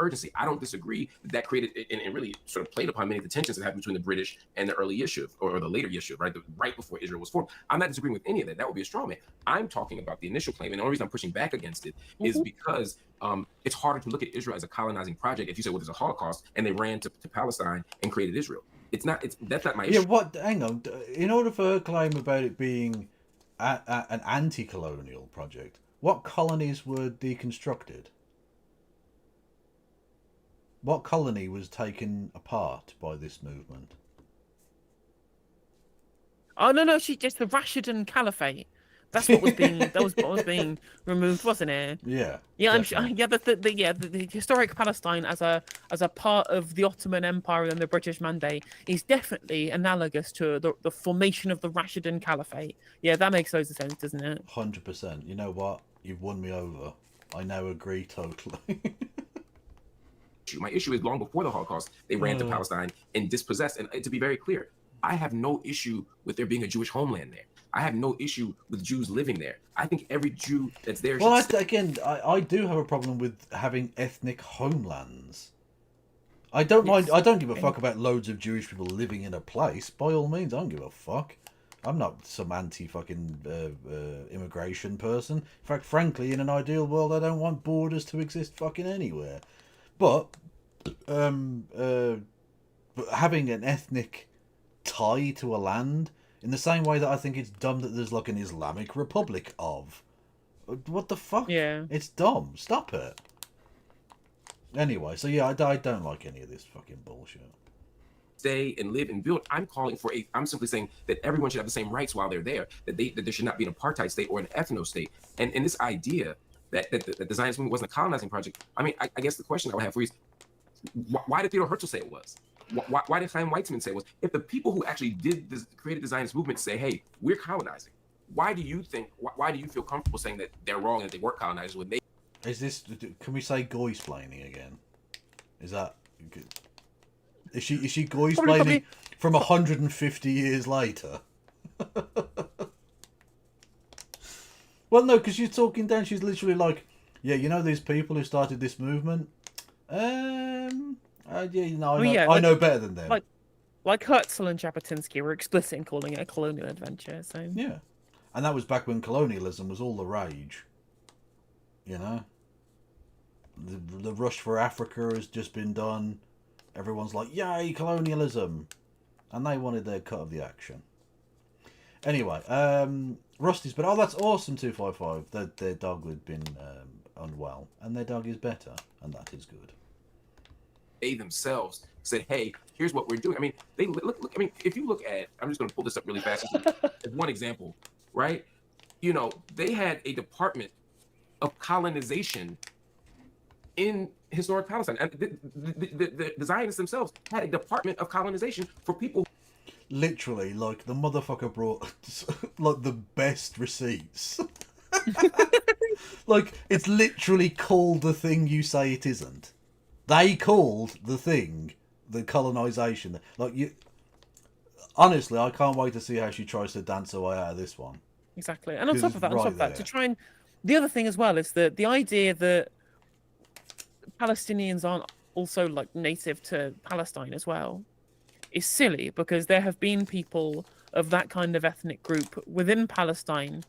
Urgency. I don't disagree that created and really sort of played upon many of the tensions that happened between the British and the early Yishuv, or the later Yishuv, right before Israel was formed. I'm not disagreeing with any of that. That would be a straw man. I'm talking about the initial claim, and the only reason I'm pushing back against it is because it's harder to look at Israel as a colonizing project if you say, well, there's a Holocaust and they ran to Palestine and created Israel. That's not my issue. Yeah, hang on. In order for her claim about it being an anti-colonial project, what colonies were deconstructed? What colony was taken apart by this movement? Oh no, just the Rashidun Caliphate. That's what was being removed, wasn't it? Yeah. Yeah, I'm sure. Yeah, the historic Palestine as a part of the Ottoman Empire and the British Mandate is definitely analogous to the formation of the Rashidun Caliphate. Yeah, that makes loads of sense, doesn't it? 100%. You know what? You've won me over. I now agree totally. My issue is long before the Holocaust, they ran to Palestine and dispossessed. And to be very clear, I have no issue with there being a Jewish homeland there. I have no issue with Jews living there. I think every Jew that's there... Well, I do have a problem with having ethnic homelands. I don't mind. I don't give a fuck about loads of Jewish people living in a place. By all means, I don't give a fuck. I'm not some anti-fucking immigration person. In fact, frankly, in an ideal world, I don't want borders to exist fucking anywhere. But having an ethnic tie to a land, in the same way that I think it's dumb that there's like an Islamic Republic of. What the fuck? Yeah. It's dumb. Stop it. Anyway, so yeah, I don't like any of this fucking bullshit. Stay and live and build. I'm simply saying that everyone should have the same rights while they're there, that there should not be an apartheid state or an ethno state. And this idea that the Zionist movement wasn't a colonizing project. I mean, I guess the question I would have for you is, why did Theodore Herzl say it was? Why did Chaim Weizmann say it was? If the people who actually created the Zionist movement say, hey, we're colonizing, why do you feel comfortable saying that they're wrong and that they weren't colonizers when they... Can we say goy-splaining again? Is she goy-splaining from 150 years later? Well, no, because she's talking down. She's literally like, yeah, you know these people who started this movement? I know better than them. Like Herzl and Jabotinsky were explicit in calling it a colonial adventure. So yeah, and that was back when colonialism was all the rage. You know, the rush for Africa has just been done. Everyone's like, yay, colonialism, and they wanted their cut of the action. Anyway, Rusty's, but that's awesome. 255. Their dog had been unwell, and their dog is better, and that is good. They themselves said, "Hey, here's what we're doing." I mean, they look. I mean, if you look at, I'm just going to pull this up really fast as one example, right? You know, they had a department of colonization in historic Palestine, and the Zionists themselves had a department of colonization for people. Literally, like, the motherfucker brought like the best receipts. Like, it's literally called the thing you say it isn't. They called the thing the colonization. Like, you honestly, I can't wait to see how she tries to dance her way out of this one. Exactly. And on top of that, to try and... The other thing as well is that the idea that Palestinians aren't also like native to Palestine as well is silly, because there have been people of that kind of ethnic group within Palestine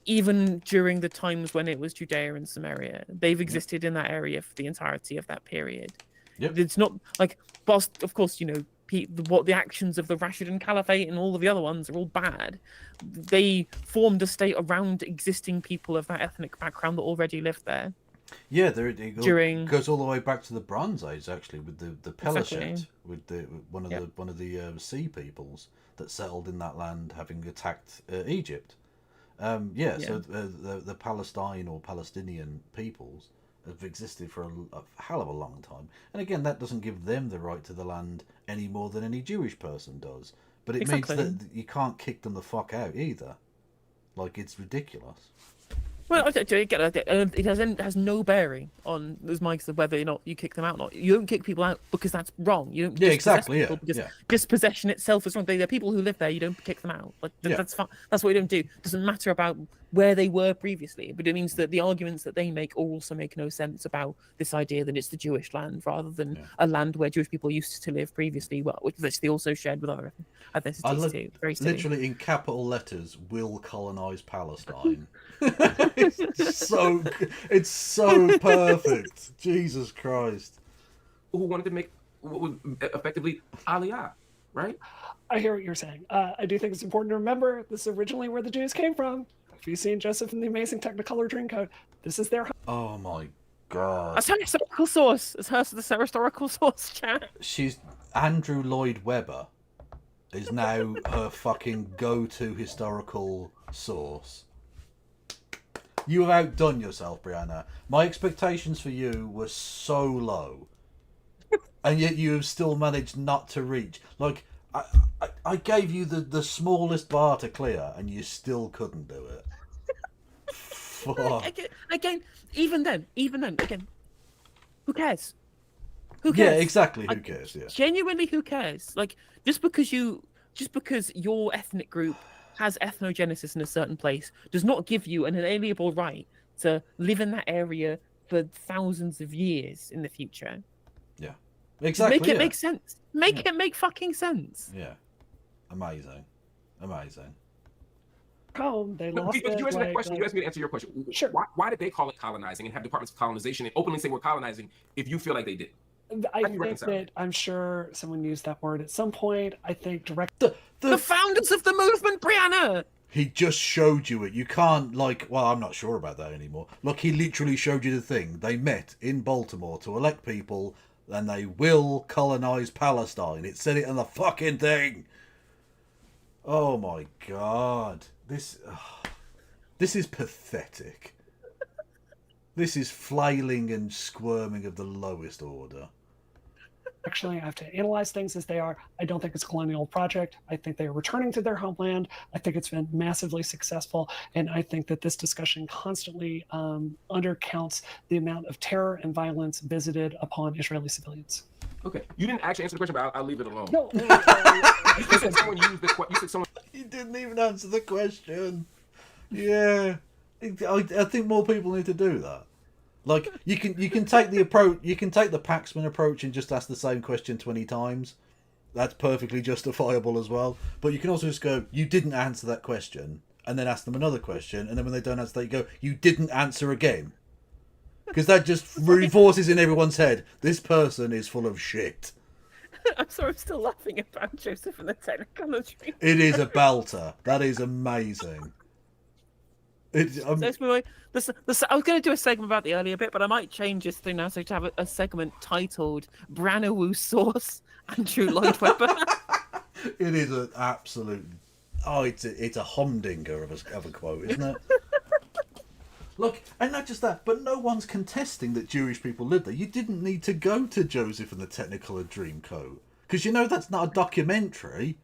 even during the times when it was Judea and Samaria. They've existed in that area for the entirety of that period. It's not like, whilst of course, you know, what the actions of the Rashidun Caliphate and all of the other ones are all bad, they formed a state around existing people of that ethnic background that already lived there. Yeah, it goes all the way back to the Bronze Age, actually, with the Pelishit, with one of the sea peoples that settled in that land, having attacked Egypt. So the Palestine or Palestinian peoples have existed for a hell of a long time, and again, that doesn't give them the right to the land any more than any Jewish person does. But it means that you can't kick them the fuck out either. Like, it's ridiculous. Well, I get it. It has no bearing on, as Mike said, whether or not you kick them out or not. You don't kick people out because that's wrong. You don't. Dispossession itself is wrong. They're people who live there. You don't kick them out. Like that's fine. That's what you don't do. It doesn't matter about where they were previously, but it means that the arguments that they make also make no sense about this idea that it's the Jewish land rather than a land where Jewish people used to live previously, which they also shared with other ethnicities too. Very silly. Literally in capital letters, will colonize Palestine. It's so perfect. Jesus Christ. Who wanted to make what was effectively Aliyah, right? I hear what you're saying. I do think it's important to remember this is originally where the Jews came from. If you've seen Joseph and the Amazing Technicolor Dreamcoat, this is their home. Oh my god. That's her historical source. It's her historical source, chat. She's Andrew Lloyd Webber is now her fucking go-to historical source. You have outdone yourself, Brianna. My expectations for you were so low, and yet you have still managed not to reach. Like, I gave you the smallest bar to clear, and you still couldn't do it. Fuck. Again, even then, again, who cares? Who cares? Yeah, exactly. Who cares? Yeah. Genuinely, who cares? Like, just because your ethnic group has ethnogenesis in a certain place does not give you an inalienable right to live in that area for thousands of years in the future. Yeah, exactly. Make it make sense. Make it make fucking sense. Yeah, amazing. They lost you asked me that question. You asked me to answer your question. Sure. Why did they call it colonizing and have departments of colonization and openly say we're colonizing if you feel like they did? I think that I'm sure someone used that word at some point. I think the founders of the movement, Brianna. He just showed you it. You can't, I'm not sure about that anymore. Look, he literally showed you the thing. They met in Baltimore to elect people, and they will colonize Palestine. It said it on the fucking thing. Oh my god. This is pathetic. This is flailing and squirming of the lowest order. Actually, I have to analyze things as they are. I don't think it's a colonial project. I think they are returning to their homeland. I think it's been massively successful. And I think that this discussion constantly undercounts the amount of terror and violence visited upon Israeli civilians. Okay. You didn't actually answer the question, but I'll leave it alone. No. You said someone used this. You said someone. You didn't even answer the question. Yeah. I think more people need to do that. Like, you can take the approach, you can take the Paxman approach and just ask the same question 20 times. That's perfectly justifiable as well. But you can also just go, you didn't answer that question, and then ask them another question, and then when they don't answer that, you go, you didn't answer again. Because that just reinforces in everyone's head, this person is full of shit. I'm sorry, I'm still laughing about Joseph and the Technicolor Dreamcoat. It is a belter. That is amazing. I was going to do a segment about the earlier bit, but I might change this thing now so to have a segment titled Brianna Wu Source Andrew Lloyd Webber. It is an absolute... it's a humdinger of a quote, isn't it? Look, and not just that, but no one's contesting that Jewish people lived there. You didn't need to go to Joseph and the Technicolor Dreamcoat, because you know that's not a documentary.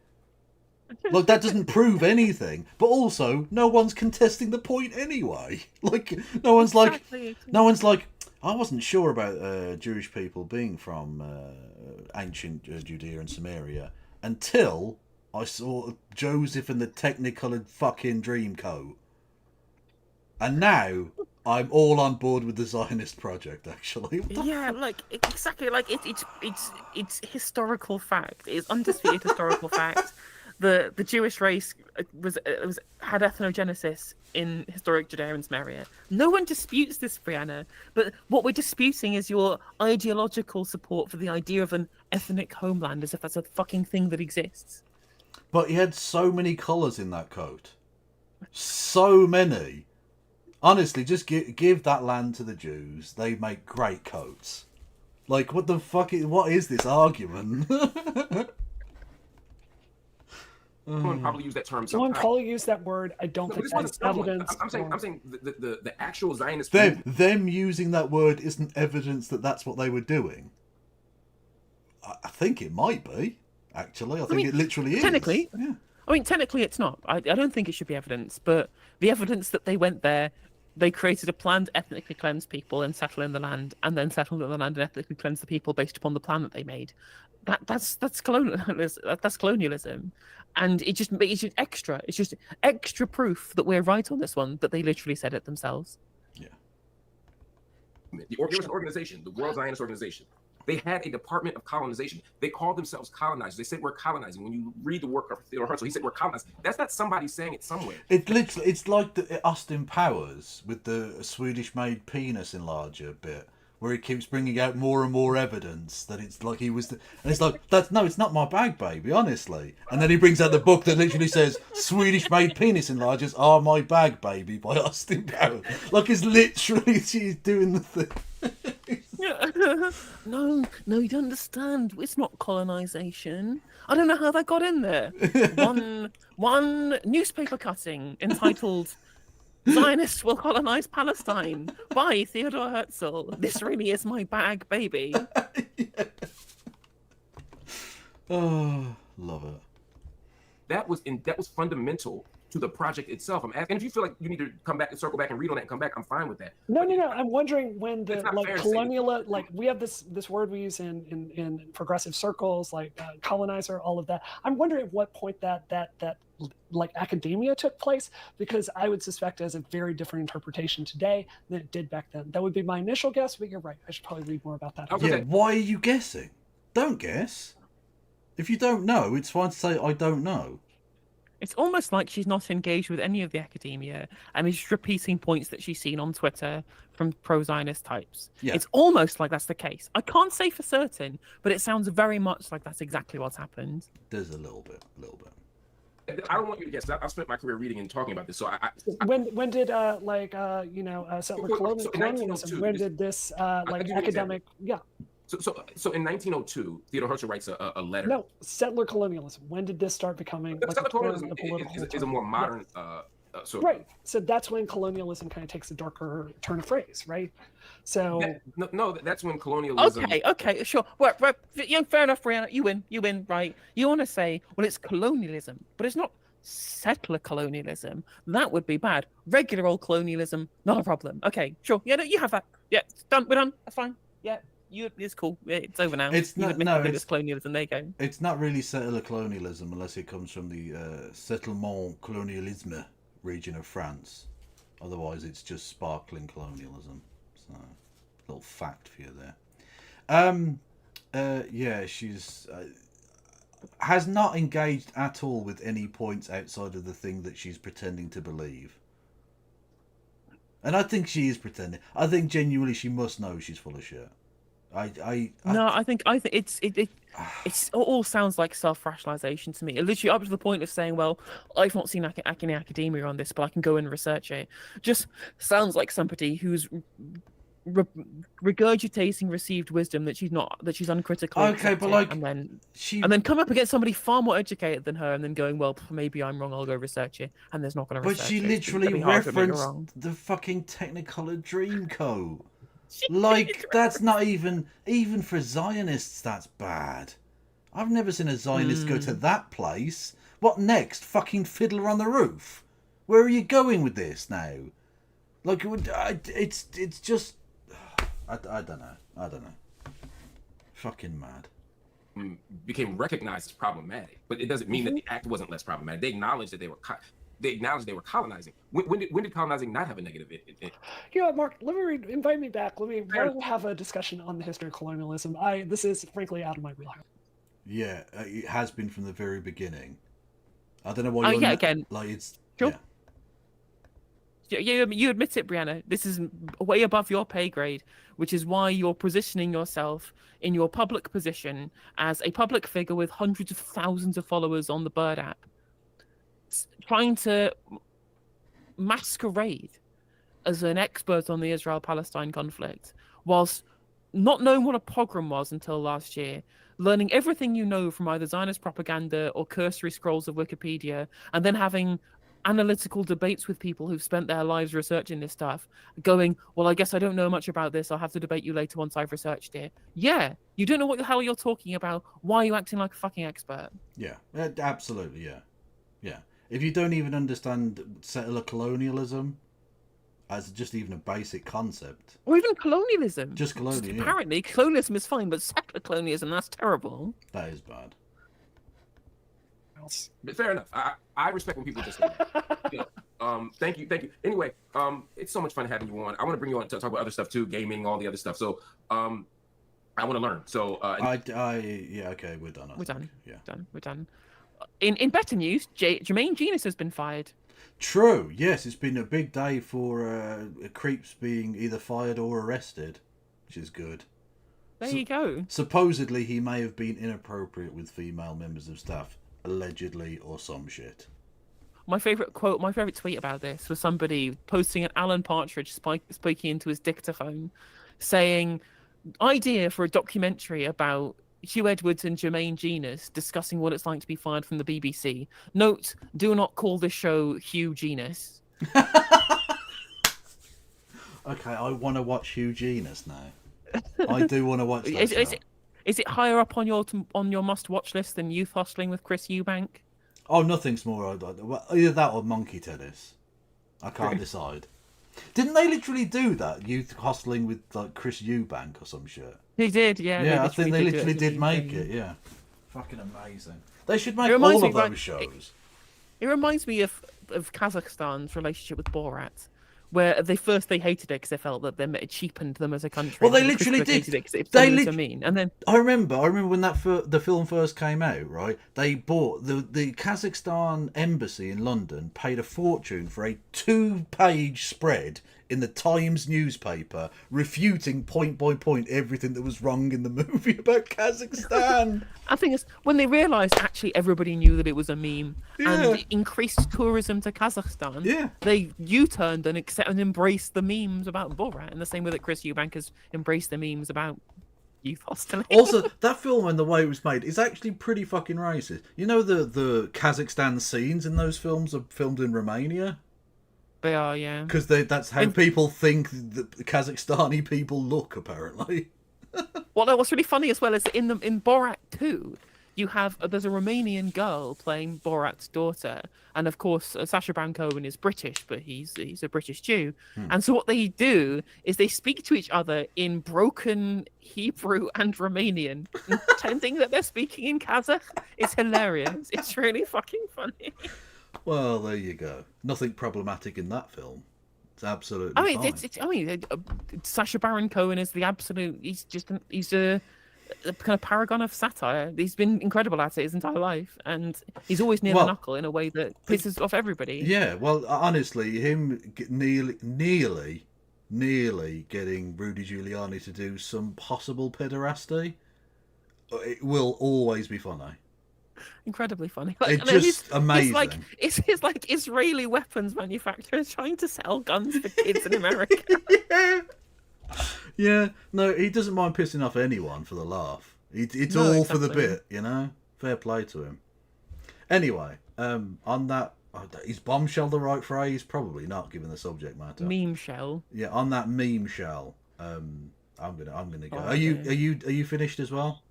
Like, that doesn't prove anything. But also, no one's contesting the point anyway. Like, no one's like, I wasn't sure about Jewish people being from ancient Judea and Samaria until I saw Joseph and the Technicolored fucking Dreamcoat. And now I'm all on board with the Zionist project, actually. Yeah, like exactly, like it's historical fact. It's undisputed historical fact. The Jewish race had ethnogenesis in historic Judea and Samaria. No one disputes this, Brianna. But what we're disputing is your ideological support for the idea of an ethnic homeland, as if that's a fucking thing that exists. But he had so many colours in that coat. So many. Honestly, just give that land to the Jews. They make great coats. Like, what the fuck what is this argument? Someone probably used that term. Someone probably used that word. I don't think that's evidence. I'm saying the actual Zionist. Them using that word isn't evidence that that's what they were doing. I think it might be. Actually, I think it literally is. Technically, yeah. I mean, technically, it's not. I don't think it should be evidence, but the evidence that they went there, they created a plan to ethnically cleanse people and settle in the land, and then settled in the land and ethnically cleanse the people based upon the plan that they made. That's colonialism. That's colonialism, and it's just extra. It's just extra proof that we're right on this one. That they literally said it themselves. Yeah. There was an organization, the World Zionist Organization. They had a department of colonization. They called themselves colonizers. They said we're colonizing. When you read the work of Theodore Herzl, he said we're colonizing. That's not somebody saying it somewhere. It's like the Austin Powers with the Swedish-made penis enlarger bit, where he keeps bringing out more and more evidence that it's like he was. And it's like, it's not my bag, baby, honestly. And then he brings out the book that literally says Swedish-made penis enlargers are my bag, baby, by Austin Powers. Like, it's literally she's doing the thing. No, you don't understand. It's not colonization. I don't know how that got in there. One newspaper cutting entitled "Zionists Will Colonize Palestine" by Theodore Herzl. This really is my bag, baby. Yeah. Oh, love it. That was fundamental to the project itself. I'm asking if you feel like you need to come back and circle back and read on that and come back. I'm fine with that. No. I'm wondering when the colonial, like we have this word we use in progressive circles, like colonizer, all of that. I'm wondering at what point that like academia took place, because I would suspect it has a very different interpretation today than it did back then. That would be my initial guess, but you're right. I should probably read more about that. Okay. Yeah, why are you guessing? Don't guess. If you don't know, it's fine to say I don't know. It's almost like she's not engaged with any of the academia and is just repeating points that she's seen on Twitter from pro-Zionist types. Yeah. It's almost like that's the case. I can't say for certain, but it sounds very much like that's exactly what's happened. There's a little bit. I don't want you to guess. I've spent my career reading and talking about this. So when did settler colonialism? When did this academic? Yeah. So in 1902, Theodore Herzl writes a letter. No, settler colonialism. When did this start becoming settler colonialism is a more modern right. So that's when colonialism kind of takes a darker turn of phrase, right? So that's when colonialism. Okay, sure. Well, fair enough, Brianna. You win, right? You want to say, well, it's colonialism, but it's not settler colonialism. That would be bad. Regular old colonialism, not a problem. Okay, sure. Yeah, no, you have that. Yeah, done. We're done. That's fine. Yeah. It's cool. It's over now. It's not. It's colonialism. There you go. It's not really settler colonialism unless it comes from the settlement colonialisme region of France. Otherwise, it's just sparkling colonialism. So, little fact for you there. Yeah, she's has not engaged at all with any points outside of the thing that she's pretending to believe. And I think she is pretending. I think genuinely she must know she's full of shit. I think it all sounds like self-rationalization to me. It literally up to the point of saying, well, I've not seen any academia on this, but I can go and research it. Just sounds like somebody who's regurgitating received wisdom that she's uncritically and then come up against somebody far more educated than her and then going, well, maybe I'm wrong, I'll go research it, and there's not going to research it. But she literally referenced the fucking Technicolor Dreamcoat. Like, that's not even for Zionists, that's bad. I've never seen a Zionist go to that place. What next? Fucking Fiddler on the Roof? Where are you going with this now? Like, it's just... I don't know. Fucking mad. Became recognized as problematic, but it doesn't mean that the act wasn't less problematic. They acknowledged that they were... they acknowledged they were colonizing. When did colonizing not have a negative? You know what, Mark? Let me invite me back. We'll have a discussion on the history of colonialism. This is frankly out of my wheelhouse. Yeah, it has been from the very beginning. I don't know why. Again, like it's sure. Yeah. You admit it, Brianna. This is way above your pay grade, which is why you're positioning yourself in your public position as a public figure with hundreds of thousands of followers on the Bird app, trying to masquerade as an expert on the Israel-Palestine conflict, whilst not knowing what a pogrom was until last year, learning everything you know from either Zionist propaganda or cursory scrolls of Wikipedia, and then having analytical debates with people who've spent their lives researching this stuff, going, well, I guess I don't know much about this. I'll have to debate you later once I've researched it. Yeah, you don't know what the hell you're talking about. Why are you acting like a fucking expert? Yeah, absolutely, yeah. Yeah. If you don't even understand settler colonialism as just even a basic concept. Or even colonialism. Just colonialism. Apparently, colonialism is fine, but settler colonialism, that's terrible. That is bad. But fair enough. I respect when people just thank you. Anyway, it's so much fun having you on. I want to bring you on to talk about other stuff too, gaming, all the other stuff. So I want to learn. So yeah, okay, we're done. We're done. In better news, Jermaine Genius has been fired. True. Yes, it's been a big day for creeps being either fired or arrested, which is good. There you go. Supposedly, he may have been inappropriate with female members of staff, allegedly, or some shit. My favourite tweet about this was somebody posting an Alan Partridge speaking into his dictaphone, saying, idea for a documentary about Hugh Edwards and Jermaine Genius discussing what it's like to be fired from the BBC. Note, do not call this show Hugh Genius. Okay, I want to watch Hugh Genius now. I do want to watch that. Is it higher up on your must-watch list than Youth Hostling with Chris Eubank? Oh, nothing's more. Either that or Monkey Tennis. I can't decide. Didn't they literally do that? Youth Hostling with like Chris Eubank or some shit? They did, yeah. Yeah, I think they literally did make it, yeah. Fucking amazing. They should make all of those shows. It reminds me of Kazakhstan's relationship with Borat, where they hated it because they felt that it cheapened them as a country. Well, they literally did. And then I remember when the film first came out. Right, they bought the Kazakhstan embassy in London, paid a fortune for a 2-page spread in the Times newspaper, refuting point by point everything that was wrong in the movie about Kazakhstan. I think it's when they realised actually everybody knew that it was a meme and increased tourism to Kazakhstan. Yeah, they U-turned and embraced the memes about Borat in the same way that Chris Eubank has embraced the memes about Youth Hostling. Also, that film and the way it was made is actually pretty fucking racist. You know the Kazakhstan scenes in those films are filmed in Romania. They are, yeah. Because that's how people think the Kazakhstani people look, apparently. Well, what's really funny as well is that in Borat 2, there's a Romanian girl playing Borat's daughter, and of course Sacha Baron Cohen is British, but he's a British Jew, and so what they do is they speak to each other in broken Hebrew and Romanian, pretending that they're speaking in Kazakh. It's hilarious. It's really fucking funny. Well, there you go. Nothing problematic in that film. It's absolutely fine. Sacha Baron Cohen is the absolute. He's a kind of paragon of satire. He's been incredible at it his entire life, and he's always near the knuckle in a way that pisses off everybody. Yeah, well, honestly, him nearly getting Rudy Giuliani to do some possible pederasty, it will always be funny. Incredibly funny. It's just amazing. It's like Israeli weapons manufacturers trying to sell guns for kids in America. Yeah, no, he doesn't mind pissing off anyone for the laugh. It's all exactly for the bit, you know? Fair play to him. Anyway, on that, is bombshell the right phrase? Probably not, given the subject matter. Meme shell. Yeah, on that meme shell, I'm gonna go. Are you finished as well?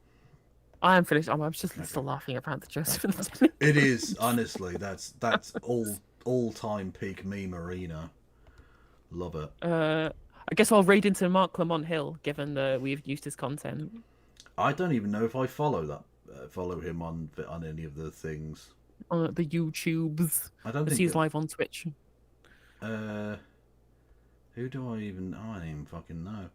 I am finished. I'm just still laughing about the Joseph. It is, honestly. That's all-time peak meme arena. Love it. I guess I'll raid into Marc Lamont Hill, given that we've used his content. I don't even know if I follow him on any of the things. on the YouTubes. I don't think he's live on Twitch. Who do I even? I don't even fucking know.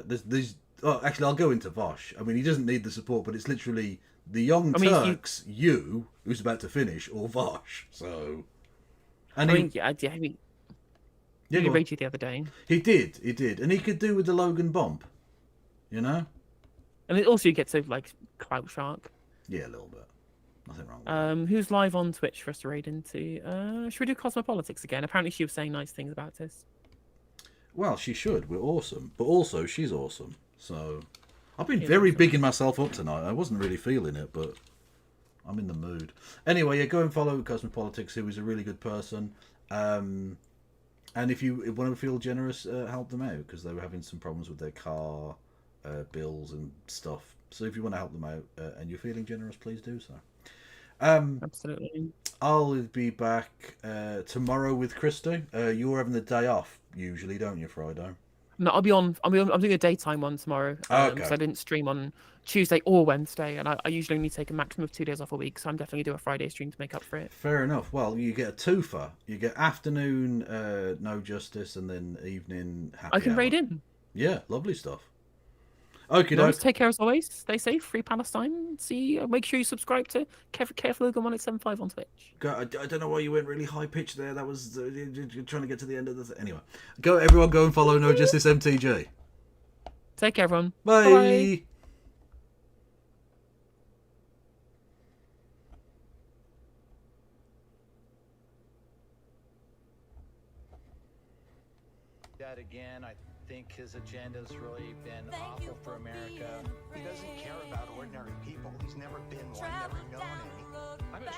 There's. Oh, actually, I'll go into Vosh. I mean, he doesn't need the support, but it's literally the Young Turks, you, who's about to finish, or Vosh. So, and he rated the other day. He did, and he could do with the Logan bump, you know. And also, you get to like Clout Shark. Yeah, a little bit. Nothing wrong with that. Who's live on Twitch for us to raid into? Should we do Cosmopolitics again? Apparently, she was saying nice things about this. Well, she should. We're awesome, but also she's awesome. So, I've been very bigging myself up tonight. I wasn't really feeling it, but I'm in the mood. Anyway, yeah, go and follow Cosmopolitics, who is a really good person. And if you want to feel generous, help them out, because they were having some problems with their car bills and stuff. So if you want to help them out and you're feeling generous, please do so. Absolutely. I'll be back tomorrow with Christy. You're having the day off usually, don't you, Friday? No, I'm doing a daytime one tomorrow. Because I didn't stream on Tuesday or Wednesday, and I usually only take a maximum of 2 days off a week, so I'm definitely do a Friday stream to make up for it. Fair enough. Well, you get a twofer. You get afternoon No Justice, and then evening Happy I can Hour. raid in. Yeah, lovely stuff. Okay, no, take care as always. Stay safe. Free Palestine. See. Make sure you subscribe to Careful Logan 1875 on Twitch. I don't know why you went really high pitched there. That was you're trying to get to the end of the anyway. Everyone, go and follow No Justice MTG. Take care, everyone. Bye. Bye. That again, I think his agenda's really been awful for America. He doesn't care about ordinary people. He's never been one, never known any. I'm a